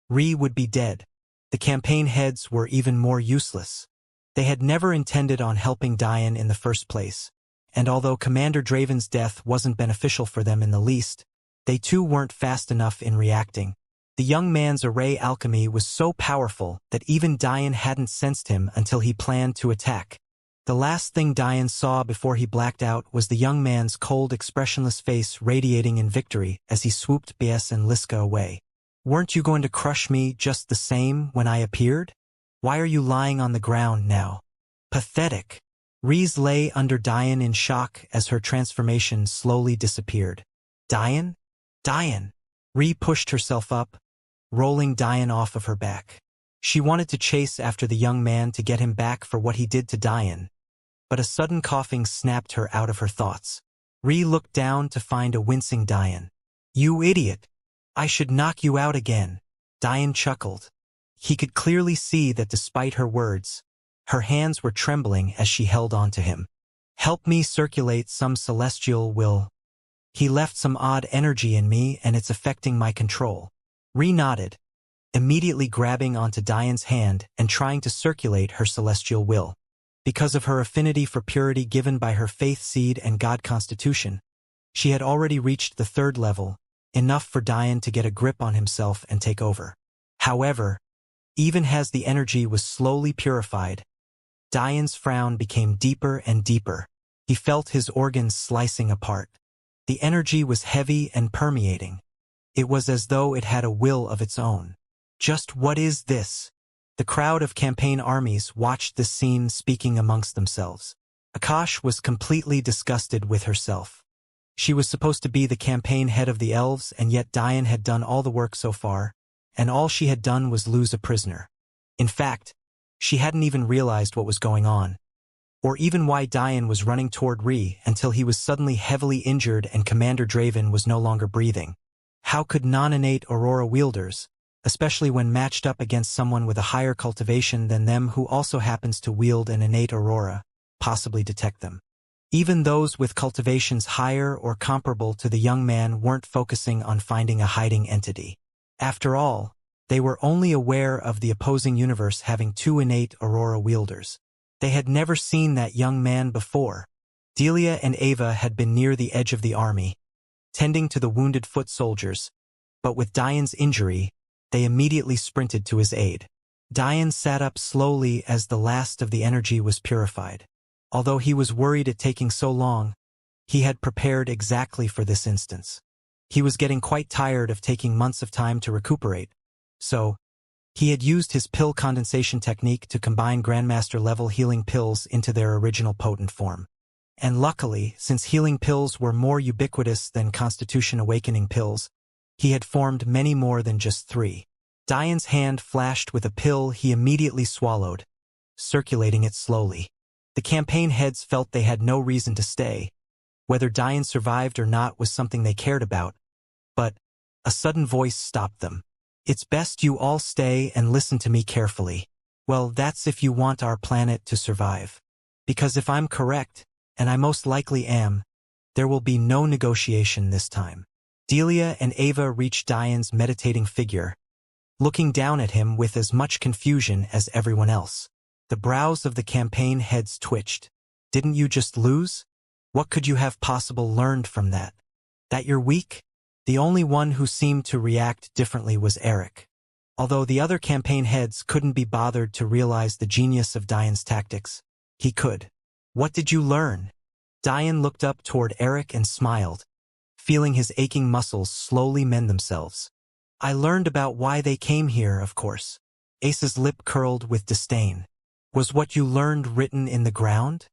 Ree would be dead. The campaign heads were even more useless. They had never intended on helping Diane in the first place, and although Commander Draven's death wasn't beneficial for them in the least, they too weren't fast enough in reacting. The young man's array alchemy was so powerful that even Diane hadn't sensed him until he planned to attack. The last thing Diane saw before he blacked out was the young man's cold, expressionless face radiating in victory as he swooped Bias and Liska away. "Weren't you going to crush me just the same when I appeared? Why are you lying on the ground now? Pathetic." Reese lay under Diane in shock as her transformation slowly disappeared. "Diane? Diane!" Ree pushed herself up, rolling Diane off of her back. She wanted to chase after the young man to get him back for what he did to Diane, but a sudden coughing snapped her out of her thoughts. Ree looked down to find a wincing Diane. "You idiot! I should knock you out again." Diane chuckled. He could clearly see that despite her words, her hands were trembling as she held on to him. "Help me circulate some celestial will. He left some odd energy in me and it's affecting my control." Ree nodded, immediately grabbing onto Diane's hand and trying to circulate her celestial will. Because of her affinity for purity given by her faith seed and God constitution, she had already reached the 3rd level, enough for Diane to get a grip on himself and take over. However, even as the energy was slowly purified, Diane's frown became deeper and deeper. He felt his organs slicing apart. The energy was heavy and permeating. It was as though it had a will of its own. Just what is this? The crowd of campaign armies watched this scene, speaking amongst themselves. Akash was completely disgusted with herself. She was supposed to be the campaign head of the elves, and yet Diane had done all the work so far, and all she had done was lose a prisoner. In fact, she hadn't even realized what was going on, or even why Diane was running toward Ree until he was suddenly heavily injured and Commander Draven was no longer breathing. How could non-innate Aurora wielders, especially when matched up against someone with a higher cultivation than them who also happens to wield an innate Aurora, possibly detect them? Even those with cultivations higher or comparable to the young man weren't focusing on finding a hiding entity. After all, they were only aware of the opposing universe having 2 innate Aurora wielders. They had never seen that young man before. Delia and Ava had been near the edge of the army, tending to the wounded foot soldiers, but with Diane's injury, they immediately sprinted to his aid. Diane sat up slowly as the last of the energy was purified. Although he was worried at taking so long, he had prepared exactly for this instance. He was getting quite tired of taking months of time to recuperate, so he had used his pill condensation technique to combine Grandmaster-level healing pills into their original potent form. And luckily, since healing pills were more ubiquitous than Constitution Awakening pills, he had formed many more than just 3. Diane's hand flashed with a pill he immediately swallowed, circulating it slowly. The campaign heads felt they had no reason to stay. Whether Diane survived or not was something they cared about, but a sudden voice stopped them. "It's best you all stay and listen to me carefully. Well, that's if you want our planet to survive. Because if I'm correct, and I most likely am, there will be no negotiation this time." Delia and Ava reached Diane's meditating figure, looking down at him with as much confusion as everyone else. The brows of the campaign heads twitched. "Didn't you just lose? What could you have possibly learned from that? That you're weak?" The only one who seemed to react differently was Eric. Although the other campaign heads couldn't be bothered to realize the genius of Diane's tactics, he could. "What did you learn?" Diane looked up toward Eric and smiled, feeling his aching muscles slowly mend themselves. "I learned about why they came here, of course." Ace's lip curled with disdain. "Was what you learned written in the ground?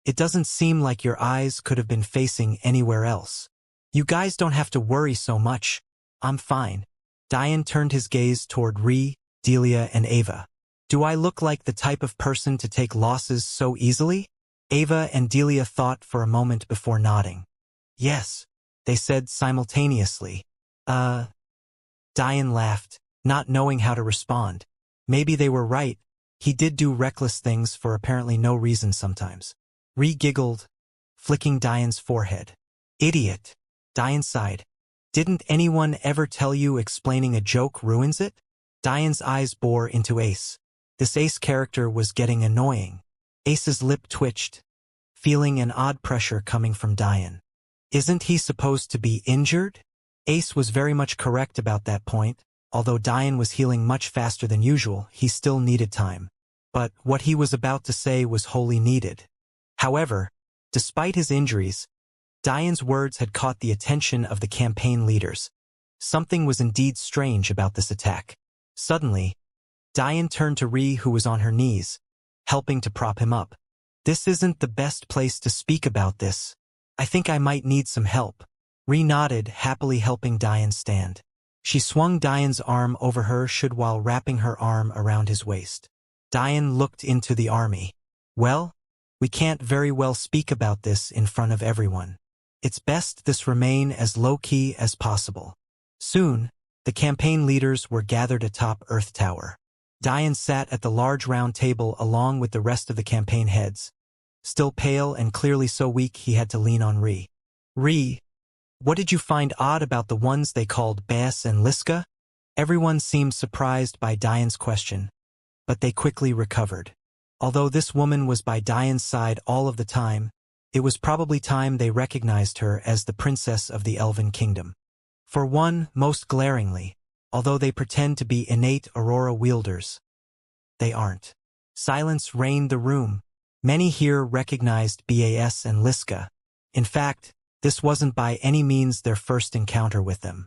It doesn't seem like your eyes could have been facing anywhere else." You guys don't have to worry so much. I'm fine. Diane turned his gaze toward Ree, Delia, and Ava. Do I look like the type of person to take losses so easily? Ava and Delia thought for a moment before nodding. Yes, they said simultaneously. Diane laughed, not knowing how to respond. Maybe they were right. He did do reckless things for apparently no reason sometimes. Ree giggled, flicking Diane's forehead. Idiot. Diane sighed. Didn't anyone ever tell you explaining a joke ruins it? Diane's eyes bore into Ace. This Ace character was getting annoying. Ace's lip twitched, feeling an odd pressure coming from Diane. Isn't he supposed to be injured? Ace was very much correct about that point. Although Diane was healing much faster than usual, he still needed time. But what he was about to say was wholly needed. However, despite his injuries, Diane's words had caught the attention of the campaign leaders. Something was indeed strange about this attack. Suddenly, Diane turned to Ree, who was on her knees, helping to prop him up. This isn't the best place to speak about this. I think I might need some help. Ree nodded, happily helping Diane stand. She swung Diane's arm over her shoulder while wrapping her arm around his waist. Diane looked into the army. Well, we can't very well speak about this in front of everyone. It's best this remain as low-key as possible. Soon, the campaign leaders were gathered atop Earth Tower. Diane sat at the large round table along with the rest of the campaign heads. Still pale and clearly so weak he had to lean on Ree. Ree, what did you find odd about the ones they called Bess and Liska? Everyone seemed surprised by Diane's question, but they quickly recovered. Although this woman was by Diane's side all of the time, it was probably time they recognized her as the princess of the Elven Kingdom. For one, most glaringly, although they pretend to be innate Aurora wielders, they aren't. Silence reigned the room. Many here recognized Bas and Liska. In fact, this wasn't by any means their first encounter with them.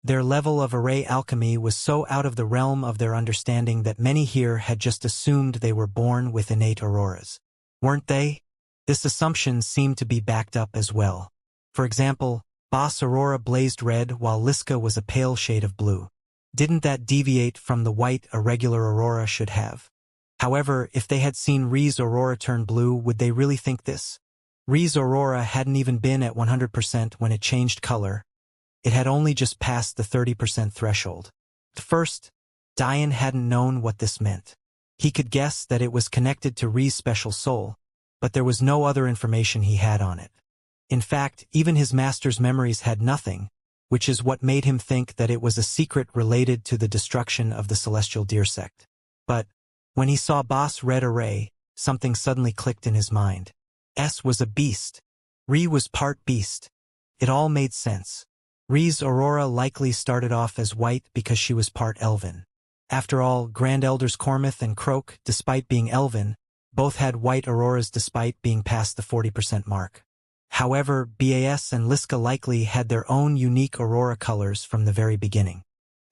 Their level of array alchemy was so out of the realm of their understanding that many here had just assumed they were born with innate auroras. Weren't they? This assumption seemed to be backed up as well. For example, Boss Aurora blazed red while Liska was a pale shade of blue. Didn't that deviate from the white a regular aurora should have? However, if they had seen Ree's aurora turn blue, would they really think this? Ree's aurora hadn't even been at 100% when it changed color. It had only just passed the 30% threshold. At first, Diane hadn't known what this meant. He could guess that it was connected to Ree's special soul, but there was no other information he had on it. In fact, even his master's memories had nothing, which is what made him think that it was a secret related to the destruction of the celestial deer sect. But when he saw Boss Red Array, something suddenly clicked in his mind. S was a beast. Ree was part beast. It all made sense. Ree's aurora likely started off as white because she was part elven. After all, Grand Elders Cormith and Croak, despite being elven, both had white auroras despite being past the 40% mark. However, Bas and Liska likely had their own unique aurora colors from the very beginning.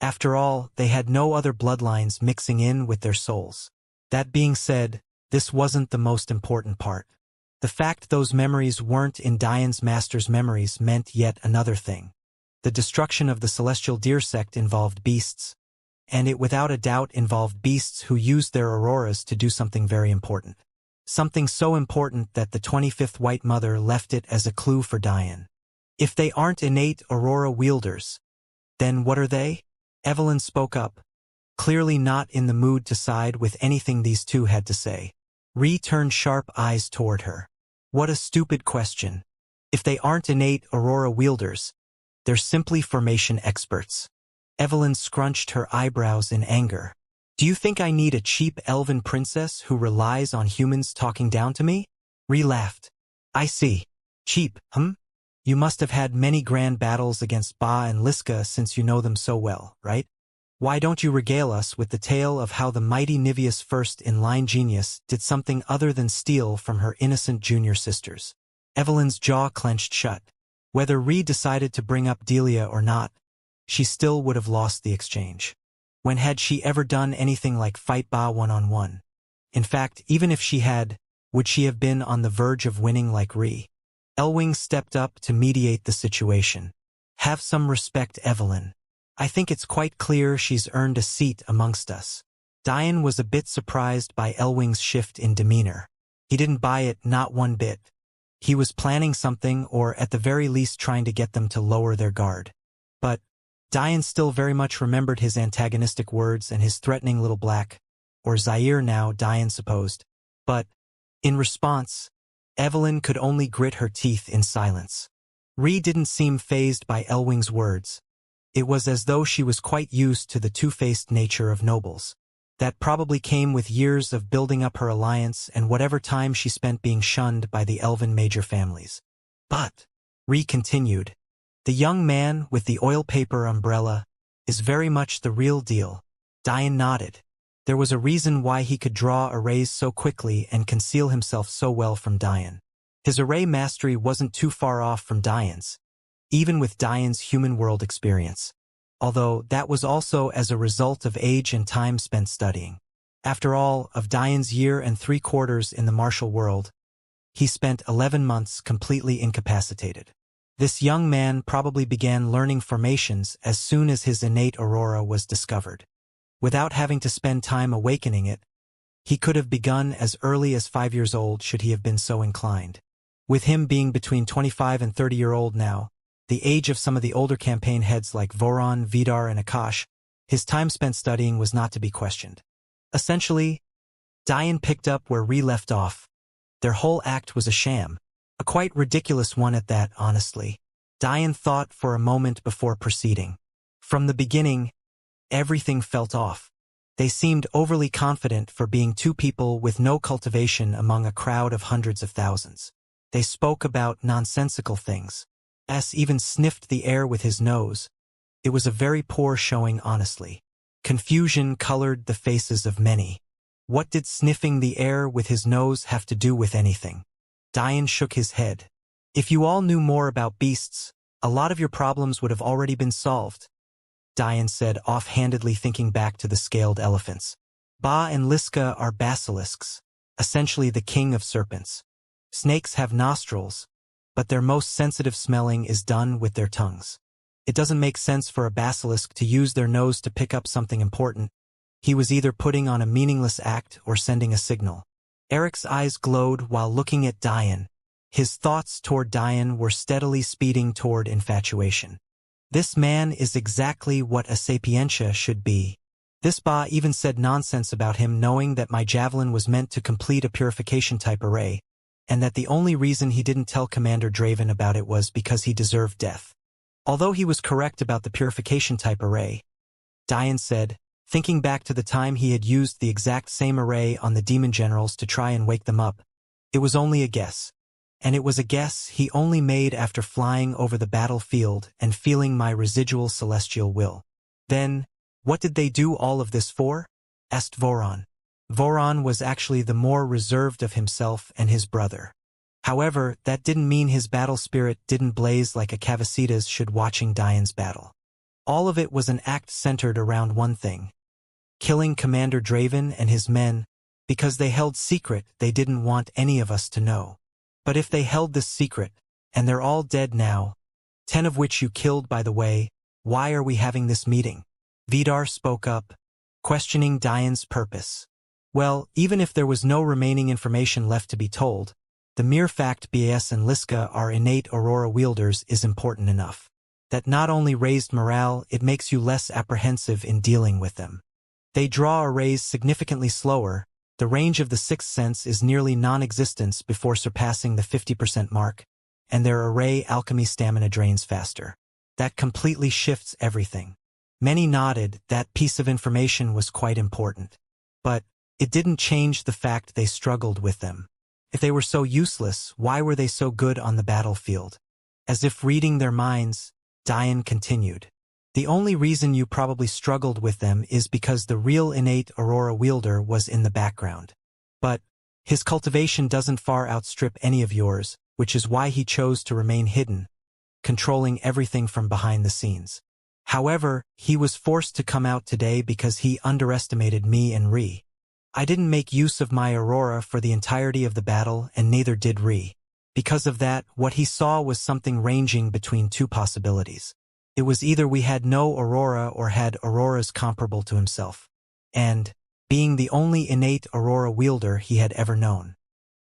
After all, they had no other bloodlines mixing in with their souls. That being said, this wasn't the most important part. The fact those memories weren't in Diane's master's memories meant yet another thing. The destruction of the celestial deer sect involved beasts, and it without a doubt involved beasts who used their auroras to do something very important. Something so important that the 25th White Mother left it as a clue for Diane. If they aren't innate aurora wielders, then what are they? Evelyn spoke up, clearly not in the mood to side with anything these two had to say. Ree turned sharp eyes toward her. What a stupid question. If they aren't innate aurora wielders, they're simply formation experts. Evelyn scrunched her eyebrows in anger. Do you think I need a cheap elven princess who relies on humans talking down to me? Ree laughed. I see. Cheap, You must have had many grand battles against Ba and Liska since you know them so well, right? Why don't you regale us with the tale of how the mighty Nivea's first-in-line genius did something other than steal from her innocent junior sisters? Evelyn's jaw clenched shut. Whether Ree decided to bring up Delia or not, she still would have lost the exchange. When had she ever done anything like fight Ba one-on-one? In fact, even if she had, would she have been on the verge of winning like Ree? Elwing stepped up to mediate the situation. Have some respect, Evelyn. I think it's quite clear she's earned a seat amongst us. Diane was a bit surprised by Elwing's shift in demeanor. He didn't buy it, not one bit. He was planning something, or at the very least trying to get them to lower their guard. But Diane still very much remembered his antagonistic words and his threatening little black, or Zaire now, Diane supposed. But, in response, Evelyn could only grit her teeth in silence. Ree didn't seem fazed by Elwing's words. It was as though she was quite used to the two-faced nature of nobles. That probably came with years of building up her alliance and whatever time she spent being shunned by the elven major families. But, Ree continued, the young man with the oil paper umbrella is very much the real deal. Diane nodded. There was a reason why he could draw arrays so quickly and conceal himself so well from Diane. His array mastery wasn't too far off from Diane's, even with Diane's human world experience. Although that was also as a result of age and time spent studying. After all, of Diane's year and 3/4 in the martial world, he spent 11 months completely incapacitated. This young man probably began learning formations as soon as his innate aurora was discovered. Without having to spend time awakening it, he could have begun as early as 5 years old should he have been so inclined. With him being between 25 and 30-year-old now, the age of some of the older campaign heads like Voron, Vidar, and Akash, his time spent studying was not to be questioned. Essentially, Diane picked up where Ree left off. Their whole act was a sham, a quite ridiculous one at that, honestly. Diane thought for a moment before proceeding. From the beginning, everything felt off. They seemed overly confident for being two people with no cultivation among a crowd of hundreds of thousands. They spoke about nonsensical things. S even sniffed the air with his nose. It was a very poor showing, honestly. Confusion colored the faces of many. What did sniffing the air with his nose have to do with anything? Diane shook his head. If you all knew more about beasts, a lot of your problems would have already been solved. Diane said, offhandedly thinking back to the scaled elephants. Ba and Liska are basilisks, essentially the king of serpents. Snakes have nostrils, but their most sensitive smelling is done with their tongues. It doesn't make sense for a basilisk to use their nose to pick up something important. He was either putting on a meaningless act or sending a signal. Eric's eyes glowed while looking at Diane. His thoughts toward Diane were steadily speeding toward infatuation. This man is exactly what a Sapientia should be. This Ba even said nonsense about him knowing that my javelin was meant to complete a purification-type array, and that the only reason he didn't tell Commander Draven about it was because he deserved death. Although he was correct about the purification-type array, Diane said, thinking back to the time he had used the exact same array on the demon generals to try and wake them up, it was only a guess. And it was a guess he only made after flying over the battlefield and feeling my residual celestial will. Then, what did they do all of this for? Asked Voron. Voron was actually the more reserved of himself and his brother. However, that didn't mean his battle spirit didn't blaze like a Cavasitas should watching Diane's battle. All of it was an act centered around one thing: killing Commander Draven and his men, because they held secret they didn't want any of us to know. But if they held this secret, and they're all dead now, 10 of which you killed by the way, why are we having this meeting? Vidar spoke up, questioning Diane's purpose. Well, even if there was no remaining information left to be told, the mere fact Bas and Liska are innate aurora wielders is important enough. That not only raised morale, it makes you less apprehensive in dealing with them. They draw arrays significantly slower. The range of the sixth sense is nearly non-existent before surpassing the 50% mark, and their array alchemy stamina drains faster. That completely shifts everything. Many nodded. That piece of information was quite important. But it didn't change the fact they struggled with them. If they were so useless, why were they so good on the battlefield? As if reading their minds, Diane continued. The only reason you probably struggled with them is because the real innate aurora wielder was in the background. But his cultivation doesn't far outstrip any of yours, which is why he chose to remain hidden, controlling everything from behind the scenes. However, he was forced to come out today because he underestimated me and Ree. I didn't make use of my aurora for the entirety of the battle, and neither did Ree. Because of that, what he saw was something ranging between two possibilities. It was either we had no aurora or had auroras comparable to himself. And, being the only innate aurora wielder he had ever known.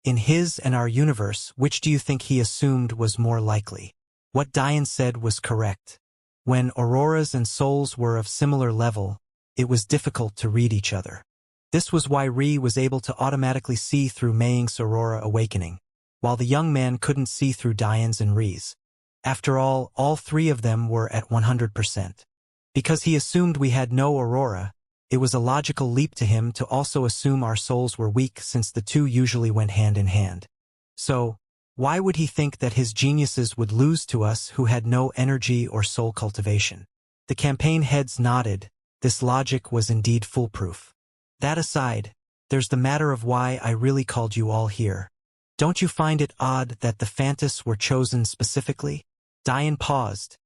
In his and our universe, which do you think he assumed was more likely? What Diane said was correct. When auroras and souls were of similar level, it was difficult to read each other. This was why Ri was able to automatically see through Meiying's aurora awakening, while the young man couldn't see through Diane's and Ri's. After all three of them were at 100%. Because he assumed we had no aurora, it was a logical leap to him to also assume our souls were weak since the two usually went hand in hand. So, why would he think that his geniuses would lose to us who had no energy or soul cultivation? The campaign heads nodded. This logic was indeed foolproof. That aside, there's the matter of why I really called you all here. Don't you find it odd that the Phantas were chosen specifically? Diane paused,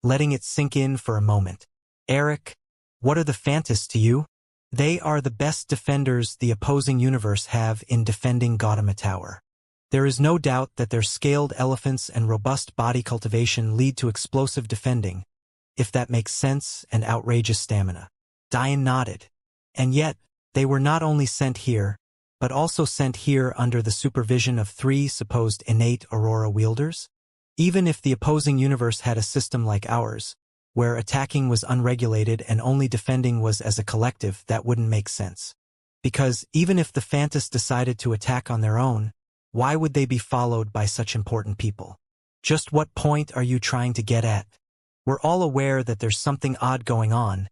letting it sink in for a moment. Eric, what are the Phantas to you? They are the best defenders the opposing universe have in defending Gautama Tower. There is no doubt that their scaled elephants and robust body cultivation lead to explosive defending, if that makes sense, and outrageous stamina. Diane nodded. And yet, they were not only sent here, but also sent here under the supervision of three supposed innate aurora wielders? Even if the opposing universe had a system like ours, where attacking was unregulated and only defending was as a collective, that wouldn't make sense. Because even if the Phantas decided to attack on their own, why would they be followed by such important people? Just what point are you trying to get at? We're all aware that there's something odd going on.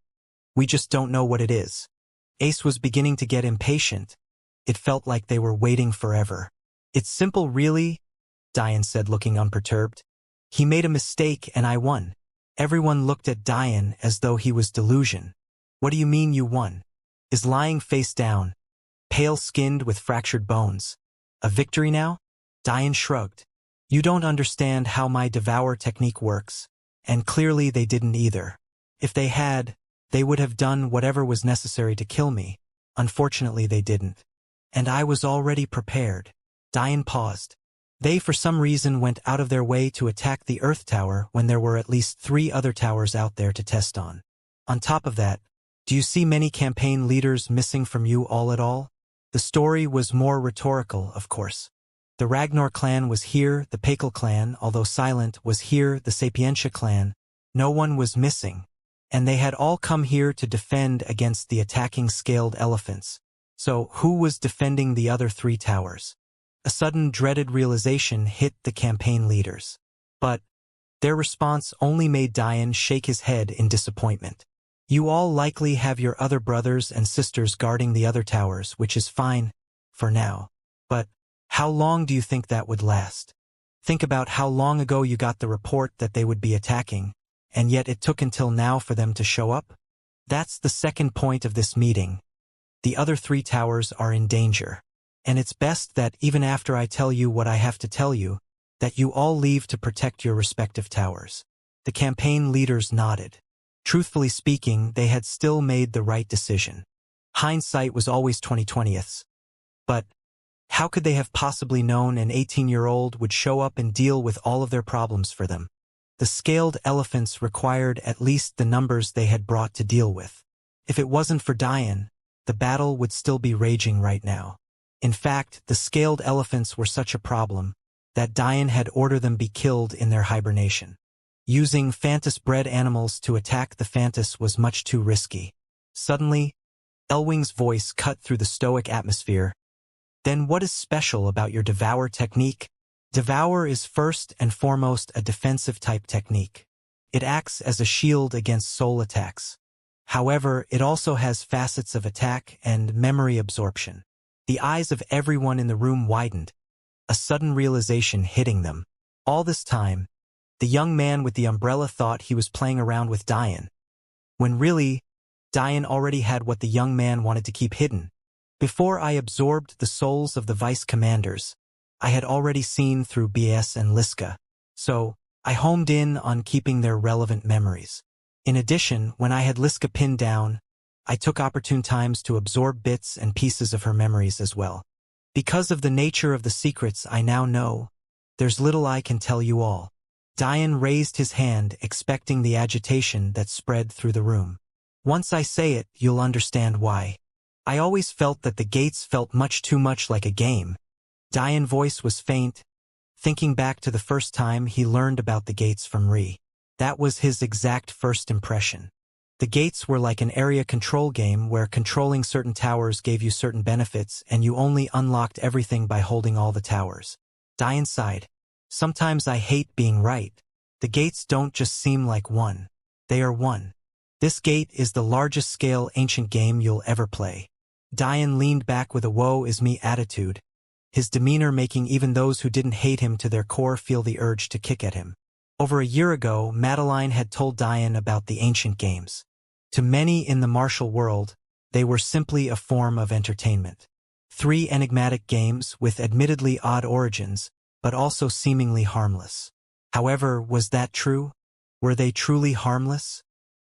We just don't know what it is. Ace was beginning to get impatient. It felt like they were waiting forever. It's simple, really, Diane said, looking unperturbed. He made a mistake and I won. Everyone looked at Diane as though he was delusion. What do you mean you won? Is lying face down, pale-skinned with fractured bones. A victory now? Diane shrugged. You don't understand how my devour technique works, and clearly they didn't either. If they had, they would have done whatever was necessary to kill me. Unfortunately, they didn't. And I was already prepared. Diane paused. They for some reason went out of their way to attack the Earth Tower when there were at least 3 other towers out there to test on. On top of that, do you see many campaign leaders missing from you all at all? The story was more rhetorical, of course. The Ragnar clan was here, the Pakel clan, although silent, was here, the Sapientia clan. No one was missing. And they had all come here to defend against the attacking scaled elephants. So who was defending the other 3 towers? A sudden dreaded realization hit the campaign leaders. But their response only made Diane shake his head in disappointment. You all likely have your other brothers and sisters guarding the other towers, which is fine, for now. But how long do you think that would last? Think about how long ago you got the report that they would be attacking, and yet it took until now for them to show up? That's the second point of this meeting. The other 3 towers are in danger. And it's best that even after I tell you what I have to tell you, that you all leave to protect your respective towers. The campaign leaders nodded. Truthfully speaking, they had still made the right decision. Hindsight was always 20/20ths. But how could they have possibly known an 18-year-old would show up and deal with all of their problems for them? The scaled elephants required at least the numbers they had brought to deal with. If it wasn't for Diane, the battle would still be raging right now. In fact, the scaled elephants were such a problem that Diane had ordered them be killed in their hibernation. Using Phantas-bred animals to attack the Phantas was much too risky. Suddenly, Elwing's voice cut through the stoic atmosphere. Then what is special about your Devour technique? Devour is first and foremost a defensive type technique. It acts as a shield against soul attacks. However, it also has facets of attack and memory absorption. The eyes of everyone in the room widened, a sudden realization hitting them. All this time, the young man with the umbrella thought he was playing around with Diane, when really, Diane already had what the young man wanted to keep hidden. Before I absorbed the souls of the vice commanders, I had already seen through BS and Liska, so I homed in on keeping their relevant memories. In addition, when I had Liska pinned down, I took opportune times to absorb bits and pieces of her memories as well. Because of the nature of the secrets I now know, There's little I can tell you all. Dian raised his hand, expecting the agitation that spread through the room. Once I say it, you'll understand why. I always felt that the gates felt much too much like a game. Dian's voice was faint, thinking back to the first time he learned about the gates from Ri. That was his exact first impression. The gates were like an area control game where controlling certain towers gave you certain benefits and you only unlocked everything by holding all the towers. Dian sighed. Sometimes I hate being right. The gates don't just seem like one. They are one. This gate is the largest scale ancient game you'll ever play. Dian leaned back with a woe is me attitude, his demeanor making even those who didn't hate him to their core feel the urge to kick at him. Over a year ago, Madeline had told Dian about the ancient games. To many in the martial world, they were simply a form of entertainment. 3 enigmatic games with admittedly odd origins, but also seemingly harmless. However, was that true? Were they truly harmless?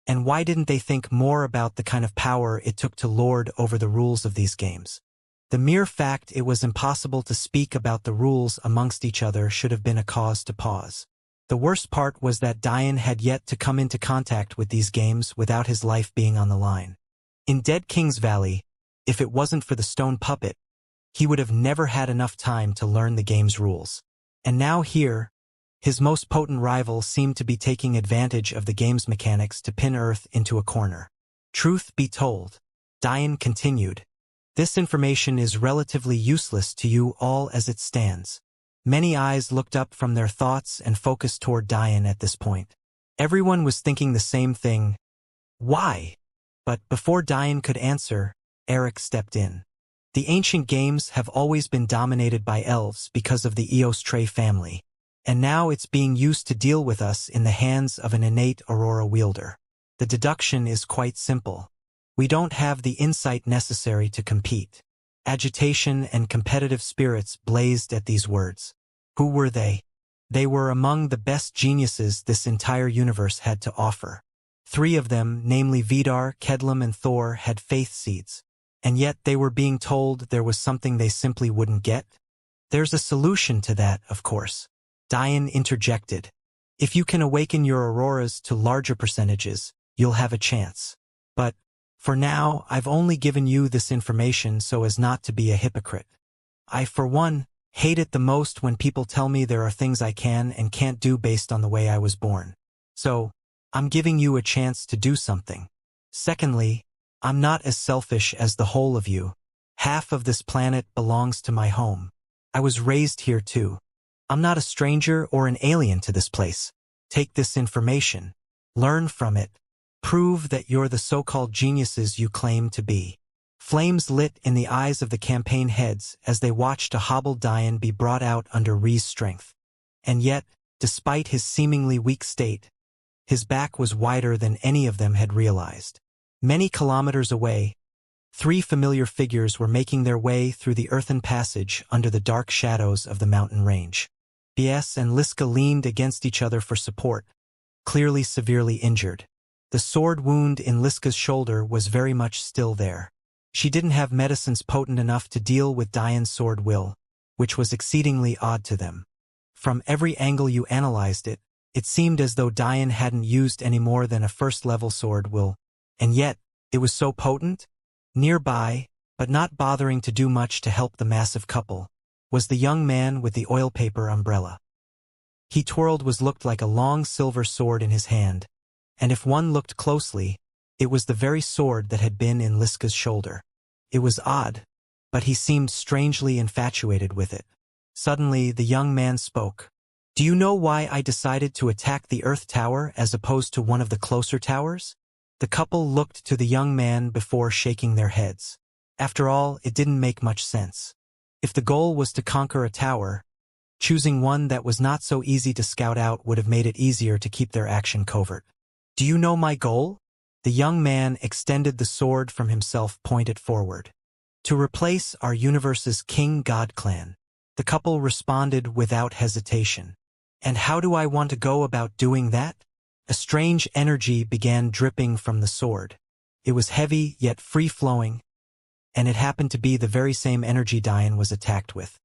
And why didn't they think more about the kind of power it took to lord over the rules of these games? The mere fact it was impossible to speak about the rules amongst each other should have been a cause to pause. The worst part was that Dian had yet to come into contact with these games without his life being on the line. In Dead King's Valley, if it wasn't for the stone puppet, he would have never had enough time to learn the game's rules. And now here, his most potent rival seemed to be taking advantage of the game's mechanics to pin Earth into a corner. Truth be told, Dian continued, this information is relatively useless to you all as it stands. Many eyes looked up from their thoughts and focused toward Dian at this point. Everyone was thinking the same thing. Why? But before Dian could answer, Eric stepped in. The ancient games have always been dominated by elves because of the Eos Trey family, and now it's being used to deal with us in the hands of an innate Aurora wielder. The deduction is quite simple. We don't have the insight necessary to compete. Agitation and competitive spirits blazed at these words. Who were they? They were among the best geniuses this entire universe had to offer. 3 of them, namely Vidar, Kedlam, and Thor, had faith seeds. And yet they were being told there was something they simply wouldn't get? There's a solution to that, of course. Dian interjected. If you can awaken your auroras to larger percentages, you'll have a chance. But, for now, I've only given you this information so as not to be a hypocrite. I, for one, hate it the most when people tell me there are things I can and can't do based on the way I was born. So, I'm giving you a chance to do something. Secondly, I'm not as selfish as the whole of you. Half of this planet belongs to my home. I was raised here too. I'm not a stranger or an alien to this place. Take this information. Learn from it. Prove that you're the so-called geniuses you claim to be. Flames lit in the eyes of the campaign heads as they watched a hobbled Dian be brought out under Ri's strength. And yet, despite his seemingly weak state, his back was wider than any of them had realized. Many kilometers away, 3 familiar figures were making their way through the earthen passage under the dark shadows of the mountain range. BS and Liska leaned against each other for support, clearly severely injured. The sword wound in Liska's shoulder was very much still there. She didn't have medicines potent enough to deal with Dian's sword will, which was exceedingly odd to them. From every angle you analyzed it, it seemed as though Dian hadn't used any more than a first-level sword will, and yet, it was so potent? Nearby, but not bothering to do much to help the massive couple, was the young man with the oil paper umbrella. He twirled what looked like a long silver sword in his hand, and if one looked closely, it was the very sword that had been in Liska's shoulder. It was odd, but he seemed strangely infatuated with it. Suddenly, the young man spoke. Do you know why I decided to attack the Earth Tower as opposed to one of the closer towers? The couple looked to the young man before shaking their heads. After all, it didn't make much sense. If the goal was to conquer a tower, choosing one that was not so easy to scout out would have made it easier to keep their action covert. Do you know my goal? The young man extended the sword from himself, pointed forward. To replace our universe's King God clan. The couple responded without hesitation. And how do I want to go about doing that? A strange energy began dripping from the sword. It was heavy yet free-flowing, and it happened to be the very same energy Dian was attacked with.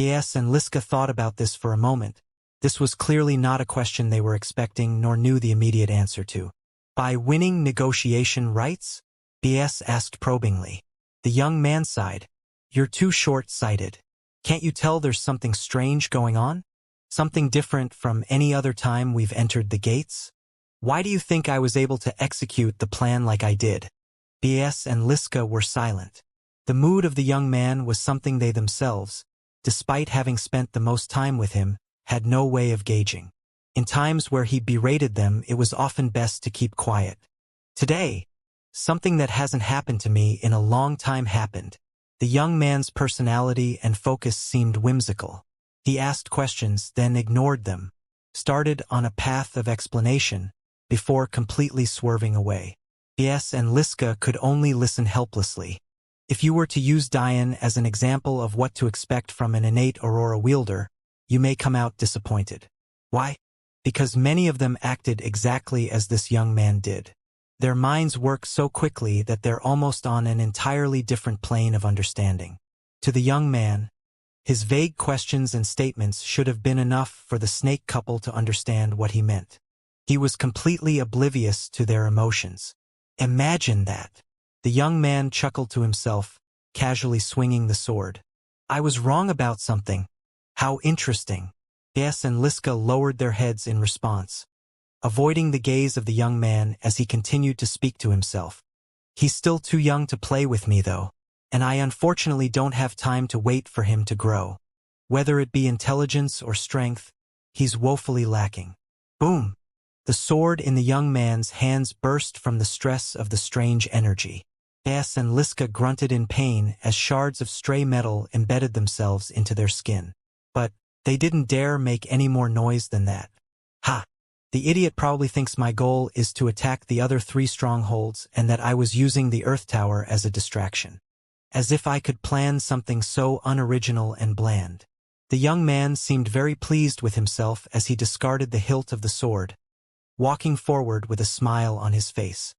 BS and Liska thought about this for a moment. This was clearly not a question they were expecting nor knew the immediate answer to. By winning negotiation rights? BS asked probingly. The young man sighed. You're too short-sighted. Can't you tell there's something strange going on? Something different from any other time we've entered the gates? Why do you think I was able to execute the plan like I did? BS and Liska were silent. The mood of the young man was something they themselves, despite having spent the most time with him, had no way of gauging. In times where he berated them, it was often best to keep quiet. Today, something that hasn't happened to me in a long time happened. The young man's personality and focus seemed whimsical. He asked questions, then ignored them, started on a path of explanation, before completely swerving away. BS and Liska could only listen helplessly. If you were to use Diane as an example of what to expect from an innate Aurora wielder, you may come out disappointed. Why? Because many of them acted exactly as this young man did. Their minds work so quickly that they're almost on an entirely different plane of understanding. To the young man, his vague questions and statements should have been enough for the snake couple to understand what he meant. He was completely oblivious to their emotions. Imagine that. The young man chuckled to himself, casually swinging the sword. I was wrong about something. How interesting. BS and Liska lowered their heads in response, avoiding the gaze of the young man as he continued to speak to himself. He's still too young to play with me though, and I unfortunately don't have time to wait for him to grow. Whether it be intelligence or strength, he's woefully lacking. Boom! The sword in the young man's hands burst from the stress of the strange energy. BS and Liska grunted in pain as shards of stray metal embedded themselves into their skin. But they didn't dare make any more noise than that. Ha! The idiot probably thinks my goal is to attack the other 3 strongholds and that I was using the Earth Tower as a distraction. As if I could plan something so unoriginal and bland. The young man seemed very pleased with himself as he discarded the hilt of the sword, walking forward with a smile on his face.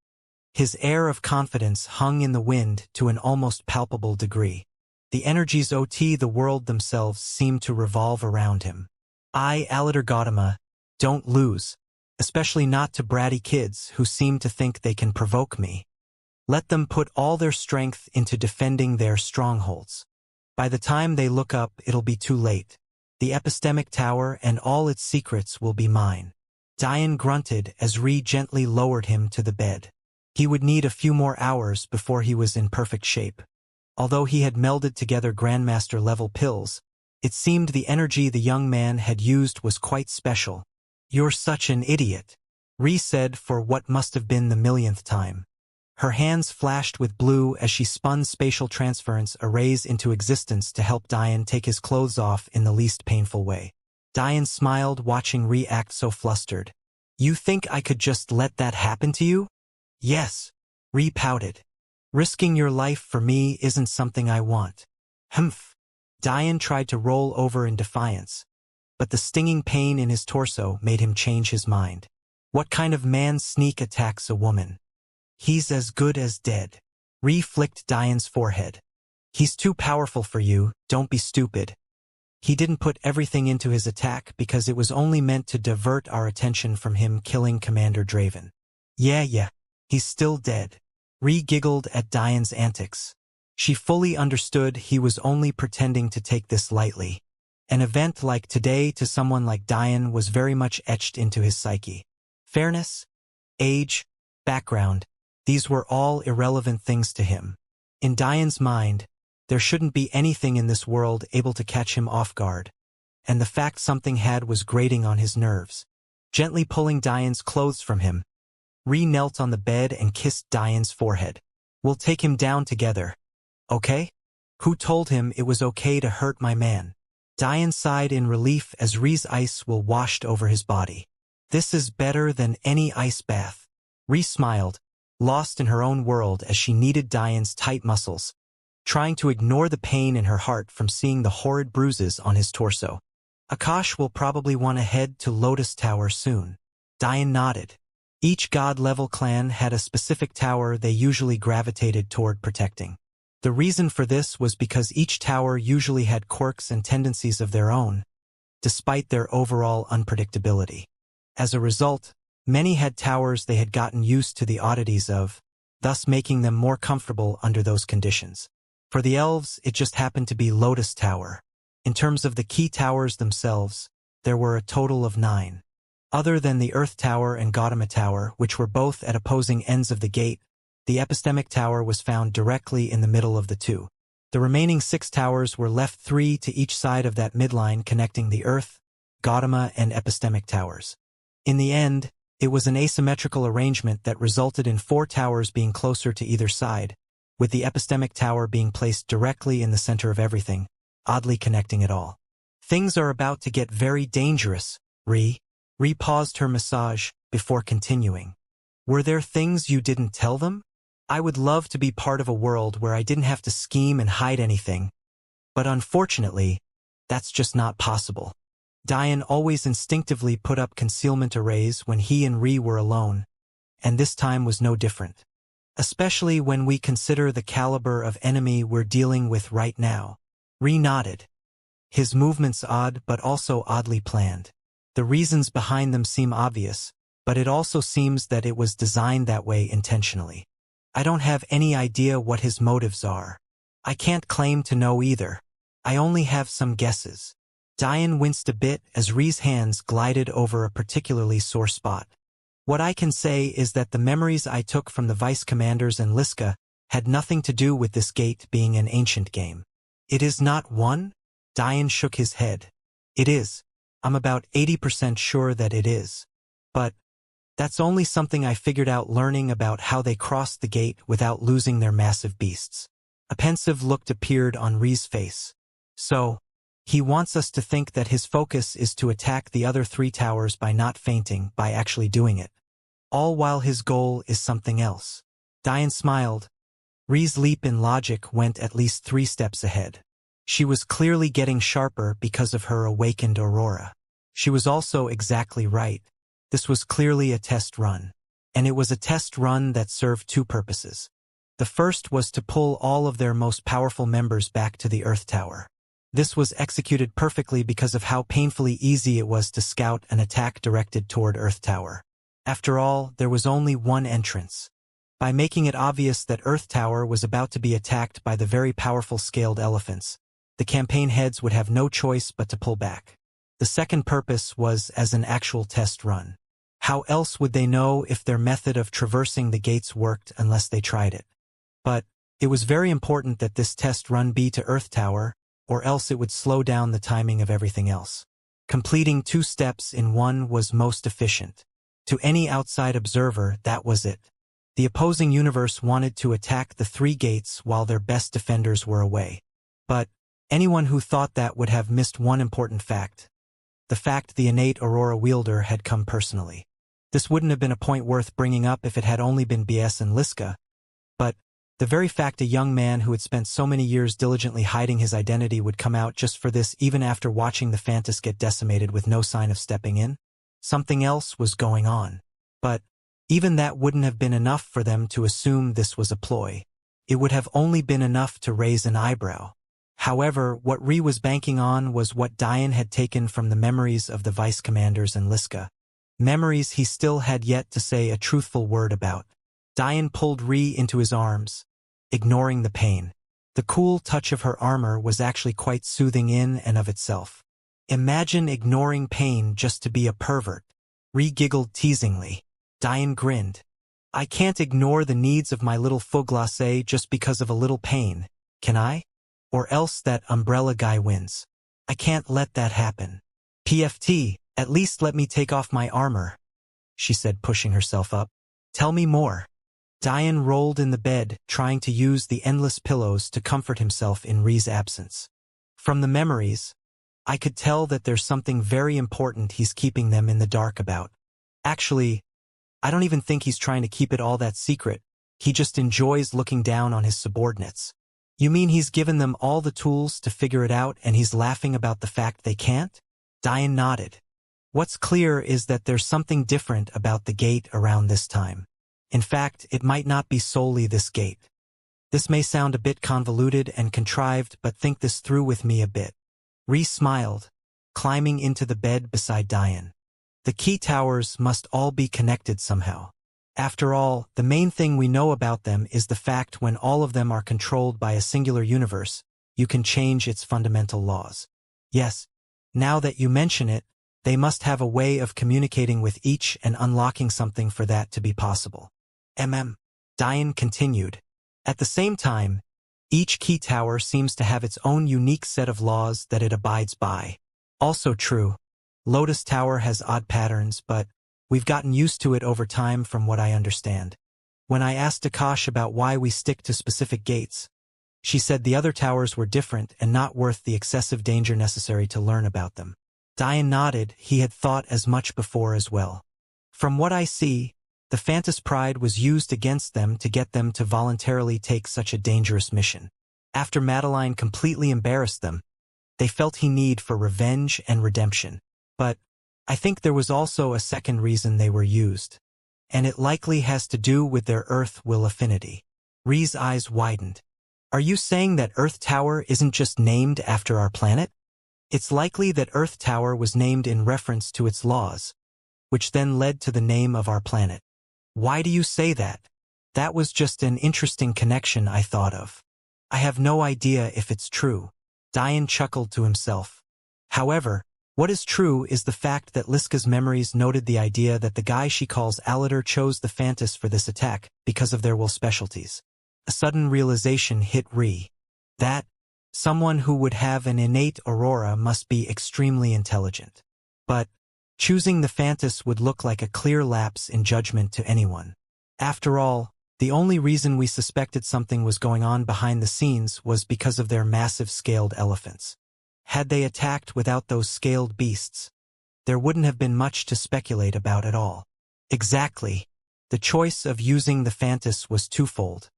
His air of confidence hung in the wind to an almost palpable degree. The energies of the world themselves seemed to revolve around him. I, Alatar Gautama, don't lose, especially not to bratty kids who seem to think they can provoke me. Let them put all their strength into defending their strongholds. By the time they look up, it'll be too late. The epistemic tower and all its secrets will be mine. Diane grunted as Ree gently lowered him to the bed. He would need a few more hours before he was in perfect shape. Although he had melded together Grandmaster-level pills, it seemed the energy the young man had used was quite special. You're such an idiot, Ree said for what must have been the millionth time. Her hands flashed with blue as she spun spatial transference arrays into existence to help Diane take his clothes off in the least painful way. Diane smiled, watching Ree act so flustered. You think I could just let that happen to you? Yes, Ree pouted. Risking your life for me isn't something I want. Humph. Diane tried to roll over in defiance, but the stinging pain in his torso made him change his mind. What kind of man sneak attacks a woman? He's as good as dead. Ree flicked Diane's forehead. He's too powerful for you, don't be stupid. He didn't put everything into his attack because it was only meant to divert our attention from him killing Commander Draven. Yeah, he's still dead. Ree giggled at Diane's antics. She fully understood he was only pretending to take this lightly. An event like today to someone like Diane was very much etched into his psyche. Fairness, age, background, these were all irrelevant things to him. In Diane's mind, there shouldn't be anything in this world able to catch him off guard. And the fact something had was grating on his nerves. Gently pulling Diane's clothes from him, Ree knelt on the bed and kissed Diane's forehead. We'll take him down together. Okay? Who told him it was okay to hurt my man? Diane sighed in relief as Ree's ice will washed over his body. This is better than any ice bath. Ree smiled, lost in her own world as she kneaded Diane's tight muscles, trying to ignore the pain in her heart from seeing the horrid bruises on his torso. Akash will probably want to head to Lotus Tower soon. Diane nodded. Each god-level clan had a specific tower they usually gravitated toward protecting. The reason for this was because each tower usually had quirks and tendencies of their own, despite their overall unpredictability. As a result, many had towers they had gotten used to the oddities of, thus making them more comfortable under those conditions. For the elves, it just happened to be Lotus Tower. In terms of the key towers themselves, there were a total of 9. Other than the Earth Tower and Gautama Tower, which were both at opposing ends of the gate, the Epistemic Tower was found directly in the middle of the two. The remaining 6 towers were left 3 to each side of that midline connecting the Earth, Gautama, and Epistemic Towers. In the end, it was an asymmetrical arrangement that resulted in 4 towers being closer to either side, with the Epistemic Tower being placed directly in the center of everything, oddly connecting it all. Things are about to get very dangerous, Ree paused her massage before continuing. Were there things you didn't tell them? I would love to be part of a world where I didn't have to scheme and hide anything, but unfortunately, that's just not possible. Diane always instinctively put up concealment arrays when he and Ree were alone, and this time was no different. Especially when we consider the caliber of enemy we're dealing with right now. Ree nodded. His movements odd but also oddly planned. The reasons behind them seem obvious, but it also seems that it was designed that way intentionally. I don't have any idea what his motives are. I can't claim to know either. I only have some guesses. Diane winced a bit as Ree's hands glided over a particularly sore spot. What I can say is that the memories I took from the vice commanders and Liska had nothing to do with this gate being an ancient game. It is not one? Diane shook his head. It is. I'm about 80% sure that it is. But that's only something I figured out learning about how they crossed the gate without losing their massive beasts. A pensive look appeared on Ree's face. So, he wants us to think that his focus is to attack the other 3 towers by not fainting, by actually doing it. All while his goal is something else. Diane smiled. Ree's leap in logic went at least 3 steps ahead. She was clearly getting sharper because of her awakened aurora. She was also exactly right. This was clearly a test run. And it was a test run that served 2 purposes. The first was to pull all of their most powerful members back to the Earth Tower. This was executed perfectly because of how painfully easy it was to scout an attack directed toward Earth Tower. After all, there was only one entrance. By making it obvious that Earth Tower was about to be attacked by the very powerful scaled elephants, the campaign heads would have no choice but to pull back. The second purpose was as an actual test run. How else would they know if their method of traversing the gates worked unless they tried it? But it was very important that this test run be to Earth Tower, or else it would slow down the timing of everything else. Completing 2 steps in one was most efficient. To any outside observer, that was it. The opposing universe wanted to attack the 3 gates while their best defenders were away. But anyone who thought that would have missed one important fact. The fact the innate Aurora wielder had come personally. This wouldn't have been a point worth bringing up if it had only been BS and Liska, but the very fact a young man who had spent so many years diligently hiding his identity would come out just for this even after watching the Phantus get decimated with no sign of stepping in? Something else was going on. But even that wouldn't have been enough for them to assume this was a ploy. It would have only been enough to raise an eyebrow. However, what Ree was banking on was what Diane had taken from the memories of the vice commanders and Liska. Memories he still had yet to say a truthful word about. Diane pulled Ree into his arms, ignoring the pain. The cool touch of her armor was actually quite soothing in and of itself. Imagine ignoring pain just to be a pervert. Ree giggled teasingly. Diane grinned. I can't ignore the needs of my little faux glacé just because of a little pain, can I? Or else that umbrella guy wins. I can't let that happen. PFT, at least let me take off my armor, she said, pushing herself up. Tell me more. Diane rolled in the bed, trying to use the endless pillows to comfort himself in Ree's absence. From the memories, I could tell that there's something very important he's keeping them in the dark about. Actually, I don't even think he's trying to keep it all that secret. He just enjoys looking down on his subordinates. You mean he's given them all the tools to figure it out and he's laughing about the fact they can't? Diane nodded. What's clear is that there's something different about the gate around this time. In fact, it might not be solely this gate. This may sound a bit convoluted and contrived, but think this through with me a bit. Ree smiled, climbing into the bed beside Diane. The key towers must all be connected somehow. After all, the main thing we know about them is the fact when all of them are controlled by a singular universe, you can change its fundamental laws. Yes, now that you mention it, they must have a way of communicating with each and unlocking something for that to be possible. Diane continued. At the same time, each key tower seems to have its own unique set of laws that it abides by. Also true, Lotus Tower has odd patterns, but we've gotten used to it over time from what I understand. When I asked Akash about why we stick to specific gates, she said the other towers were different and not worth the excessive danger necessary to learn about them. Diane nodded. He had thought as much before as well. From what I see, the Phantos Pride was used against them to get them to voluntarily take such a dangerous mission. After Madeline completely embarrassed them, they felt he need for revenge and redemption. But I think there was also a second reason they were used, and it likely has to do with their Earth-will affinity. Ree's eyes widened. Are you saying that Earth Tower isn't just named after our planet? It's likely that Earth Tower was named in reference to its laws, which then led to the name of our planet. Why do you say that? That was just an interesting connection I thought of. I have no idea if it's true. Diane chuckled to himself. However, what is true is the fact that Liska's memories noted the idea that the guy she calls Alatar chose the Phantos for this attack because of their will specialties. A sudden realization hit Ree. That someone who would have an innate aurora must be extremely intelligent. But choosing the Phantos would look like a clear lapse in judgment to anyone. After all, the only reason we suspected something was going on behind the scenes was because of their massive scaled elephants. Had they attacked without those scaled beasts, there wouldn't have been much to speculate about at all. Exactly. The choice of using the Phantos was twofold.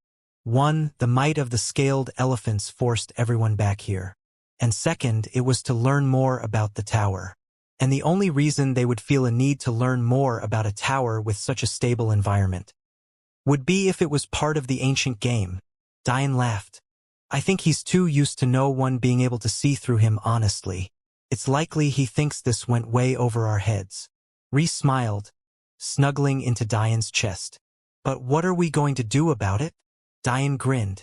One, the might of the scaled elephants forced everyone back here. And second, it was to learn more about the tower. And the only reason they would feel a need to learn more about a tower with such a stable environment would be if it was part of the ancient game. Diane laughed. I think he's too used to no one being able to see through him honestly. It's likely he thinks this went way over our heads. Ree smiled, snuggling into Diane's chest. But what are we going to do about it? Diane grinned.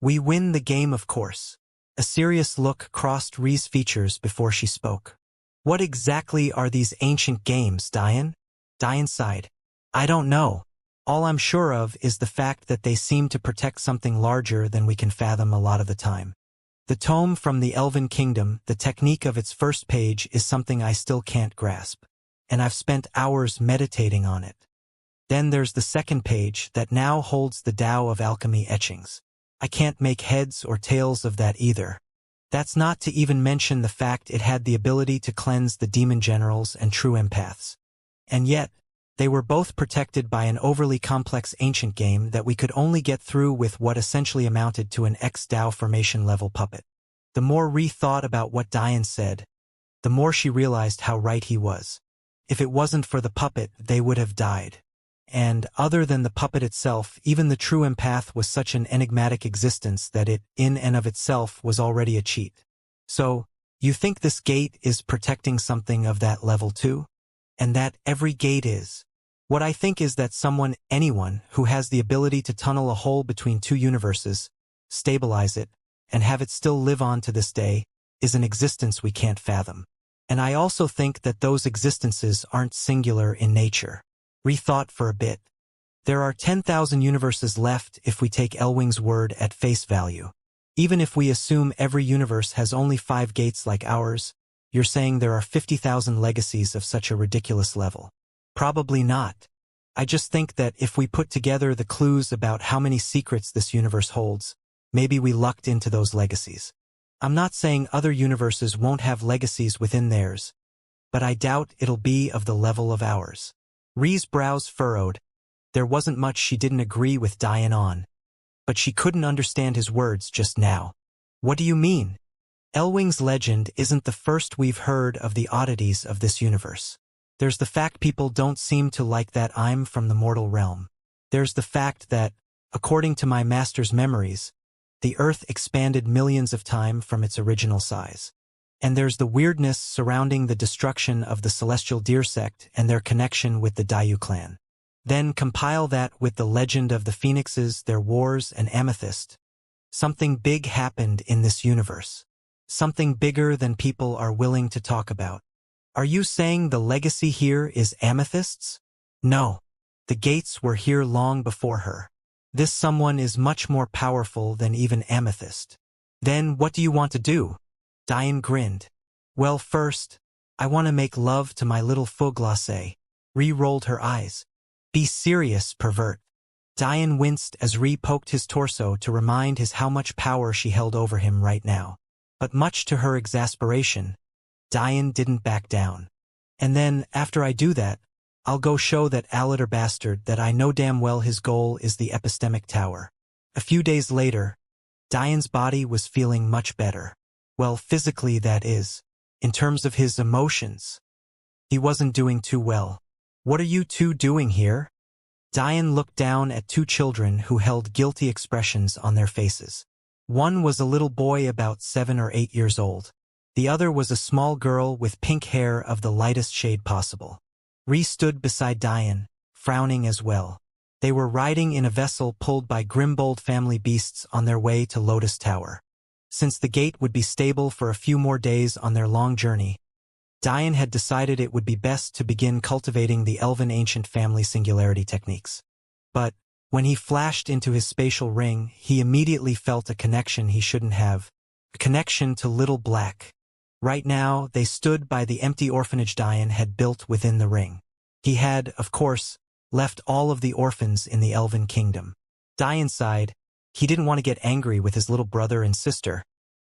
We win the game, of course. A serious look crossed Ree's features before she spoke. What exactly are these ancient games, Diane? Diane sighed. I don't know. All I'm sure of is the fact that they seem to protect something larger than we can fathom a lot of the time. The tome from the Elven Kingdom, the technique of its first page is something I still can't grasp, and I've spent hours meditating on it. Then there's the second page that now holds the Tao of Alchemy etchings. I can't make heads or tails of that either. That's not to even mention the fact it had the ability to cleanse the demon generals and true empaths. And yet, they were both protected by an overly complex ancient game that we could only get through with what essentially amounted to an X-Tao formation level puppet. The more Ree thought about what Diane said, the more she realized how right he was. If it wasn't for the puppet, they would have died. And, other than the puppet itself, even the true empath was such an enigmatic existence that it, in and of itself, was already a cheat. So, you think this gate is protecting something of that level too? And that every gate is? What I think is that anyone, who has the ability to tunnel a hole between two universes, stabilize it, and have it still live on to this day, is an existence we can't fathom. And I also think that those existences aren't singular in nature. Ree thought for a bit. There are 10,000 universes left if we take Elwing's word at face value. Even if we assume every universe has only 5 gates like ours, you're saying there are 50,000 legacies of such a ridiculous level. Probably not. I just think that if we put together the clues about how many secrets this universe holds, maybe we lucked into those legacies. I'm not saying other universes won't have legacies within theirs, but I doubt it'll be of the level of ours. Ree's brows furrowed. There wasn't much she didn't agree with Diane on, but she couldn't understand his words just now. What do you mean? Elwing's legend isn't the first we've heard of the oddities of this universe. There's the fact people don't seem to like that I'm from the mortal realm. There's the fact that, According to my master's memories, the Earth expanded millions of times from its original size. And there's the weirdness surrounding the destruction of the Celestial Deer sect and their connection with the Dayu clan. Then compile that with the legend of the Phoenixes, their wars, and Amethyst. Something big happened in this universe. Something bigger than people are willing to talk about. Are you saying the legacy here is Amethysts? No. The gates were here long before her. This someone is much more powerful than even Amethyst. Then what do you want to do? Diane grinned. Well, first, I want to make love to my little faux glacé. Ree rolled her eyes. Be serious, pervert. Diane winced as Ree poked his torso to remind his how much power she held over him right now. But much to her exasperation, Diane didn't back down. And then, after I do that, I'll go show that Alatar bastard that I know damn well his goal is the epistemic tower. A few days later, Diane's body was feeling much better. Well, physically that is. In terms of his emotions, he wasn't doing too well. What are you two doing here? Diane looked down at two children who held guilty expressions on their faces. One was a little boy about 7 or 8 years old. The other was a small girl with pink hair of the lightest shade possible. Ree stood beside Diane, frowning as well. They were riding in a vessel pulled by Grimbold family beasts on their way to Lotus Tower. Since the gate would be stable for a few more days on their long journey, Diane had decided it would be best to begin cultivating the Elven ancient family singularity techniques. But, when he flashed into his spatial ring, he immediately felt a connection he shouldn't have. A connection to Little Black. Right now, they stood by the empty orphanage Diane had built within the ring. He had, of course, left all of the orphans in the Elven kingdom. Diane sighed. He didn't want to get angry with his little brother and sister.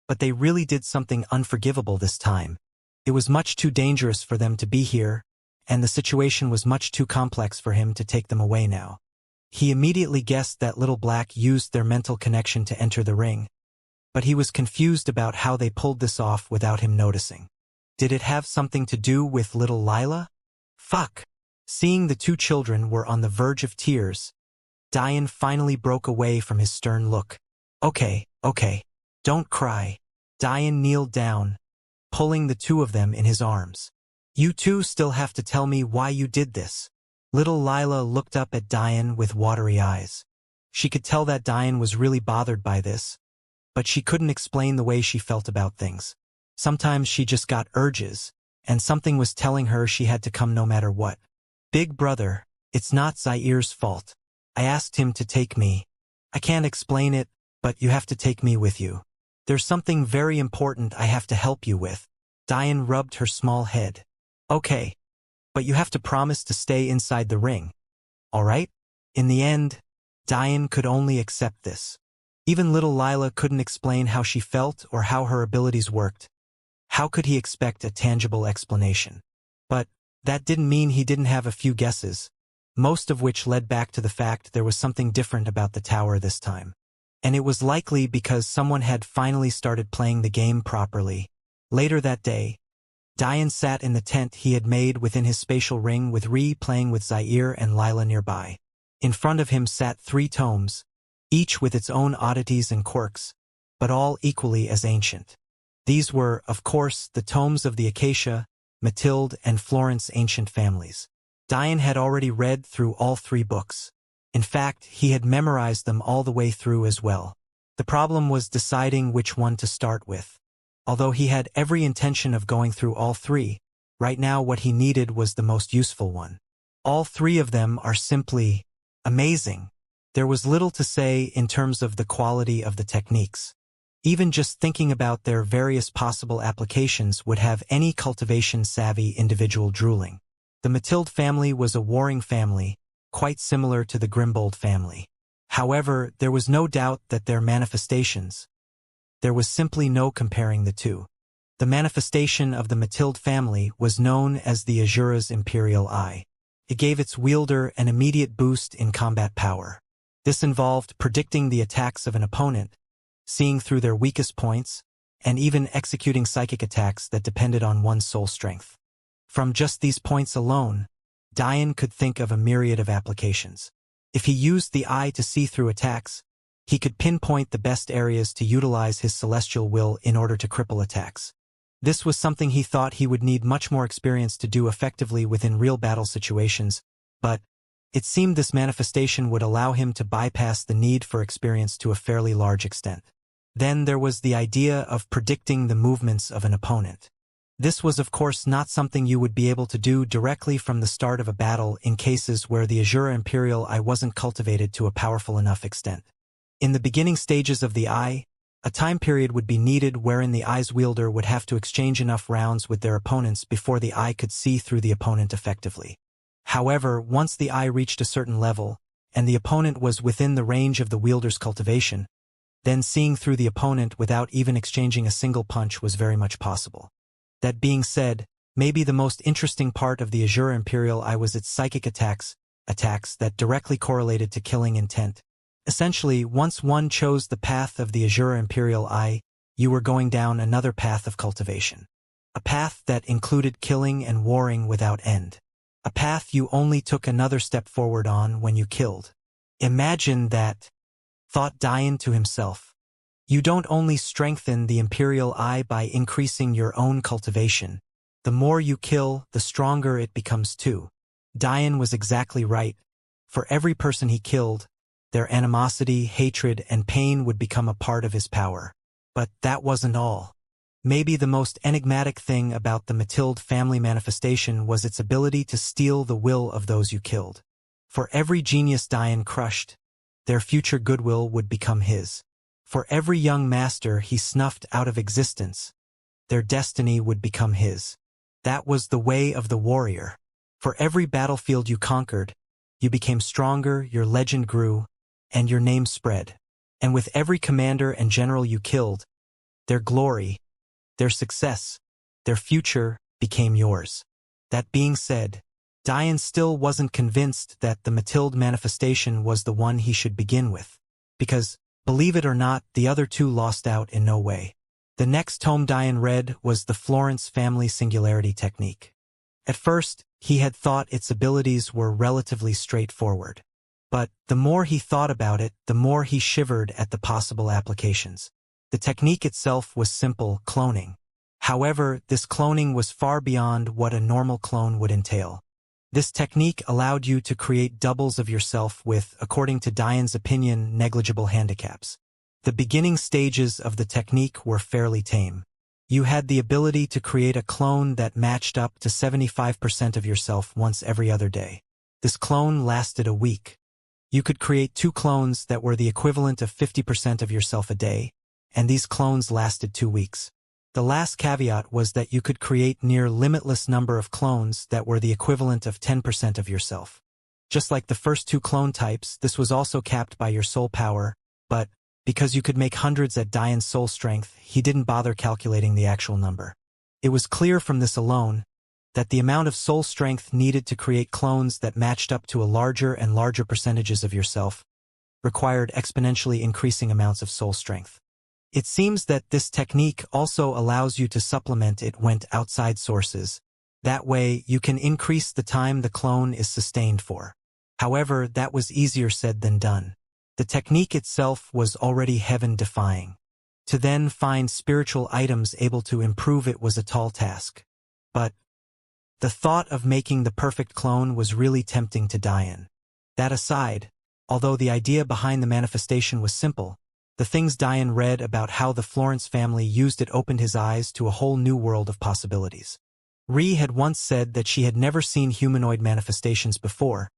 But they really did something unforgivable this time. It was much too dangerous for them to be here, and the situation was much too complex for him to take them away now. He immediately guessed that Little Black used their mental connection to enter the ring, but he was confused about how they pulled this off without him noticing. Did it have something to do with little Lila? Fuck! Seeing the two children were on the verge of tears, Diane finally broke away from his stern look. Okay, don't cry. Diane kneeled down, pulling the two of them in his arms. You two still have to tell me why you did this. Little Lila looked up at Diane with watery eyes. She could tell that Diane was really bothered by this, but she couldn't explain the way she felt about things. Sometimes she just got urges, and something was telling her she had to come no matter what. Big brother, it's not Zaire's fault. I asked him to take me. I can't explain it, but you have to take me with you. There's something very important I have to help you with. Diane rubbed her small head. Okay, but you have to promise to stay inside the ring. All right? In the end, Diane could only accept this. Even little Lila couldn't explain how she felt or how her abilities worked. How could he expect a tangible explanation? But that didn't mean he didn't have a few guesses, most of which led back to the fact there was something different about the tower this time. And it was likely because someone had finally started playing the game properly. Later that day, Diane sat in the tent he had made within his spatial ring with Ree playing with Zaire and Lila nearby. In front of him sat 3 tomes, each with its own oddities and quirks, but all equally as ancient. These were, of course, the tomes of the Acacia, Matilde, and Florence ancient families. Diane had already read through all 3 books. In fact, he had memorized them all the way through as well. The problem was deciding which one to start with. Although he had every intention of going through all 3, right now what he needed was the most useful one. All 3 of them are simply amazing. There was little to say in terms of the quality of the techniques. Even just thinking about their various possible applications would have any cultivation-savvy individual drooling. The Matilde family was a warring family, quite similar to the Grimbold family. However, there was no doubt that their manifestations. There was simply no comparing the two. The manifestation of the Matilde family was known as the Azura's Imperial Eye. It gave its wielder an immediate boost in combat power. This involved predicting the attacks of an opponent, seeing through their weakest points, and even executing psychic attacks that depended on one's soul strength. From just these points alone, Diane could think of a myriad of applications. If he used the eye to see through attacks, he could pinpoint the best areas to utilize his celestial will in order to cripple attacks. This was something he thought he would need much more experience to do effectively within real battle situations, but it seemed this manifestation would allow him to bypass the need for experience to a fairly large extent. Then there was the idea of predicting the movements of an opponent. This was of course not something you would be able to do directly from the start of a battle in cases where the Azure Imperial Eye wasn't cultivated to a powerful enough extent. In the beginning stages of the Eye, a time period would be needed wherein the Eye's wielder would have to exchange enough rounds with their opponents before the Eye could see through the opponent effectively. However, once the Eye reached a certain level, and the opponent was within the range of the wielder's cultivation, then seeing through the opponent without even exchanging a single punch was very much possible. That being said, maybe the most interesting part of the Azure Imperial Eye was its psychic attacks that directly correlated to killing intent. Essentially, once one chose the path of the Azure Imperial Eye, you were going down another path of cultivation. A path that included killing and warring without end. A path you only took another step forward on when you killed. Imagine that, thought Dian to himself. You don't only strengthen the Imperial Eye by increasing your own cultivation. The more you kill, the stronger it becomes too. Dian was exactly right. For every person he killed, their animosity, hatred, and pain would become a part of his power. But that wasn't all. Maybe the most enigmatic thing about the Matilde family manifestation was its ability to steal the will of those you killed. For every genius Dian crushed, their future goodwill would become his. For every young master he snuffed out of existence, their destiny would become his. That was the way of the warrior. For every battlefield you conquered, you became stronger, your legend grew, and your name spread. And with every commander and general you killed, their glory, their success, their future became yours. That being said, Dian still wasn't convinced that the Matilde manifestation was the one he should begin with. Because, believe it or not, the other two lost out in no way. The next tome Dian read was the Florence Family Singularity Technique. At first, he had thought its abilities were relatively straightforward. But the more he thought about it, the more he shivered at the possible applications. The technique itself was simple, cloning. However, this cloning was far beyond what a normal clone would entail. This technique allowed you to create doubles of yourself with, according to Dian's opinion, negligible handicaps. The beginning stages of the technique were fairly tame. You had the ability to create a clone that matched up to 75% of yourself once every other day. This clone lasted a week. You could create 2 clones that were the equivalent of 50% of yourself a day, and these clones lasted 2 weeks. The last caveat was that you could create near limitless number of clones that were the equivalent of 10% of yourself. Just like the first 2 clone types, this was also capped by your soul power, but because you could make hundreds at Dian's soul strength, he didn't bother calculating the actual number. It was clear from this alone that the amount of soul strength needed to create clones that matched up to a larger and larger percentages of yourself required exponentially increasing amounts of soul strength. It seems that this technique also allows you to supplement it when outside sources. That way, you can increase the time the clone is sustained for. However, that was easier said than done. The technique itself was already heaven-defying. To then find spiritual items able to improve it was a tall task. But the thought of making the perfect clone was really tempting to Dian. That aside, although the idea behind the manifestation was simple, the things Dian read about how the Florence family used it opened his eyes to a whole new world of possibilities. Ree had once said that she had never seen humanoid manifestations before,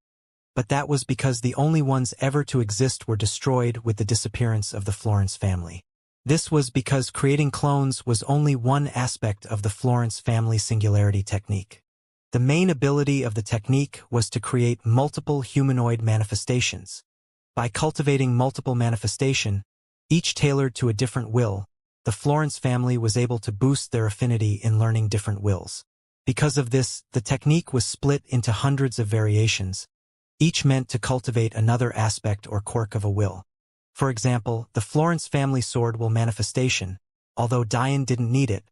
but that was because the only ones ever to exist were destroyed with the disappearance of the Florence family. This was because creating clones was only one aspect of the Florence family singularity technique. The main ability of the technique was to create multiple humanoid manifestations. By cultivating multiple manifestation, each tailored to a different will, the Florence family was able to boost their affinity in learning different wills. Because of this, the technique was split into hundreds of variations, each meant to cultivate another aspect or quirk of a will. For example, the Florence family sword will manifestation, although Dian didn't need it,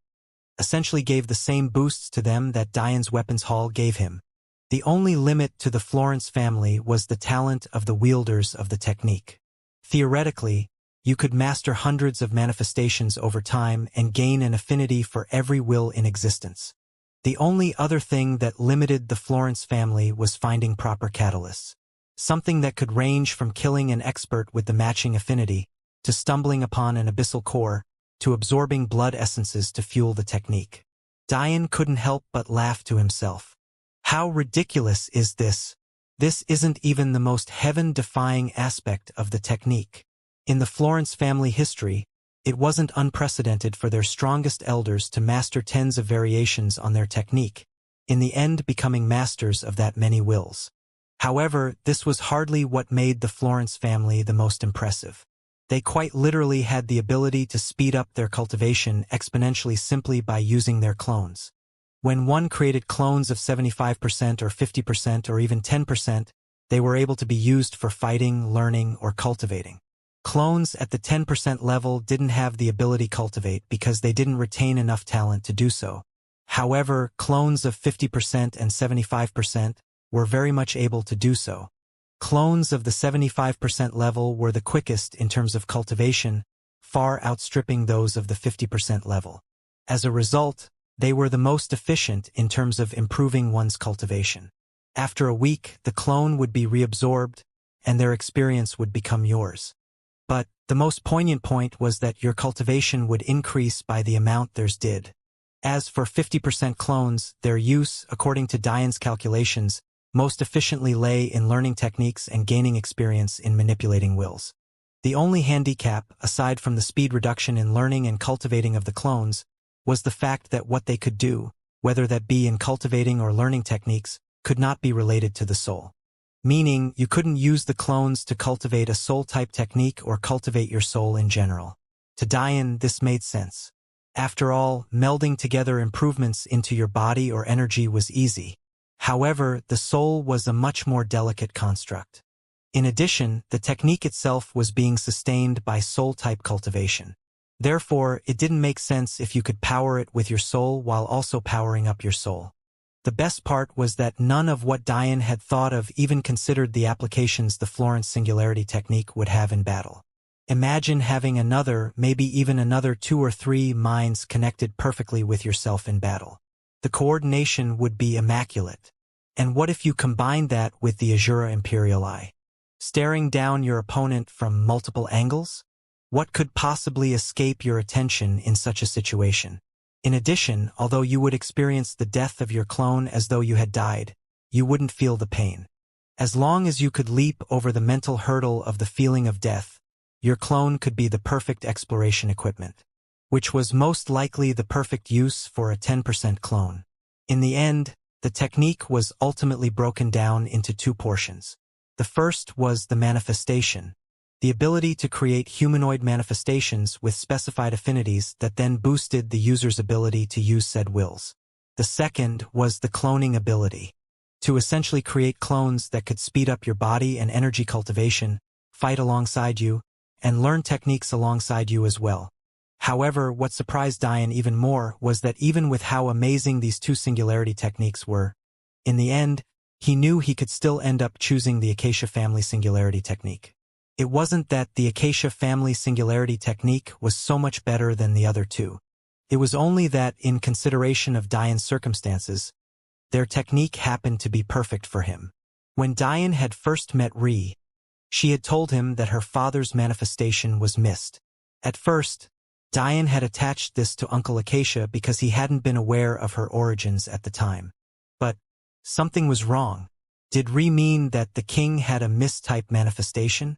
essentially gave the same boosts to them that Dian's weapons haul gave him. The only limit to the Florence family was the talent of the wielders of the technique. Theoretically, you could master hundreds of manifestations over time and gain an affinity for every will in existence. The only other thing that limited the Florence family was finding proper catalysts. Something that could range from killing an expert with the matching affinity, to stumbling upon an abyssal core, to absorbing blood essences to fuel the technique. Dian couldn't help but laugh to himself. How ridiculous is this? This isn't even the most heaven-defying aspect of the technique. In the Florence family history, it wasn't unprecedented for their strongest elders to master tens of variations on their technique, in the end becoming masters of that many wills. However, this was hardly what made the Florence family the most impressive. They quite literally had the ability to speed up their cultivation exponentially simply by using their clones. When one created clones of 75% or 50% or even 10%, they were able to be used for fighting, learning, or cultivating. Clones at the 10% level didn't have the ability to cultivate because they didn't retain enough talent to do so. However, clones of 50% and 75% were very much able to do so. Clones of the 75% level were the quickest in terms of cultivation, far outstripping those of the 50% level. As a result, they were the most efficient in terms of improving one's cultivation. After a week, the clone would be reabsorbed, and their experience would become yours. But the most poignant point was that your cultivation would increase by the amount theirs did. As for 50% clones, their use, according to Dian's calculations, most efficiently lay in learning techniques and gaining experience in manipulating wills. The only handicap, aside from the speed reduction in learning and cultivating of the clones, was the fact that what they could do, whether that be in cultivating or learning techniques, could not be related to the soul. Meaning, you couldn't use the clones to cultivate a soul-type technique or cultivate your soul in general. To Dian, this made sense. After all, melding together improvements into your body or energy was easy. However, the soul was a much more delicate construct. In addition, the technique itself was being sustained by soul-type cultivation. Therefore, it didn't make sense if you could power it with your soul while also powering up your soul. The best part was that none of what Dian had thought of even considered the applications the Florence Singularity technique would have in battle. Imagine having another, maybe even another 2 or 3 minds connected perfectly with yourself in battle. The coordination would be immaculate. And what if you combined that with the Azura Imperial Eye? Staring down your opponent from multiple angles? What could possibly escape your attention in such a situation? In addition, although you would experience the death of your clone as though you had died, you wouldn't feel the pain. As long as you could leap over the mental hurdle of the feeling of death, your clone could be the perfect exploration equipment, which was most likely the perfect use for a 10% clone. In the end, the technique was ultimately broken down into 2 portions. The first was the manifestation, the ability to create humanoid manifestations with specified affinities that then boosted the user's ability to use said wills. The second was the cloning ability, to essentially create clones that could speed up your body and energy cultivation, fight alongside you, and learn techniques alongside you as well. However, what surprised Dian even more was that even with how amazing these 2 singularity techniques were, in the end, he knew he could still end up choosing the Acacia family singularity technique. It wasn't that the Acacia family singularity technique was so much better than the other 2. It was only that, in consideration of Dian's circumstances, their technique happened to be perfect for him. When Dian had first met Ri, she had told him that her father's manifestation was missed. At first, Dian had attached this to Uncle Acacia because he hadn't been aware of her origins at the time. But something was wrong. Did Ri mean that the king had a mistype manifestation?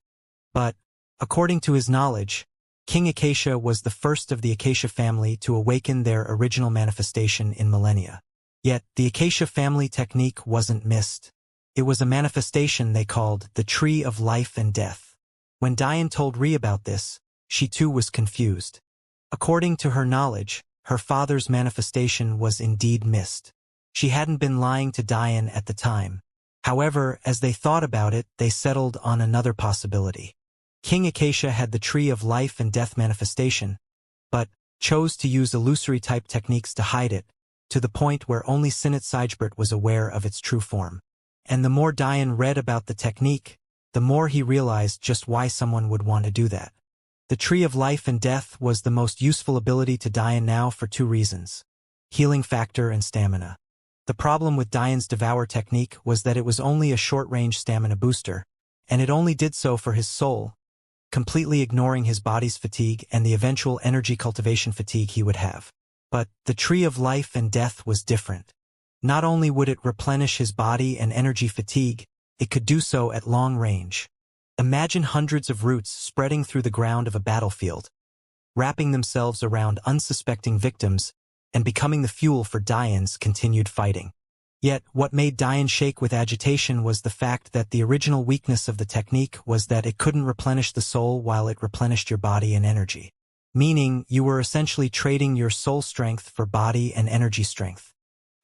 But, according to his knowledge, King Acacia was the first of the Acacia family to awaken their original manifestation in millennia. Yet, the Acacia family technique wasn't missed. It was a manifestation they called the Tree of Life and Death. When Dian told Ri about this, she too was confused. According to her knowledge, her father's manifestation was indeed missed. She hadn't been lying to Dian at the time. However, as they thought about it, they settled on another possibility. King Acacia had the Tree of Life and Death manifestation, but chose to use illusory-type techniques to hide it, to the point where only Sinet Sijbert was aware of its true form. And the more Diane read about the technique, the more he realized just why someone would want to do that. The Tree of Life and Death was the most useful ability to Diane now for two reasons: healing factor and stamina. The problem with Diane's Devour technique was that it was only a short-range stamina booster, and it only did so for his soul, completely ignoring his body's fatigue and the eventual energy cultivation fatigue he would have. But the Tree of Life and Death was different. Not only would it replenish his body and energy fatigue, it could do so at long range. Imagine hundreds of roots spreading through the ground of a battlefield, wrapping themselves around unsuspecting victims and becoming the fuel for Diane's continued fighting. Yet, what made Diane shake with agitation was the fact that the original weakness of the technique was that it couldn't replenish the soul while it replenished your body and energy. Meaning, you were essentially trading your soul strength for body and energy strength.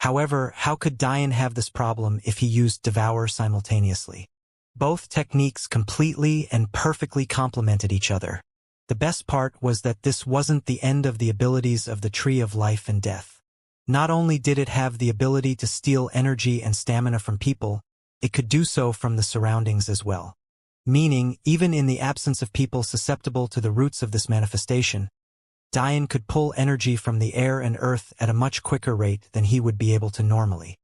However, how could Diane have this problem if he used Devour simultaneously? Both techniques completely and perfectly complemented each other. The best part was that this wasn't the end of the abilities of the Tree of Life and Death. Not only did it have the ability to steal energy and stamina from people, it could do so from the surroundings as well. Meaning, even in the absence of people susceptible to the roots of this manifestation, Diane could pull energy from the air and earth at a much quicker rate than he would be able to normally.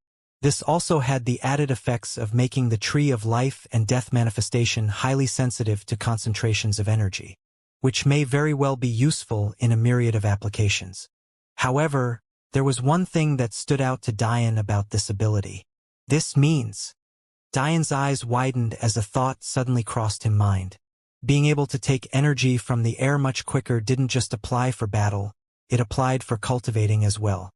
This also had the added effects of making the Tree of Life and Death manifestation highly sensitive to concentrations of energy, which may very well be useful in a myriad of applications. However, there was one thing that stood out to Diane about this ability. This means. Diane's eyes widened as a thought suddenly crossed his mind. Being able to take energy from the air much quicker didn't just apply for battle, it applied for cultivating as well.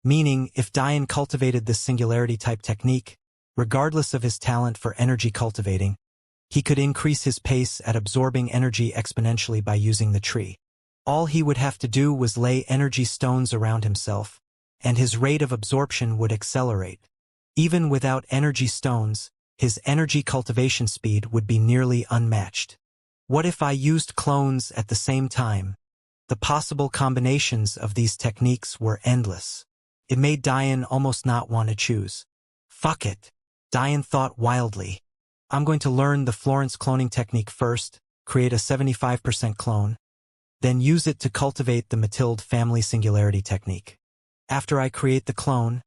Meaning, if Diane cultivated this singularity-type technique, regardless of his talent for energy cultivating, he could increase his pace at absorbing energy exponentially by using the tree. All he would have to do was lay energy stones around himself, and his rate of absorption would accelerate. Even without energy stones, his energy cultivation speed would be nearly unmatched. What if I used clones at the same time? The possible combinations of these techniques were endless. It made Diane almost not want to choose. Fuck it, Diane thought wildly. I'm going to learn the Florence cloning technique first, create a 75% clone, then use it to cultivate the Mathilde family singularity technique. After I create the clone,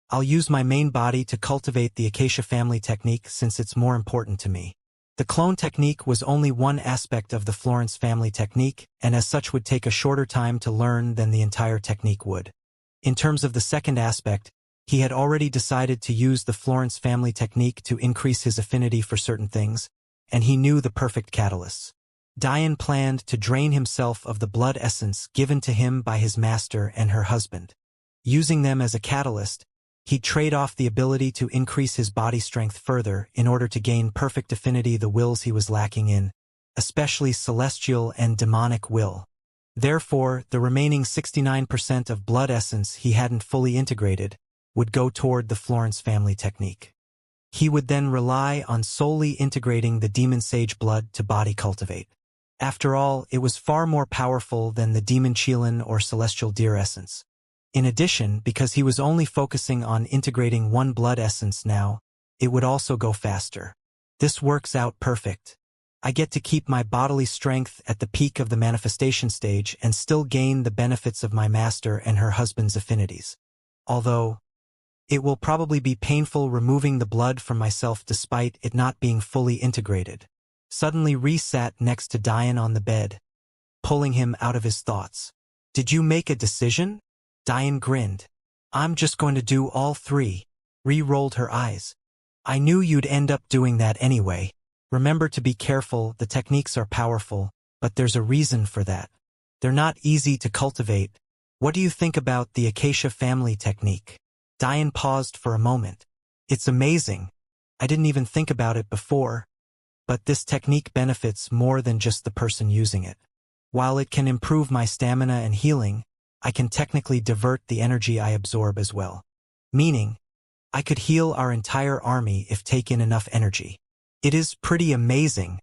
I'll use my main body to cultivate the Acacia family technique since it's more important to me. The clone technique was only one aspect of the Florence family technique, and as such would take a shorter time to learn than the entire technique would. In terms of the second aspect, he had already decided to use the Florence family technique to increase his affinity for certain things, and he knew the perfect catalysts. Diane planned to drain himself of the blood essence given to him by his master and her husband. Using them as a catalyst, he'd trade off the ability to increase his body strength further in order to gain perfect affinity the wills he was lacking in, especially celestial and demonic will. Therefore, the remaining 69% of blood essence he hadn't fully integrated would go toward the Florence family technique. He would then rely on solely integrating the demon sage blood to body cultivate. After all, it was far more powerful than the demon Qilin or celestial deer essence. In addition, because he was only focusing on integrating one blood essence now, it would also go faster. This works out perfect. I get to keep my bodily strength at the peak of the manifestation stage and still gain the benefits of my master and her husband's affinities. Although, it will probably be painful removing the blood from myself despite it not being fully integrated. Suddenly Ree sat next to Diane on the bed, pulling him out of his thoughts. Did you make a decision? Diane grinned. I'm just going to do all three. Ree rolled her eyes. I knew you'd end up doing that anyway. Remember to be careful, the techniques are powerful, but there's a reason for that. They're not easy to cultivate. What do you think about the Acacia family technique? Diane paused for a moment. It's amazing. I didn't even think about it before. But this technique benefits more than just the person using it. While it can improve my stamina and healing, I can technically divert the energy I absorb as well. Meaning, I could heal our entire army if taken enough energy. It is pretty amazing,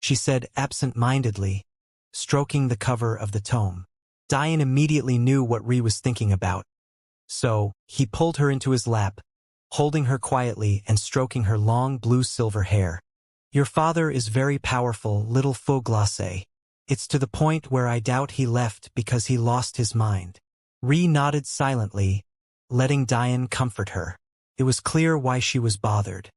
she said absent-mindedly, stroking the cover of the tome. Diane immediately knew what Ree was thinking about. So, he pulled her into his lap, holding her quietly and stroking her long blue-silver hair. Your father is very powerful, little faux glacé. It's to the point where I doubt he left because he lost his mind. Ri nodded silently, letting Diane comfort her. It was clear why she was bothered.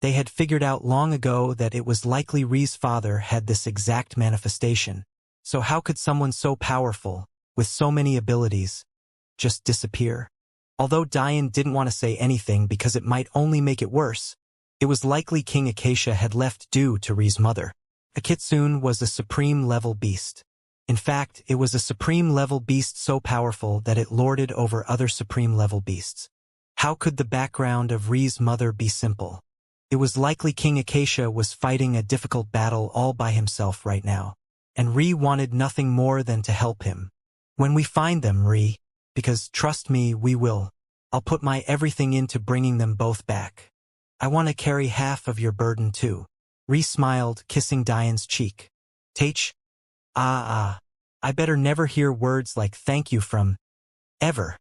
They had figured out long ago that it was likely Ri's father had this exact manifestation. So how could someone so powerful, with so many abilities, just disappear? Although Diane didn't want to say anything because it might only make it worse, it was likely King Acacia had left due to Ri's mother. A kitsune was a supreme-level beast. In fact, it was a supreme-level beast so powerful that it lorded over other supreme-level beasts. How could the background of Ri's mother be simple? It was likely King Acacia was fighting a difficult battle all by himself right now, and Ri wanted nothing more than to help him. When we find them, Ri, because trust me, we will, I'll put my everything into bringing them both back. I want to carry half of your burden too. Ri smiled, kissing Diane's cheek. Tach? I better never hear words like thank you from ever.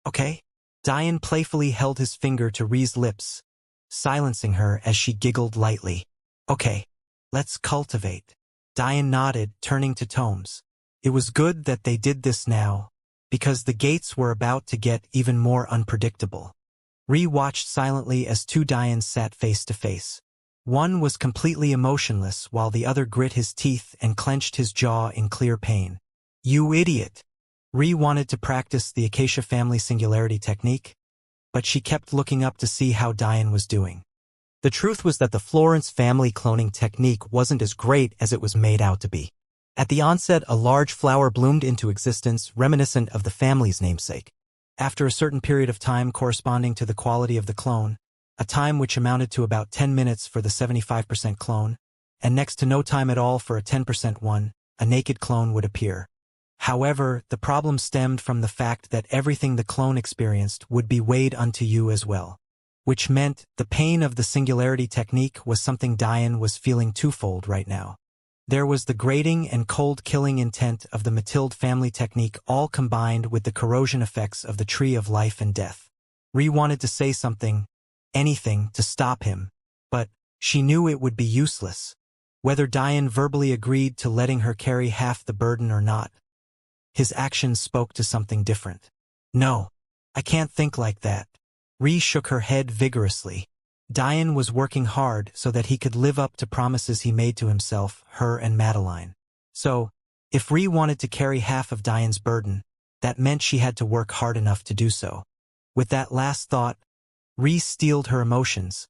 Okay? Diane playfully held his finger to Ri's lips, silencing her as she giggled lightly. Okay, let's cultivate. Diane nodded, turning to Tomes. It was good that they did this now, because the gates were about to get even more unpredictable. Ri watched silently as two Dianes sat face to face. One was completely emotionless while the other grit his teeth and clenched his jaw in clear pain. You idiot! Ri wanted to practice the Acacia family singularity technique, but she kept looking up to see how Diane was doing. The truth was that the Florence family cloning technique wasn't as great as it was made out to be. At the onset, a large flower bloomed into existence reminiscent of the family's namesake. After a certain period of time corresponding to the quality of the clone, a time which amounted to about 10 minutes for the 75% clone, and next to no time at all for a 10% one, a naked clone would appear. However, the problem stemmed from the fact that everything the clone experienced would be weighed unto you as well, which meant the pain of the singularity technique was something Diane was feeling twofold right now. There was the grating and cold-killing intent of the Mathilde family technique all combined with the corrosion effects of the tree of life and death. Ri wanted to say something, anything, to stop him, but she knew it would be useless. Whether Diane verbally agreed to letting her carry half the burden or not, his actions spoke to something different. No, I can't think like that. Ri shook her head vigorously. Diane was working hard so that he could live up to promises he made to himself, her and Madeline. So, if Ri wanted to carry half of Diane's burden, that meant she had to work hard enough to do so. With that last thought, Ri steeled her emotions,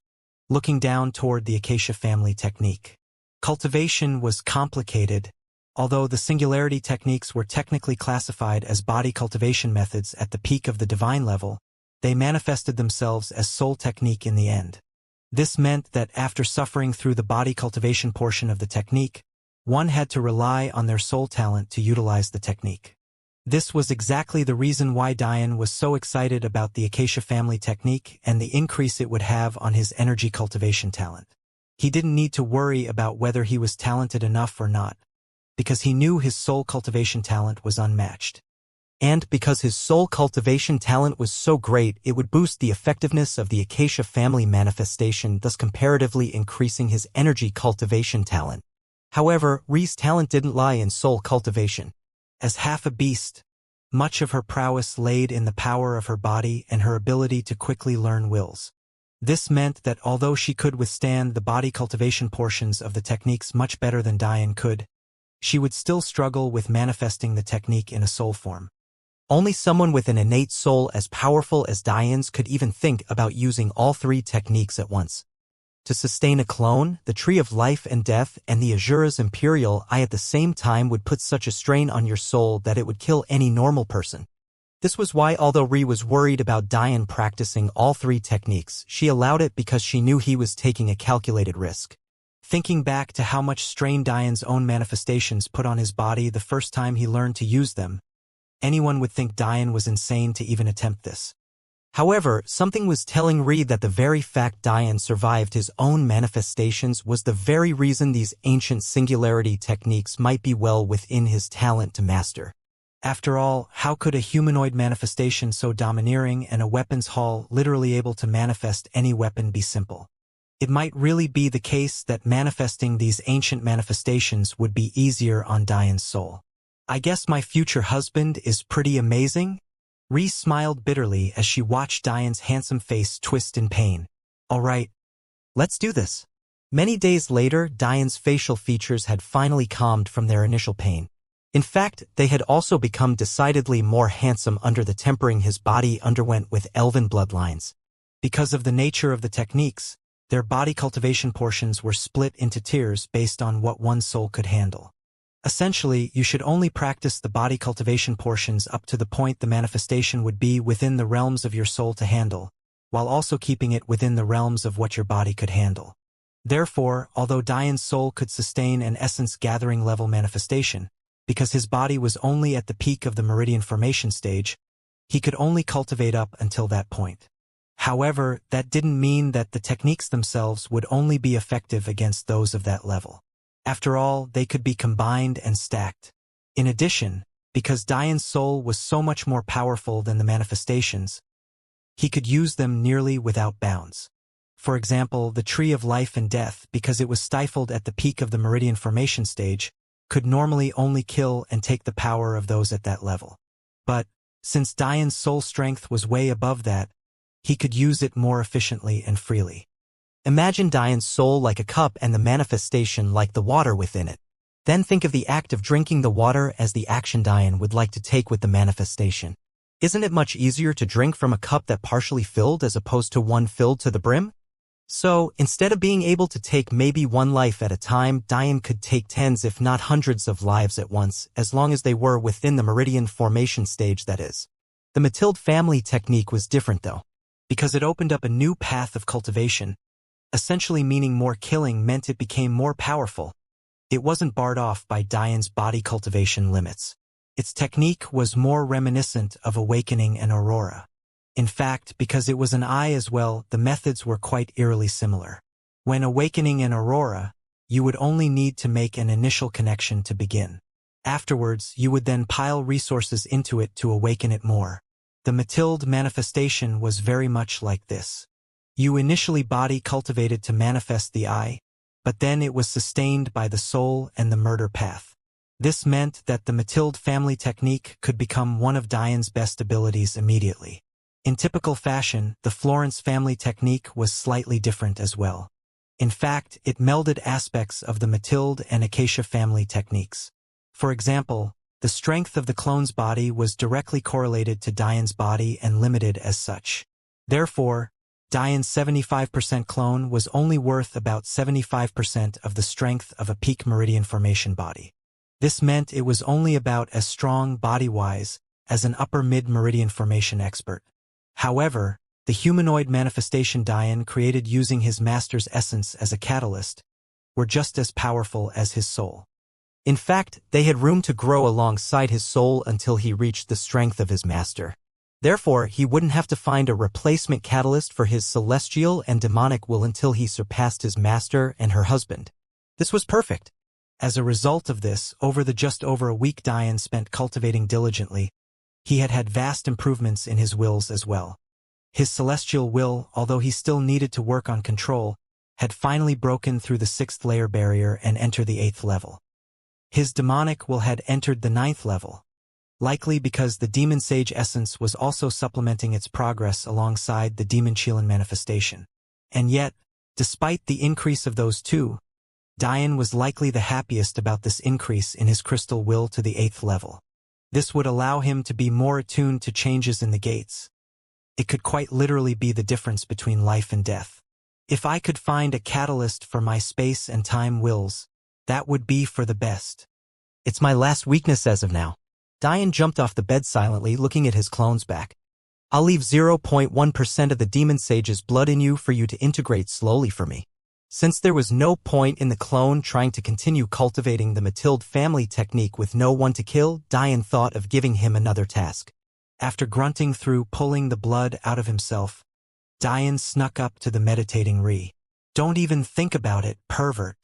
looking down toward the Acacia family technique. Cultivation was complicated, although the singularity techniques were technically classified as body cultivation methods at the peak of the divine level. They manifested themselves as soul technique in the end. This meant that after suffering through the body cultivation portion of the technique, one had to rely on their soul talent to utilize the technique. This was exactly the reason why Diane was so excited about the Acacia family technique and the increase it would have on his energy cultivation talent. He didn't need to worry about whether he was talented enough or not, because he knew his soul cultivation talent was unmatched. And because his soul cultivation talent was so great, it would boost the effectiveness of the Acacia family manifestation, thus comparatively increasing his energy cultivation talent. However, Ri's talent didn't lie in soul cultivation. As half a beast, much of her prowess laid in the power of her body and her ability to quickly learn wills. This meant that although she could withstand the body cultivation portions of the techniques much better than Diane could, she would still struggle with manifesting the technique in a soul form. Only someone with an innate soul as powerful as Diane's could even think about using all three techniques at once. To sustain a clone, the Tree of Life and Death, and the Azura's Imperial Eye at the same time would put such a strain on your soul that it would kill any normal person. This was why, although Ri was worried about Diane practicing all three techniques, she allowed it because she knew he was taking a calculated risk. Thinking back to how much strain Diane's own manifestations put on his body the first time he learned to use them, anyone would think Diane was insane to even attempt this. However, something was telling Ri that the very fact Diane survived his own manifestations was the very reason these ancient singularity techniques might be well within his talent to master. After all, how could a humanoid manifestation so domineering and a weapons haul literally able to manifest any weapon be simple? It might really be the case that manifesting these ancient manifestations would be easier on Diane's soul. I guess my future husband is pretty amazing? Ree smiled bitterly as she watched Diane's handsome face twist in pain. All right, let's do this. Many days later, Diane's facial features had finally calmed from their initial pain. In fact, they had also become decidedly more handsome under the tempering his body underwent with elven bloodlines. Because of the nature of the techniques, their body cultivation portions were split into tiers based on what one soul could handle. Essentially, you should only practice the body cultivation portions up to the point the manifestation would be within the realms of your soul to handle, while also keeping it within the realms of what your body could handle. Therefore, although Diane's soul could sustain an essence-gathering level manifestation, because his body was only at the peak of the meridian formation stage, he could only cultivate up until that point. However, that didn't mean that the techniques themselves would only be effective against those of that level. After all, they could be combined and stacked. In addition, because Diane's soul was so much more powerful than the manifestations, he could use them nearly without bounds. For example, the Tree of Life and Death, because it was stifled at the peak of the meridian formation stage, could normally only kill and take the power of those at that level. But, since Diane's soul strength was way above that, he could use it more efficiently and freely. Imagine Diane's soul like a cup and the manifestation like the water within it. Then think of the act of drinking the water as the action Diane would like to take with the manifestation. Isn't it much easier to drink from a cup that partially filled as opposed to one filled to the brim? So, instead of being able to take maybe one life at a time, Diane could take tens if not hundreds of lives at once, as long as they were within the meridian formation stage, that is. The Matilde family technique was different though, because it opened up a new path of cultivation, essentially meaning more killing meant it became more powerful. It wasn't barred off by Diane's body cultivation limits. Its technique was more reminiscent of Awakening and Aurora. In fact, because it was an eye as well, the methods were quite eerily similar. When Awakening and Aurora, you would only need to make an initial connection to begin. Afterwards, you would then pile resources into it to awaken it more. The Matilde manifestation was very much like this. You initially body cultivated to manifest the eye, but then it was sustained by the soul and the murder path. This meant that the Matilde family technique could become one of Diane's best abilities immediately. In typical fashion, the Florence family technique was slightly different as well. In fact, it melded aspects of the Matilde and Acacia family techniques. For example, the strength of the clone's body was directly correlated to Diane's body and limited as such. Therefore, Diane's 75% clone was only worth about 75% of the strength of a peak meridian formation body. This meant it was only about as strong body-wise as an upper mid-meridian formation expert. However, the humanoid manifestation Diane created using his master's essence as a catalyst were just as powerful as his soul. In fact, they had room to grow alongside his soul until he reached the strength of his master. Therefore, he wouldn't have to find a replacement catalyst for his celestial and demonic will until he surpassed his master and her husband. This was perfect. As a result of this, over a week Diane spent cultivating diligently, he had had vast improvements in his wills as well. His celestial will, although he still needed to work on control, had finally broken through the 6th layer barrier and entered the 8th level. His demonic will had entered the 9th level, likely because the demon sage essence was also supplementing its progress alongside the demon Chilan manifestation. And yet, despite the increase of those two, Diane was likely the happiest about this increase in his crystal will to the 8th level. This would allow him to be more attuned to changes in the gates. It could quite literally be the difference between life and death. If I could find a catalyst for my space and time wills, that would be for the best. It's my last weakness as of now. Diane jumped off the bed silently, looking at his clone's back. I'll leave 0.1% of the demon sage's blood in you for you to integrate slowly for me. Since there was no point in the clone trying to continue cultivating the Matilde family technique with no one to kill, Diane thought of giving him another task. After grunting through pulling the blood out of himself, Diane snuck up to the meditating Ree. Don't even think about it, pervert.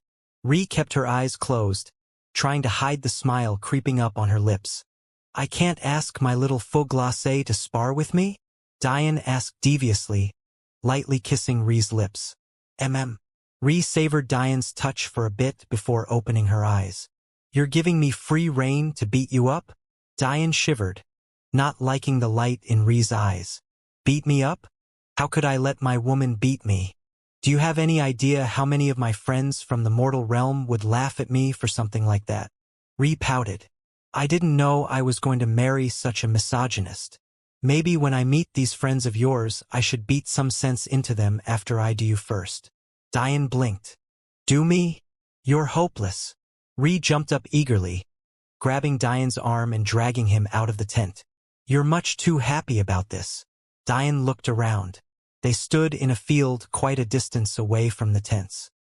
Ree kept her eyes closed, trying to hide the smile creeping up on her lips. I can't ask my little faux glacé to spar with me? Diane asked deviously, lightly kissing Ree's lips. Ree savored Diane's touch for a bit before opening her eyes. You're giving me free rein to beat you up? Diane shivered, not liking the light in Ree's eyes. Beat me up? How could I let my woman beat me? Do you have any idea how many of my friends from the mortal realm would laugh at me for something like that? Ree pouted. I didn't know I was going to marry such a misogynist. Maybe when I meet these friends of yours, I should beat some sense into them after I do you first. Diane blinked. Do me? You're hopeless. Ree jumped up eagerly, grabbing Diane's arm and dragging him out of the tent. You're much too happy about this. Diane looked around. They stood in a field quite a distance away from the tents.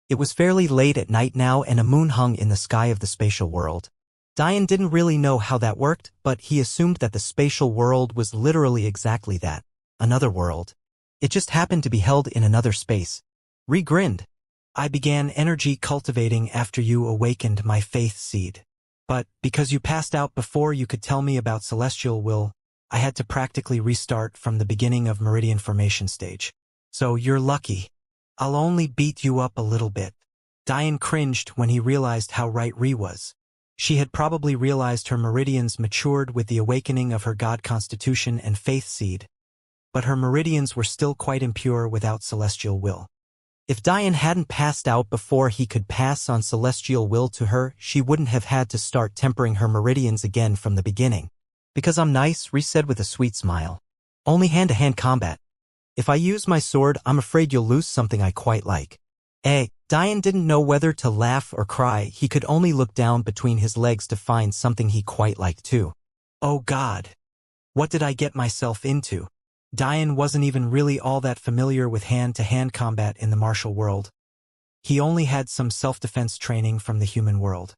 It was fairly late at night now and a moon hung in the sky of the spatial world. Diane didn't really know how that worked, but he assumed that the spatial world was literally exactly that, another world. It just happened to be held in another space. Ree grinned. I began energy cultivating after you awakened my faith seed. But because you passed out before you could tell me about celestial will, I had to practically restart from the beginning of meridian formation stage. So you're lucky. I'll only beat you up a little bit. Diane cringed when he realized how right Ree was. She had probably realized her meridians matured with the awakening of her god constitution and faith seed, but her meridians were still quite impure without celestial will. If Diane hadn't passed out before he could pass on celestial will to her, she wouldn't have had to start tempering her meridians again from the beginning. Because I'm nice, Ree said with a sweet smile. Only hand-to-hand combat. If I use my sword, I'm afraid you'll lose something I quite like. Diane didn't know whether to laugh or cry. He could only look down between his legs to find something he quite liked too. Oh God! What did I get myself into? Diane wasn't even really all that familiar with hand-to-hand combat in the martial world. He only had some self-defense training from the human world.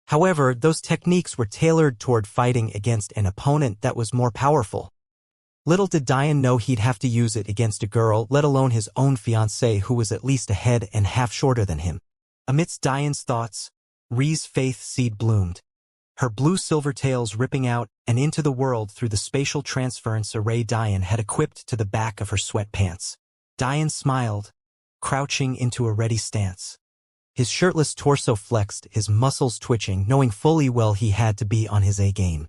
However, those techniques were tailored toward fighting against an opponent that was more powerful. Little did Diane know he'd have to use it against a girl, let alone his own fiancée who was at least a head and half shorter than him. Amidst Diane's thoughts, Ree's faith seed bloomed, her blue-silver tails ripping out and into the world through the spatial transference array Diane had equipped to the back of her sweatpants. Diane smiled, crouching into a ready stance. His shirtless torso flexed, his muscles twitching, knowing fully well he had to be on his A-game.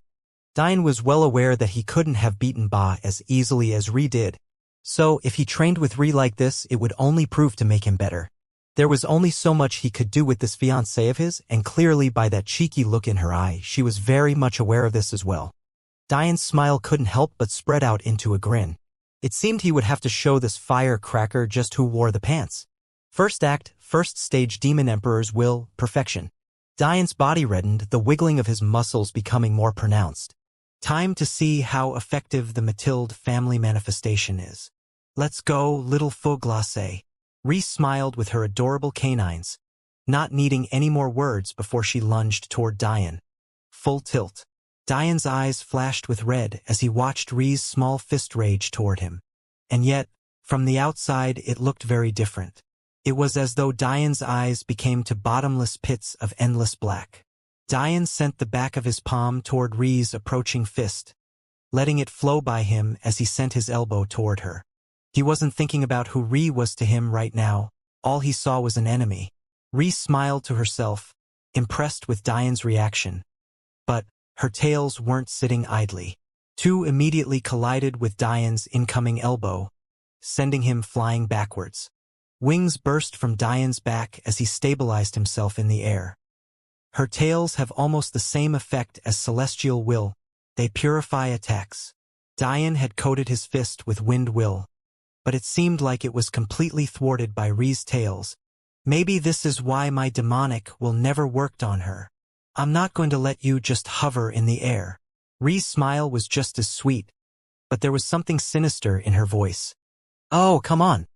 Diane was well aware that he couldn't have beaten Ba as easily as Ree did, so if he trained with Ree like this, it would only prove to make him better. There was only so much he could do with this fiancée of his, and clearly by that cheeky look in her eye, she was very much aware of this as well. Diane's smile couldn't help but spread out into a grin. It seemed he would have to show this firecracker just who wore the pants. First act, first stage Demon Emperor's will, perfection. Diane's body reddened, the wiggling of his muscles becoming more pronounced. Time to see how effective the Mathilde family manifestation is. Let's go, little faux glacé. Ree smiled with her adorable canines, not needing any more words before she lunged toward Diane. Full tilt. Diane's eyes flashed with red as he watched Ree's small fist rage toward him. And yet, from the outside it looked very different. It was as though Diane's eyes became to bottomless pits of endless black. Diane sent the back of his palm toward Ree's approaching fist, letting it flow by him as he sent his elbow toward her. He wasn't thinking about who Ree was to him right now. All he saw was an enemy. Ree smiled to herself, impressed with Diane's reaction. But her tails weren't sitting idly. Two immediately collided with Diane's incoming elbow, sending him flying backwards. Wings burst from Diane's back as he stabilized himself in the air. Her tails have almost the same effect as celestial will. They purify attacks. Diane had coated his fist with wind will, but it seemed like it was completely thwarted by Ree's tails. Maybe this is why my demonic will never worked on her. I'm not going to let you just hover in the air. Ree's smile was just as sweet, but there was something sinister in her voice. Oh, come on.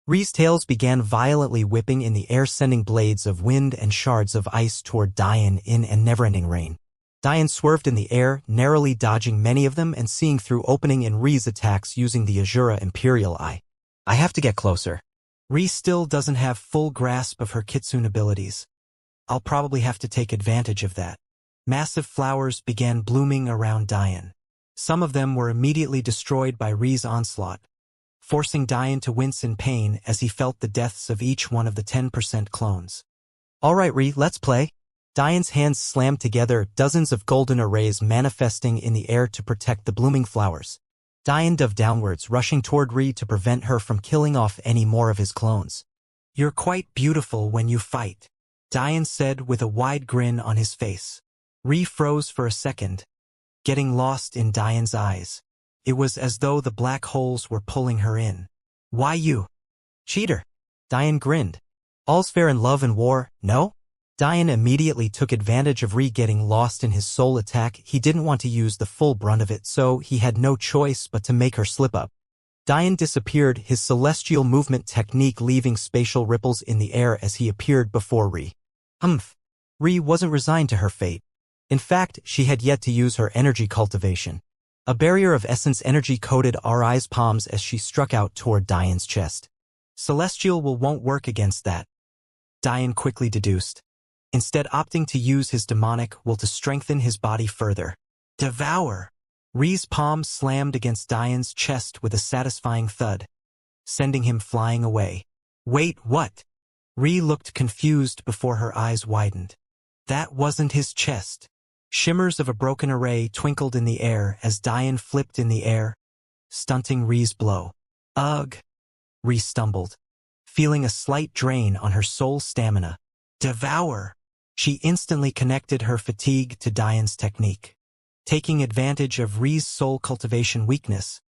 Ree's tails began violently whipping in the air, sending blades of wind and shards of ice toward Diane in a never-ending rain. Diane swerved in the air, narrowly dodging many of them and seeing through opening in Ree's attacks using the Azura Imperial Eye. I have to get closer. Ree still doesn't have full grasp of her Kitsune abilities. I'll probably have to take advantage of that. Massive flowers began blooming around Diane. Some of them were immediately destroyed by Ree's onslaught, forcing Diane to wince in pain as he felt the deaths of each one of the 10% clones. "All right, Ree, let's play." Diane's hands slammed together, dozens of golden arrays manifesting in the air to protect the blooming flowers. Diane dove downwards, rushing toward Ree to prevent her from killing off any more of his clones. "You're quite beautiful when you fight," Diane said with a wide grin on his face. Ree froze for a second, getting lost in Diane's eyes. It was as though the black holes were pulling her in. "Why you? Cheater." Diane grinned. "All's fair in love and war, no?" Diane immediately took advantage of Ree getting lost in his soul attack. He didn't want to use the full brunt of it, so he had no choice but to make her slip up. Diane disappeared, his celestial movement technique leaving spatial ripples in the air as he appeared before Ree. Ree wasn't resigned to her fate. In fact, she had yet to use her energy cultivation. A barrier of essence energy coated Ri's palms as she struck out toward Diane's chest. Celestial will won't work against that, Diane quickly deduced, instead opting to use his demonic will to strengthen his body further. Devour! Ree's palm slammed against Diane's chest with a satisfying thud, sending him flying away. "Wait, what?" Ree looked confused before her eyes widened. That wasn't his chest. Shimmers of a broken array twinkled in the air as Diane flipped in the air, stunting Ree's blow. "Ugh!" Ree stumbled, feeling a slight drain on her soul stamina. "Devour!" She instantly connected her fatigue to Diane's technique. Taking advantage of Ree's soul cultivation weakness,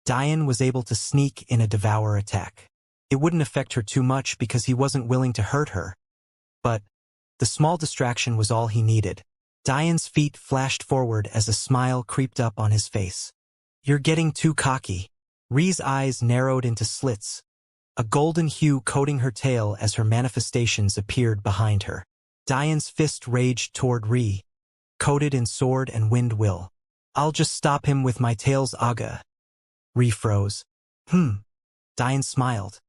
Diane was able to sneak in a devour attack. It wouldn't affect her too much because he wasn't willing to hurt her, but the small distraction was all he needed. Diane's feet flashed forward as a smile creeped up on his face. "You're getting too cocky." Ree's eyes narrowed into slits, a golden hue coating her tail as her manifestations appeared behind her. Diane's fist raged toward Ree, coated in sword and wind will. "I'll just stop him with my tail's aga." Ree froze. Diane smiled.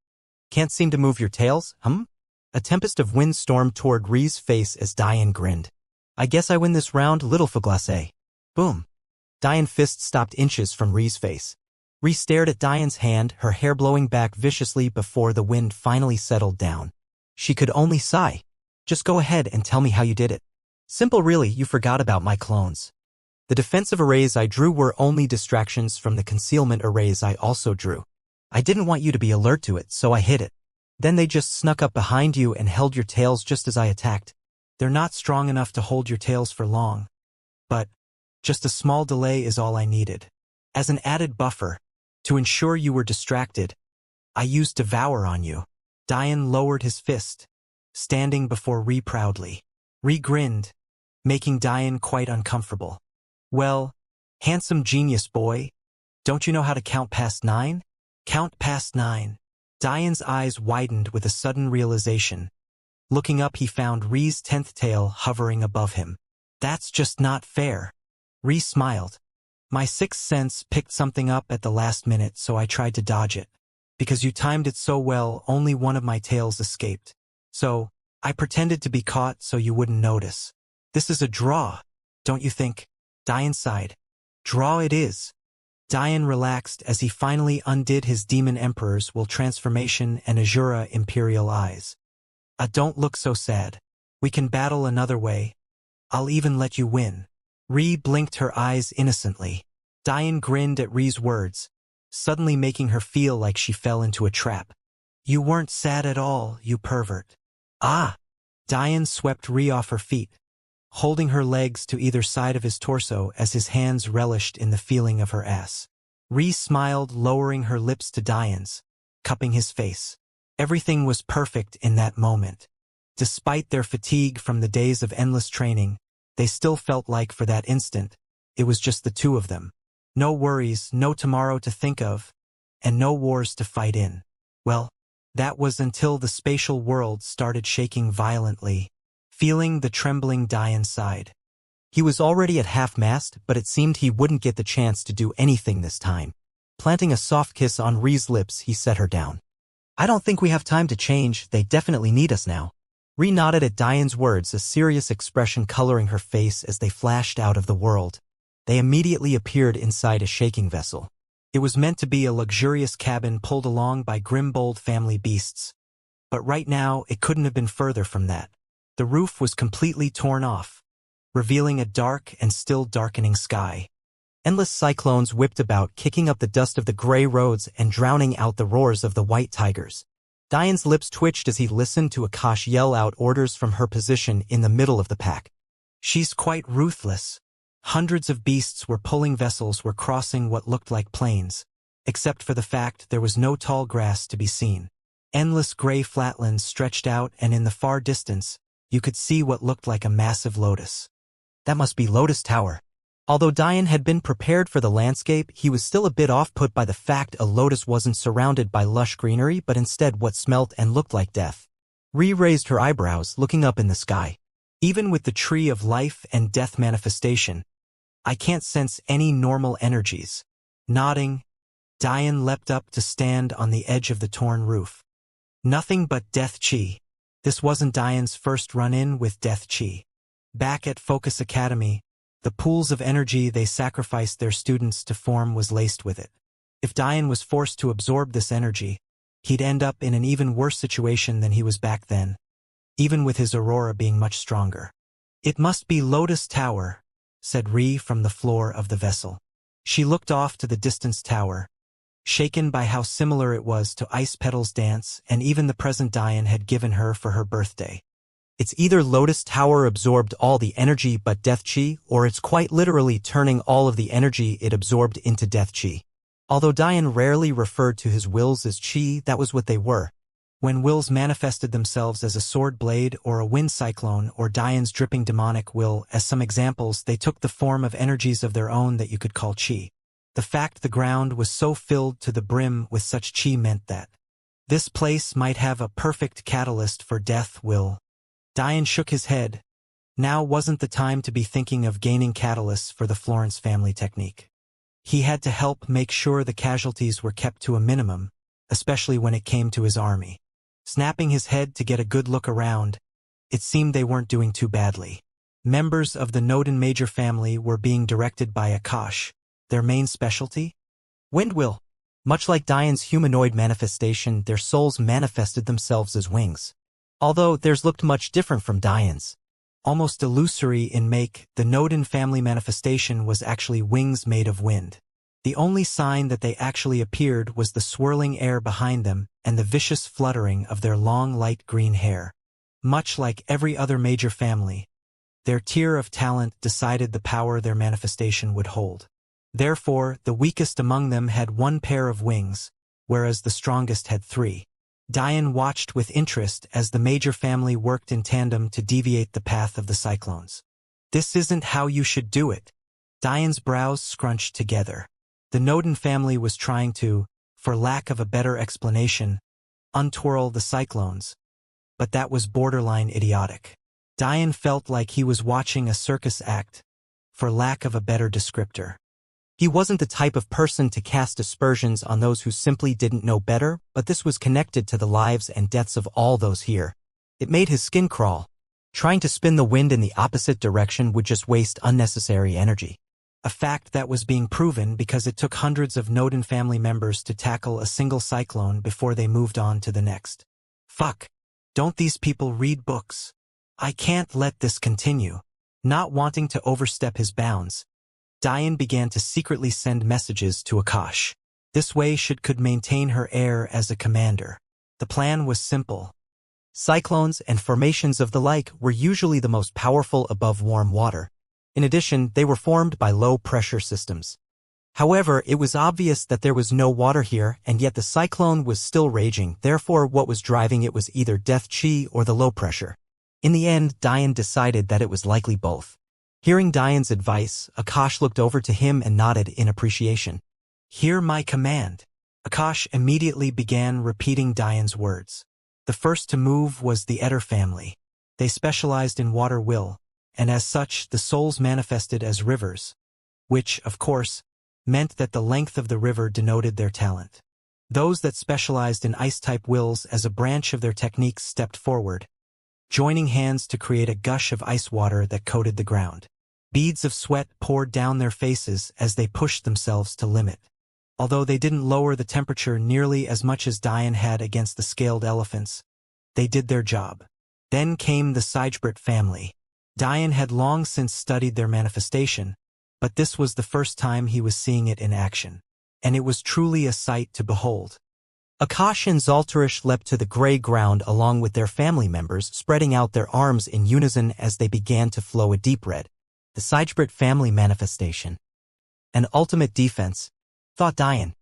"Can't seem to move your tails, A tempest of wind stormed toward Ree's face as Diane grinned. "I guess I win this round, little fuglace." Boom. Diane's fist stopped inches from Ree's face. Ree stared at Diane's hand, her hair blowing back viciously before the wind finally settled down. She could only sigh. "Just go ahead and tell me how you did it." "Simple really, you forgot about my clones. The defensive arrays I drew were only distractions from the concealment arrays I also drew. I didn't want you to be alert to it, so I hid it. Then they just snuck up behind you and held your tails just as I attacked. They're not strong enough to hold your tails for long. But just a small delay is all I needed. As an added buffer, to ensure you were distracted, I used Devour on you." Diane lowered his fist, standing before Ree proudly. Ree grinned, making Diane quite uncomfortable. "Well, handsome genius boy, don't you know how to count past 9? Count past 9. Diane's eyes widened with a sudden realization. Looking up, he found Ree's 10th tail hovering above him. "That's just not fair." Ree smiled. "My sixth sense picked something up at the last minute, so I tried to dodge it. Because you timed it so well, only one of my tails escaped. So I pretended to be caught so you wouldn't notice. This is a draw, don't you think?" Diane sighed. "Draw it is." Diane relaxed as he finally undid his Demon Emperor's will transformation and Azura Imperial eyes. Don't look so sad. We can battle another way. I'll even let you win." Ree blinked her eyes innocently. Diane grinned at Ree's words, suddenly making her feel like she fell into a trap. "You weren't sad at all, you pervert." "Ah!" Diane swept Ree off her feet, holding her legs to either side of his torso as his hands relished in the feeling of her ass. Ree smiled, lowering her lips to Diane's, cupping his face. Everything was perfect in that moment. Despite their fatigue from the days of endless training, they still felt like for that instant, it was just the two of them. No worries, no tomorrow to think of, and no wars to fight in. Well, that was until the spatial world started shaking violently. Feeling the trembling Diane sighed. He was already at half-mast, but it seemed he wouldn't get the chance to do anything this time. Planting a soft kiss on Ree's lips, he set her down. "I don't think we have time to change, they definitely need us now." Ri nodded at Diane's words, a serious expression coloring her face as they flashed out of the world. They immediately appeared inside a shaking vessel. It was meant to be a luxurious cabin pulled along by grim bold family beasts. But right now, it couldn't have been further from that. The roof was completely torn off, revealing a dark and still darkening sky. Endless cyclones whipped about, kicking up the dust of the gray roads and drowning out the roars of the white tigers. Diane's lips twitched as he listened to Akash yell out orders from her position in the middle of the pack. She's quite ruthless. Hundreds of beasts were pulling vessels were crossing what looked like plains, except for the fact there was no tall grass to be seen. Endless gray flatlands stretched out, and in the far distance, you could see what looked like a massive lotus. That must be Lotus Tower. Although Diane had been prepared for the landscape, he was still a bit off-put by the fact a lotus wasn't surrounded by lush greenery but instead what smelt and looked like death. Ri raised her eyebrows, looking up in the sky. Even with the tree of life and death manifestation, I can't sense any normal energies. Nodding, Diane leapt up to stand on the edge of the torn roof. Nothing but death chi. This wasn't Diane's first run-in with death chi. Back at Focus Academy, the pools of energy they sacrificed their students to form was laced with it. If Diane was forced to absorb this energy, he'd end up in an even worse situation than he was back then, even with his aurora being much stronger. It must be Lotus Tower, said Ri from the floor of the vessel. She looked off to the distant tower, shaken by how similar it was to Ice Petal's dance and even the present Diane had given her for her birthday. It's either Lotus Tower absorbed all the energy but death chi, or it's quite literally turning all of the energy it absorbed into death chi. Although Diane rarely referred to his wills as chi, that was what they were. When wills manifested themselves as a sword blade or a wind cyclone or Diane's dripping demonic will, as some examples, they took the form of energies of their own that you could call chi. The fact the ground was so filled to the brim with such chi meant that this place might have a perfect catalyst for death will. Diane shook his head. Now wasn't the time to be thinking of gaining catalysts for the Florence family technique. He had to help make sure the casualties were kept to a minimum, especially when it came to his army. Snapping his head to get a good look around, it seemed they weren't doing too badly. Members of the Noden Major family were being directed by Akash, their main specialty? Windwill. Much like Diane's humanoid manifestation, their souls manifested themselves as wings. Although theirs looked much different from Diane's. Almost illusory in make, the Noden family manifestation was actually wings made of wind. The only sign that they actually appeared was the swirling air behind them and the vicious fluttering of their long light green hair. Much like every other major family, their tier of talent decided the power their manifestation would hold. Therefore, the weakest among them had one pair of wings, whereas the strongest had three. Diane watched with interest as the major family worked in tandem to deviate the path of the cyclones. This isn't how you should do it. Diane's brows scrunched together. The Noden family was trying to, for lack of a better explanation, untwirl the cyclones. But that was borderline idiotic. Diane felt like he was watching a circus act, for lack of a better descriptor. He wasn't the type of person to cast aspersions on those who simply didn't know better, but this was connected to the lives and deaths of all those here. It made his skin crawl. Trying to spin the wind in the opposite direction would just waste unnecessary energy. A fact that was being proven because it took hundreds of Noden family members to tackle a single cyclone before they moved on to the next. Fuck. Don't these people read books? I can't let this continue. Not wanting to overstep his bounds, Diane began to secretly send messages to Akash. This way she could maintain her air as a commander. The plan was simple. Cyclones and formations of the like were usually the most powerful above warm water. In addition, they were formed by low-pressure systems. However, it was obvious that there was no water here, and yet the cyclone was still raging, therefore what was driving it was either death chi or the low pressure. In the end, Diane decided that it was likely both. Hearing Diane's advice, Akash looked over to him and nodded in appreciation. Hear my command. Akash immediately began repeating Diane's words. The first to move was the Eder family. They specialized in water will, and as such the souls manifested as rivers, which, of course, meant that the length of the river denoted their talent. Those that specialized in ice-type wills as a branch of their techniques stepped forward, joining hands to create a gush of ice water that coated the ground. Beads of sweat poured down their faces as they pushed themselves to limit. Although they didn't lower the temperature nearly as much as Diane had against the scaled elephants, they did their job. Then came the Sijbert family. Diane had long since studied their manifestation, but this was the first time he was seeing it in action. And it was truly a sight to behold. Akash and Zaltarish leapt to the gray ground along with their family members, spreading out their arms in unison as they began to flow a deep red. The Sijbert family manifestation. An ultimate defense, thought Diane.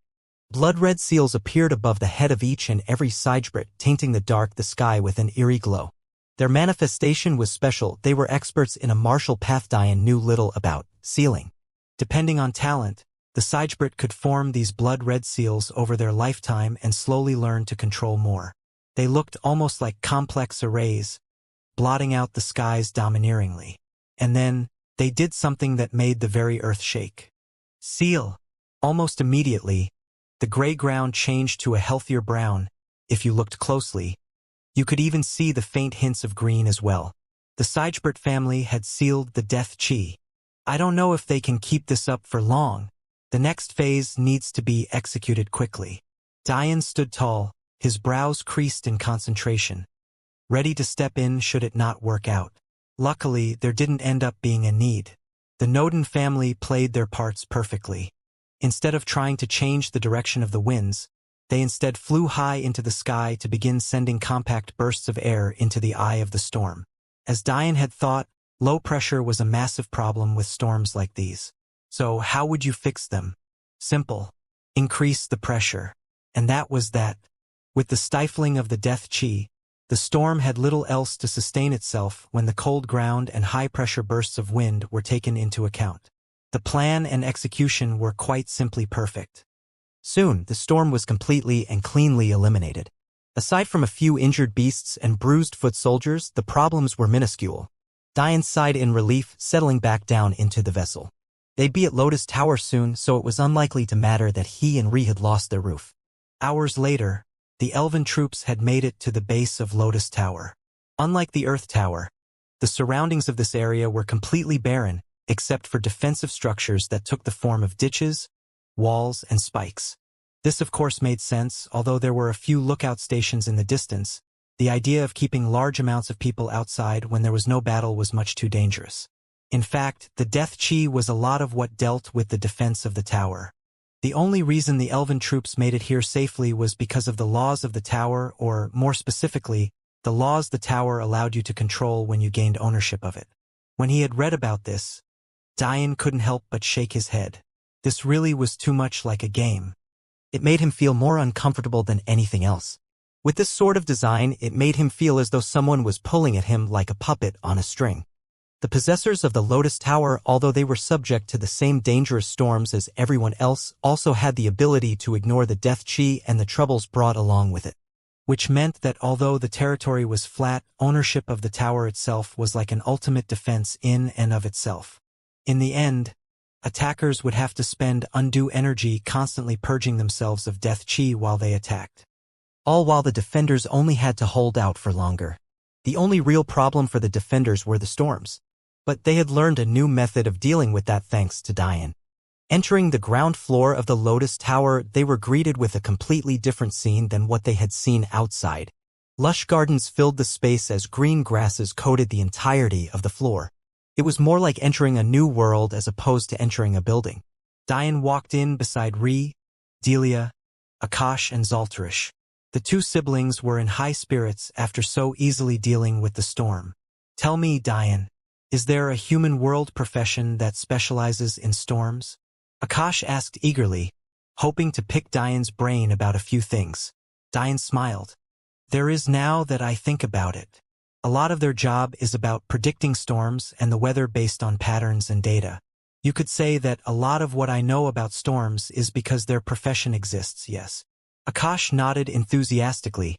Blood-red seals appeared above the head of each and every Sijbert, tainting the sky with an eerie glow. Their manifestation was special. They were experts in a martial path Diane knew little about, sealing. Depending on talent, the Sijbert could form these blood-red seals over their lifetime and slowly learn to control more. They looked almost like complex arrays, blotting out the skies domineeringly. And then, they did something that made the very earth shake. Seal. Almost immediately, the gray ground changed to a healthier brown. If you looked closely, you could even see the faint hints of green as well. The Sijbert family had sealed the death chi. I don't know if they can keep this up for long. The next phase needs to be executed quickly. Diane stood tall, his brows creased in concentration, ready to step in should it not work out. Luckily, there didn't end up being a need. The Noden family played their parts perfectly. Instead of trying to change the direction of the winds, they instead flew high into the sky to begin sending compact bursts of air into the eye of the storm. As Diane had thought, low pressure was a massive problem with storms like these. So how would you fix them? Simple. Increase the pressure. And that was that. With the stifling of the death chi, the storm had little else to sustain itself when the cold ground and high-pressure bursts of wind were taken into account. The plan and execution were quite simply perfect. Soon, the storm was completely and cleanly eliminated. Aside from a few injured beasts and bruised foot soldiers, the problems were minuscule. Diane sighed in relief, settling back down into the vessel. They'd be at Lotus Tower soon, so it was unlikely to matter that he and Ree had lost their roof. Hours later, the elven troops had made it to the base of Lotus Tower. Unlike the Earth Tower, the surroundings of this area were completely barren, except for defensive structures that took the form of ditches, walls, and spikes. This of course made sense, although there were a few lookout stations in the distance. The idea of keeping large amounts of people outside when there was no battle was much too dangerous. In fact, the death chi was a lot of what dealt with the defense of the tower. The only reason the elven troops made it here safely was because of the laws of the tower, or, more specifically, the laws the tower allowed you to control when you gained ownership of it. When he had read about this, Diane couldn't help but shake his head. This really was too much like a game. It made him feel more uncomfortable than anything else. With this sort of design, it made him feel as though someone was pulling at him like a puppet on a string. The possessors of the Lotus Tower, although they were subject to the same dangerous storms as everyone else, also had the ability to ignore the death chi and the troubles brought along with it. Which meant that although the territory was flat, ownership of the tower itself was like an ultimate defense in and of itself. In the end, attackers would have to spend undue energy constantly purging themselves of death chi while they attacked. All while the defenders only had to hold out for longer. The only real problem for the defenders were the storms. But they had learned a new method of dealing with that thanks to Diane. Entering the ground floor of the Lotus Tower, they were greeted with a completely different scene than what they had seen outside. Lush gardens filled the space as green grasses coated the entirety of the floor. It was more like entering a new world as opposed to entering a building. Diane walked in beside Ree, Delia, Akash, and Zaltarish. The two siblings were in high spirits after so easily dealing with the storm. Tell me, Diane, is there a human world profession that specializes in storms? Akash asked eagerly, hoping to pick Diane's brain about a few things. Diane smiled. There is now that I think about it. A lot of their job is about predicting storms and the weather based on patterns and data. You could say that a lot of what I know about storms is because their profession exists, yes. Akash nodded enthusiastically,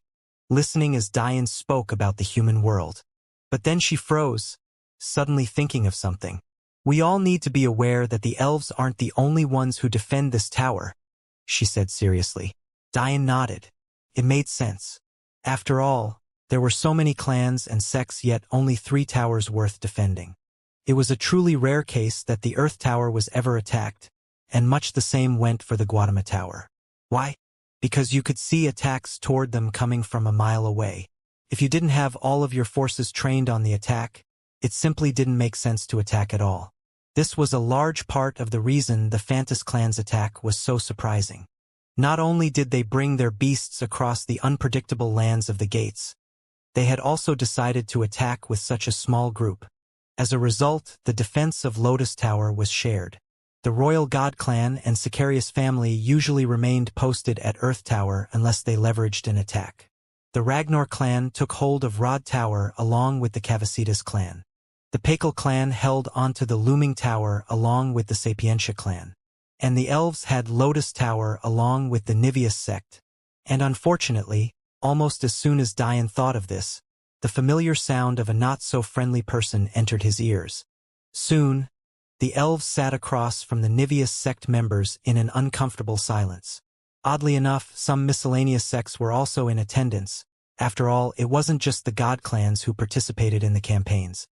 listening as Diane spoke about the human world. But then she froze, suddenly thinking of something. We all need to be aware that the elves aren't the only ones who defend this tower, she said seriously. Diane nodded. It made sense. After all, There were so many clans and sects, yet only 3 towers worth defending. It was a truly rare case that the Earth Tower was ever attacked, and much the same went for the Guatemala Tower. Why? Because you could see attacks toward them coming from a mile away. If you didn't have all of your forces trained on the attack, it simply didn't make sense to attack at all. This was a large part of the reason the Phantas clan's attack was so surprising. Not only did they bring their beasts across the unpredictable lands of the gates, they had also decided to attack with such a small group. As a result, the defense of Lotus Tower was shared. The Royal God clan and Sicarius family usually remained posted at Earth Tower unless they leveraged an attack. The Ragnar clan took hold of Rod Tower along with the Cavasitas clan. The Pakal clan held onto the Looming Tower along with the Sapientia clan. And the Elves had Lotus Tower along with the Niveus sect. And unfortunately, almost as soon as Dian thought of this, the familiar sound of a not-so-friendly person entered his ears. Soon, the Elves sat across from the Niveus sect members in an uncomfortable silence. Oddly enough, some miscellaneous sects were also in attendance. After all, it wasn't just the God clans who participated in the campaigns.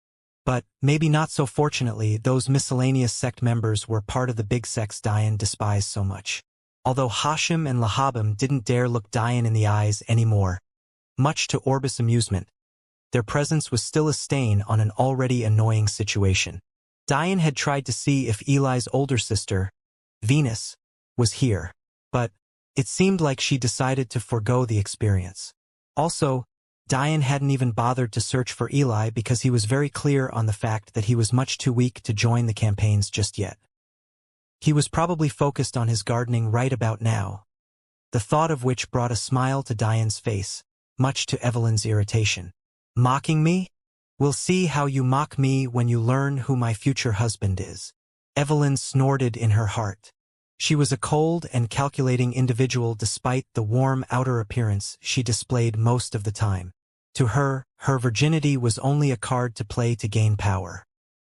But, maybe not so fortunately, those miscellaneous sect members were part of the big sects Dian despised so much. Although Hashim and Lahabim didn't dare look Dian in the eyes anymore, much to Orbis' amusement, their presence was still a stain on an already annoying situation. Dian had tried to see if Eli's older sister, Venus, was here, but it seemed like she decided to forego the experience. Also, Dian hadn't even bothered to search for Eli because he was very clear on the fact that he was much too weak to join the campaigns just yet. He was probably focused on his gardening right about now, the thought of which brought a smile to Dian's face, much to Evelyn's irritation. Mocking me? We'll see how you mock me when you learn who my future husband is. Evelyn snorted in her heart. She was a cold and calculating individual despite the warm outer appearance she displayed most of the time. To her, her virginity was only a card to play to gain power.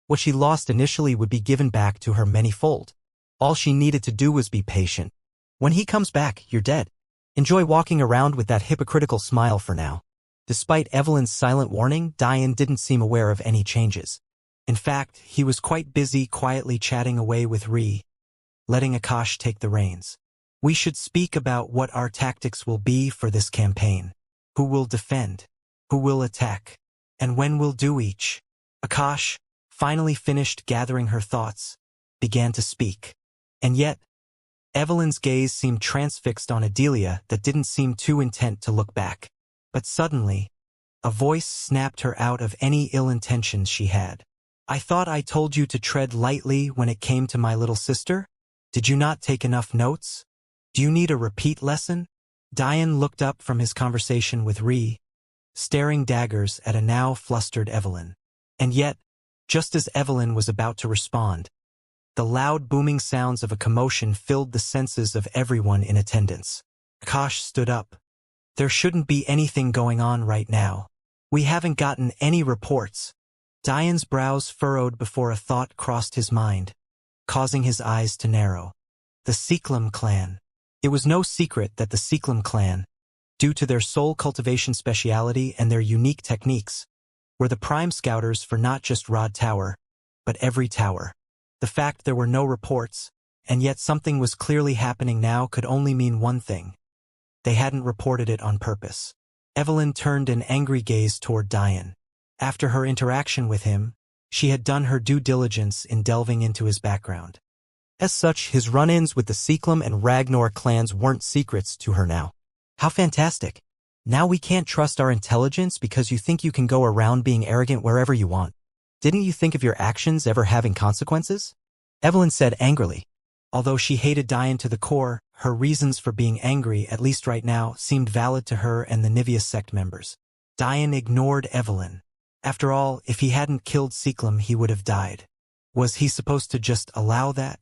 What she lost initially would be given back to her manyfold. All she needed to do was be patient. When he comes back, you're dead. Enjoy walking around with that hypocritical smile for now. Despite Evelyn's silent warning, Dian didn't seem aware of any changes. In fact, he was quite busy quietly chatting away with Ree, letting Akash take the reins. We should speak about what our tactics will be for this campaign. Who will defend? Who will attack? And when we'll do each? Akash, finally finished gathering her thoughts, began to speak. And yet, Evelyn's gaze seemed transfixed on Adelia that didn't seem too intent to look back. But suddenly, a voice snapped her out of any ill intentions she had. I thought I told you to tread lightly when it came to my little sister? Did you not take enough notes? Do you need a repeat lesson? Dian looked up from his conversation with Ree, staring daggers at a now flustered Evelyn. And yet, just as Evelyn was about to respond, the loud booming sounds of a commotion filled the senses of everyone in attendance. Akash stood up. There shouldn't be anything going on right now. We haven't gotten any reports. Dian's brows furrowed before a thought crossed his mind, causing his eyes to narrow. The Seeklam clan. It was no secret that the Seeklam clan, due to their soul cultivation speciality and their unique techniques, were the prime scouters for not just Rod Tower, but every tower. The fact there were no reports, and yet something was clearly happening now could only mean one thing. They hadn't reported it on purpose. Evelyn turned an angry gaze toward Dian. After her interaction with him, she had done her due diligence in delving into his background. As such, his run-ins with the Seeklam and Ragnar clans weren't secrets to her now. How fantastic. Now we can't trust our intelligence because you think you can go around being arrogant wherever you want. Didn't you think of your actions ever having consequences? Evelyn said angrily. Although she hated Dian to the core, her reasons for being angry, at least right now, seemed valid to her and the Niveus sect members. Dian ignored Evelyn. After all, if he hadn't killed Seeklam, he would have died. Was he supposed to just allow that?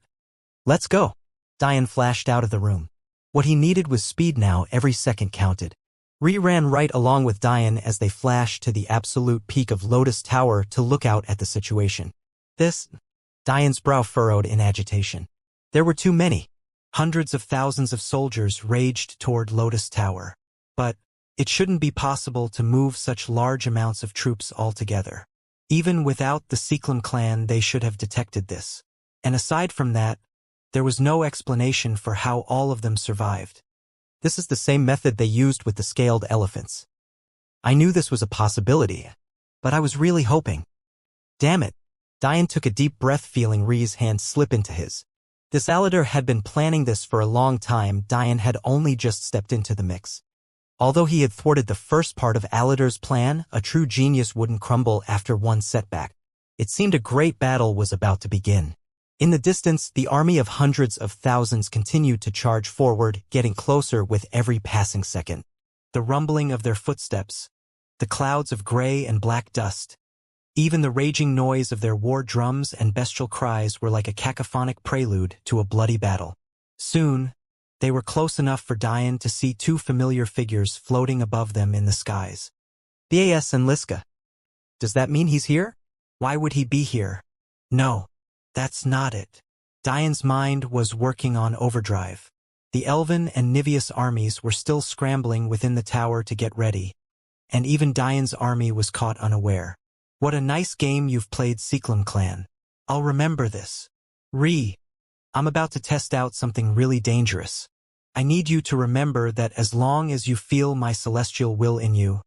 Let's go. Dian flashed out of the room. What he needed was speed now, every second counted. Ree ran right along with Dian as they flashed to the absolute peak of Lotus Tower to look out at the situation. Dian's brow furrowed in agitation. There were too many. Hundreds of thousands of soldiers raged toward Lotus Tower. But, It shouldn't be possible to move such large amounts of troops altogether. Even without the Seeklam clan, they should have detected this. And aside from that, there was no explanation for how all of them survived. This is the same method they used with the scaled elephants. I knew this was a possibility, but I was really hoping. Damn it. Diane took a deep breath, feeling Ree's hand slip into his. This Aladar had been planning this for a long time. Diane had only just stepped into the mix. Although he had thwarted the first part of Aladar's plan, a true genius wouldn't crumble after one setback. It seemed a great battle was about to begin. In the distance, the army of hundreds of thousands continued to charge forward, getting closer with every passing second. The rumbling of their footsteps, the clouds of gray and black dust, even the raging noise of their war drums and bestial cries were like a cacophonic prelude to a bloody battle. Soon, they were close enough for Diane to see two familiar figures floating above them in the skies. Bas and Liska. Does that mean he's here? Why would he be here? No, that's not it. Diane's mind was working on overdrive. The Elven and Niveus armies were still scrambling within the tower to get ready, and even Diane's army was caught unaware. What a nice game you've played, Seeklam clan. I'll remember this. I'm about to test out something really dangerous. I need you to remember that as long as you feel my celestial will in you,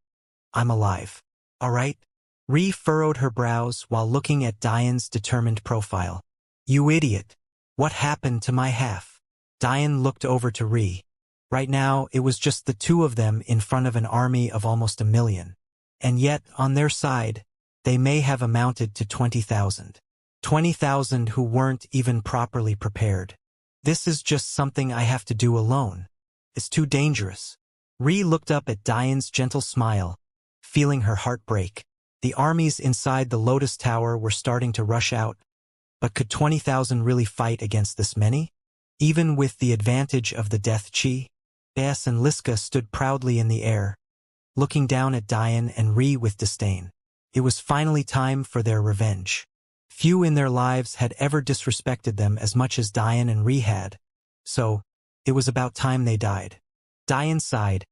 I'm alive. All right? Ree furrowed her brows while looking at Diane's determined profile. You idiot. What happened to my half? Diane looked over to Ree. Right now, it was just the two of them in front of an army of almost 1 million. And yet, on their side, they may have amounted to 20,000. 20,000 who weren't even properly prepared. This is just something I have to do alone. It's too dangerous. Ree looked up at Diane's gentle smile, feeling her heart break. The armies inside the Lotus Tower were starting to rush out. But could 20,000 really fight against this many? Even with the advantage of the Death Chi? Bas and Liska stood proudly in the air, looking down at Diane and Ree with disdain. It was finally time for their revenge. Few in their lives had ever disrespected them as much as Diane and Ree had. So, it was about time they died. Diane sighed,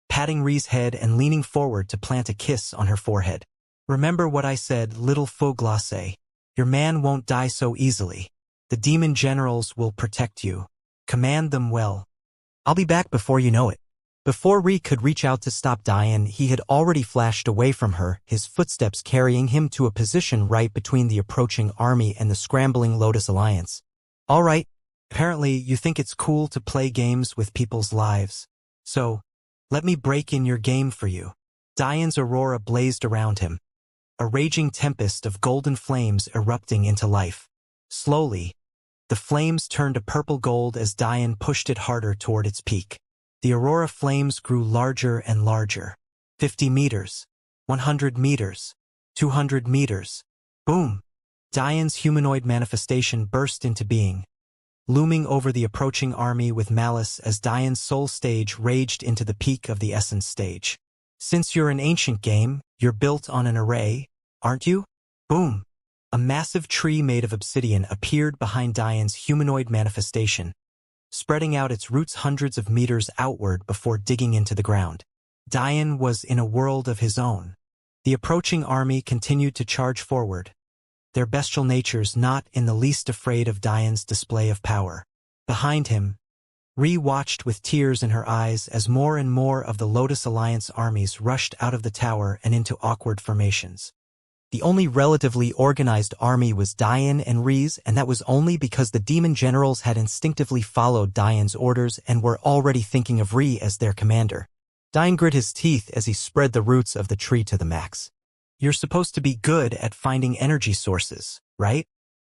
patting Ree's head and leaning forward to plant a kiss on her forehead. Remember what I said, little faux glacé. Your man won't die so easily. The demon generals will protect you. Command them well. I'll be back before you know it. Before Ree could reach out to stop Diane, he had already flashed away from her, his footsteps carrying him to a position right between the approaching army and the scrambling Lotus Alliance. All right, apparently you think it's cool to play games with people's lives. So, let me break in your game for you. Diane's aurora blazed around him, a raging tempest of golden flames erupting into life. Slowly, the flames turned to purple gold as Diane pushed it harder toward its peak. The aurora flames grew larger and larger. 50 meters, 100 meters, 200 meters. Boom! Diane's humanoid manifestation burst into being, looming over the approaching army with malice as Diane's soul stage raged into the peak of the essence stage. Since you're an ancient game, you're built on an array, aren't you? Boom! A massive tree made of obsidian appeared behind Diane's humanoid manifestation, spreading out its roots hundreds of meters outward before digging into the ground. Diane was in a world of his own. The approaching army continued to charge forward, their bestial natures not in the least afraid of Diane's display of power. Behind him, Ree watched with tears in her eyes as more and more of the Lotus Alliance armies rushed out of the tower and into awkward formations. The only relatively organized army was Diane and Ree's, and that was only because the demon generals had instinctively followed Diane's orders and were already thinking of Ree as their commander. Diane grit his teeth as he spread the roots of the tree to the max. You're supposed to be good at finding energy sources, right?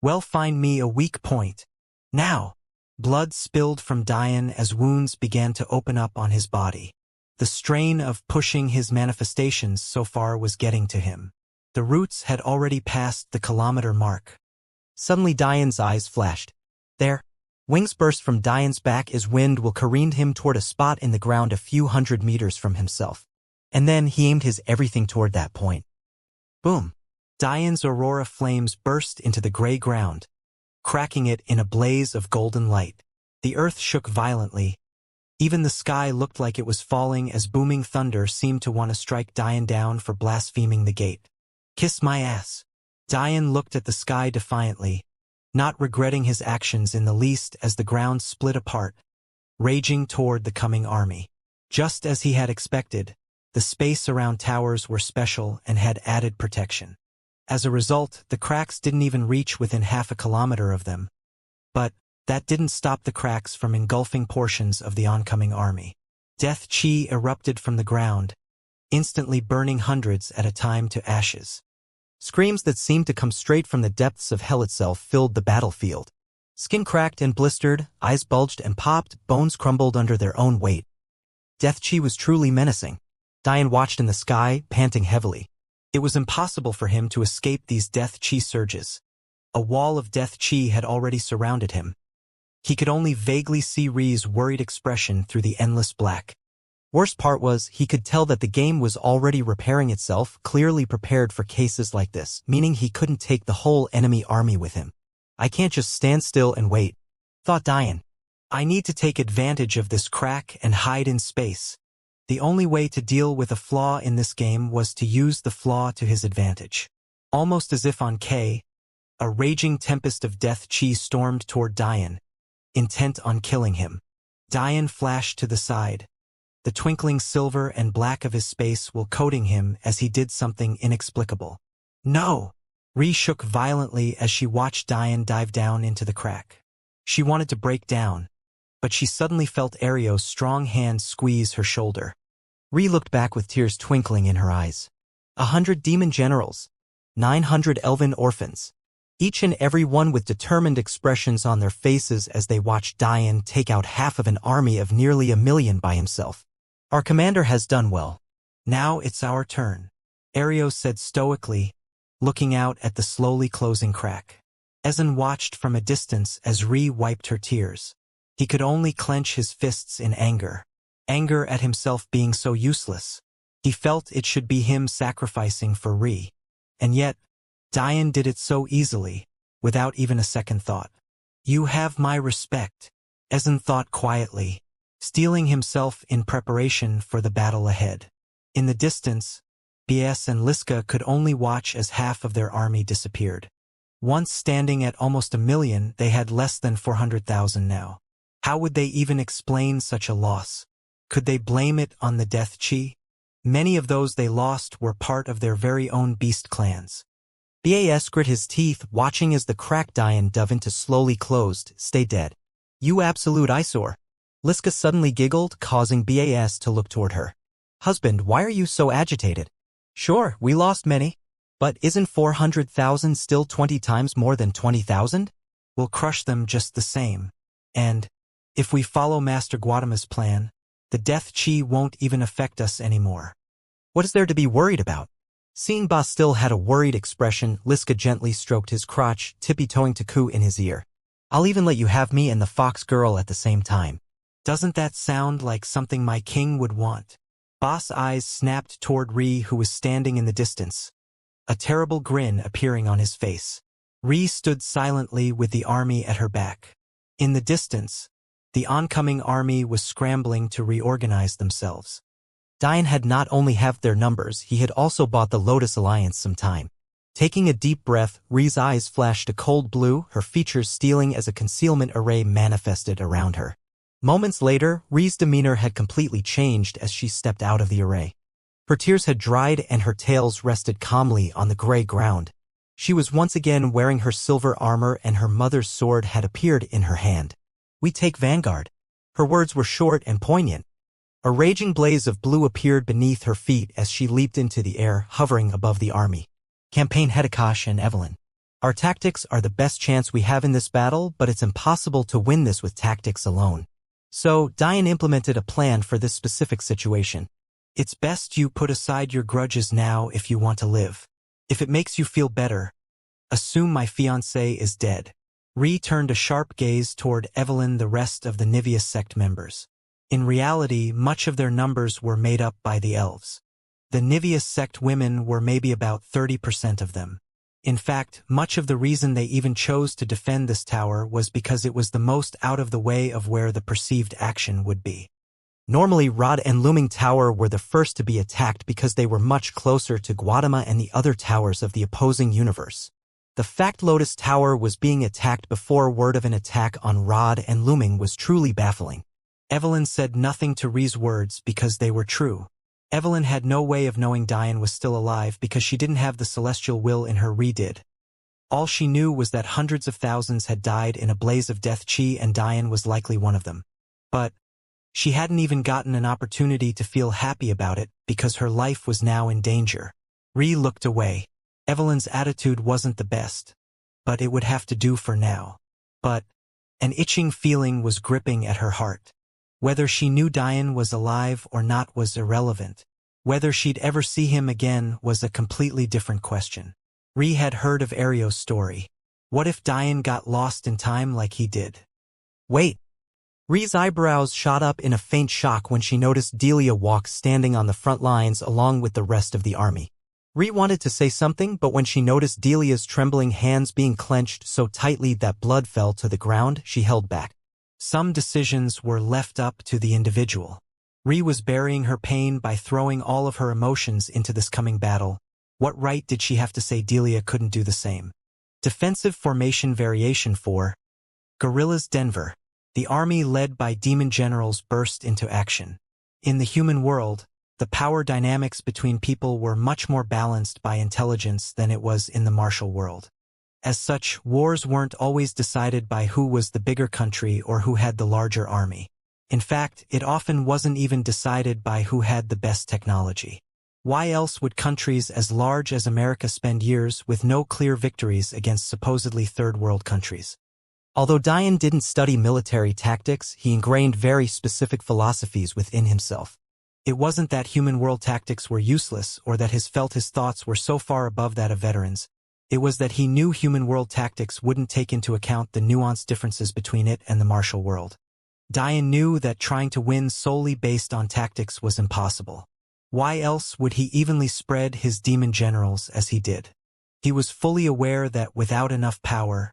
Well, find me a weak point. Now! Blood spilled from Diane as wounds began to open up on his body. The strain of pushing his manifestations so far was getting to him. The roots had already passed the kilometer mark. Suddenly Diane's eyes flashed. There. Wings burst from Diane's back as wind will careened him toward a spot in the ground a few hundred meters from himself. And then he aimed his everything toward that point. Boom. Diane's aurora flames burst into the gray ground, cracking it in a blaze of golden light. The earth shook violently, Even the sky looked like it was falling as booming thunder seemed to want to strike Diane down for blaspheming the gate. Kiss my ass. Diane looked at the sky defiantly, not regretting his actions in the least as the ground split apart, raging toward the coming army. Just as he had expected, the space around towers were special and had added protection. As a result, the cracks didn't even reach within half a kilometer of them. But that didn't stop the cracks from engulfing portions of the oncoming army. Death chi erupted from the ground, instantly burning hundreds at a time to ashes. Screams that seemed to come straight from the depths of hell itself filled the battlefield. Skin cracked and blistered, eyes bulged and popped, bones crumbled under their own weight. Death chi was truly menacing. Diane watched in the sky, panting heavily. It was impossible for him to escape these death chi surges. A wall of death chi had already surrounded him. He could only vaguely see Ri's worried expression through the endless black. Worst part was, he could tell that the game was already repairing itself, clearly prepared for cases like this, meaning he couldn't take the whole enemy army with him. I can't just stand still and wait, thought Diane. I need to take advantage of this crack and hide in space. The only way to deal with a flaw in this game was to use the flaw to his advantage. Almost as if on K, a raging tempest of death chi stormed toward Diane, intent on killing him. Diane flashed to the side, the twinkling silver and black of his space while coating him as he did something inexplicable. No! Ri shook violently as she watched Diane dive down into the crack. She wanted to break down, but she suddenly felt Ario's strong hand squeeze her shoulder. Ri looked back with tears twinkling in her eyes. 100 demon generals, 900 elven orphans, each and every one with determined expressions on their faces as they watched Diane take out half of an army of nearly 1 million by himself. Our commander has done well. Now it's our turn, Ario said stoically, looking out at the slowly closing crack. Ezen watched from a distance as Ri wiped her tears. He could only clench his fists in anger. Anger at himself being so useless. He felt it should be him sacrificing for Ri. And yet, Diane did it so easily, without even a second thought. You have my respect, Ezen thought quietly, steeling himself in preparation for the battle ahead. In the distance, BS and Liska could only watch as half of their army disappeared. Once standing at almost 1 million, they had less than 400,000 now. How would they even explain such a loss? Could they blame it on the death chi? Many of those they lost were part of their very own beast clans. BAS grit his teeth, watching as the crack Diane dove into slowly closed, stay dead. You absolute eyesore. Liska suddenly giggled, causing BAS to look toward her. Husband, why are you so agitated? Sure, we lost many. But isn't 400,000 still 20 times more than 20,000? We'll crush them just the same. And, if we follow Master Guatema's plan, the death chi won't even affect us anymore. What is there to be worried about? Seeing Ba still had a worried expression, Liska gently stroked his crotch, tippy-toeing Taku in his ear. I'll even let you have me and the fox girl at the same time. Doesn't that sound like something my king would want? Ba's eyes snapped toward Ri, who was standing in the distance, a terrible grin appearing on his face. Ri stood silently with the army at her back. In the distance, the oncoming army was scrambling to reorganize themselves. Diane had not only halved their numbers, he had also bought the Lotus Alliance some time. Taking a deep breath, Ri's eyes flashed a cold blue, her features steeling as a concealment array manifested around her. Moments later, Ri's demeanor had completely changed as she stepped out of the array. Her tears had dried and her tails rested calmly on the gray ground. She was once again wearing her silver armor and her mother's sword had appeared in her hand. We take vanguard. Her words were short and poignant. A raging blaze of blue appeared beneath her feet as she leaped into the air, hovering above the army. Campaign Hedekash and Evelyn. Our tactics are the best chance we have in this battle, but it's impossible to win this with tactics alone. So, Diane implemented a plan for this specific situation. It's best you put aside your grudges now if you want to live. If it makes you feel better, assume my fiancé is dead. Ri turned a sharp gaze toward Evelyn, the rest of the Niveus sect members. In reality, much of their numbers were made up by the elves. The Niveus sect women were maybe about 30% of them. In fact, much of the reason they even chose to defend this tower was because it was the most out of the way of where the perceived action would be. Normally, Rod and Looming Tower were the first to be attacked because they were much closer to Gautama and the other towers of the opposing universe. The fact Lotus Tower was being attacked before word of an attack on Rod and Looming was truly baffling. Evelyn said nothing to Ree's words because they were true. Evelyn had no way of knowing Diane was still alive because she didn't have the celestial will in her. Ree did. All she knew was that hundreds of thousands had died in a blaze of death chi, and Diane was likely one of them. But she hadn't even gotten an opportunity to feel happy about it because her life was now in danger. Ree looked away. Evelyn's attitude wasn't the best, but it would have to do for now. But an itching feeling was gripping at her heart. Whether she knew Diane was alive or not was irrelevant. Whether she'd ever see him again was a completely different question. Ree had heard of Ario's story. What if Diane got lost in time like he did? Wait. Ree's eyebrows shot up in a faint shock when she noticed Delia walk standing on the front lines along with the rest of the army. Ree wanted to say something, but when she noticed Delia's trembling hands being clenched so tightly that blood fell to the ground, she held back. Some decisions were left up to the individual. Ree was burying her pain by throwing all of her emotions into this coming battle. What right did she have to say Delia couldn't do the same? Defensive Formation Variation 4. Guerrillas Denver. The army led by demon generals burst into action. In the human world, the power dynamics between people were much more balanced by intelligence than it was in the martial world. As such, wars weren't always decided by who was the bigger country or who had the larger army. In fact, it often wasn't even decided by who had the best technology. Why else would countries as large as America spend years with no clear victories against supposedly third-world countries? Although Diane didn't study military tactics, he ingrained very specific philosophies within himself. It wasn't that human world tactics were useless or that his thoughts were so far above that of veterans. It was that he knew human world tactics wouldn't take into account the nuanced differences between it and the martial world. Diane knew that trying to win solely based on tactics was impossible. Why else would he evenly spread his demon generals as he did? He was fully aware that without enough power,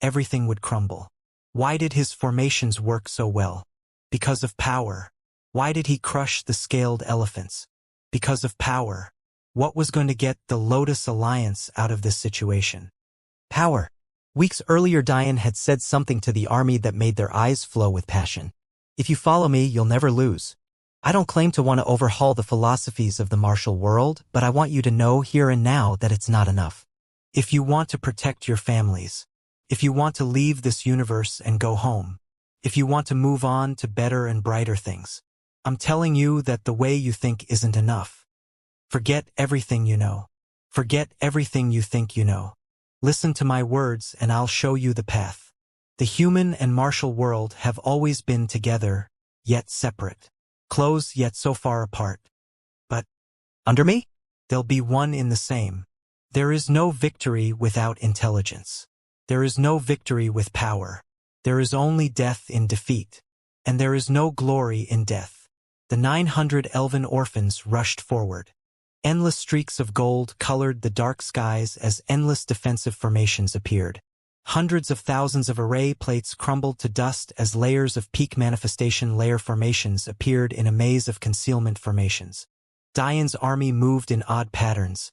everything would crumble. Why did his formations work so well? Because of power. Why did he crush the scaled elephants? Because of power. What was going to get the Lotus Alliance out of this situation? Power. Weeks earlier, Diane had said something to the army that made their eyes flow with passion. If you follow me, you'll never lose. I don't claim to want to overhaul the philosophies of the martial world, but I want you to know here and now that it's not enough. If you want to protect your families, if you want to leave this universe and go home, if you want to move on to better and brighter things, I'm telling you that the way you think isn't enough. Forget everything you know. Forget everything you think you know. Listen to my words and I'll show you the path. The human and martial world have always been together, yet separate. Close yet so far apart. But under me, they'll be one in the same. There is no victory without intelligence. There is no victory with power. There is only death in defeat. And there is no glory in death. The 900 elven orphans rushed forward. Endless streaks of gold colored the dark skies as endless defensive formations appeared. Hundreds of thousands of array plates crumbled to dust as layers of peak manifestation layer formations appeared in a maze of concealment formations. Diane's army moved in odd patterns,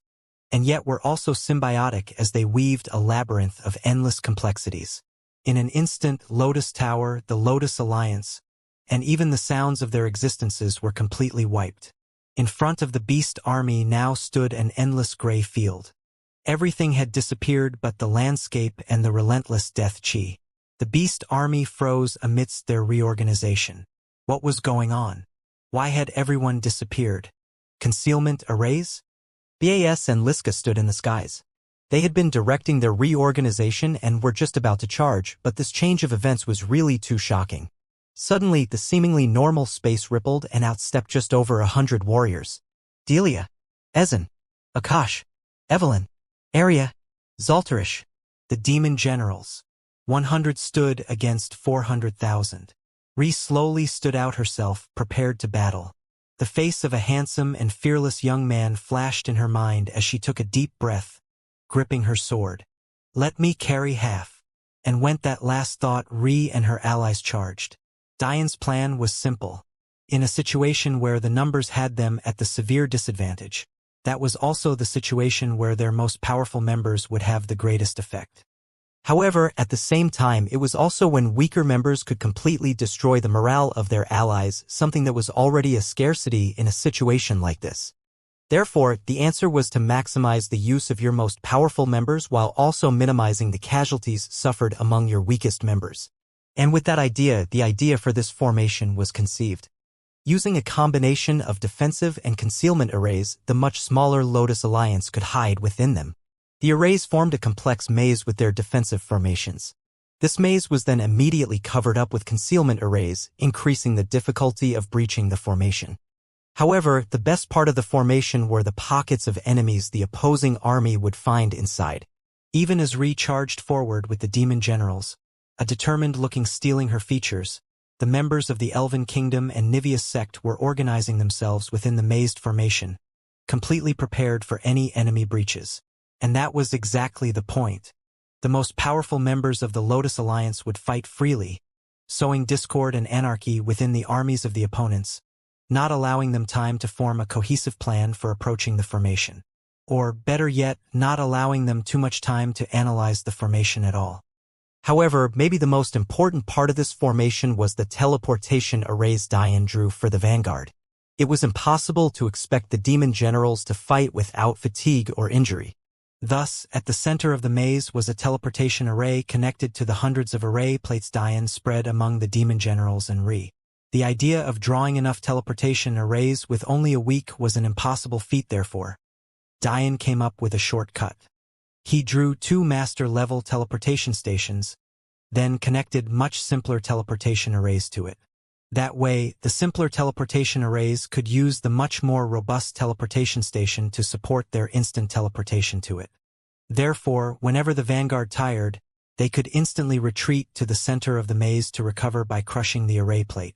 and yet were also symbiotic as they weaved a labyrinth of endless complexities. In an instant, Lotus Tower, the Lotus Alliance, and even the sounds of their existences were completely wiped. In front of the beast army now stood an endless gray field. Everything had disappeared but the landscape and the relentless death chi. The beast army froze amidst their reorganization. What was going on? Why had everyone disappeared? Concealment arrays? Bas and Liska stood in the skies. They had been directing their reorganization and were just about to charge, but this change of events was really too shocking. Suddenly, the seemingly normal space rippled and out stepped just over 100 warriors. Delia, Ezen, Akash, Evelyn, Arya, Zaltarish, the demon generals. 100 stood against 400,000. Ree slowly stood out herself, prepared to battle. The face of a handsome and fearless young man flashed in her mind as she took a deep breath, gripping her sword. Let me carry half. And went that last thought, Ree and her allies charged. Diane's plan was simple. In a situation where the numbers had them at the severe disadvantage, that was also the situation where their most powerful members would have the greatest effect. However, at the same time, it was also when weaker members could completely destroy the morale of their allies, something that was already a scarcity in a situation like this. Therefore, the answer was to maximize the use of your most powerful members while also minimizing the casualties suffered among your weakest members. And with that idea, the idea for this formation was conceived. Using a combination of defensive and concealment arrays, the much smaller Lotus Alliance could hide within them. The arrays formed a complex maze with their defensive formations. This maze was then immediately covered up with concealment arrays, increasing the difficulty of breaching the formation. However, the best part of the formation were the pockets of enemies the opposing army would find inside. Even as Ri charged forward with the demon generals, a determined-looking stealing her features, the members of the Elven Kingdom and Niveus sect were organizing themselves within the mazed formation, completely prepared for any enemy breaches. And that was exactly the point. The most powerful members of the Lotus Alliance would fight freely, sowing discord and anarchy within the armies of the opponents, not allowing them time to form a cohesive plan for approaching the formation. Or, better yet, not allowing them too much time to analyze the formation at all. However, maybe the most important part of this formation was the teleportation arrays Diane drew for the vanguard. It was impossible to expect the demon generals to fight without fatigue or injury. Thus, at the center of the maze was a teleportation array connected to the hundreds of array plates Diane spread among the demon generals and Ri. The idea of drawing enough teleportation arrays with only a week was an impossible feat therefore. Diane came up with a shortcut. He drew 2 master-level teleportation stations, then connected much simpler teleportation arrays to it. That way, the simpler teleportation arrays could use the much more robust teleportation station to support their instant teleportation to it. Therefore, whenever the vanguard tired, they could instantly retreat to the center of the maze to recover by crushing the array plate.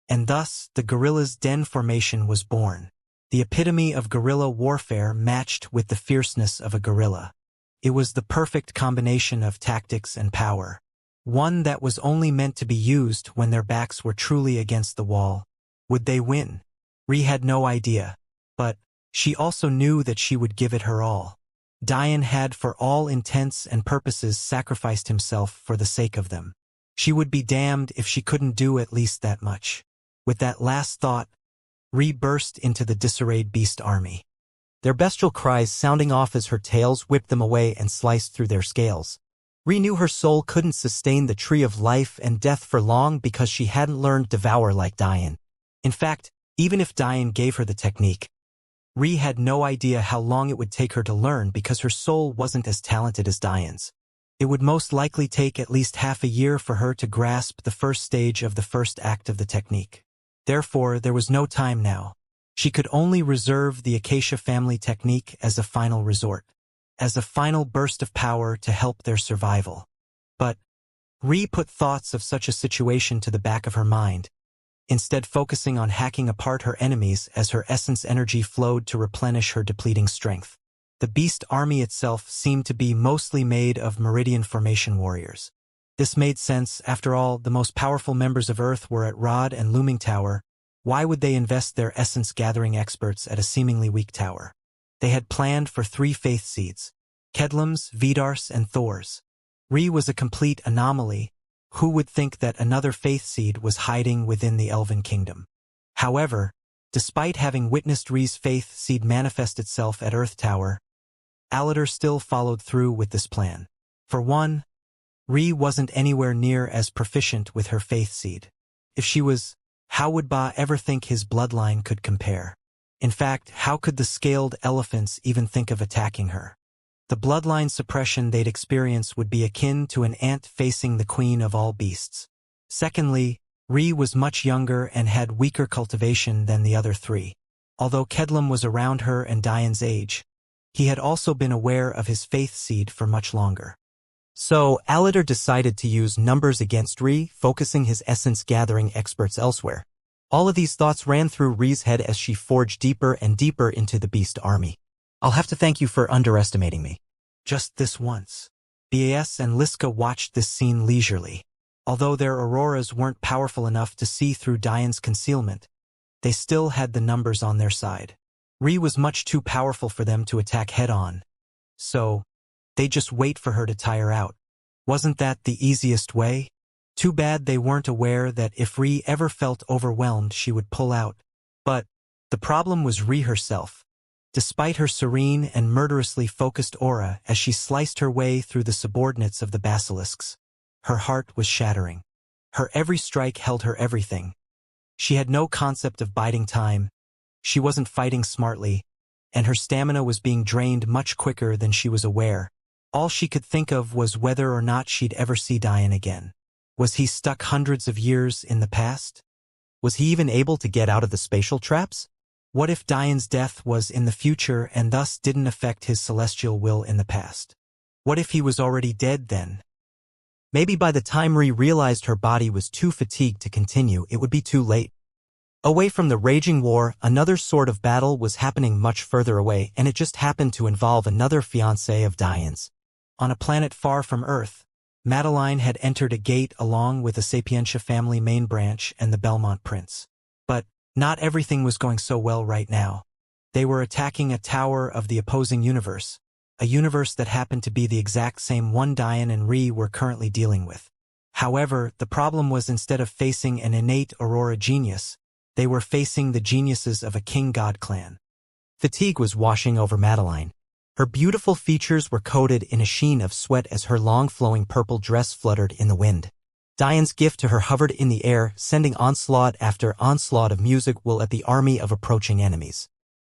And thus, the guerrilla's den formation was born. The epitome of guerrilla warfare matched with the fierceness of a guerrilla. It was the perfect combination of tactics and power. One that was only meant to be used when their backs were truly against the wall. Would they win? Ri had no idea, but she also knew that she would give it her all. Diane had for all intents and purposes sacrificed himself for the sake of them. She would be damned if she couldn't do at least that much. With that last thought, Ri burst into the disarrayed beast army. Their bestial cries sounding off as her tails whipped them away and sliced through their scales. Ri knew her soul couldn't sustain the tree of life and death for long because she hadn't learned Devour like Diane. In fact, even if Diane gave her the technique, Ri had no idea how long it would take her to learn because her soul wasn't as talented as Diane's. It would most likely take at least half a year for her to grasp the first stage of the first act of the technique. Therefore, there was no time now. She could only reserve the Acacia family technique as a final resort, as a final burst of power to help their survival. But Ri put thoughts of such a situation to the back of her mind, instead focusing on hacking apart her enemies as her essence energy flowed to replenish her depleting strength. The beast army itself seemed to be mostly made of Meridian Formation warriors. This made sense. After all, the most powerful members of Earth were at Rod and Looming Tower. Why would they invest their essence-gathering experts at a seemingly weak tower? They had planned for 3 faith seeds, Kedlam's, Vidar's, and Thor's. Ri was a complete anomaly. Who would think that another faith seed was hiding within the Elven Kingdom? However, despite having witnessed Ri's faith seed manifest itself at Earth Tower, Aladar still followed through with this plan. For one, Ri wasn't anywhere near as proficient with her faith seed. If she was, how would Ba ever think his bloodline could compare? In fact, how could the scaled elephants even think of attacking her? The bloodline suppression they'd experience would be akin to an ant facing the queen of all beasts. Secondly, Ri was much younger and had weaker cultivation than the other 3. Although Kedlam was around her and Diane's age, he had also been aware of his faith seed for much longer. So, Aladar decided to use numbers against Ri, focusing his essence-gathering experts elsewhere. All of these thoughts ran through Ri's head as she forged deeper and deeper into the beast army. I'll have to thank you for underestimating me. Just this once. Bas and Liska watched this scene leisurely. Although their auroras weren't powerful enough to see through Diane's concealment, they still had the numbers on their side. Ri was much too powerful for them to attack head-on. So, they just wait for her to tire out. Wasn't that the easiest way? Too bad they weren't aware that if Ri ever felt overwhelmed she would pull out. But, the problem was Ri herself. Despite her serene and murderously focused aura as she sliced her way through the subordinates of the basilisks, her heart was shattering. Her every strike held her everything. She had no concept of biding time, she wasn't fighting smartly, and her stamina was being drained much quicker than she was aware. All she could think of was whether or not she'd ever see Dian again. Was he stuck hundreds of years in the past? Was he even able to get out of the spatial traps? What if Dian's death was in the future and thus didn't affect his celestial will in the past? What if he was already dead then? Maybe by the time Ri realized her body was too fatigued to continue, it would be too late. Away from the raging war, another sort of battle was happening much further away, and it just happened to involve another fiancé of Dian's. On a planet far from Earth, Madeline had entered a gate along with the Xianxia family main branch and the Belmont prince. But not everything was going so well right now. They were attacking a tower of the opposing universe, a universe that happened to be the exact same one Dian and Ri were currently dealing with. However, the problem was instead of facing an innate Aurora genius, they were facing the geniuses of a king-god clan. Fatigue was washing over Madeline. Her beautiful features were coated in a sheen of sweat as her long flowing purple dress fluttered in the wind. Dian's gift to her hovered in the air, sending onslaught after onslaught of music will at the army of approaching enemies.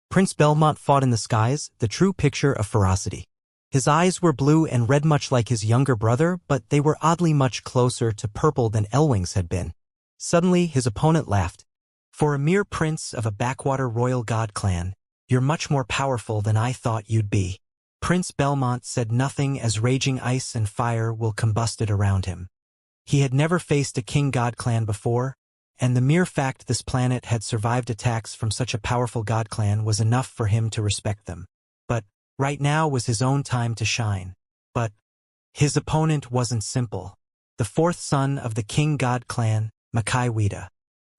Prince Belmont fought in the skies, the true picture of ferocity. His eyes were blue and red much like his younger brother, but they were oddly much closer to purple than Elwing's had been. Suddenly, his opponent laughed. For a mere prince of a backwater royal god clan, you're much more powerful than I thought you'd be. Prince Belmont said nothing as raging ice and fire will combusted around him. He had never faced a king-god clan before, and the mere fact this planet had survived attacks from such a powerful god clan was enough for him to respect them. But right now was his own time to shine. But his opponent wasn't simple. The fourth son of the king-god clan, Makai.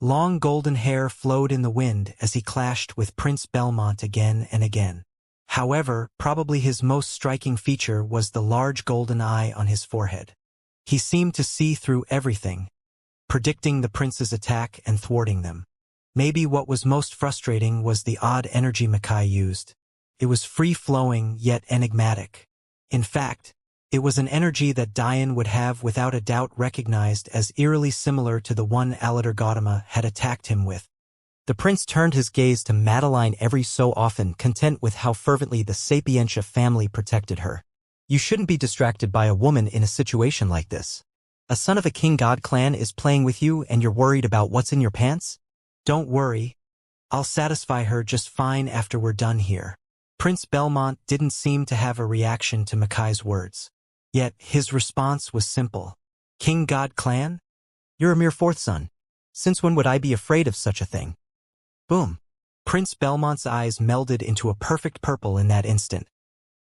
Long golden hair flowed in the wind as he clashed with Prince Belmont again and again. However, probably his most striking feature was the large golden eye on his forehead. He seemed to see through everything, predicting the prince's attack and thwarting them. Maybe what was most frustrating was the odd energy Makai used. It was free-flowing yet enigmatic. In fact, it was an energy that Dian would have without a doubt recognized as eerily similar to the one Alatar Gautama had attacked him with. The prince turned his gaze to Madeline every so often, content with how fervently the Xianxia family protected her. You shouldn't be distracted by a woman in a situation like this. A son of a king-god clan is playing with you and you're worried about what's in your pants? Don't worry. I'll satisfy her just fine after we're done here. Prince Belmont didn't seem to have a reaction to Makai's words. Yet his response was simple. King-god clan? You're a mere fourth son. Since when would I be afraid of such a thing? Boom. Prince Belmont's eyes melded into a perfect purple in that instant,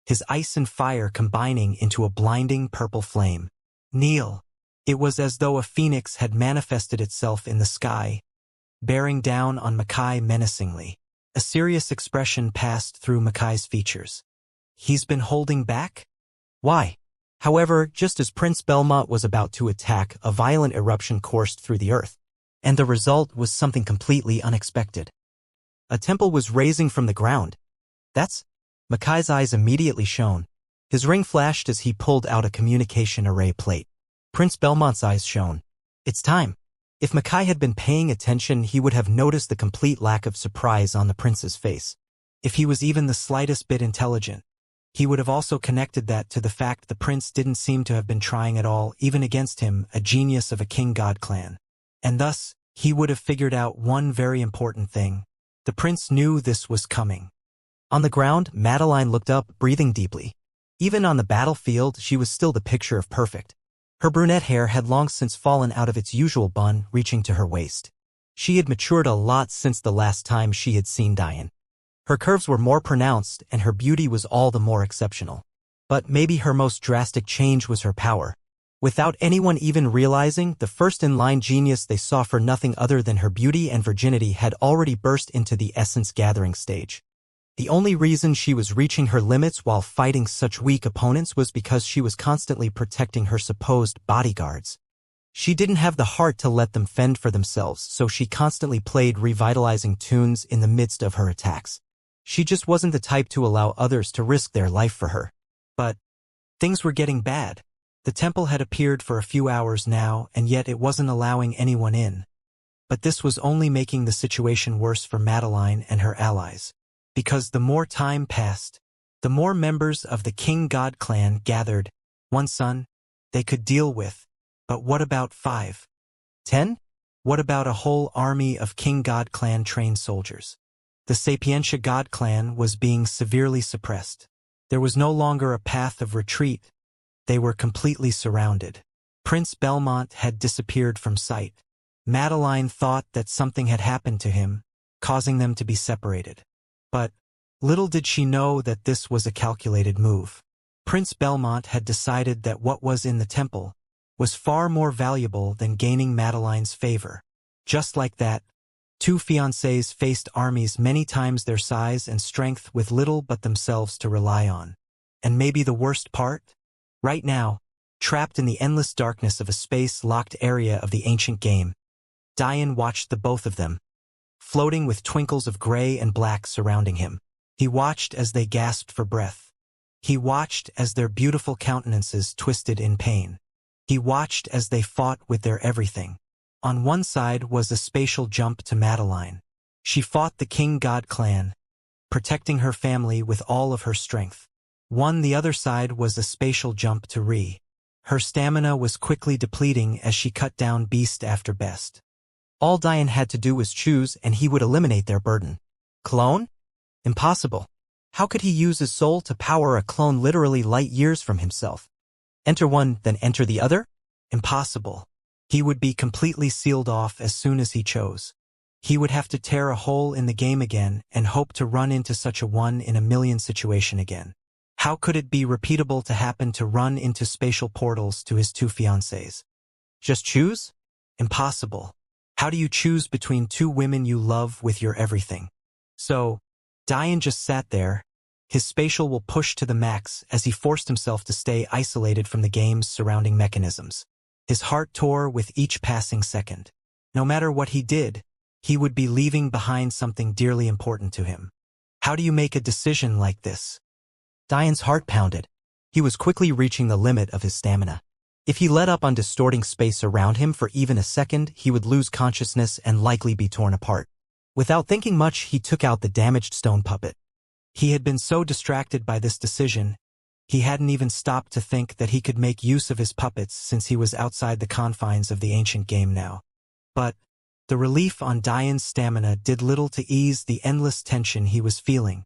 his ice and fire combining into a blinding purple flame. Kneel. It was as though a phoenix had manifested itself in the sky, bearing down on Makai menacingly. A serious expression passed through Makai's features. He's been holding back? Why? However, just as Prince Belmont was about to attack, a violent eruption coursed through the earth, and the result was something completely unexpected. A temple was raising from the ground. That's... Makai's eyes immediately shone. His ring flashed as he pulled out a communication array plate. Prince Belmont's eyes shone. It's time. If Makai had been paying attention, he would have noticed the complete lack of surprise on the prince's face. If he was even the slightest bit intelligent, he would have also connected that to the fact the prince didn't seem to have been trying at all, even against him, a genius of a king-god clan. And thus, he would have figured out one very important thing. The prince knew this was coming. On the ground, Madeline looked up, breathing deeply. Even on the battlefield, she was still the picture of perfect. Her brunette hair had long since fallen out of its usual bun, reaching to her waist. She had matured a lot since the last time she had seen Dian. Her curves were more pronounced, and her beauty was all the more exceptional. But maybe her most drastic change was her power. Without anyone even realizing, the first-in-line genius they saw for nothing other than her beauty and virginity had already burst into the essence gathering stage. The only reason she was reaching her limits while fighting such weak opponents was because she was constantly protecting her supposed bodyguards. She didn't have the heart to let them fend for themselves, so she constantly played revitalizing tunes in the midst of her attacks. She just wasn't the type to allow others to risk their life for her. But things were getting bad. The temple had appeared for a few hours now, and yet it wasn't allowing anyone in. But this was only making the situation worse for Madeline and her allies. Because the more time passed, the more members of the King God clan gathered. One son, they could deal with. But what about 5? 10? What about a whole army of King God clan trained soldiers? The Xianxia God clan was being severely suppressed. There was no longer a path of retreat. They were completely surrounded. Prince Belmont had disappeared from sight. Madeline thought that something had happened to him, causing them to be separated. But little did she know that this was a calculated move. Prince Belmont had decided that what was in the temple was far more valuable than gaining Madeline's favor. Just like that, 2 fiancés faced armies many times their size and strength with little but themselves to rely on. And maybe the worst part? Right now, trapped in the endless darkness of a space-locked area of the ancient game, Diane watched the both of them, floating with twinkles of gray and black surrounding him. He watched as they gasped for breath. He watched as their beautiful countenances twisted in pain. He watched as they fought with their everything. On one side was a spatial jump to Madeline. She fought the King God clan, protecting her family with all of her strength. The other side was a spatial jump to Ree. Her stamina was quickly depleting as she cut down beast after beast. All Diane had to do was choose and he would eliminate their burden. Clone? Impossible. How could he use his soul to power a clone literally light years from himself? Enter one, then enter the other? Impossible. He would be completely sealed off as soon as he chose. He would have to tear a hole in the game again and hope to run into such a 1-in-a-million situation again. How could it be repeatable to happen to run into spatial portals to his 2 fiancées? Just choose? Impossible. How do you choose between 2 women you love with your everything? So, Diane just sat there, his spatial will pushed to the max as he forced himself to stay isolated from the game's surrounding mechanisms. His heart tore with each passing second. No matter what he did, he would be leaving behind something dearly important to him. How do you make a decision like this? Diane's heart pounded. He was quickly reaching the limit of his stamina. If he let up on distorting space around him for even a second, he would lose consciousness and likely be torn apart. Without thinking much, he took out the damaged stone puppet. He had been so distracted by this decision, he hadn't even stopped to think that he could make use of his puppets since he was outside the confines of the ancient game now. But the relief on Diane's stamina did little to ease the endless tension he was feeling.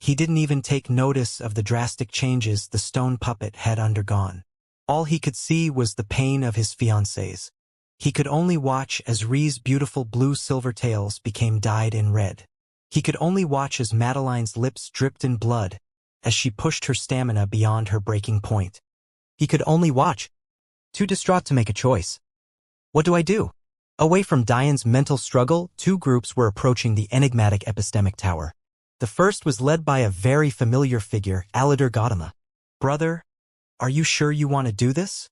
He didn't even take notice of the drastic changes the stone puppet had undergone. All he could see was the pain of his fiancées. He could only watch as Ree's beautiful blue-silver tails became dyed in red. He could only watch as Madeline's lips dripped in blood as she pushed her stamina beyond her breaking point. He could only watch, too distraught to make a choice. What do I do? Away from Diane's mental struggle, 2 groups were approaching the enigmatic epistemic tower. The first was led by a very familiar figure, Aladar Gautama. Brother, are you sure you want to do this?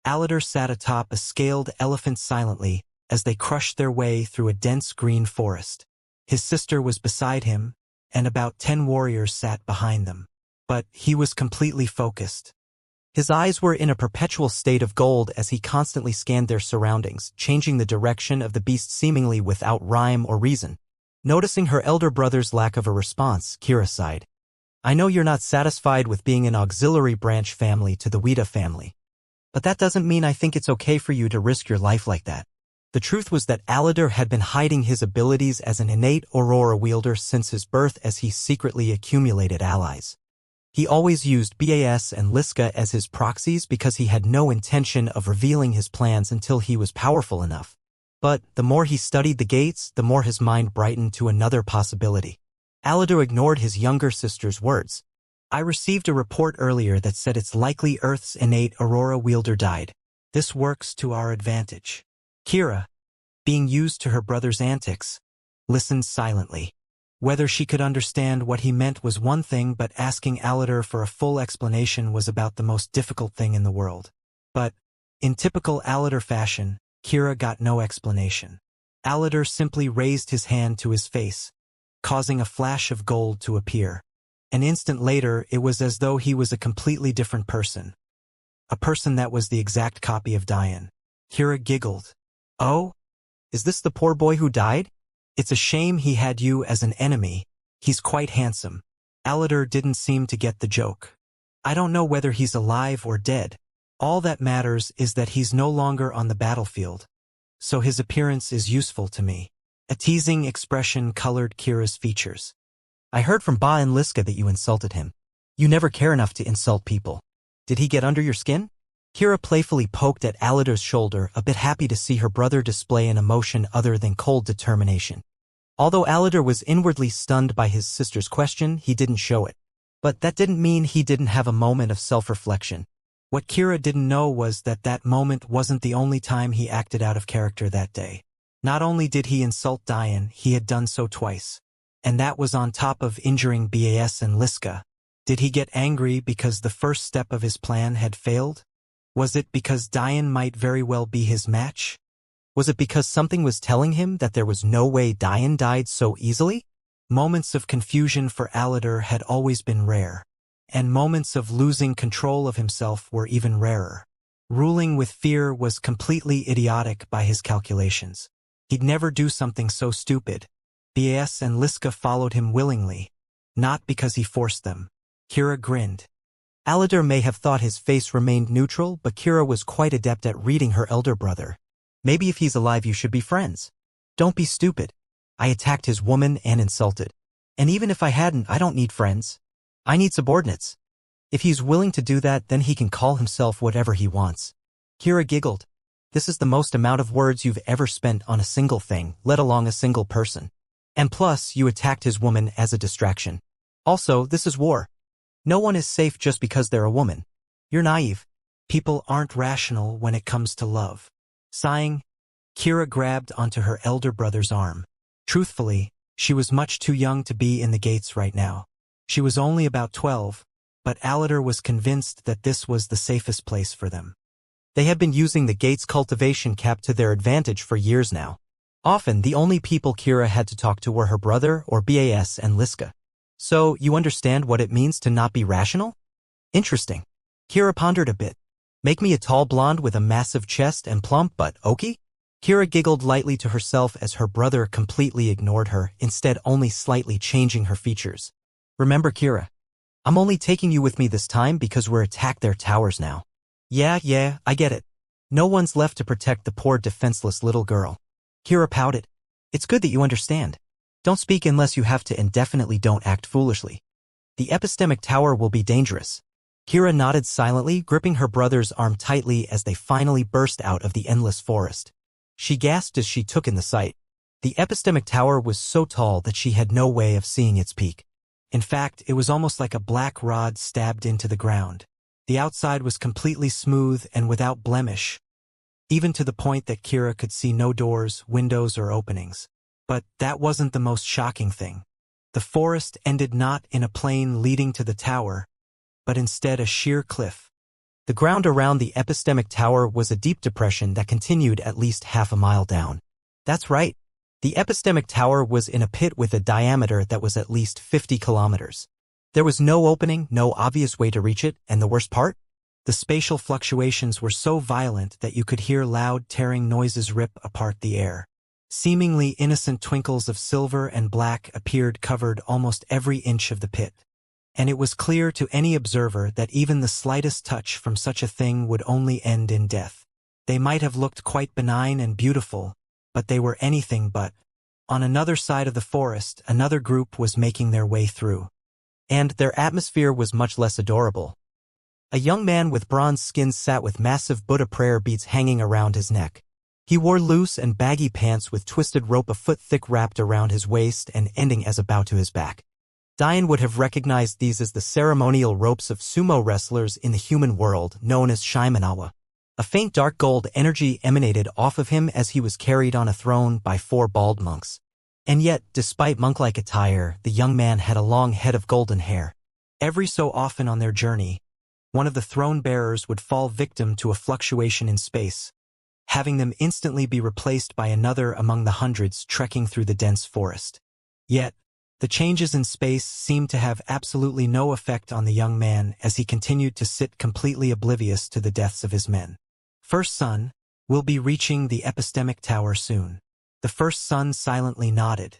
Aladar sat atop a scaled elephant silently as they crushed their way through a dense green forest. His sister was beside him, and about 10 warriors sat behind them. But he was completely focused. His eyes were in a perpetual state of gold as he constantly scanned their surroundings, changing the direction of the beast seemingly without rhyme or reason. Noticing her elder brother's lack of a response, Kira sighed. I know you're not satisfied with being an auxiliary branch family to the Weta family. But that doesn't mean I think it's okay for you to risk your life like that. The truth was that Aladar had been hiding his abilities as an innate Aurora wielder since his birth as he secretly accumulated allies. He always used Bas and Liska as his proxies because he had no intention of revealing his plans until he was powerful enough. But the more he studied the gates, the more his mind brightened to another possibility. Aladar ignored his younger sister's words. I received a report earlier that said it's likely Earth's innate Aurora wielder died. This works to our advantage. Kira, being used to her brother's antics, listened silently. Whether she could understand what he meant was one thing, but asking Aladar for a full explanation was about the most difficult thing in the world. But, in typical Aladar fashion, Kira got no explanation. Aladar simply raised his hand to his face, causing a flash of gold to appear. An instant later, it was as though he was a completely different person. A person that was the exact copy of Diane. Kira giggled. Oh? Is this the poor boy who died? It's a shame he had you as an enemy. He's quite handsome. Aladar didn't seem to get the joke. I don't know whether he's alive or dead. All that matters is that he's no longer on the battlefield. So his appearance is useful to me. A teasing expression colored Kira's features. I heard from Ba and Liska that you insulted him. You never care enough to insult people. Did he get under your skin? Kira playfully poked at Aladar's shoulder, a bit happy to see her brother display an emotion other than cold determination. Although Aladar was inwardly stunned by his sister's question, he didn't show it. But that didn't mean he didn't have a moment of self-reflection. What Kira didn't know was that that moment wasn't the only time he acted out of character that day. Not only did he insult Diane, he had done so twice. And that was on top of injuring Bas and Liska. Did he get angry because the first step of his plan had failed? Was it because Diane might very well be his match? Was it because something was telling him that there was no way Diane died so easily? Moments of confusion for Aladar had always been rare. And moments of losing control of himself were even rarer. Ruling with fear was completely idiotic by his calculations. He'd never do something so stupid. Bas and Liska followed him willingly, not because he forced them. Kira grinned. Aladar may have thought his face remained neutral, but Kira was quite adept at reading her elder brother. Maybe if he's alive you should be friends. Don't be stupid. I attacked his woman and insulted. And even if I hadn't, I don't need friends. I need subordinates. If he's willing to do that, then he can call himself whatever he wants. Kira giggled. This is the most amount of words you've ever spent on a single thing, let alone a single person. And plus, you attacked his woman as a distraction. Also, this is war. No one is safe just because they're a woman. You're naive. People aren't rational when it comes to love. Sighing, Kira grabbed onto her elder brother's arm. Truthfully, she was much too young to be in the gates right now. She was only about 12, but Aladar was convinced that this was the safest place for them. They had been using the gate's cultivation cap to their advantage for years now. Often, the only people Kira had to talk to were her brother or Bas and Liska. So, you understand what it means to not be rational? Interesting. Kira pondered a bit. Make me a tall blonde with a massive chest and plump butt, okay? Kira giggled lightly to herself as her brother completely ignored her, instead only slightly changing her features. Remember, Kira, I'm only taking you with me this time because we're attacked their towers now. Yeah, I get it. No one's left to protect the poor defenseless little girl. Kira pouted. It's good that you understand. Don't speak unless you have to, and definitely don't act foolishly. The epistemic tower will be dangerous. Kira nodded silently, gripping her brother's arm tightly as they finally burst out of the endless forest. She gasped as she took in the sight. The epistemic tower was so tall that she had no way of seeing its peak. In fact, it was almost like a black rod stabbed into the ground. The outside was completely smooth and without blemish, even to the point that Kira could see no doors, windows, or openings. But that wasn't the most shocking thing. The forest ended not in a plain leading to the tower, but instead a sheer cliff. The ground around the epistemic tower was a deep depression that continued at least half a mile down. That's right. The epistemic tower was in a pit with a diameter that was at least 50 kilometers. There was no opening, no obvious way to reach it, and the worst part? The spatial fluctuations were so violent that you could hear loud tearing noises rip apart the air. Seemingly innocent twinkles of silver and black appeared covered almost every inch of the pit. And it was clear to any observer that even the slightest touch from such a thing would only end in death. They might have looked quite benign and beautiful, but they were anything but. On another side of the forest, another group was making their way through. And their atmosphere was much less adorable. A young man with bronze skin sat with massive Buddha prayer beads hanging around his neck. He wore loose and baggy pants with twisted rope a foot thick wrapped around his waist and ending as a bow to his back. Diane would have recognized these as the ceremonial ropes of sumo wrestlers in the human world, known as Shimenawa. A faint dark gold energy emanated off of him as he was carried on a throne by 4 bald monks. And yet, despite monk-like attire, the young man had a long head of golden hair. Every so often on their journey, one of the throne-bearers would fall victim to a fluctuation in space, having them instantly be replaced by another among the hundreds trekking through the dense forest. Yet, the changes in space seemed to have absolutely no effect on the young man as he continued to sit completely oblivious to the deaths of his men. First son, we'll be reaching the epistemic tower soon. The first son silently nodded.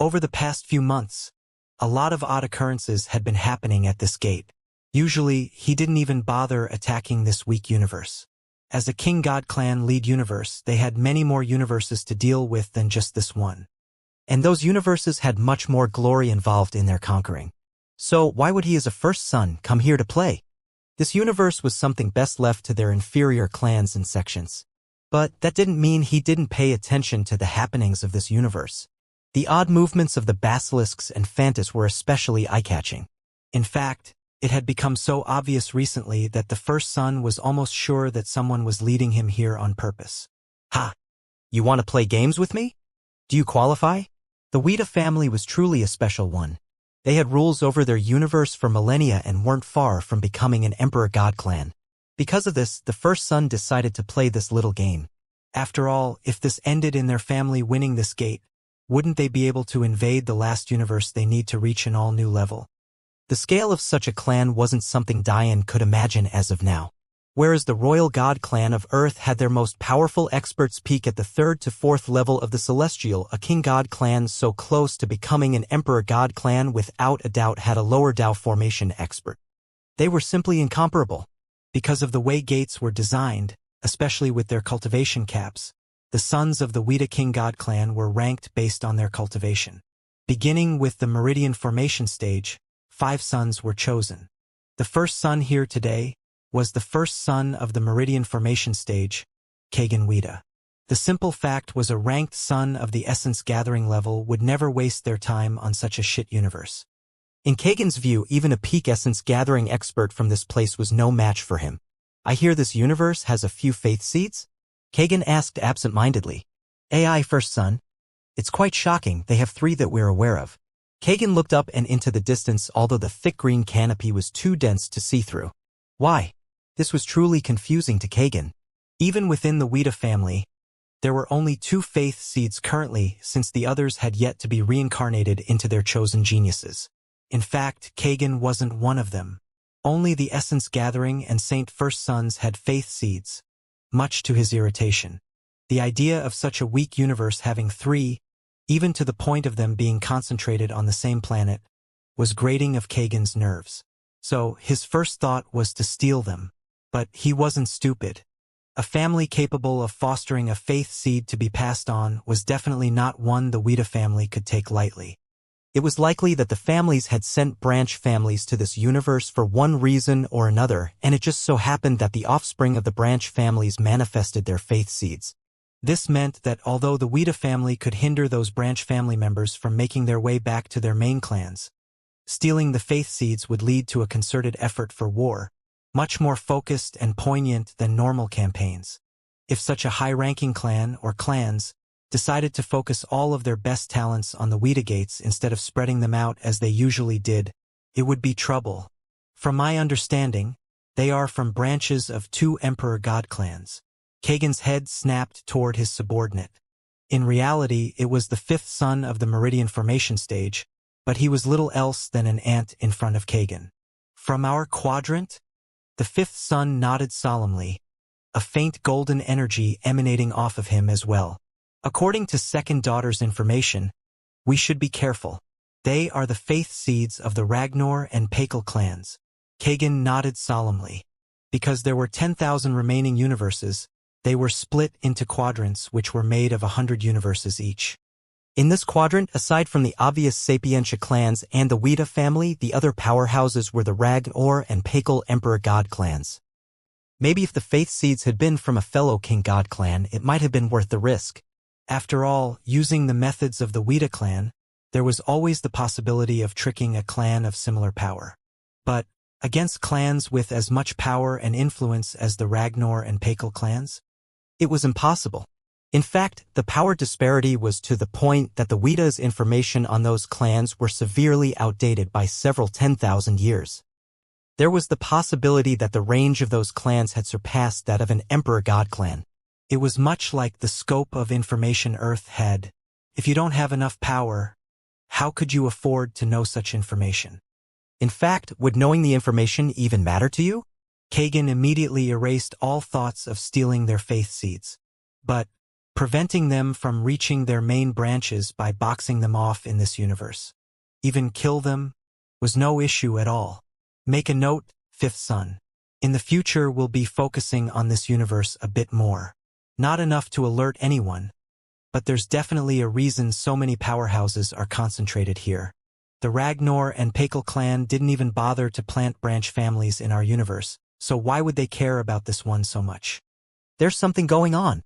Over the past few months, a lot of odd occurrences had been happening at this gate. Usually, he didn't even bother attacking this weak universe. As a King God Clan lead universe, they had many more universes to deal with than just this one. And those universes had much more glory involved in their conquering. So why would he as a first son come here to play? This universe was something best left to their inferior clans and sections. But that didn't mean he didn't pay attention to the happenings of this universe. The odd movements of the basilisks and phantas were especially eye-catching. In fact, it had become so obvious recently that the first son was almost sure that someone was leading him here on purpose. Ha! You want to play games with me? Do you qualify? The Wuxia family was truly a special one. They had rules over their universe for millennia and weren't far from becoming an emperor god clan. Because of this, the first son decided to play this little game. After all, if this ended in their family winning this gate, wouldn't they be able to invade the last universe they need to reach an all-new level? The scale of such a clan wasn't something Diane could imagine as of now. Whereas the royal god clan of Earth had their most powerful experts peak at the 3rd to 4th level of the celestial, a king god clan so close to becoming an emperor god clan without a doubt had a lower Dao formation expert. They were simply incomparable. Because of the way gates were designed, especially with their cultivation caps, the sons of the Wuxia king god clan were ranked based on their cultivation. Beginning with the meridian formation stage, 5 sons were chosen. The first son here today was the first son of the meridian formation stage, Kagan Wuxia. The simple fact was a ranked son of the essence gathering level would never waste their time on such a shit universe. In Kagan's view, even a peak essence gathering expert from this place was no match for him. I hear this universe has a few faith seeds? Kagan asked absent-mindedly. AI first son? It's quite shocking, they have 3 that we're aware of. Kagan looked up and into the distance although the thick green canopy was too dense to see through. Why? This was truly confusing to Kagan. Even within the Wuxia family, there were only 2 faith seeds currently since the others had yet to be reincarnated into their chosen geniuses. In fact, Kagan wasn't one of them. Only the Essence Gathering and Saint First Sons had faith seeds, much to his irritation. The idea of such a weak universe having 3, even to the point of them being concentrated on the same planet, was grating of Kagan's nerves. So, his first thought was to steal them. But he wasn't stupid. A family capable of fostering a faith seed to be passed on was definitely not one the Wuxia family could take lightly. It was likely that the families had sent branch families to this universe for one reason or another, and it just so happened that the offspring of the branch families manifested their faith seeds. This meant that although the Wuxia family could hinder those branch family members from making their way back to their main clans, stealing the faith seeds would lead to a concerted effort for war, much more focused and poignant than normal campaigns. If such a high-ranking clan or clans decided to focus all of their best talents on the Wuxia gates instead of spreading them out as they usually did, it would be trouble. From my understanding, they are from branches of 2 emperor god clans. Kagan's head snapped toward his subordinate. In reality, it was the 5th son of the meridian formation stage, but he was little else than an ant in front of Kagan. From our quadrant? The 5th son nodded solemnly, a faint golden energy emanating off of him as well. According to second daughter's information, we should be careful. They are the faith seeds of the Ragnar and Pakal clans. Kagan nodded solemnly. Because there were 10,000 remaining universes, they were split into quadrants which were made of 100 universes each. In this quadrant, aside from the obvious Sapientia clans and the Wuxia family, the other powerhouses were the Ragnar and Pakal Emperor God clans. Maybe if the faith seeds had been from a fellow King God clan, it might have been worth the risk. After all, using the methods of the Wuxia clan, there was always the possibility of tricking a clan of similar power. But, against clans with as much power and influence as the Ragnar and Pakel clans? It was impossible. In fact, the power disparity was to the point that the Weta's information on those clans were severely outdated by several 10,000 years. There was the possibility that the range of those clans had surpassed that of an Emperor God clan. It was much like the scope of information Earth had. If you don't have enough power, how could you afford to know such information? In fact, would knowing the information even matter to you? Kagan immediately erased all thoughts of stealing their faith seeds. But preventing them from reaching their main branches by boxing them off in this universe, even kill them, was no issue at all. Make a note, fifth son. In the future we'll be focusing on this universe a bit more. Not enough to alert anyone, but there's definitely a reason so many powerhouses are concentrated here. The Ragnar and Pakel clan didn't even bother to plant branch families in our universe, so why would they care about this one so much? There's something going on.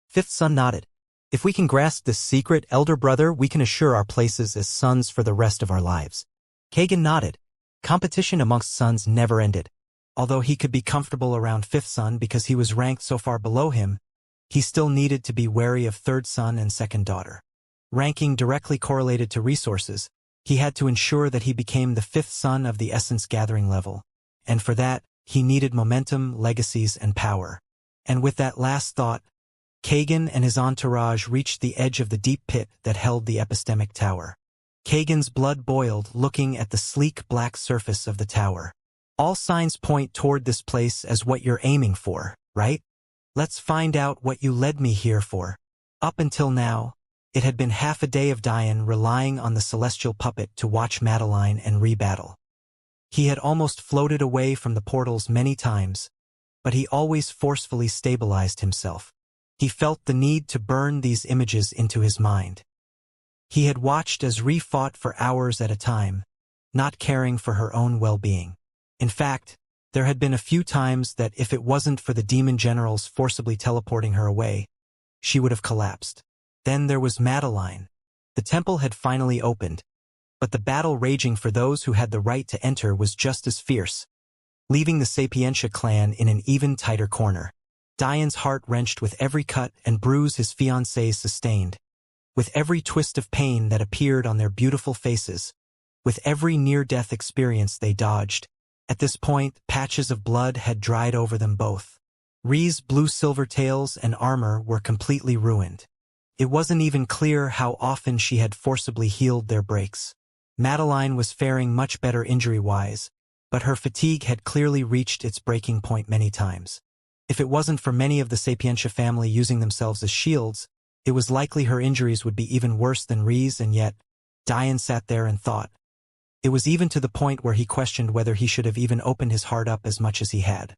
Fifth son nodded. If we can grasp this secret, elder brother, we can assure our places as sons for the rest of our lives. Kagan nodded. Competition amongst sons never ended. Although he could be comfortable around fifth son because he was ranked so far below him, he still needed to be wary of third son and second daughter. Ranking directly correlated to resources, he had to ensure that he became the fifth son of the essence gathering level, and for that, he needed momentum, legacies, and power. And with that last thought, Kagan and his entourage reached the edge of the deep pit that held the epistemic tower. Kagan's blood boiled looking at the sleek black surface of the tower. All signs point toward this place as what you're aiming for, right? Let's find out what you led me here for. Up until now, it had been half a day of Diane relying on the celestial puppet to watch Madeline and rebattle. He had almost floated away from the portals many times, but he always forcefully stabilized himself. He felt the need to burn these images into his mind. He had watched as Ree fought for hours at a time, not caring for her own well-being. In fact, there had been a few times that if it wasn't for the demon generals forcibly teleporting her away, she would have collapsed. Then there was Madeline. The temple had finally opened, but the battle raging for those who had the right to enter was just as fierce, leaving the Sapientia clan in an even tighter corner. Diane's heart wrenched with every cut and bruise his fiancée sustained, with every twist of pain that appeared on their beautiful faces, with every near-death experience they dodged. At this point, patches of blood had dried over them both. Ree's blue silver tails and armor were completely ruined. It wasn't even clear how often she had forcibly healed their breaks. Madeline was faring much better injury-wise, but her fatigue had clearly reached its breaking point many times. If it wasn't for many of the Sapientia family using themselves as shields, it was likely her injuries would be even worse than Ree's, and yet, Diane sat there and thought. It was even to the point where he questioned whether he should have even opened his heart up as much as he had.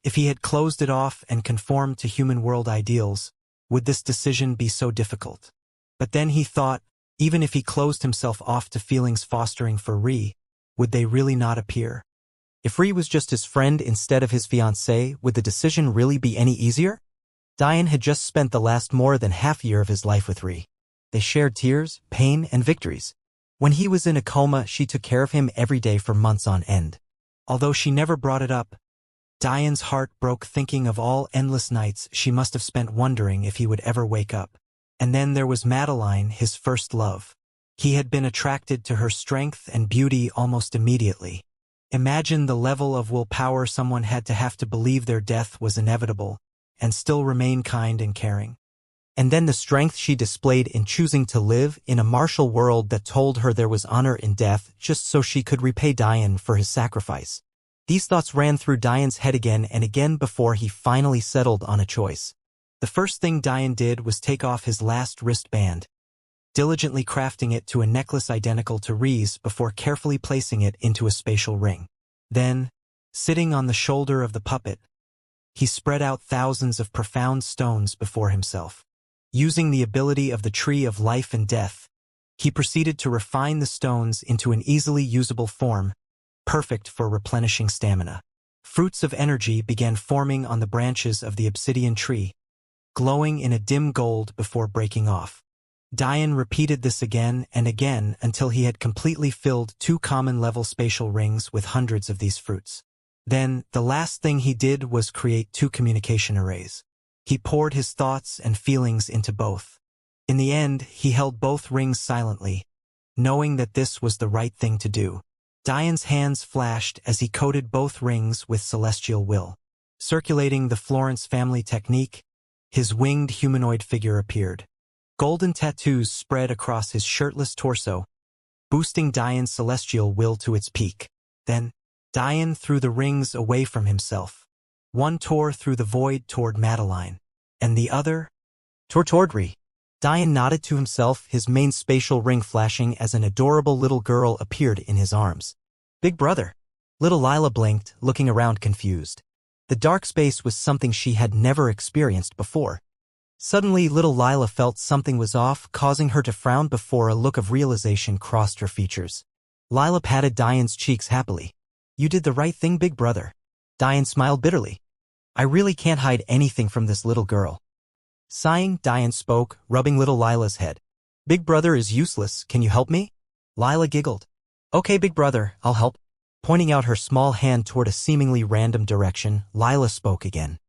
If he had closed it off and conformed to human world ideals, would this decision be so difficult? But then he thought, even if he closed himself off to feelings fostering for Ree, would they really not appear? If Ree was just his friend instead of his fiancée, would the decision really be any easier? Diane had just spent the last more than half year of his life with Ree. They shared tears, pain, and victories. When he was in a coma, she took care of him every day for months on end. Although she never brought it up, Diane's heart broke thinking of all endless nights she must have spent wondering if he would ever wake up. And then there was Madeline, his first love. He had been attracted to her strength and beauty almost immediately. Imagine the level of willpower someone had to have to believe their death was inevitable, and still remain kind and caring. And then the strength she displayed in choosing to live in a martial world that told her there was honor in death just so she could repay Diane for his sacrifice. These thoughts ran through Diane's head again and again before he finally settled on a choice. The first thing Diane did was take off his last wristband, diligently crafting it to a necklace identical to Ree's before carefully placing it into a spatial ring. Then, sitting on the shoulder of the puppet, he spread out thousands of profound stones before himself. Using the ability of the Tree of Life and Death, he proceeded to refine the stones into an easily usable form, perfect for replenishing stamina. Fruits of energy began forming on the branches of the obsidian tree, glowing in a dim gold before breaking off. Diane repeated this again and again until he had completely filled 2 common-level spatial rings with hundreds of these fruits. Then, the last thing he did was create 2 communication arrays. He poured his thoughts and feelings into both. In the end, he held both rings silently, knowing that this was the right thing to do. Diane's hands flashed as he coated both rings with celestial will. Circulating the Florence family technique, his winged humanoid figure appeared. Golden tattoos spread across his shirtless torso, boosting Diane's celestial will to its peak. Then, Diane threw the rings away from himself. One tore through the void toward Madeline, and the other toward Ree. Diane nodded to himself, his main spatial ring flashing as an adorable little girl appeared in his arms. Big brother. Little Lila blinked, looking around confused. The dark space was something she had never experienced before. Suddenly, little Lila felt something was off, causing her to frown before a look of realization crossed her features. Lila patted Diane's cheeks happily. You did the right thing, big brother. Diane smiled bitterly. I really can't hide anything from this little girl. Sighing, Diane spoke, rubbing little Lila's head. Big brother is useless, can you help me? Lila giggled. Okay, big brother, I'll help. Pointing out her small hand toward a seemingly random direction, Lila spoke again.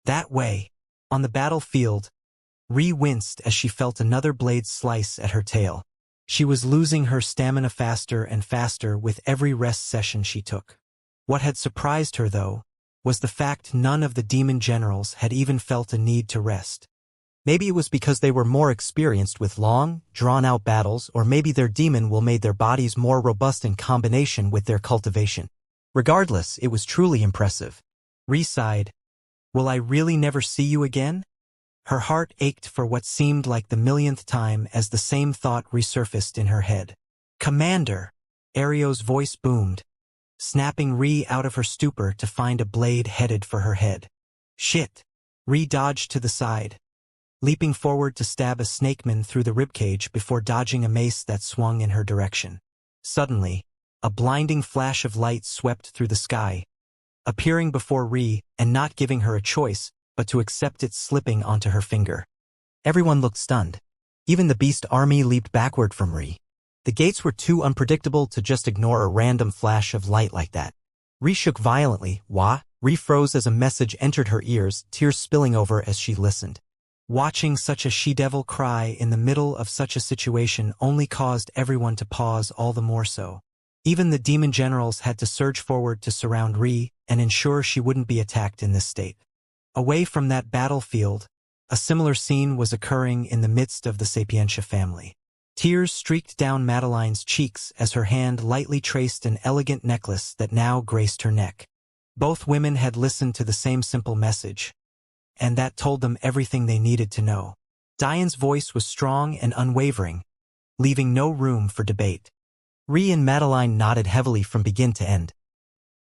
That way. On the battlefield, Ree winced as she felt another blade slice at her tail. She was losing her stamina faster and faster with every rest session she took. What had surprised her, though, was the fact none of the demon generals had even felt a need to rest. Maybe it was because they were more experienced with long, drawn-out battles, or maybe their demon will made their bodies more robust in combination with their cultivation. Regardless, it was truly impressive. Ree sighed. Will I really never see you again? Her heart ached for what seemed like the millionth time as the same thought resurfaced in her head. Commander! Ario's voice boomed, snapping Ree out of her stupor to find a blade headed for her head. Shit! Ree dodged to the side, leaping forward to stab a snakeman through the ribcage before dodging a mace that swung in her direction. Suddenly, a blinding flash of light swept through the sky, appearing before Ree and not giving her a choice but to accept it slipping onto her finger. Everyone looked stunned. Even the beast army leaped backward from Ree. The gates were too unpredictable to just ignore a random flash of light like that. Ree shook violently. Wah! Ree froze as a message entered her ears, tears spilling over as she listened. Watching such a she-devil cry in the middle of such a situation only caused everyone to pause all the more so. Even the demon generals had to surge forward to surround Ree and ensure she wouldn't be attacked in this state. Away from that battlefield, a similar scene was occurring in the midst of the Xianxia family. Tears streaked down Madeline's cheeks as her hand lightly traced an elegant necklace that now graced her neck. Both women had listened to the same simple message, and that told them everything they needed to know. Diane's voice was strong and unwavering, leaving no room for debate. Ree and Madeline nodded heavily from begin to end.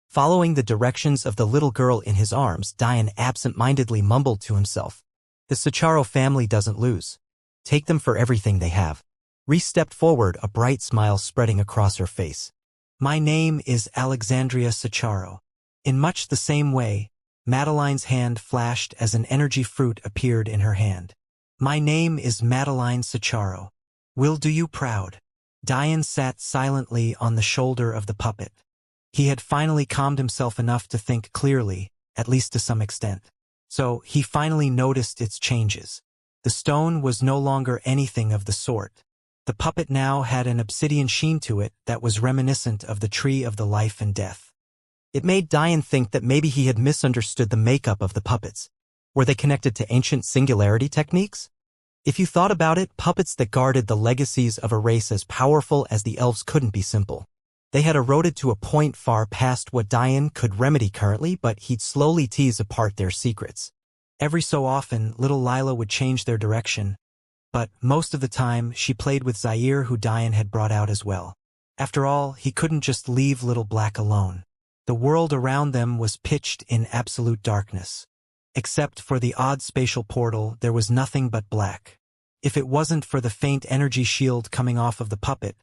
Following the directions of the little girl in his arms, Diane absent-mindedly mumbled to himself. The Sacharo family doesn't lose. Take them for everything they have. Ree stepped forward, a bright smile spreading across her face. My name is Alexandria Sacharo. In much the same way, Madeline's hand flashed as an energy fruit appeared in her hand. My name is Madeline Sacharo. Will do you proud. Diane sat silently on the shoulder of the puppet. He had finally calmed himself enough to think clearly, at least to some extent. So he finally noticed its changes. The stone was no longer anything of the sort. The puppet now had an obsidian sheen to it that was reminiscent of the tree of the life and death. It made Diane think that maybe he had misunderstood the makeup of the puppets. Were they connected to ancient singularity techniques? If you thought about it, puppets that guarded the legacies of a race as powerful as the elves couldn't be simple. They had eroded to a point far past what Diane could remedy currently, but he'd slowly tease apart their secrets. Every so often, little Lila would change their direction, but most of the time she played with Zaire, who Diane had brought out as well. After all, he couldn't just leave little Black alone. The world around them was pitched in absolute darkness. Except for the odd spatial portal, there was nothing but black. If it wasn't for the faint energy shield coming off of the puppet,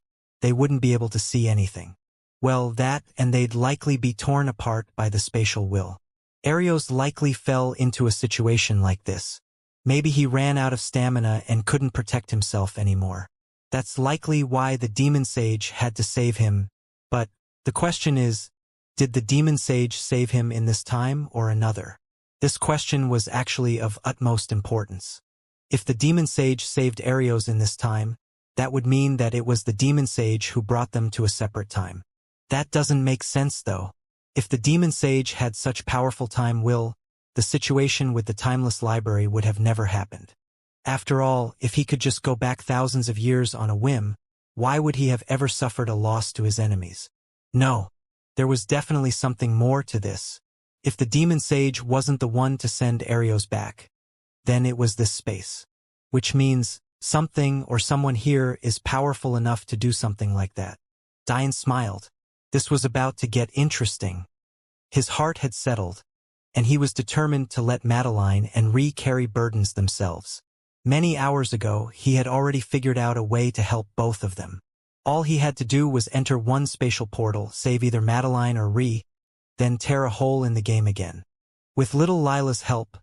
they wouldn't be able to see anything. Well, that, and they'd likely be torn apart by the spatial will. Arios likely fell into a situation like this. Maybe he ran out of stamina and couldn't protect himself anymore. That's likely why the demon sage had to save him. But the question is, did the demon sage save him in this time or another? This question was actually of utmost importance. If the demon sage saved Arios in this time, that would mean that it was the demon sage who brought them to a separate time. That doesn't make sense though. If the demon sage had such powerful time will, the situation with the timeless library would have never happened. After all, if he could just go back thousands of years on a whim, why would he have ever suffered a loss to his enemies? No, there was definitely something more to this. If the demon sage wasn't the one to send Arios back, then it was this space. Which means something or someone here is powerful enough to do something like that. Diane smiled. This was about to get interesting. His heart had settled, and he was determined to let Madeline and Ree carry burdens themselves. Many hours ago, he had already figured out a way to help both of them. All he had to do was enter one spatial portal, save either Madeline or Ree, then tear a hole in the game again. With little Lila's help,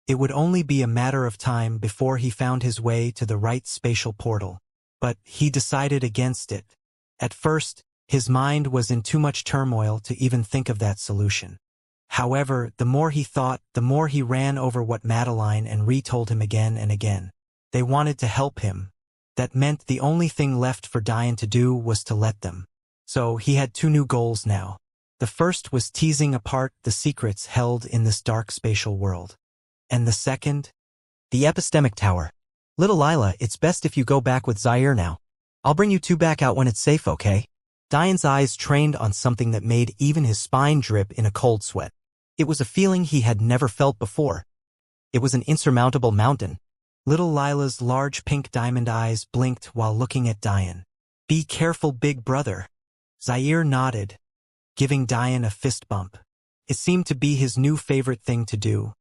it would only be a matter of time before he found his way to the right spatial portal. But he decided against it. At first, his mind was in too much turmoil to even think of that solution. However, the more he thought, the more he ran over what Madeline and Ree told him again and again. They wanted to help him. That meant the only thing left for Diane to do was to let them. So he had two new goals now. The first was teasing apart the secrets held in this dark spatial world. And the second? The epistemic tower. Little Lila, it's best if you go back with Zaire now. I'll bring you two back out when it's safe, okay? Diane's eyes trained on something that made even his spine drip in a cold sweat. It was a feeling he had never felt before. It was an insurmountable mountain. Little Lila's large pink diamond eyes blinked while looking at Diane. Be careful, big brother. Zaire nodded, giving Diane a fist bump. It seemed to be his new favorite thing to do,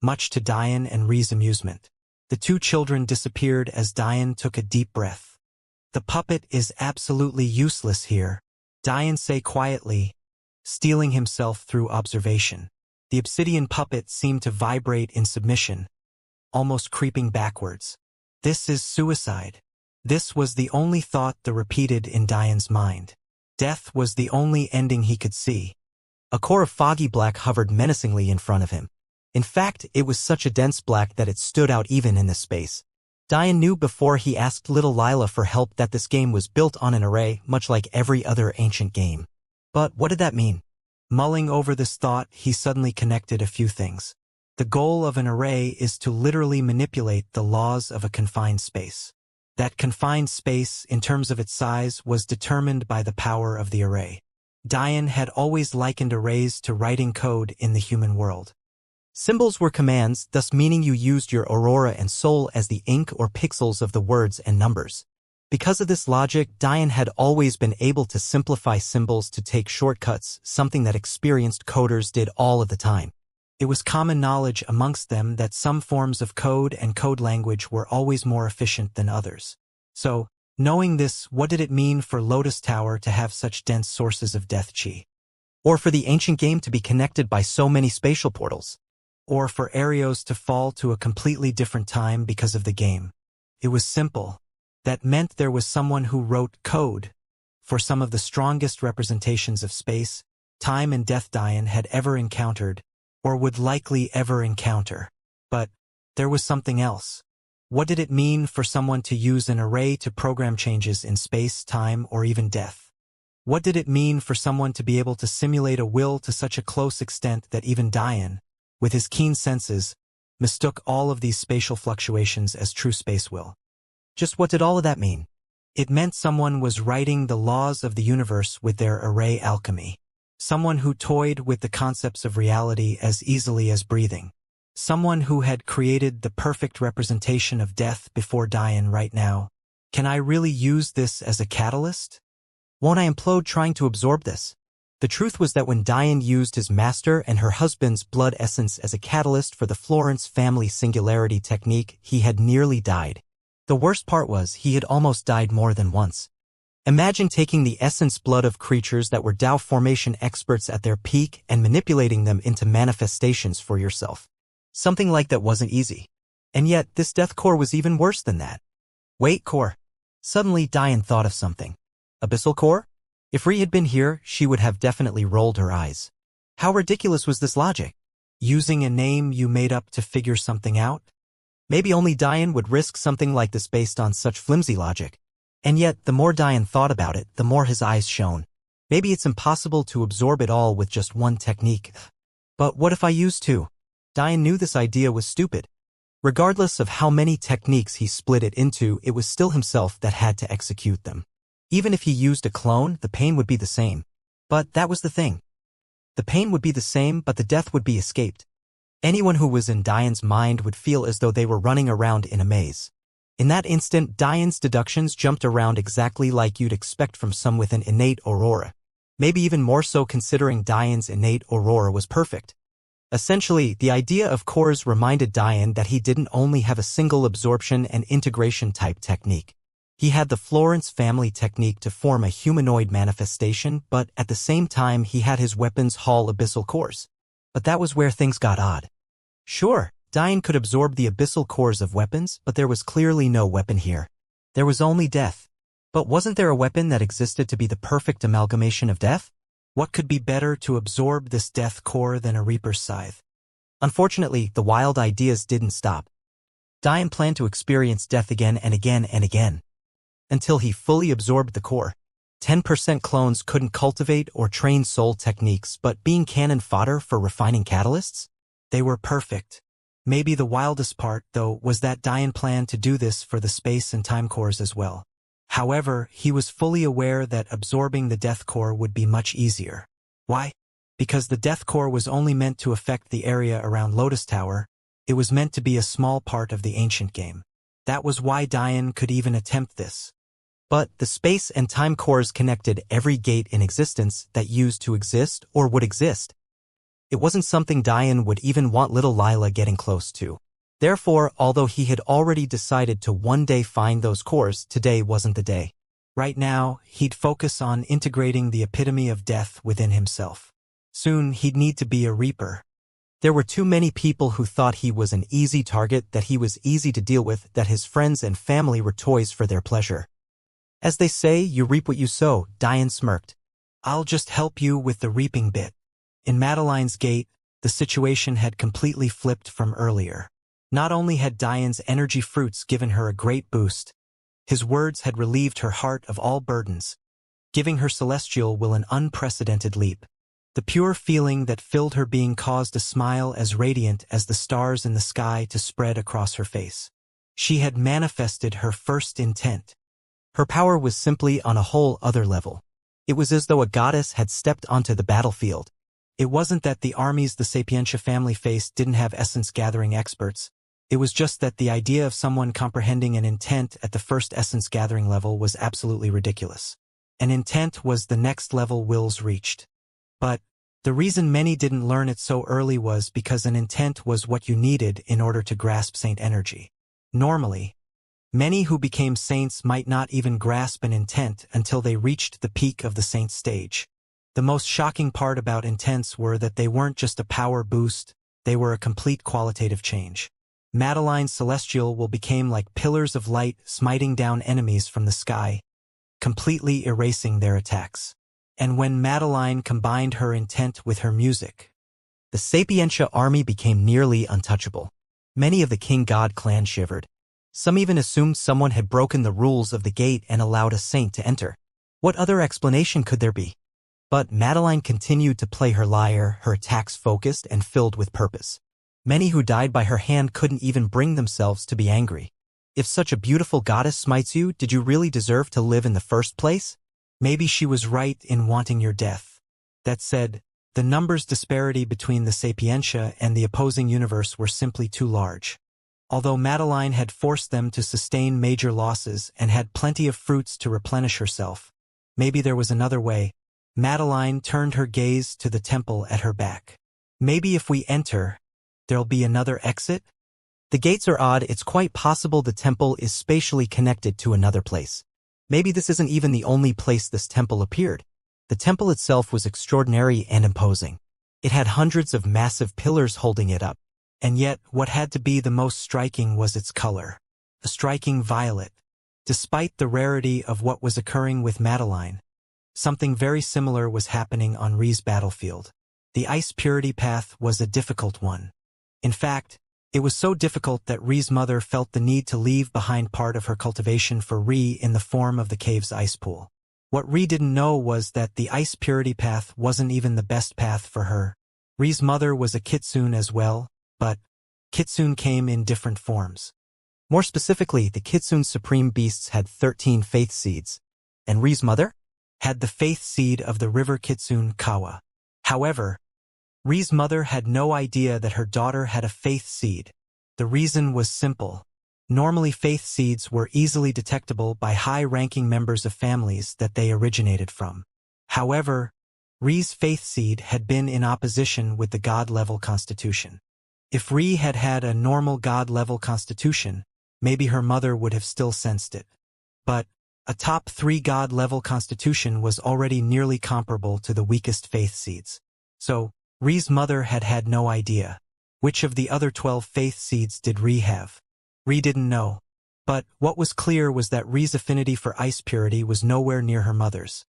much to Diane and Ree's amusement. The two children disappeared as Diane took a deep breath. The puppet is absolutely useless here, Diane said quietly, steeling himself through observation. The obsidian puppet seemed to vibrate in submission, almost creeping backwards. This is suicide. This was the only thought that repeated in Diane's mind. Death was the only ending he could see. A core of foggy black hovered menacingly in front of him. In fact, it was such a dense black that it stood out even in this space. Diane knew before he asked little Lila for help that this game was built on an array, much like every other ancient game. But what did that mean? Mulling over this thought, he suddenly connected a few things. The goal of an array is to literally manipulate the laws of a confined space. That confined space, in terms of its size, was determined by the power of the array. Diane had always likened arrays to writing code in the human world. Symbols were commands, thus meaning you used your aurora and soul as the ink or pixels of the words and numbers. Because of this logic, Diane had always been able to simplify symbols to take shortcuts, something that experienced coders did all of the time. It was common knowledge amongst them that some forms of code and code language were always more efficient than others. So, knowing this, what did it mean for Lotus Tower to have such dense sources of death chi? Or for the ancient game to be connected by so many spatial portals? Or for Arios to fall to a completely different time because of the game? It was simple. That meant there was someone who wrote code for some of the strongest representations of space, time and death Diane had ever encountered, or would likely ever encounter. But there was something else. What did it mean for someone to use an array to program changes in space, time, or even death? What did it mean for someone to be able to simulate a will to such a close extent that even Diane, with his keen senses, mistook all of these spatial fluctuations as true space will? Just what did all of that mean? It meant someone was writing the laws of the universe with their array alchemy. Someone who toyed with the concepts of reality as easily as breathing. Someone who had created the perfect representation of death before Diane right now. Can I really use this as a catalyst? Won't I implode trying to absorb this? The truth was that when Diane used his master and her husband's blood essence as a catalyst for the Florence family singularity technique, he had nearly died. The worst part was he had almost died more than once. Imagine taking the essence blood of creatures that were Tao formation experts at their peak and manipulating them into manifestations for yourself. Something like that wasn't easy. And yet, this death core was even worse than that. Wait, core. Suddenly, Diane thought of something. Abyssal core? If Ri had been here, she would have definitely rolled her eyes. How ridiculous was this logic? Using a name you made up to figure something out? Maybe only Diane would risk something like this based on such flimsy logic. And yet, the more Diane thought about it, the more his eyes shone. Maybe it's impossible to absorb it all with just one technique. But what if I used two? Diane knew this idea was stupid. Regardless of how many techniques he split it into, it was still himself that had to execute them. Even if he used a clone, the pain would be the same. But that was the thing. The pain would be the same, but the death would be escaped. Anyone who was in Diane's mind would feel as though they were running around in a maze. In that instant, Diane's deductions jumped around exactly like you'd expect from some with an innate aurora. Maybe even more so considering Diane's innate aurora was perfect. Essentially, the idea of cores reminded Diane that he didn't only have a single absorption and integration type technique. He had the Florence family technique to form a humanoid manifestation, but at the same time he had his weapons haul abyssal cores. But that was where things got odd. Sure, Diane could absorb the abyssal cores of weapons, but there was clearly no weapon here. There was only death. But wasn't there a weapon that existed to be the perfect amalgamation of death? What could be better to absorb this death core than a Reaper's scythe? Unfortunately, the wild ideas didn't stop. Diane planned to experience death again and again and again, until he fully absorbed the core. 10% clones couldn't cultivate or train soul techniques, but being cannon fodder for refining catalysts? They were perfect. Maybe the wildest part, though, was that Diane planned to do this for the space and time cores as well. However, he was fully aware that absorbing the death core would be much easier. Why? Because the death core was only meant to affect the area around Lotus Tower. It was meant to be a small part of the ancient game. That was why Diane could even attempt this. But the space and time cores connected every gate in existence that used to exist or would exist. It wasn't something Diane would even want little Lila getting close to. Therefore, although he had already decided to one day find those cores, today wasn't the day. Right now, he'd focus on integrating the epitome of death within himself. Soon, he'd need to be a Reaper. There were too many people who thought he was an easy target, that he was easy to deal with, that his friends and family were toys for their pleasure. As they say, you reap what you sow, Diane smirked. I'll just help you with the reaping bit. In Madeline's gate, the situation had completely flipped from earlier. Not only had Diane's energy fruits given her a great boost, his words had relieved her heart of all burdens, giving her celestial will an unprecedented leap. The pure feeling that filled her being caused a smile as radiant as the stars in the sky to spread across her face. She had manifested her first intent. Her power was simply on a whole other level. It was as though a goddess had stepped onto the battlefield. It wasn't that the armies the Xianxia family faced didn't have essence-gathering experts. It was just that the idea of someone comprehending an intent at the first essence-gathering level was absolutely ridiculous. An intent was the next level wills reached. But the reason many didn't learn it so early was because an intent was what you needed in order to grasp saint energy. Normally, many who became saints might not even grasp an intent until they reached the peak of the saint stage. The most shocking part about intents were that they weren't just a power boost, they were a complete qualitative change. Madeline's celestial will became like pillars of light smiting down enemies from the sky, completely erasing their attacks. And when Madeline combined her intent with her music, the Xianxia army became nearly untouchable. Many of the King God clan shivered. Some even assumed someone had broken the rules of the gate and allowed a saint to enter. What other explanation could there be? But Madeline continued to play her lyre, her attacks focused and filled with purpose. Many who died by her hand couldn't even bring themselves to be angry. If such a beautiful goddess smites you, did you really deserve to live in the first place? Maybe she was right in wanting your death. That said, the numbers disparity between the Xianxia and the opposing universe were simply too large. Although Madeline had forced them to sustain major losses and had plenty of fruits to replenish herself, maybe there was another way. Madeline turned her gaze to the temple at her back. Maybe if we enter, there'll be another exit? The gates are odd. It's quite possible the temple is spatially connected to another place. Maybe this isn't even the only place this temple appeared. The temple itself was extraordinary and imposing. It had hundreds of massive pillars holding it up, And yet, what had to be the most striking was its color. A striking violet. Despite the rarity of what was occurring with Madeline, something very similar was happening on Rhee's battlefield. The ice purity path was a difficult one. In fact, it was so difficult that Rhee's mother felt the need to leave behind part of her cultivation for Rhee in the form of the cave's ice pool. What Rhee didn't know was that the ice purity path wasn't even the best path for her. Rhee's mother was a kitsune as well, but kitsune came in different forms. More specifically, the kitsune's supreme beasts had 13 faith seeds, and Rhee's mother had the faith seed of the river kitsune Kawa. However, Rhee's mother had no idea that her daughter had a faith seed. The reason was simple. Normally faith seeds were easily detectable by high-ranking members of families that they originated from. However, Rhee's faith seed had been in opposition with the God-level constitution. If Rhee had had a normal God-level constitution, maybe her mother would have still sensed it. But a top 3 God-level constitution was already nearly comparable to the weakest faith seeds. So, Rhee's mother had had no idea. Which of the other 12 faith seeds did Rhee have? Rhee didn't know. But what was clear was that Rhee's affinity for ice purity was nowhere near her mother's.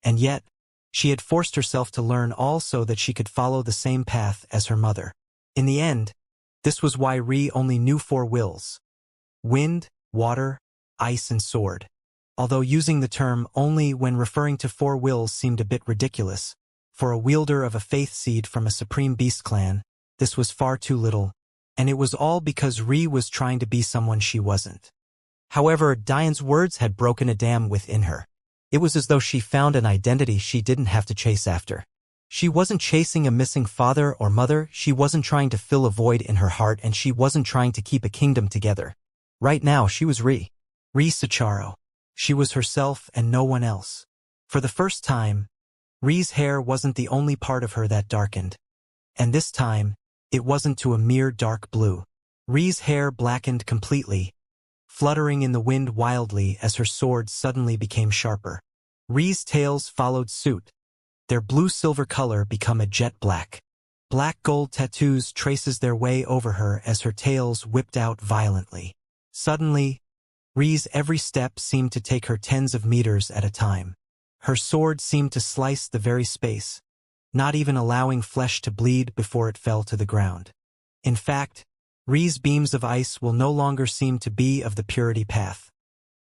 And yet, she had forced herself to learn all so that she could follow the same path as her mother. In the end, this was why Rhee only knew 4 wills: wind, water, ice and sword. Although using the term only when referring to 4 wills seemed a bit ridiculous, for a wielder of a faith seed from a supreme beast clan, this was far too little, and it was all because Rhee was trying to be someone she wasn't. However, Diane's words had broken a dam within her. It was as though she found an identity she didn't have to chase after. She wasn't chasing a missing father or mother, she wasn't trying to fill a void in her heart, and she wasn't trying to keep a kingdom together. Right now, she was Rhee. Rhee Sicharo. She was herself and no one else. For the first time, Rhee's hair wasn't the only part of her that darkened. And this time, it wasn't to a mere dark blue. Rhee's hair blackened completely, fluttering in the wind wildly as her sword suddenly became sharper. Rhee's tails followed suit, their blue-silver color become a jet black. Black gold tattoos traces their way over her as her tails whipped out violently. Suddenly, Rhee's every step seemed to take her tens of meters at a time. Her sword seemed to slice the very space, not even allowing flesh to bleed before it fell to the ground. In fact, Rhee's beams of ice will no longer seem to be of the purity path.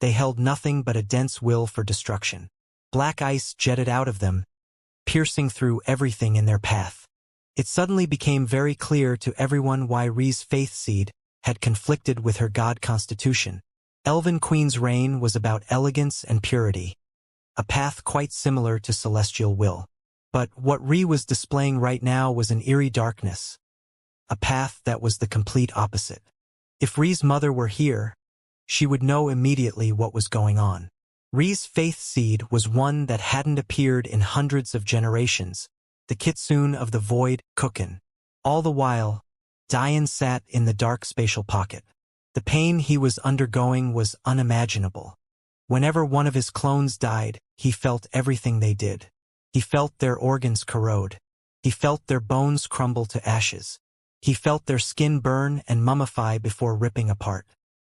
They held nothing but a dense will for destruction. Black ice jetted out of them, piercing through everything in their path. It suddenly became very clear to everyone why Rhee's faith seed had conflicted with her god constitution. Elven Queen's reign was about elegance and purity, a path quite similar to celestial will. But what Rhee was displaying right now was an eerie darkness, a path that was the complete opposite. If Rhee's mother were here, she would know immediately what was going on. Rhee's faith seed was one that hadn't appeared in hundreds of generations, the kitsune of the void, Kukin. All the while, Diane sat in the dark spatial pocket. The pain he was undergoing was unimaginable. Whenever one of his clones died, he felt everything they did. He felt their organs corrode. He felt their bones crumble to ashes. He felt their skin burn and mummify before ripping apart.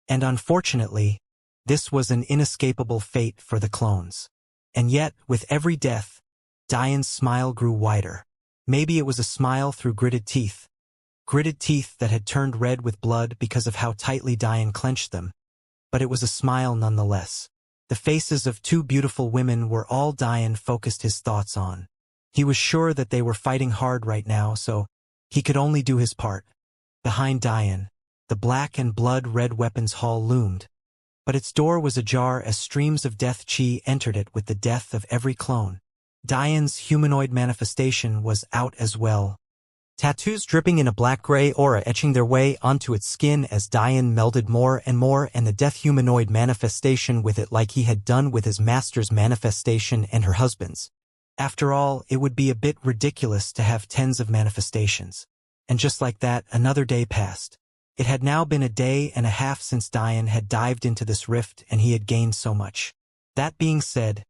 And unfortunately, this was an inescapable fate for the clones. And yet, with every death, Diane's smile grew wider. Maybe it was a smile through gritted teeth that had turned red with blood because of how tightly Diane clenched them, but it was a smile nonetheless. The faces of 2 beautiful women were all Diane focused his thoughts on. He was sure that they were fighting hard right now, so he could only do his part. Behind Diane, the black and blood-red weapons hall loomed, but its door was ajar as streams of death chi entered it with the death of every clone. Diane's humanoid manifestation was out as well. Tattoos dripping in a black-gray aura etching their way onto its skin as Diane melded more, and the death humanoid manifestation with it like he had done with his master's manifestation and her husband's. After all, it would be a bit ridiculous to have tens of manifestations. And just like that, another day passed. It had now been a day and a half since Diane had dived into this rift and he had gained so much. That being said,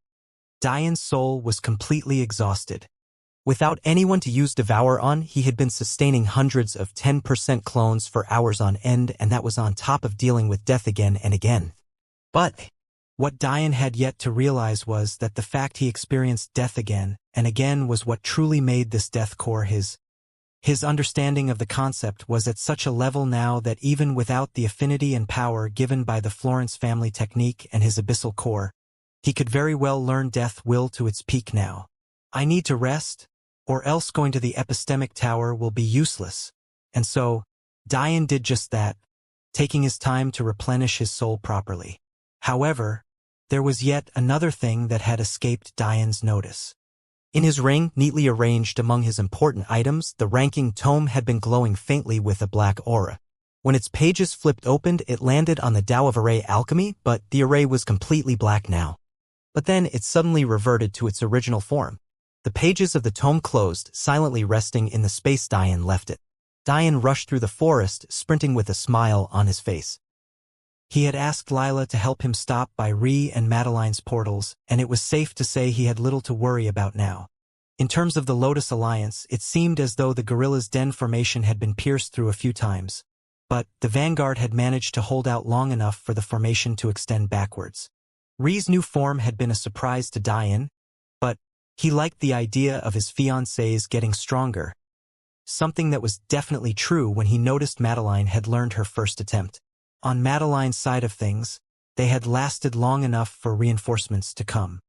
Diane's soul was completely exhausted. Without anyone to use Devour on, he had been sustaining hundreds of 10% clones for hours on end, and that was on top of dealing with death again and again. But what Diane had yet to realize was that the fact he experienced death again and again was what truly made this death core his. His understanding of the concept was at such a level now that even without the affinity and power given by the Florence family technique and his abyssal core, he could very well learn death will to its peak now. I need to rest, or else going to the epistemic tower will be useless. And so, Diane did just that, taking his time to replenish his soul properly. However, there was yet another thing that had escaped Diane's notice. In his ring, neatly arranged among his important items, the ranking tome had been glowing faintly with a black aura. When its pages flipped open, it landed on the Tao of Array Alchemy, but the array was completely black now. But then it suddenly reverted to its original form. The pages of the tome closed, silently resting in the space Diane left it. Diane rushed through the forest, sprinting with a smile on his face. He had asked Lila to help him stop by and Madeline's portals, and it was safe to say he had little to worry about now. In terms of the Lotus Alliance, it seemed as though the Gorilla's Den formation had been pierced through a few times. But the Vanguard had managed to hold out long enough for the formation to extend backwards. Ree's new form had been a surprise to Diane, but he liked the idea of his fiancée's getting stronger, something that was definitely true when he noticed Madeline had learned her first attempt. On Madeline's side of things, they had lasted long enough for reinforcements to come.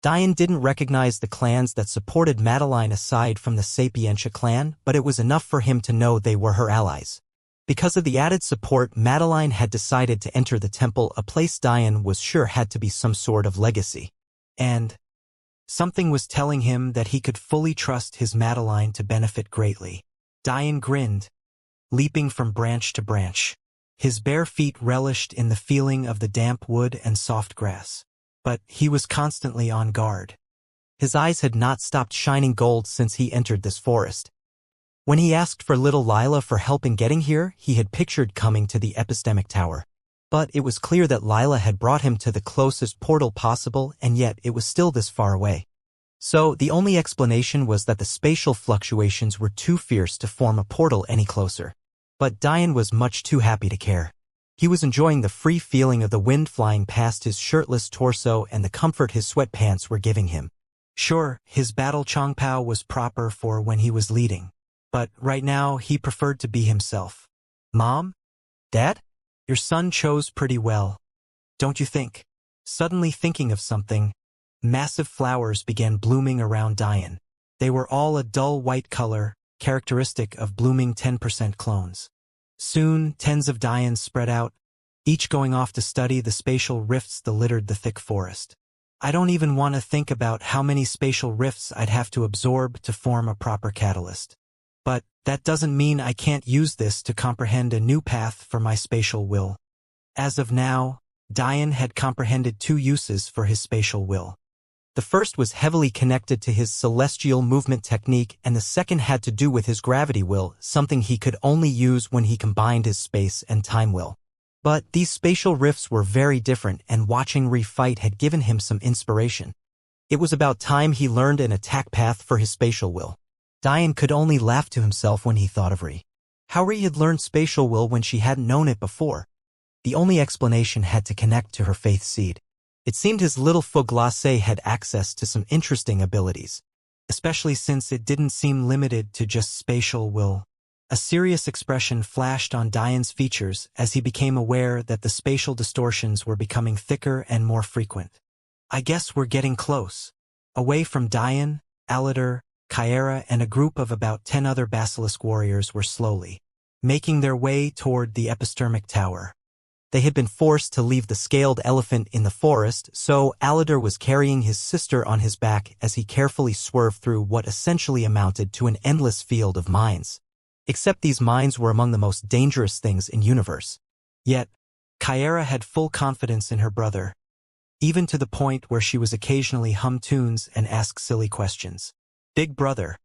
Diane didn't recognize the clans that supported Madeline aside from the Sapientia clan, but it was enough for him to know they were her allies. Because of the added support, Madeline had decided to enter the temple, a place Diane was sure had to be some sort of legacy. And something was telling him that he could fully trust his Madeline to benefit greatly. Diane grinned, leaping from branch to branch. His bare feet relished in the feeling of the damp wood and soft grass. But he was constantly on guard. His eyes had not stopped shining gold since he entered this forest. When he asked for little Lila for help in getting here, he had pictured coming to the epistemic tower. But it was clear that Lila had brought him to the closest portal possible, and yet it was still this far away. So the only explanation was that the spatial fluctuations were too fierce to form a portal any closer. But Diane was much too happy to care. He was enjoying the free feeling of the wind flying past his shirtless torso and the comfort his sweatpants were giving him. Sure, his battle Chongpao was proper for when he was leading. But right now, he preferred to be himself. Mom? Dad? Your son chose pretty well, don't you think? Suddenly thinking of something, massive flowers began blooming around Diane. They were all a dull white color, characteristic of blooming 10% clones. Soon, tens of Dianes spread out, each going off to study the spatial rifts that littered the thick forest. I don't even want to think about how many spatial rifts I'd have to absorb to form a proper catalyst. But that doesn't mean I can't use this to comprehend a new path for my spatial will. As of now, Diane had comprehended two uses for his spatial will. The first was heavily connected to his celestial movement technique, and the second had to do with his gravity will, something he could only use when he combined his space and time will. But these spatial rifts were very different, and watching Ree fight had given him some inspiration. It was about time he learned an attack path for his spatial will. Diane could only laugh to himself when he thought of Ree. How Ree had learned spatial will when she hadn't known it before. The only explanation had to connect to her faith seed. It seemed his little faux glacé had access to some interesting abilities, especially since it didn't seem limited to just spatial will. A serious expression flashed on Diane's features as he became aware that the spatial distortions were becoming thicker and more frequent. I guess we're getting close. Away from Diane, Alatar, Kyra, and a group of about 10 other basilisk warriors were slowly making their way toward the epistemic tower. They had been forced to leave the scaled elephant in the forest, so Alatar was carrying his sister on his back as he carefully swerved through what essentially amounted to an endless field of mines. Except these mines were among the most dangerous things in universe. Yet, Kyra had full confidence in her brother, even to the point where she was occasionally hum tunes and ask silly questions. Big brother,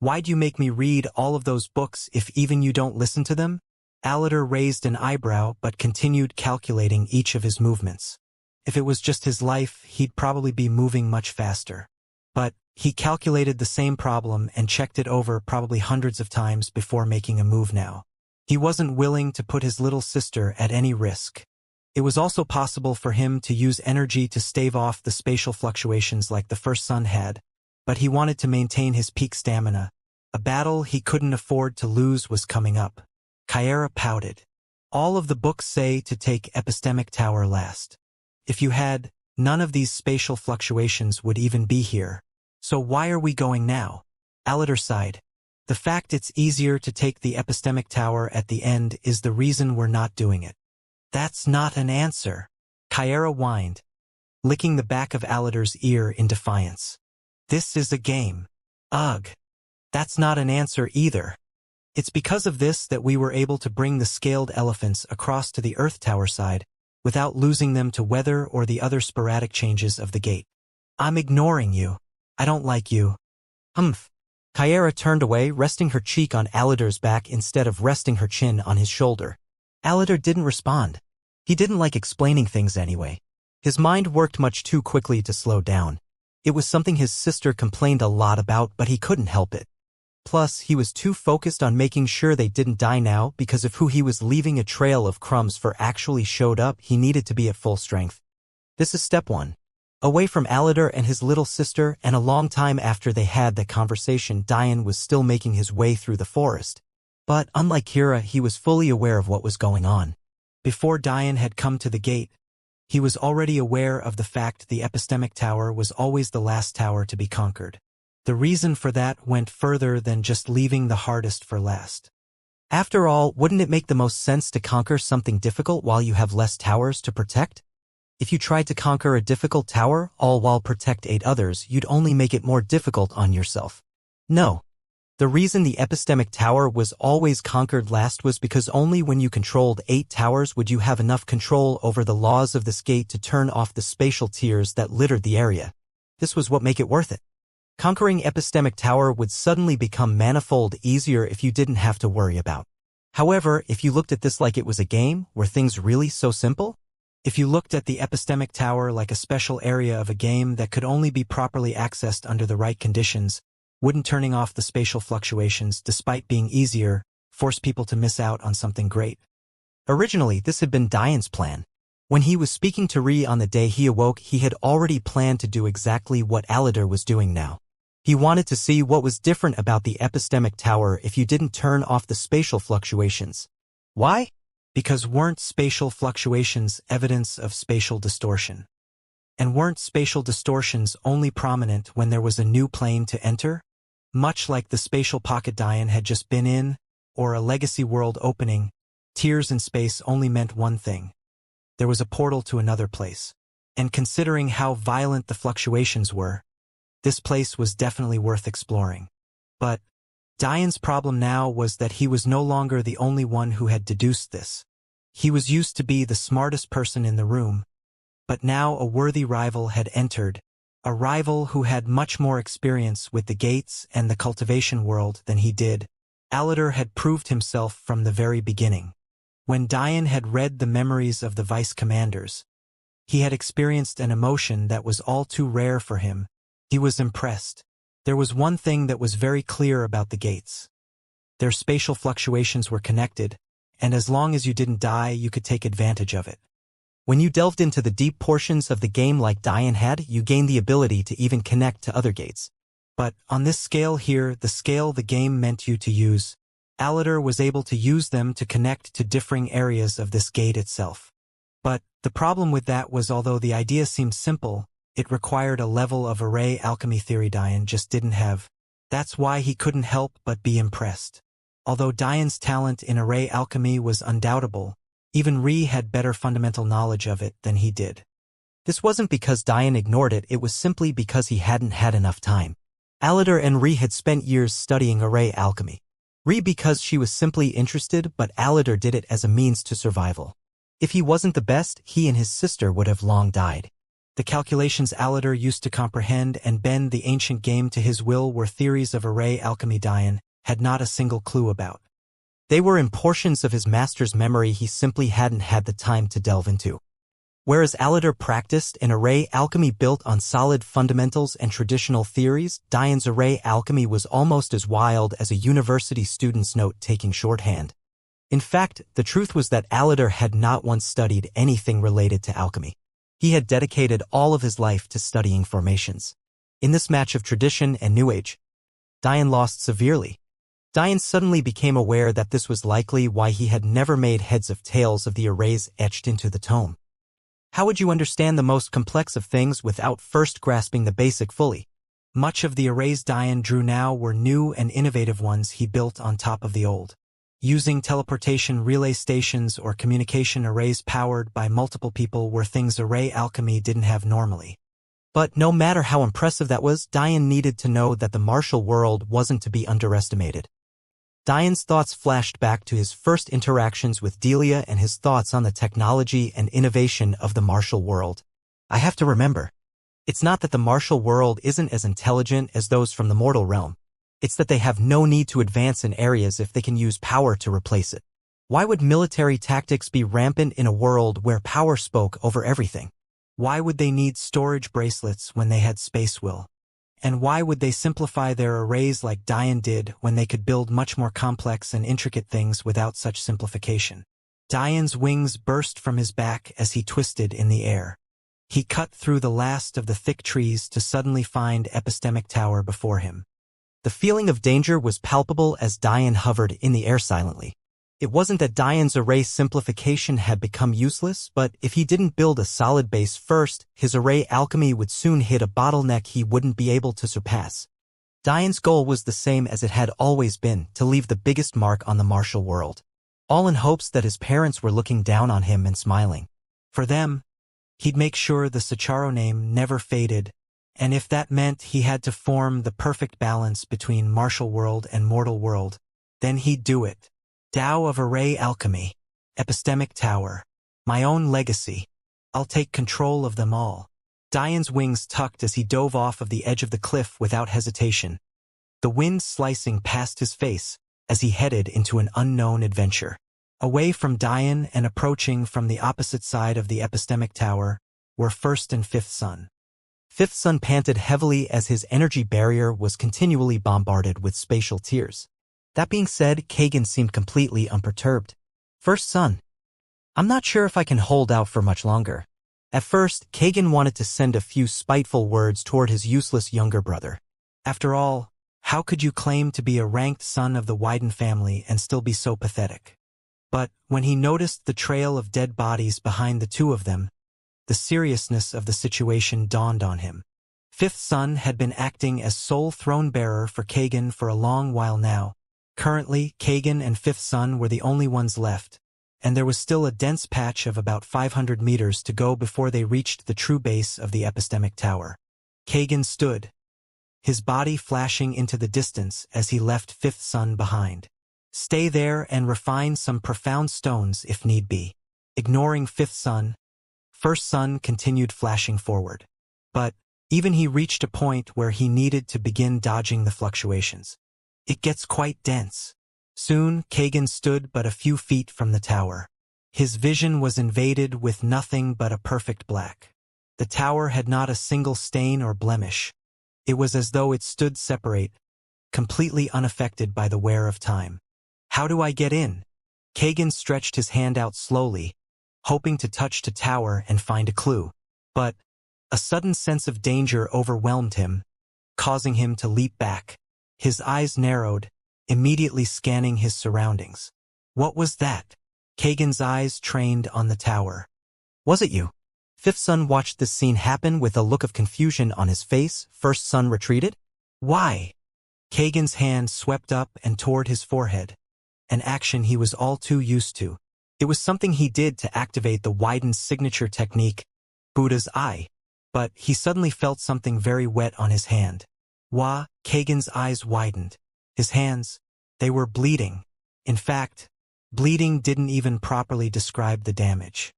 why'd you make me read all of those books if even you don't listen to them? Alatar raised an eyebrow but continued calculating each of his movements. If it was just his life, he'd probably be moving much faster. But He calculated the same problem and checked it over probably hundreds of times before making a move now. He wasn't willing to put his little sister at any risk. It was also possible for him to use energy to stave off the spatial fluctuations like the first son had, but he wanted to maintain his peak stamina. A battle he couldn't afford to lose was coming up. Xianxia pouted. All of the books say to take epistemic tower last. If you had, none of these spatial fluctuations would even be here. So why are we going now? Aladar sighed. The fact it's easier to take the epistemic tower at the end is the reason we're not doing it. That's not an answer. Xianxia whined, licking the back of Aladar's ear in defiance. This is a game. Ugh. That's not an answer either. It's because of this that we were able to bring the scaled elephants across to the Earth Tower side, without losing them to weather or the other sporadic changes of the gate. I'm ignoring you. I don't like you. Humph. Xianxia turned away, resting her cheek on Aladar's back instead of resting her chin on his shoulder. Aladar didn't respond. He didn't like explaining things anyway. His mind worked much too quickly to slow down. It was something his sister complained a lot about, but he couldn't help it. Plus, he was too focused on making sure they didn't die now because of who he was leaving a trail of crumbs for actually showed up. He needed to be at full strength. This is step 1. Away from Aladar and his little sister, and a long time after they had that conversation, Dian was still making his way through the forest. But, unlike Kira, he was fully aware of what was going on. Before Dian had come to the gate, he was already aware of the fact the epistemic tower was always the last tower to be conquered. The reason for that went further than just leaving the hardest for last. After all, wouldn't it make the most sense to conquer something difficult while you have less towers to protect? If you tried to conquer a difficult tower, all while protect 8 others, you'd only make it more difficult on yourself. No. The reason the epistemic tower was always conquered last was because only when you controlled 8 towers would you have enough control over the laws of this gate to turn off the spatial tiers that littered the area. This was what made it worth it. Conquering epistemic tower would suddenly become manifold easier if you didn't have to worry about. However, if you looked at this like it was a game, were things really so simple? If you looked at the epistemic tower like a special area of a game that could only be properly accessed under the right conditions, wouldn't turning off the spatial fluctuations, despite being easier, force people to miss out on something great? Originally, this had been Dian's plan. When he was speaking to Ri on the day he awoke, he had already planned to do exactly what Aladar was doing now. He wanted to see what was different about the epistemic tower if you didn't turn off the spatial fluctuations. Why? Because weren't spatial fluctuations evidence of spatial distortion? And weren't spatial distortions only prominent when there was a new plane to enter? Much like the spatial pocket Dian had just been in, or a legacy world opening, tiers in space only meant one thing. There was a portal to another place. And considering how violent the fluctuations were, this place was definitely worth exploring. But Dian's problem now was that he was no longer the only one who had deduced this. He was used to be the smartest person in the room, but now a worthy rival had entered, a rival who had much more experience with the gates and the cultivation world than he did. Aladar had proved himself from the very beginning. When Dian had read the memories of the vice commanders, he had experienced an emotion that was all too rare for him. He was impressed. There was one thing that was very clear about the gates. Their spatial fluctuations were connected, and as long as you didn't die, you could take advantage of it. When you delved into the deep portions of the game like Dian had, you gained the ability to even connect to other gates. But on this scale here, the scale the game meant you to use, Aladar was able to use them to connect to differing areas of this gate itself. But the problem with that was, although the idea seemed simple, it required a level of array alchemy theory Dian just didn't have. That's why he couldn't help but be impressed. Although Dian's talent in array alchemy was undoubtable, even Ri had better fundamental knowledge of it than he did. This wasn't because Dian ignored it, it was simply because he hadn't had enough time. Aladar and Ri had spent years studying array alchemy. Ri because she was simply interested, but Aladar did it as a means to survival. If he wasn't the best, he and his sister would have long died. The calculations Aladar used to comprehend and bend the ancient game to his will were theories of array alchemy Dian had not a single clue about. They were in portions of his master's memory he simply hadn't had the time to delve into. Whereas Aladar practiced an array alchemy built on solid fundamentals and traditional theories, Diane's array alchemy was almost as wild as a university student's note-taking shorthand. In fact, the truth was that Aladar had not once studied anything related to alchemy. He had dedicated all of his life to studying formations. In this match of tradition and New Age, Diane lost severely. Diane suddenly became aware that this was likely why he had never made heads of tails of the arrays etched into the tome. How would you understand the most complex of things without first grasping the basic fully? Much of the arrays Diane drew now were new and innovative ones he built on top of the old. Using teleportation relay stations or communication arrays powered by multiple people were things array alchemy didn't have normally. But no matter how impressive that was, Diane needed to know that the martial world wasn't to be underestimated. Diane's thoughts flashed back to his first interactions with Delia and his thoughts on the technology and innovation of the martial world. I have to remember, it's not that the martial world isn't as intelligent as those from the mortal realm. It's that they have no need to advance in areas if they can use power to replace it. Why would military tactics be rampant in a world where power spoke over everything? Why would they need storage bracelets when they had space will? And why would they simplify their arrays like Diane did when they could build much more complex and intricate things without such simplification? Diane's wings burst from his back as he twisted in the air. He cut through the last of the thick trees to suddenly find Epistemic Tower before him. The feeling of danger was palpable as Diane hovered in the air silently. It wasn't that Diane's array simplification had become useless, but if he didn't build a solid base first, his array alchemy would soon hit a bottleneck he wouldn't be able to surpass. Diane's goal was the same as it had always been, to leave the biggest mark on the martial world. All in hopes that his parents were looking down on him and smiling. For them, he'd make sure the Sicharo name never faded, and if that meant he had to form the perfect balance between martial world and mortal world, then he'd do it. Tao of Array Alchemy, Epistemic Tower, my own legacy. I'll take control of them all. Diane's wings tucked as he dove off of the edge of the cliff without hesitation, the wind slicing past his face as he headed into an unknown adventure. Away from Diane and approaching from the opposite side of the Epistemic Tower were First and Fifth Sun. Fifth Sun panted heavily as his energy barrier was continually bombarded with spatial tears. That being said, Kagan seemed completely unperturbed. First Sun, I'm not sure if I can hold out for much longer. At first, Kagan wanted to send a few spiteful words toward his useless younger brother. After all, how could you claim to be a ranked son of the Wyden family and still be so pathetic? But when he noticed the trail of dead bodies behind the two of them, the seriousness of the situation dawned on him. Fifth Sun had been acting as sole throne bearer for Kagan for a long while now. Currently, Kagan and Fifth Sun were the only ones left, and there was still a dense patch of about 500 meters to go before they reached the true base of the Epistemic Tower. Kagan stood, his body flashing into the distance as he left Fifth Sun behind. Stay there and refine some profound stones if need be. Ignoring Fifth Sun, First Sun continued flashing forward. But even he reached a point where he needed to begin dodging the fluctuations. It gets quite dense. Soon, Kagan stood but a few feet from the tower. His vision was invaded with nothing but a perfect black. The tower had not a single stain or blemish. It was as though it stood separate, completely unaffected by the wear of time. How do I get in? Kagan stretched his hand out slowly, hoping to touch the tower and find a clue. But a sudden sense of danger overwhelmed him, causing him to leap back. His eyes narrowed, immediately scanning his surroundings. What was that? Kagan's eyes trained on the tower. Was it you? Fifth Sun watched this scene happen with a look of confusion on his face. First Sun retreated? Why? Kagan's hand swept up and toward his forehead, an action he was all too used to. It was something he did to activate the Wyden's signature technique, Buddha's Eye. But he suddenly felt something very wet on his hand. Wah, Kagan's eyes widened. His hands, they were bleeding. In fact, bleeding didn't even properly describe the damage.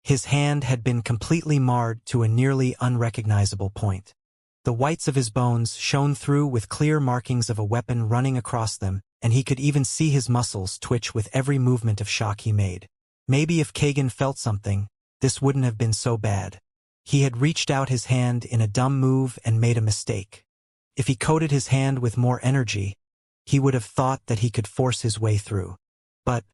His hand had been completely marred to a nearly unrecognizable point. The whites of his bones shone through with clear markings of a weapon running across them, and he could even see his muscles twitch with every movement of shock he made. Maybe if Kagan felt something, this wouldn't have been so bad. He had reached out his hand in a dumb move and made a mistake. If he coated his hand with more energy, he would have thought that he could force his way through. But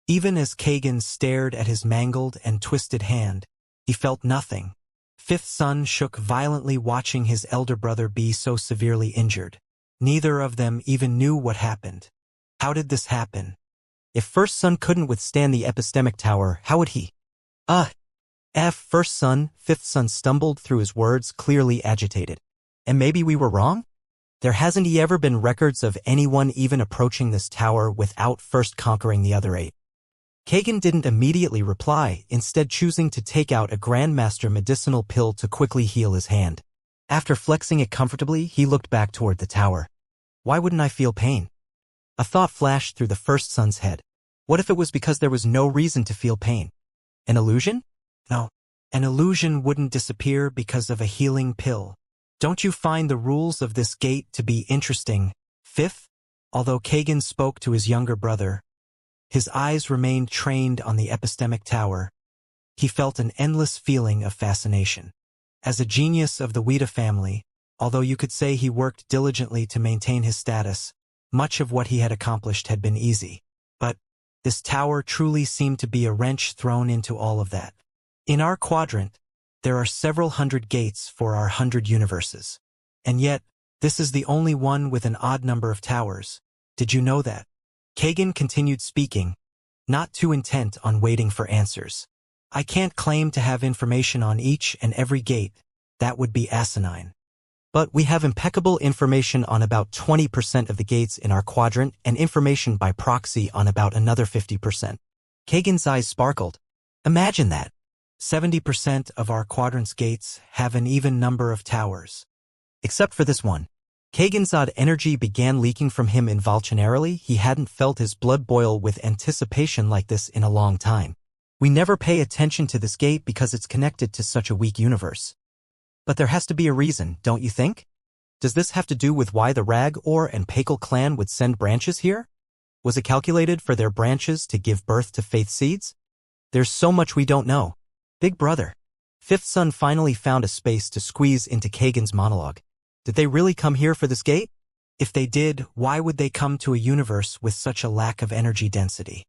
even as Kagan stared at his mangled and twisted hand, he felt nothing. Fifth son shook violently, watching his elder brother be so severely injured. Neither of them even knew what happened. How did this happen? If first son couldn't withstand the epistemic tower, how would he? First son, fifth son stumbled through his words, clearly agitated. And maybe we were wrong? There hasn't ever been records of anyone even approaching this tower without first conquering the other 8. Kagan didn't immediately reply, instead choosing to take out a Grandmaster medicinal pill to quickly heal his hand. After flexing it comfortably, he looked back toward the tower. Why wouldn't I feel pain? A thought flashed through the first son's head. What if it was because there was no reason to feel pain? An illusion? No. An illusion wouldn't disappear because of a healing pill. Don't you find the rules of this gate to be interesting? Fifth, although Kagan spoke to his younger brother, his eyes remained trained on the epistemic tower. He felt an endless feeling of fascination. As a genius of the Wuxia family, although you could say he worked diligently to maintain his status, much of what he had accomplished had been easy. But this tower truly seemed to be a wrench thrown into all of that. In our quadrant, there are several hundred gates for our 100 universes. And yet, this is the only one with an odd number of towers. Did you know that? Kagan continued speaking, not too intent on waiting for answers. I can't claim to have information on each and every gate. That would be asinine. But we have impeccable information on about 20% of the gates in our quadrant and information by proxy on about another 50%. Kagan's eyes sparkled. Imagine that. 70% of our quadrant's gates have an even number of towers. Except for this one. Kagan's odd energy began leaking from him involuntarily. He hadn't felt his blood boil with anticipation like this in a long time. We never pay attention to this gate because it's connected to such a weak universe. But there has to be a reason, don't you think? Does this have to do with why the Rag-Or and Pakal clan would send branches here? Was it calculated for their branches to give birth to faith seeds? There's so much we don't know. Big brother. Fifth son finally found a space to squeeze into Kagan's monologue. Did they really come here for this gate? If they did, why would they come to a universe with such a lack of energy density?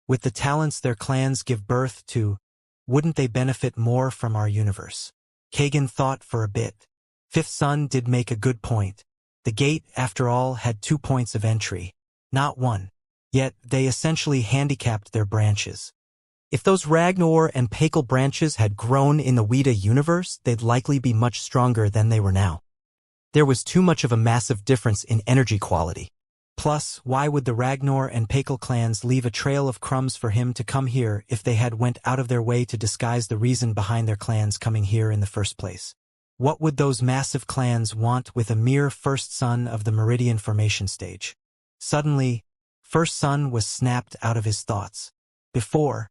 With the talents their clans give birth to, wouldn't they benefit more from our universe? Kagan thought for a bit. Fifth son did make a good point. The gate, after all, had 2 points of entry, not 1. Yet, they essentially handicapped their branches. If those Rag-Or and Pakal branches had grown in the Wuxia universe, they'd likely be much stronger than they were now. There was too much of a massive difference in energy quality. Plus, why would the Rag-Or and Pakal clans leave a trail of crumbs for him to come here if they had went out of their way to disguise the reason behind their clans coming here in the first place? What would those massive clans want with a mere first son of the Meridian formation stage? Suddenly, first son was snapped out of his thoughts. Before,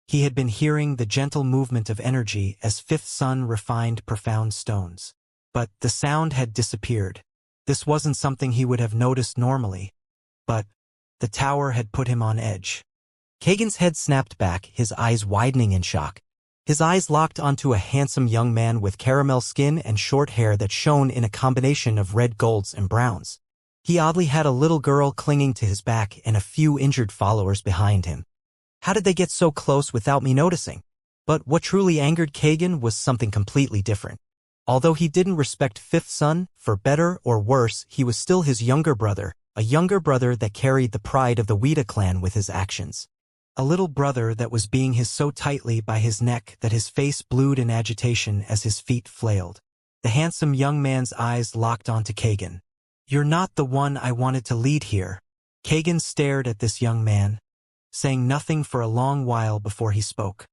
he had been hearing the gentle movement of energy as fifth son refined profound stones. But the sound had disappeared. This wasn't something he would have noticed normally. But the tower had put him on edge. Kagan's head snapped back, his eyes widening in shock. His eyes locked onto a handsome young man with caramel skin and short hair that shone in a combination of red, golds, and browns. He oddly had a little girl clinging to his back and a few injured followers behind him. How did they get so close without me noticing? But what truly angered Kagan was something completely different. Although he didn't respect fifth son, for better or worse, he was still his younger brother, a younger brother that carried the pride of the Wuxia clan with his actions. A little brother that was being his so tightly by his neck that his face blued in agitation as his feet flailed. The handsome young man's eyes locked onto Kagan. You're not the one I wanted to lead here. Kagan stared at this young man, saying nothing for a long while before he spoke.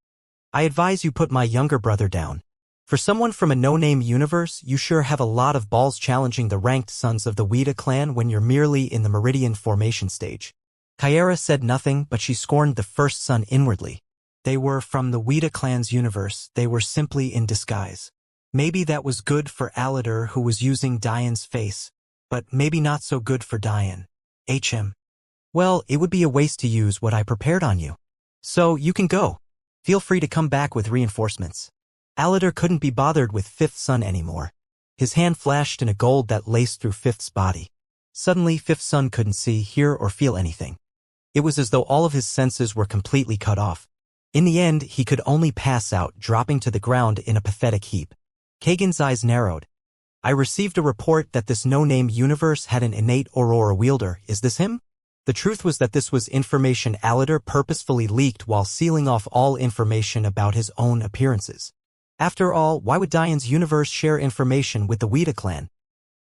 I advise you put my younger brother down. For someone from a no-name universe, you sure have a lot of balls challenging the ranked sons of the Wuxia clan when you're merely in the Meridian formation stage. Kyara said nothing, but she scorned the first son inwardly. They were from the Wuxia clan's universe, they were simply in disguise. Maybe that was good for Aladar, who was using Diane's face, but maybe not so good for Diane. Well, it would be a waste to use what I prepared on you. So you can go. Feel free to come back with reinforcements. Aladar couldn't be bothered with Fifth Son anymore. His hand flashed in a gold that laced through Fifth's body. Suddenly, Fifth Son couldn't see, hear, or feel anything. It was as though all of his senses were completely cut off. In the end, he could only pass out, dropping to the ground in a pathetic heap. Kagan's eyes narrowed. I received a report that this no-name universe had an innate aurora wielder. Is this him? The truth was that this was information Aladar purposefully leaked while sealing off all information about his own appearances. After all, why would Diane's universe share information with the Wuxia clan?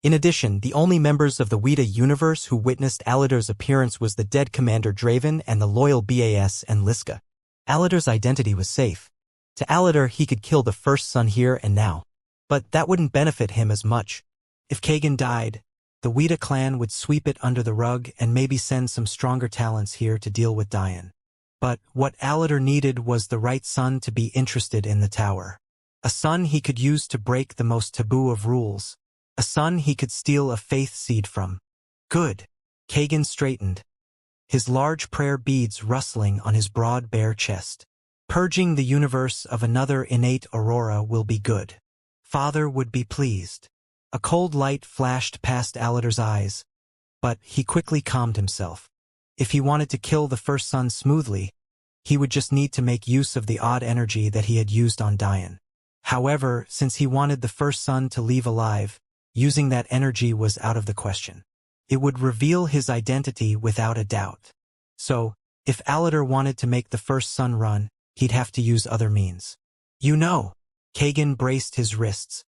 In addition, the only members of the Wuxia universe who witnessed Aladar's appearance was the dead Commander Draven and the loyal Bas and Liska. Aladar's identity was safe. To Aladar, he could kill the First Son here and now. But that wouldn't benefit him as much. If Kagan died, the Wuxia clan would sweep it under the rug and maybe send some stronger talents here to deal with Diane. But what Aladar needed was the right son to be interested in the tower. A son he could use to break the most taboo of rules. A son he could steal a faith seed from. Good. Kagan straightened, his large prayer beads rustling on his broad bare chest. Purging the universe of another innate aurora will be good. Father would be pleased. A cold light flashed past Aladar's eyes, but he quickly calmed himself. If he wanted to kill the First Son smoothly, he would just need to make use of the odd energy that he had used on Diane. However, since he wanted the First Son to leave alive, using that energy was out of the question. It would reveal his identity without a doubt. So, if Aladar wanted to make the First Son run, he'd have to use other means. You know, Kagan braced his wrists.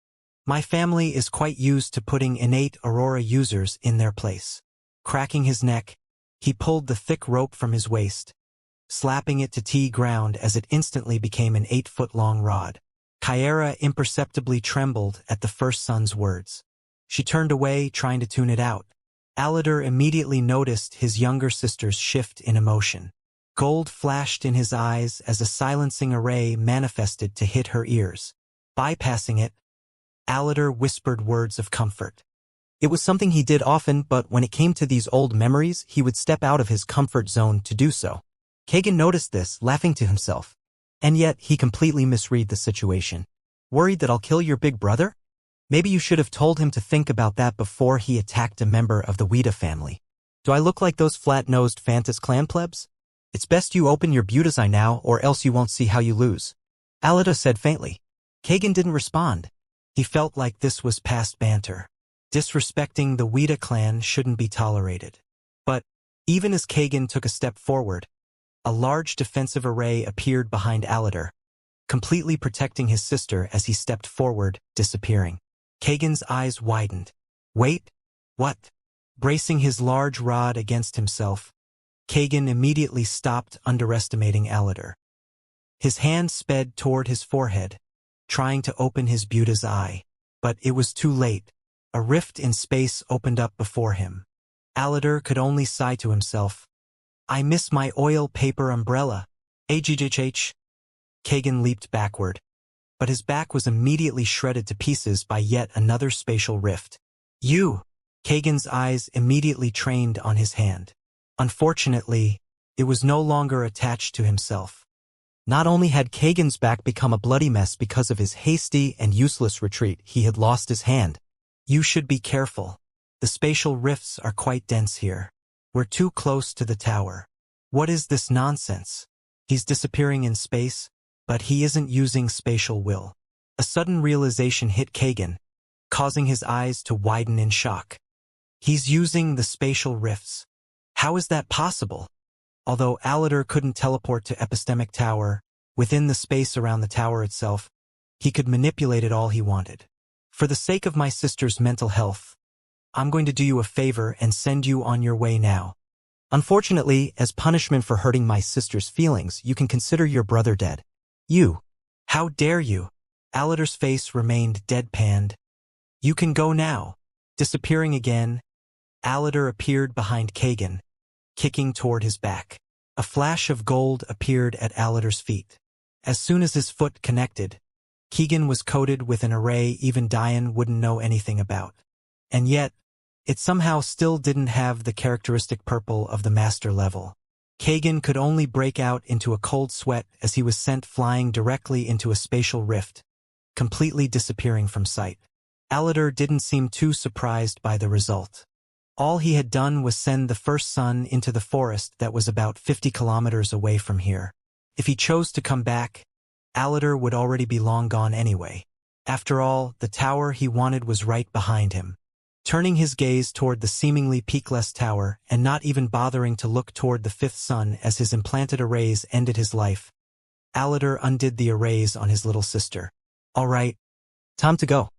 My family is quite used to putting innate aurora users in their place. Cracking his neck, he pulled the thick rope from his waist, slapping it to ground as it instantly became an 8-foot-long rod. Kyera imperceptibly trembled at the First Son's words. She turned away, trying to tune it out. Aladar immediately noticed his younger sister's shift in emotion. Gold flashed in his eyes as a silencing array manifested to hit her ears. Bypassing it, Aladar whispered words of comfort. It was something he did often, but when it came to these old memories, he would step out of his comfort zone to do so. Kagan noticed this, laughing to himself. And yet, he completely misread the situation. Worried that I'll kill your big brother? Maybe you should have told him to think about that before he attacked a member of the Wuxia family. Do I look like those flat-nosed Fantas clan plebs? It's best you open your beauty's eye now, or else you won't see how you lose. Aladar said faintly. Kagan didn't respond. He felt like this was past banter. Disrespecting the Wuxia clan shouldn't be tolerated. But, even as Kagan took a step forward, a large defensive array appeared behind Aladar, completely protecting his sister as he stepped forward, disappearing. Kagan's eyes widened. Wait, what? Bracing his large rod against himself, Kagan immediately stopped underestimating Aladar. His hand sped toward his forehead, trying to open his beauty's eye. But it was too late. A rift in space opened up before him. Aladar could only sigh to himself. I miss my oil paper umbrella. AGHH. Kagan leaped backward, but his back was immediately shredded to pieces by yet another spatial rift. You! Kagan's eyes immediately trained on his hand. Unfortunately, it was no longer attached to himself. Not only had Kagan's back become a bloody mess because of his hasty and useless retreat, he had lost his hand. You should be careful. The spatial rifts are quite dense here. We're too close to the tower. What is this nonsense? He's disappearing in space, but he isn't using spatial will. A sudden realization hit Kagan, causing his eyes to widen in shock. He's using the spatial rifts. How is that possible? Although Aladar couldn't teleport to Epistemic Tower, within the space around the tower itself, he could manipulate it all he wanted. For the sake of my sister's mental health, I'm going to do you a favor and send you on your way now. Unfortunately, as punishment for hurting my sister's feelings, you can consider your brother dead. You! How dare you? Aladar's face remained deadpanned. You can go now. Disappearing again, Aladar appeared behind Kagan, kicking toward his back. A flash of gold appeared at Aladar's feet. As soon as his foot connected, Kagan was coated with an array even Diane wouldn't know anything about. And yet, it somehow still didn't have the characteristic purple of the master level. Kagan could only break out into a cold sweat as he was sent flying directly into a spatial rift, completely disappearing from sight. Aladar didn't seem too surprised by the result. All he had done was send the first sun into the forest that was about 50 kilometers away from here. If he chose to come back, Aladar would already be long gone anyway. After all, the tower he wanted was right behind him. Turning his gaze toward the seemingly peakless tower and not even bothering to look toward the fifth sun as his implanted arrays ended his life, Aladar undid the arrays on his little sister. All right, time to go.